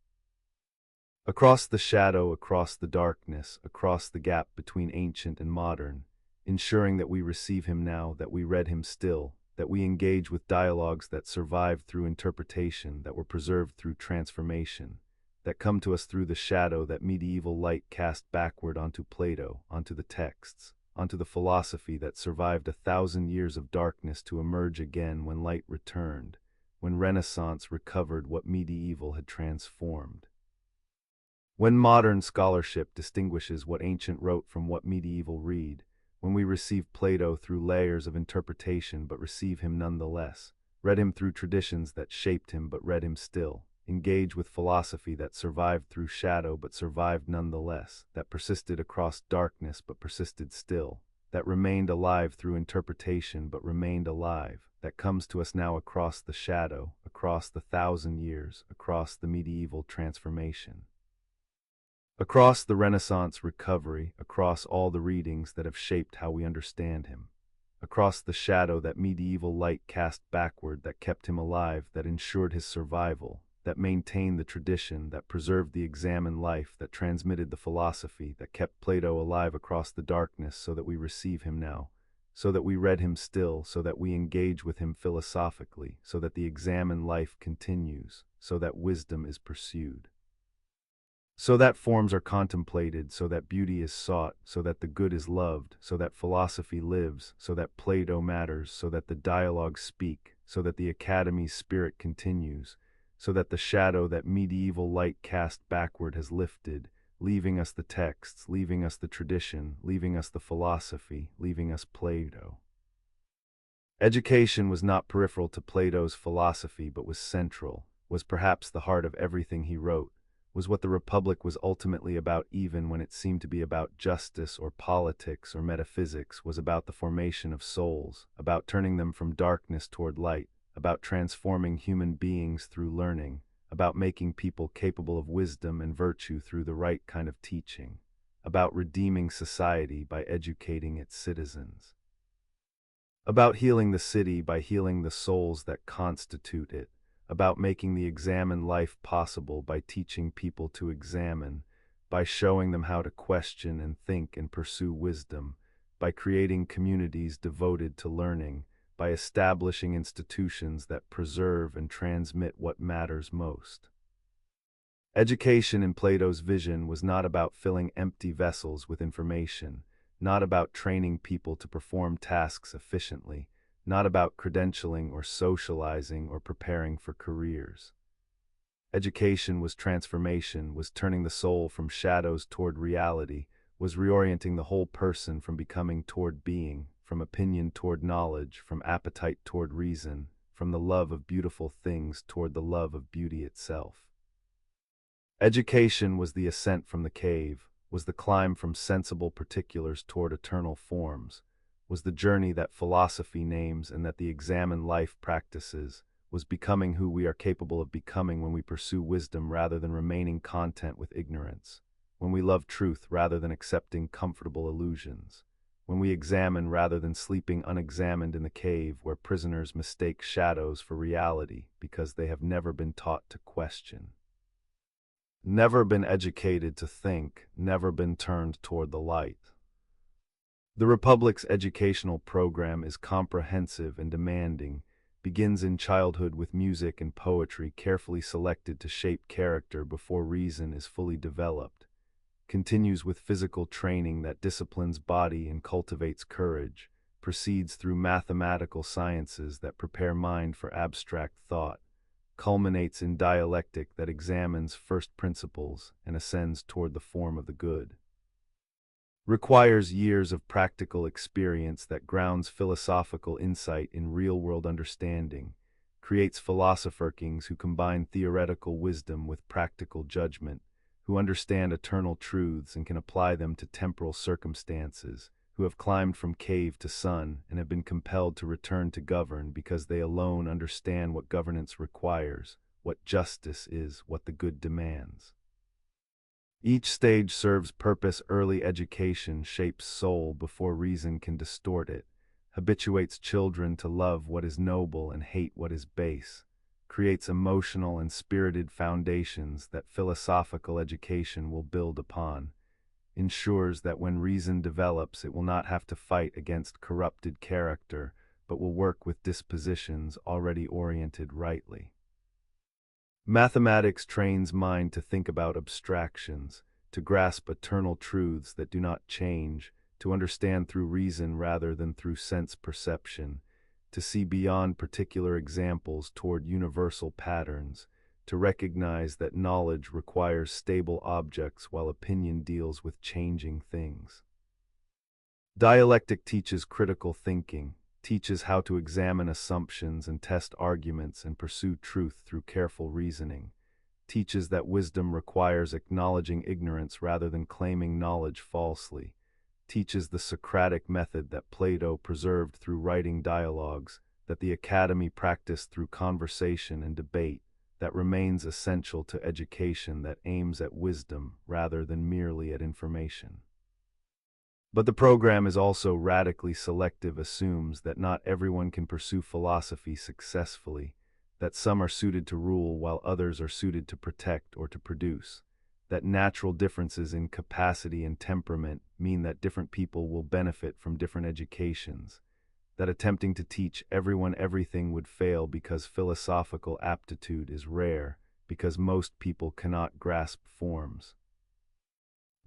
Across the shadow, across the darkness, across the gap between ancient and modern, ensuring that we receive him now, that we read him still, that we engage with dialogues that survived through interpretation, that were preserved through transformation, that come to us through the shadow that medieval light cast backward onto Plato, onto the texts, onto the philosophy that survived 1,000 years of darkness to emerge again when light returned, when Renaissance recovered what medieval had transformed. When modern scholarship distinguishes what ancient wrote from what medieval read, when we receive Plato through layers of interpretation but receive him nonetheless, read him through traditions that shaped him but read him still, engage with philosophy that survived through shadow but survived nonetheless, that persisted across darkness but persisted still, that remained alive through interpretation but remained alive, that comes to us now across the shadow, across the 1,000 years, across the medieval transformation. Across the Renaissance recovery, across all the readings that have shaped how we understand him, across the shadow that medieval light cast backward that kept him alive, that ensured his survival, that maintained the tradition, that preserved the examined life, that transmitted the philosophy, that kept Plato alive across the darkness so that we receive him now, so that we read him still, so that we engage with him philosophically, so that the examined life continues, so that wisdom is pursued. So that forms are contemplated, so that beauty is sought, so that the good is loved, so that philosophy lives, so that Plato matters, so that the dialogues speak, so that the academy's spirit continues, so that the shadow that medieval light cast backward has lifted, leaving us the texts, leaving us the tradition, leaving us the philosophy, leaving us Plato. Education was not peripheral to Plato's philosophy but was central, was perhaps the heart of everything he wrote, was what the Republic was ultimately about even when it seemed to be about justice or politics or metaphysics, was about the formation of souls, about turning them from darkness toward light, about transforming human beings through learning, about making people capable of wisdom and virtue through the right kind of teaching, about redeeming society by educating its citizens, about healing the city by healing the souls that constitute it, about making the examined life possible by teaching people to examine, by showing them how to question and think and pursue wisdom, by creating communities devoted to learning, by establishing institutions that preserve and transmit what matters most. Education in Plato's vision was not about filling empty vessels with information, not about training people to perform tasks efficiently, not about credentialing or socializing or preparing for careers. Education was transformation, was turning the soul from shadows toward reality, was reorienting the whole person from becoming toward being, from opinion toward knowledge, from appetite toward reason, from the love of beautiful things toward the love of beauty itself. Education was the ascent from the cave, was the climb from sensible particulars toward eternal forms, was the journey that philosophy names and that the examined life practices, was becoming who we are capable of becoming when we pursue wisdom rather than remaining content with ignorance, when we love truth rather than accepting comfortable illusions, when we examine rather than sleeping unexamined in the cave where prisoners mistake shadows for reality because they have never been taught to question, never been educated to think, never been turned toward the light. The Republic's educational program is comprehensive and demanding, begins in childhood with music and poetry carefully selected to shape character before reason is fully developed, continues with physical training that disciplines body and cultivates courage, proceeds through mathematical sciences that prepare mind for abstract thought, culminates in dialectic that examines first principles and ascends toward the form of the good. Requires years of practical experience that grounds philosophical insight in real-world understanding, creates philosopher-kings who combine theoretical wisdom with practical judgment, who understand eternal truths and can apply them to temporal circumstances, who have climbed from cave to sun and have been compelled to return to govern because they alone understand what governance requires, what justice is, what the good demands. Each stage serves purpose. Early education shapes soul before reason can distort it, habituates children to love what is noble and hate what is base, creates emotional and spirited foundations that philosophical education will build upon, ensures that when reason develops it will not have to fight against corrupted character, but will work with dispositions already oriented rightly. Mathematics trains mind to think about abstractions, to grasp eternal truths that do not change, to understand through reason rather than through sense perception, to see beyond particular examples toward universal patterns, to recognize that knowledge requires stable objects while opinion deals with changing things. Dialectic teaches critical thinking, teaches how to examine assumptions and test arguments and pursue truth through careful reasoning, teaches that wisdom requires acknowledging ignorance rather than claiming knowledge falsely, teaches the Socratic method that Plato preserved through writing dialogues, that the academy practiced through conversation and debate, that remains essential to education that aims at wisdom rather than merely at information. But the program is also radically selective, assumes that not everyone can pursue philosophy successfully, that some are suited to rule while others are suited to protect or to produce, that natural differences in capacity and temperament mean that different people will benefit from different educations, that attempting to teach everyone everything would fail because philosophical aptitude is rare, because most people cannot grasp forms.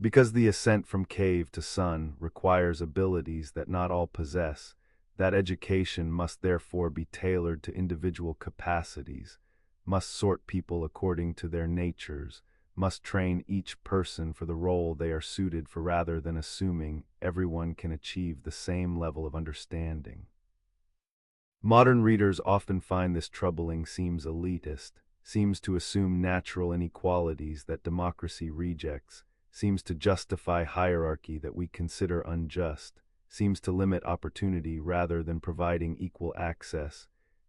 Because the ascent from cave to sun requires abilities that not all possess, that education must therefore be tailored to individual capacities, must sort people according to their natures, must train each person for the role they are suited for rather than assuming everyone can achieve the same level of understanding. Modern readers often find this troubling, seems elitist, seems to assume natural inequalities that democracy rejects, seems to justify hierarchy that we consider unjust, seems to limit opportunity rather than providing equal access,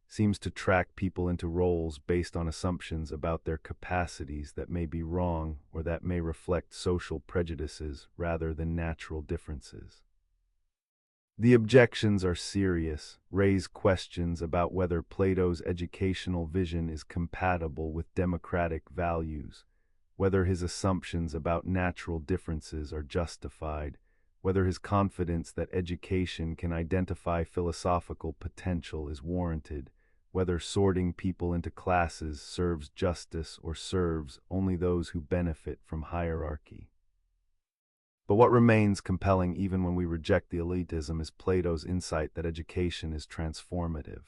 seems to track people into roles based on assumptions about their capacities that may be wrong or that may reflect social prejudices rather than natural differences. The objections are serious, raise questions about whether Plato's educational vision is compatible with democratic values, whether his assumptions about natural differences are justified, whether his confidence that education can identify philosophical potential is warranted, whether sorting people into classes serves justice or serves only those who benefit from hierarchy. But what remains compelling even when we reject the elitism is Plato's insight that education is transformative,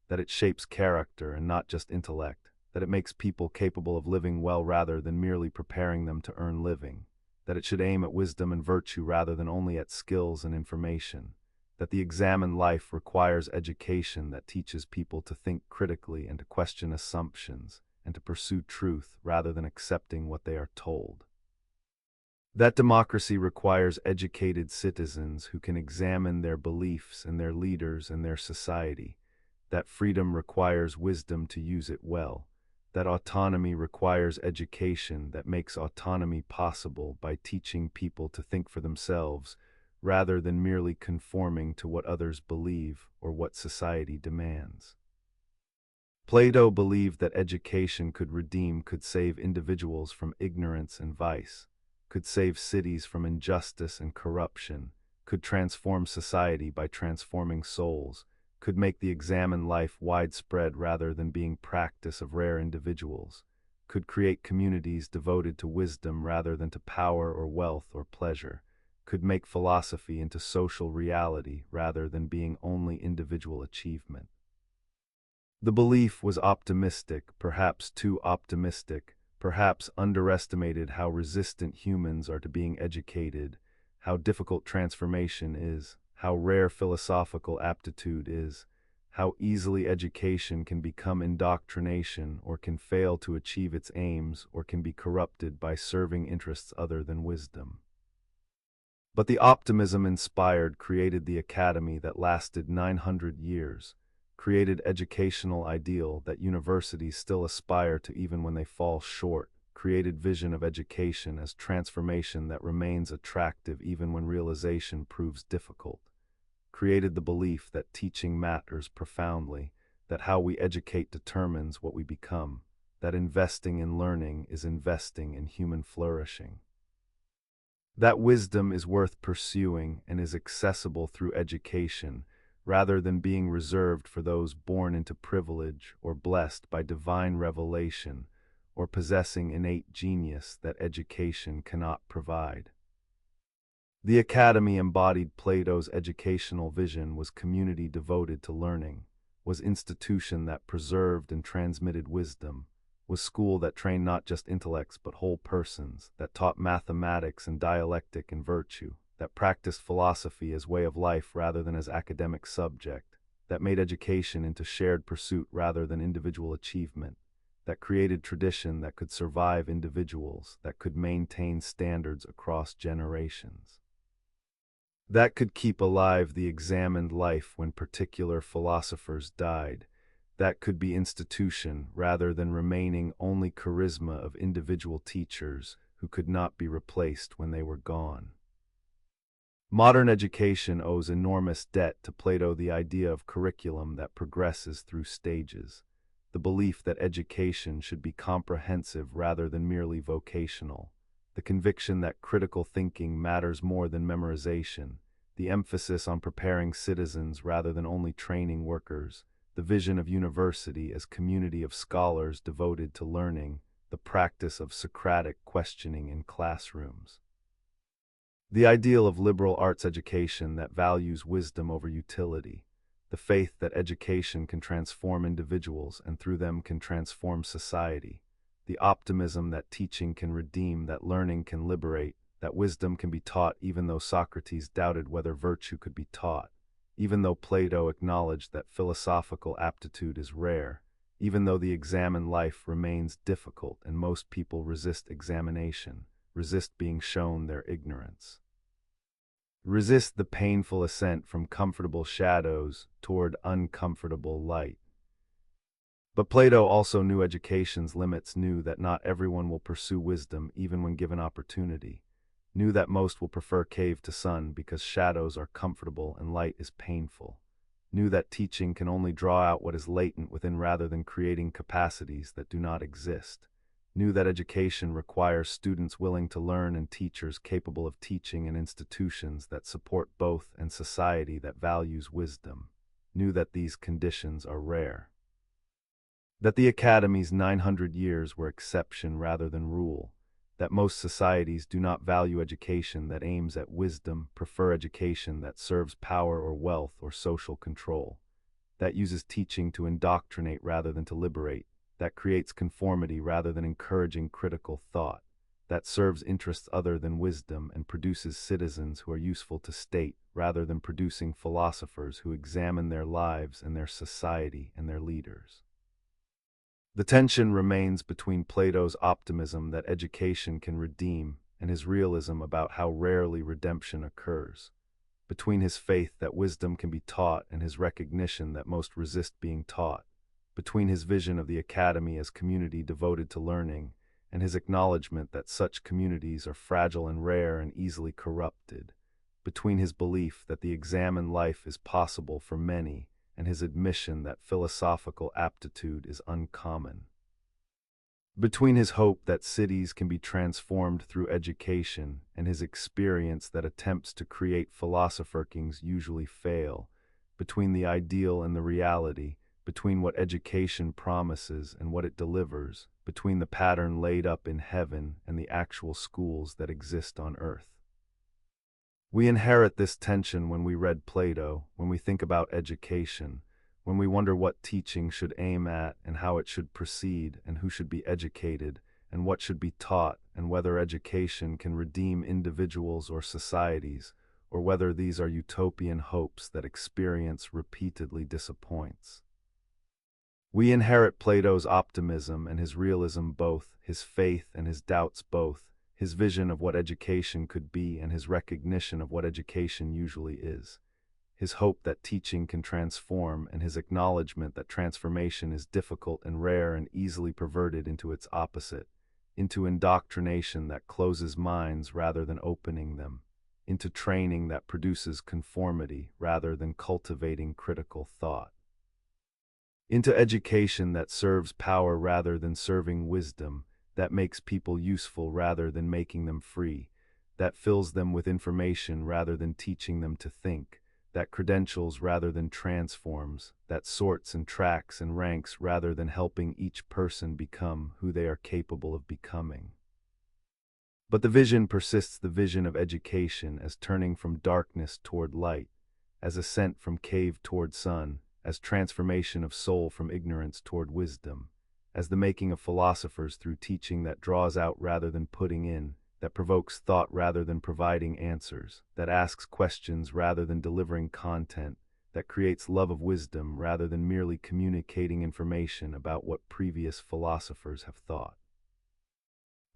that it shapes character and not just intellect, that it makes people capable of living well rather than merely preparing them to earn living, that it should aim at wisdom and virtue rather than only at skills and information, that the examined life requires education that teaches people to think critically and to question assumptions and to pursue truth rather than accepting what they are told. That democracy requires educated citizens who can examine their beliefs and their leaders and their society. That freedom requires wisdom to use it well. That autonomy requires education that makes autonomy possible by teaching people to think for themselves rather than merely conforming to what others believe or what society demands. Plato believed that education could save individuals from ignorance and vice, could save cities from injustice and corruption, could transform society by transforming souls, could make the examined life widespread rather than being practice of rare individuals, could create communities devoted to wisdom rather than to power or wealth or pleasure, could make philosophy into social reality rather than being only individual achievement. The belief was optimistic, perhaps too optimistic, perhaps underestimated how resistant humans are to being educated, how difficult transformation is, how rare philosophical aptitude is, how easily education can become indoctrination or can fail to achieve its aims or can be corrupted by serving interests other than wisdom. But the optimism inspired created the academy that lasted 900 years, created educational ideal that universities still aspire to even when they fall short, created vision of education as transformation that remains attractive even when realization proves difficult, created the belief that teaching matters profoundly, that how we educate determines what we become, that investing in learning is investing in human flourishing. That wisdom is worth pursuing and is accessible through education, rather than being reserved for those born into privilege or blessed by divine revelation or possessing innate genius that education cannot provide. The academy embodied Plato's educational vision, was community devoted to learning, was institution that preserved and transmitted wisdom, was school that trained not just intellects but whole persons, that taught mathematics and dialectic and virtue, that practiced philosophy as way of life rather than as academic subject, that made education into shared pursuit rather than individual achievement, that created tradition that could survive individuals, that could maintain standards across generations, that could keep alive the examined life when particular philosophers died, that could be institution rather than remaining only charisma of individual teachers who could not be replaced when they were gone. Modern education owes enormous debt to Plato, the idea of curriculum that progresses through stages, the belief that education should be comprehensive rather than merely vocational, the conviction that critical thinking matters more than memorization, the emphasis on preparing citizens rather than only training workers, the vision of university as community of scholars devoted to learning, the practice of Socratic questioning in classrooms. The ideal of liberal arts education that values wisdom over utility, the faith that education can transform individuals and through them can transform society, the optimism that teaching can redeem, that learning can liberate, that wisdom can be taught even though Socrates doubted whether virtue could be taught, even though Plato acknowledged that philosophical aptitude is rare, even though the examined life remains difficult and most people resist examination, resist being shown their ignorance. Resist the painful ascent from comfortable shadows toward uncomfortable light. But Plato also knew education's limits, knew that not everyone will pursue wisdom even when given opportunity, knew that most will prefer cave to sun because shadows are comfortable and light is painful, knew that teaching can only draw out what is latent within rather than creating capacities that do not exist, knew that education requires students willing to learn and teachers capable of teaching and institutions that support both and society that values wisdom, knew that these conditions are rare. That the Academy's 900 years were exception rather than rule, that most societies do not value education that aims at wisdom, prefer education that serves power or wealth or social control, that uses teaching to indoctrinate rather than to liberate, that creates conformity rather than encouraging critical thought, that serves interests other than wisdom and produces citizens who are useful to state rather than producing philosophers who examine their lives and their society and their leaders. The tension remains between Plato's optimism that education can redeem and his realism about how rarely redemption occurs, between his faith that wisdom can be taught and his recognition that most resist being taught, between his vision of the Academy as community devoted to learning and his acknowledgement that such communities are fragile and rare and easily corrupted, between his belief that the examined life is possible for many and his admission that philosophical aptitude is uncommon. Between his hope that cities can be transformed through education and his experience that attempts to create philosopher-kings usually fail, between the ideal and the reality, between what education promises and what it delivers, between the pattern laid up in heaven and the actual schools that exist on earth. We inherit this tension when we read Plato, when we think about education, when we wonder what teaching should aim at and how it should proceed and who should be educated and what should be taught and whether education can redeem individuals or societies or whether these are utopian hopes that experience repeatedly disappoints. We inherit Plato's optimism and his realism both, his faith and his doubts both, his vision of what education could be and his recognition of what education usually is, his hope that teaching can transform and his acknowledgement that transformation is difficult and rare and easily perverted into its opposite, into indoctrination that closes minds rather than opening them, into training that produces conformity rather than cultivating critical thought, into education that serves power rather than serving wisdom, that makes people useful rather than making them free, that fills them with information rather than teaching them to think, that credentials rather than transforms, that sorts and tracks and ranks rather than helping each person become who they are capable of becoming. But the vision persists, the vision of education as turning from darkness toward light, as ascent from cave toward sun, as transformation of soul from ignorance toward wisdom, as the making of philosophers through teaching that draws out rather than putting in, that provokes thought rather than providing answers, that asks questions rather than delivering content, that creates love of wisdom rather than merely communicating information about what previous philosophers have thought.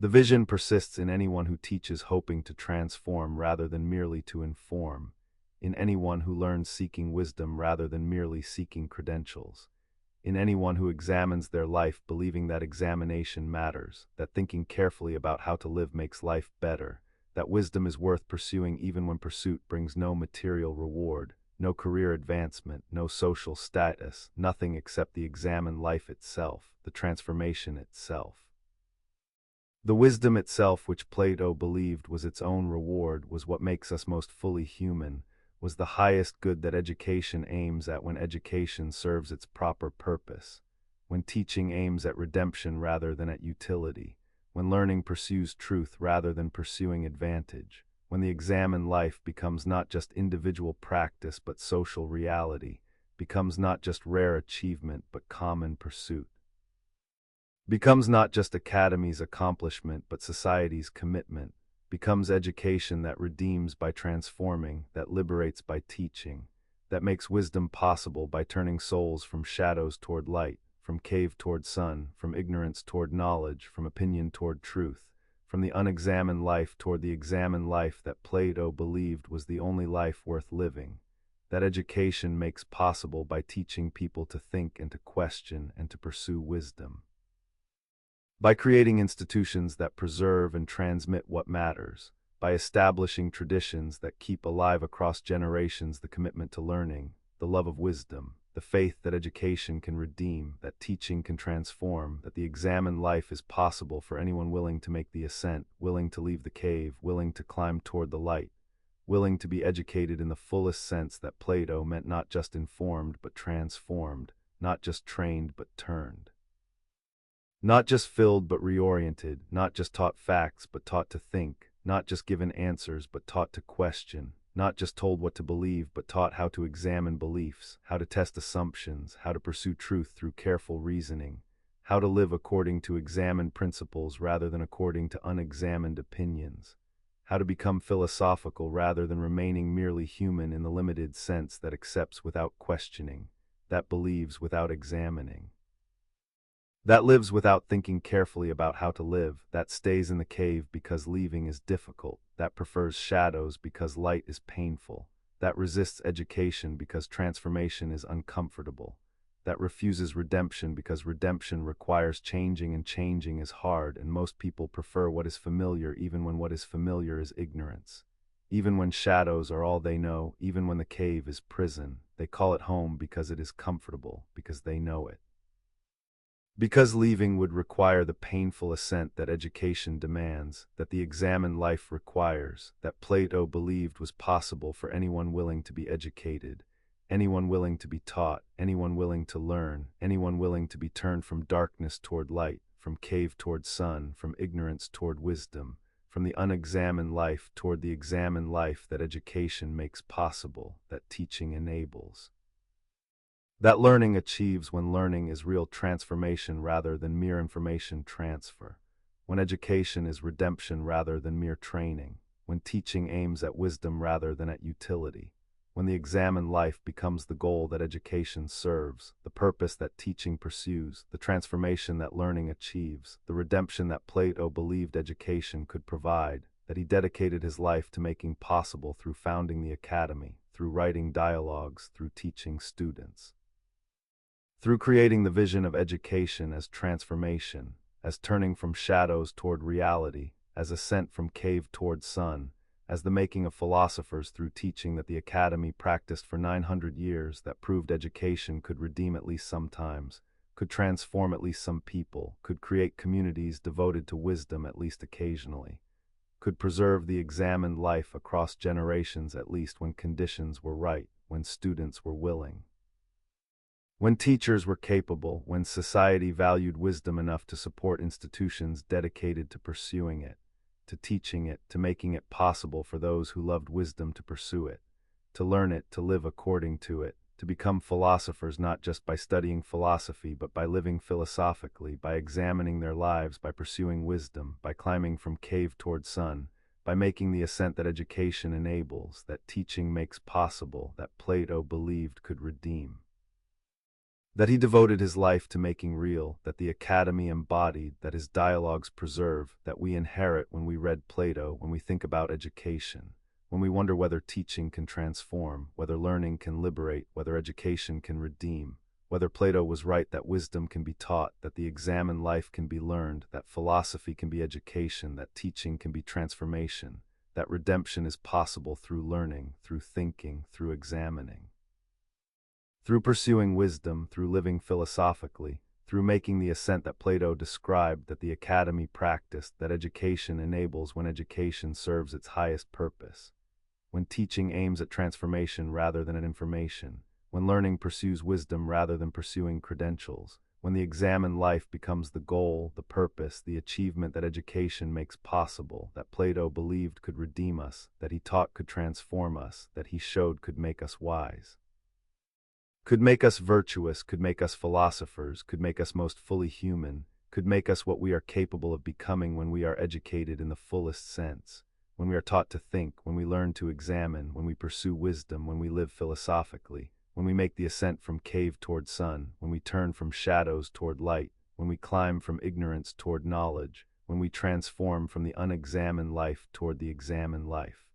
The vision persists in anyone who teaches hoping to transform rather than merely to inform, in anyone who learns seeking wisdom rather than merely seeking credentials, in anyone who examines their life believing that examination matters, that thinking carefully about how to live makes life better, that wisdom is worth pursuing even when pursuit brings no material reward, no career advancement, no social status, nothing except the examined life itself, the transformation itself. The wisdom itself, which Plato believed was its own reward, was what makes us most fully human, was the highest good that education aims at when education serves its proper purpose, when teaching aims at redemption rather than at utility, when learning pursues truth rather than pursuing advantage, when the examined life becomes not just individual practice but social reality, becomes not just rare achievement but common pursuit. Becomes not just academy's accomplishment but society's commitment. Becomes education that redeems by transforming, that liberates by teaching, that makes wisdom possible by turning souls from shadows toward light, from cave toward sun, from ignorance toward knowledge, from opinion toward truth, from the unexamined life toward the examined life that Plato believed was the only life worth living. That education makes possible by teaching people to think and to question and to pursue wisdom. By creating institutions that preserve and transmit what matters, by establishing traditions that keep alive across generations the commitment to learning, the love of wisdom, the faith that education can redeem, that teaching can transform, that the examined life is possible for anyone willing to make the ascent, willing to leave the cave, willing to climb toward the light, willing to be educated in the fullest sense that Plato meant not just informed but transformed, not just trained but turned. Not just filled but reoriented, not just taught facts but taught to think, not just given answers but taught to question, not just told what to believe but taught how to examine beliefs, how to test assumptions, how to pursue truth through careful reasoning, how to live according to examined principles rather than according to unexamined opinions, how to become philosophical rather than remaining merely human in the limited sense that accepts without questioning, that believes without examining. That lives without thinking carefully about how to live, that stays in the cave because leaving is difficult, that prefers shadows because light is painful, that resists education because transformation is uncomfortable, that refuses redemption because redemption requires changing and changing is hard, and most people prefer what is familiar even when what is familiar is ignorance. Even when shadows are all they know, even when the cave is prison, they call it home because it is comfortable, because they know it. Because leaving would require the painful ascent that education demands, that the examined life requires, that Plato believed was possible for anyone willing to be educated, anyone willing to be taught, anyone willing to learn, anyone willing to be turned from darkness toward light, from cave toward sun, from ignorance toward wisdom, from the unexamined life toward the examined life that education makes possible, that teaching enables. That learning achieves when learning is real transformation rather than mere information transfer, when education is redemption rather than mere training, when teaching aims at wisdom rather than at utility, when the examined life becomes the goal that education serves, the purpose that teaching pursues, the transformation that learning achieves, the redemption that Plato believed education could provide, that he dedicated his life to making possible through founding the academy, through writing dialogues, through teaching students. Through creating the vision of education as transformation, as turning from shadows toward reality, as ascent from cave toward sun, as the making of philosophers through teaching that the academy practiced for 900 years that proved education could redeem at least sometimes, could transform at least some people, could create communities devoted to wisdom at least occasionally, could preserve the examined life across generations at least when conditions were right, when students were willing. When teachers were capable, when society valued wisdom enough to support institutions dedicated to pursuing it, to teaching it, to making it possible for those who loved wisdom to pursue it, to learn it, to live according to it, to become philosophers not just by studying philosophy but by living philosophically, by examining their lives, by pursuing wisdom, by climbing from cave toward sun, by making the ascent that education enables, that teaching makes possible, that Plato believed could redeem. That he devoted his life to making real, that the academy embodied, that his dialogues preserve, that we inherit when we read Plato, when we think about education, when we wonder whether teaching can transform, whether learning can liberate, whether education can redeem, whether Plato was right that wisdom can be taught, that the examined life can be learned, that philosophy can be education, that teaching can be transformation, that redemption is possible through learning, through thinking, through examining. Through pursuing wisdom, through living philosophically, through making the ascent that Plato described, that the academy practiced, that education enables when education serves its highest purpose, when teaching aims at transformation rather than at information, when learning pursues wisdom rather than pursuing credentials, when the examined life becomes the goal, the purpose, the achievement that education makes possible, that Plato believed could redeem us, that he taught could transform us, that he showed could make us wise. could make us virtuous, could make us philosophers, could make us most fully human, could make us what we are capable of becoming when we are educated in the fullest sense, when we are taught to think, when we learn to examine, when we pursue wisdom, when we live philosophically, when we make the ascent from cave toward sun, when we turn from shadows toward light, when we climb from ignorance toward knowledge, when we transform from the unexamined life toward the examined life.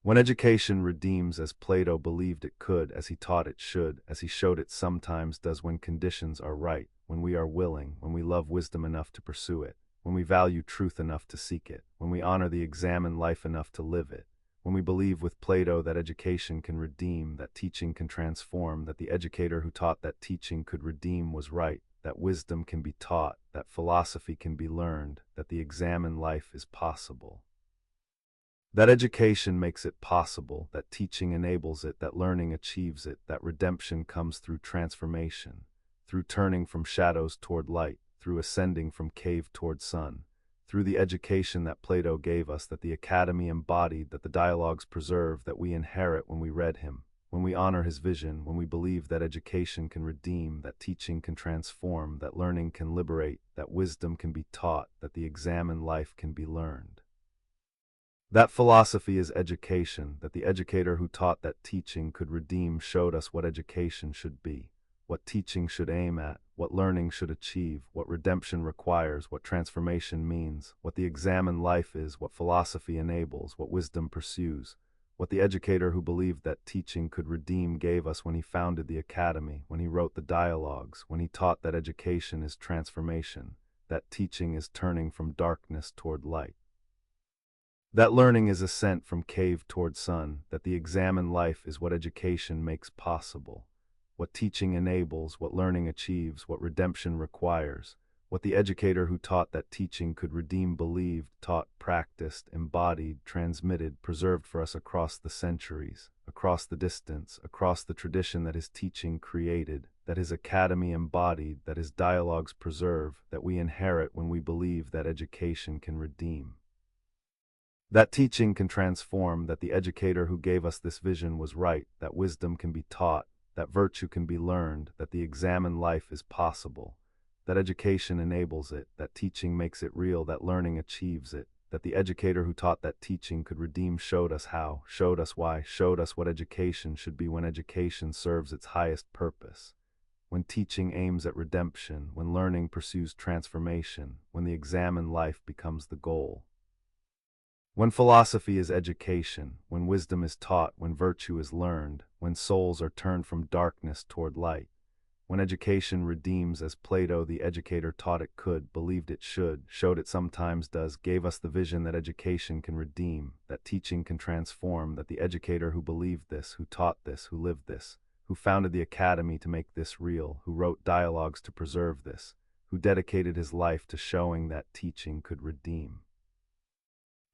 When education redeems as Plato believed it could, as he taught it should, as he showed it sometimes does when conditions are right, when we are willing, when we love wisdom enough to pursue it, when we value truth enough to seek it, when we honor the examined life enough to live it, when we believe with Plato that education can redeem, that teaching can transform, that the educator who taught that teaching could redeem was right, that wisdom can be taught, that philosophy can be learned, that the examined life is possible. That education makes it possible, that teaching enables it, that learning achieves it, that redemption comes through transformation, through turning from shadows toward light, through ascending from cave toward sun, through the education that Plato gave us, that the Academy embodied, that the dialogues preserve, that we inherit when we read him, when we honor his vision, when we believe that education can redeem, that teaching can transform, that learning can liberate, that wisdom can be taught, that the examined life can be learned. That philosophy is education, that the educator who taught that teaching could redeem showed us what education should be, what teaching should aim at, what learning should achieve, what redemption requires, what transformation means, what the examined life is, what philosophy enables, what wisdom pursues, what the educator who believed that teaching could redeem gave us when he founded the Academy, when he wrote the dialogues, when he taught that education is transformation, that teaching is turning from darkness toward light. That learning is ascent from cave toward sun, that the examined life is what education makes possible, what teaching enables, what learning achieves, what redemption requires, what the educator who taught that teaching could redeem believed, taught, practiced, embodied, transmitted, preserved for us across the centuries, across the distance, across the tradition that his teaching created, that his academy embodied, that his dialogues preserve, that we inherit when we believe that education can redeem. That teaching can transform, that the educator who gave us this vision was right, that wisdom can be taught, that virtue can be learned, that the examined life is possible, that education enables it, that teaching makes it real, that learning achieves it, that the educator who taught that teaching could redeem showed us how, showed us why, showed us what education should be when education serves its highest purpose, when teaching aims at redemption, when learning pursues transformation, when the examined life becomes the goal. When philosophy is education, when wisdom is taught, when virtue is learned, when souls are turned from darkness toward light, when education redeems as Plato the educator taught it could, believed it should, showed it sometimes does, gave us the vision that education can redeem, that teaching can transform, that the educator who believed this, who taught this, who lived this, who founded the academy to make this real, who wrote dialogues to preserve this, who dedicated his life to showing that teaching could redeem.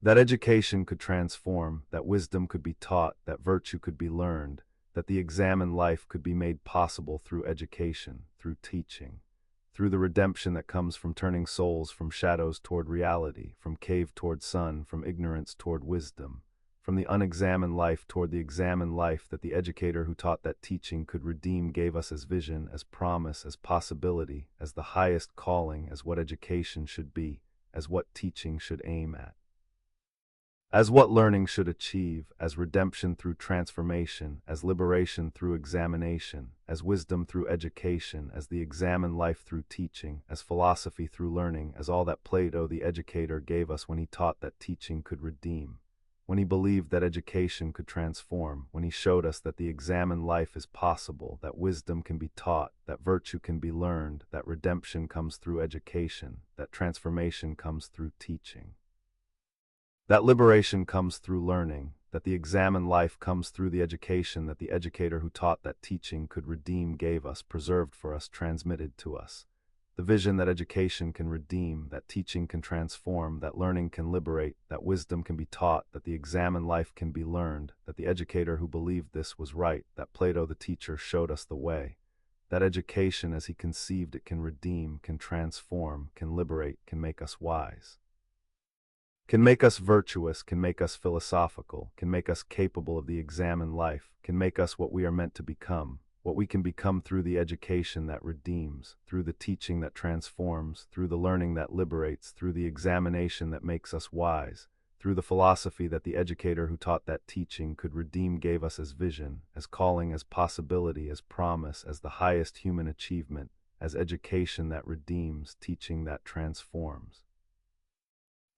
That education could transform, that wisdom could be taught, that virtue could be learned, that the examined life could be made possible through education, through teaching, through the redemption that comes from turning souls from shadows toward reality, from cave toward sun, from ignorance toward wisdom, from the unexamined life toward the examined life that the educator who taught that teaching could redeem gave us as vision, as promise, as possibility, as the highest calling, as what education should be, as what teaching should aim at. As what learning should achieve, as redemption through transformation, as liberation through examination, as wisdom through education, as the examined life through teaching, as philosophy through learning, as all that Plato the educator gave us when he taught that teaching could redeem, when he believed that education could transform, when he showed us that the examined life is possible, that wisdom can be taught, that virtue can be learned, that redemption comes through education, that transformation comes through teaching. That liberation comes through learning, that the examined life comes through the education that the educator who taught that teaching could redeem gave us, preserved for us, transmitted to us. The vision that education can redeem, that teaching can transform, that learning can liberate, that wisdom can be taught, that the examined life can be learned, that the educator who believed this was right, that Plato the teacher showed us the way. That education as he conceived it can redeem, can transform, can liberate, can make us wise, can make us virtuous, can make us philosophical, can make us capable of the examined life, can make us what we are meant to become, what we can become through the education that redeems, through the teaching that transforms, through the learning that liberates, through the examination that makes us wise, through the philosophy that the educator who taught that teaching could redeem gave us as vision, as calling, as possibility, as promise, as the highest human achievement, as education that redeems, teaching that transforms.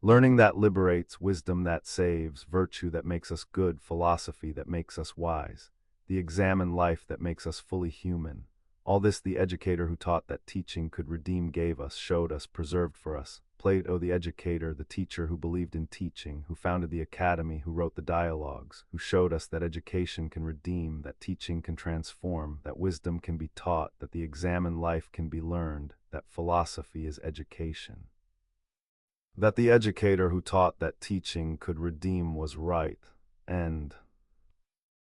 Learning that liberates, wisdom that saves, virtue that makes us good, philosophy that makes us wise, the examined life that makes us fully human. All this the educator who taught that teaching could redeem gave us, showed us, preserved for us. Plato, the educator, the teacher who believed in teaching, who founded the academy, who wrote the dialogues, who showed us that education can redeem, that teaching can transform, that wisdom can be taught, that the examined life can be learned, that philosophy is education. That the educator who taught that teaching could redeem was right, and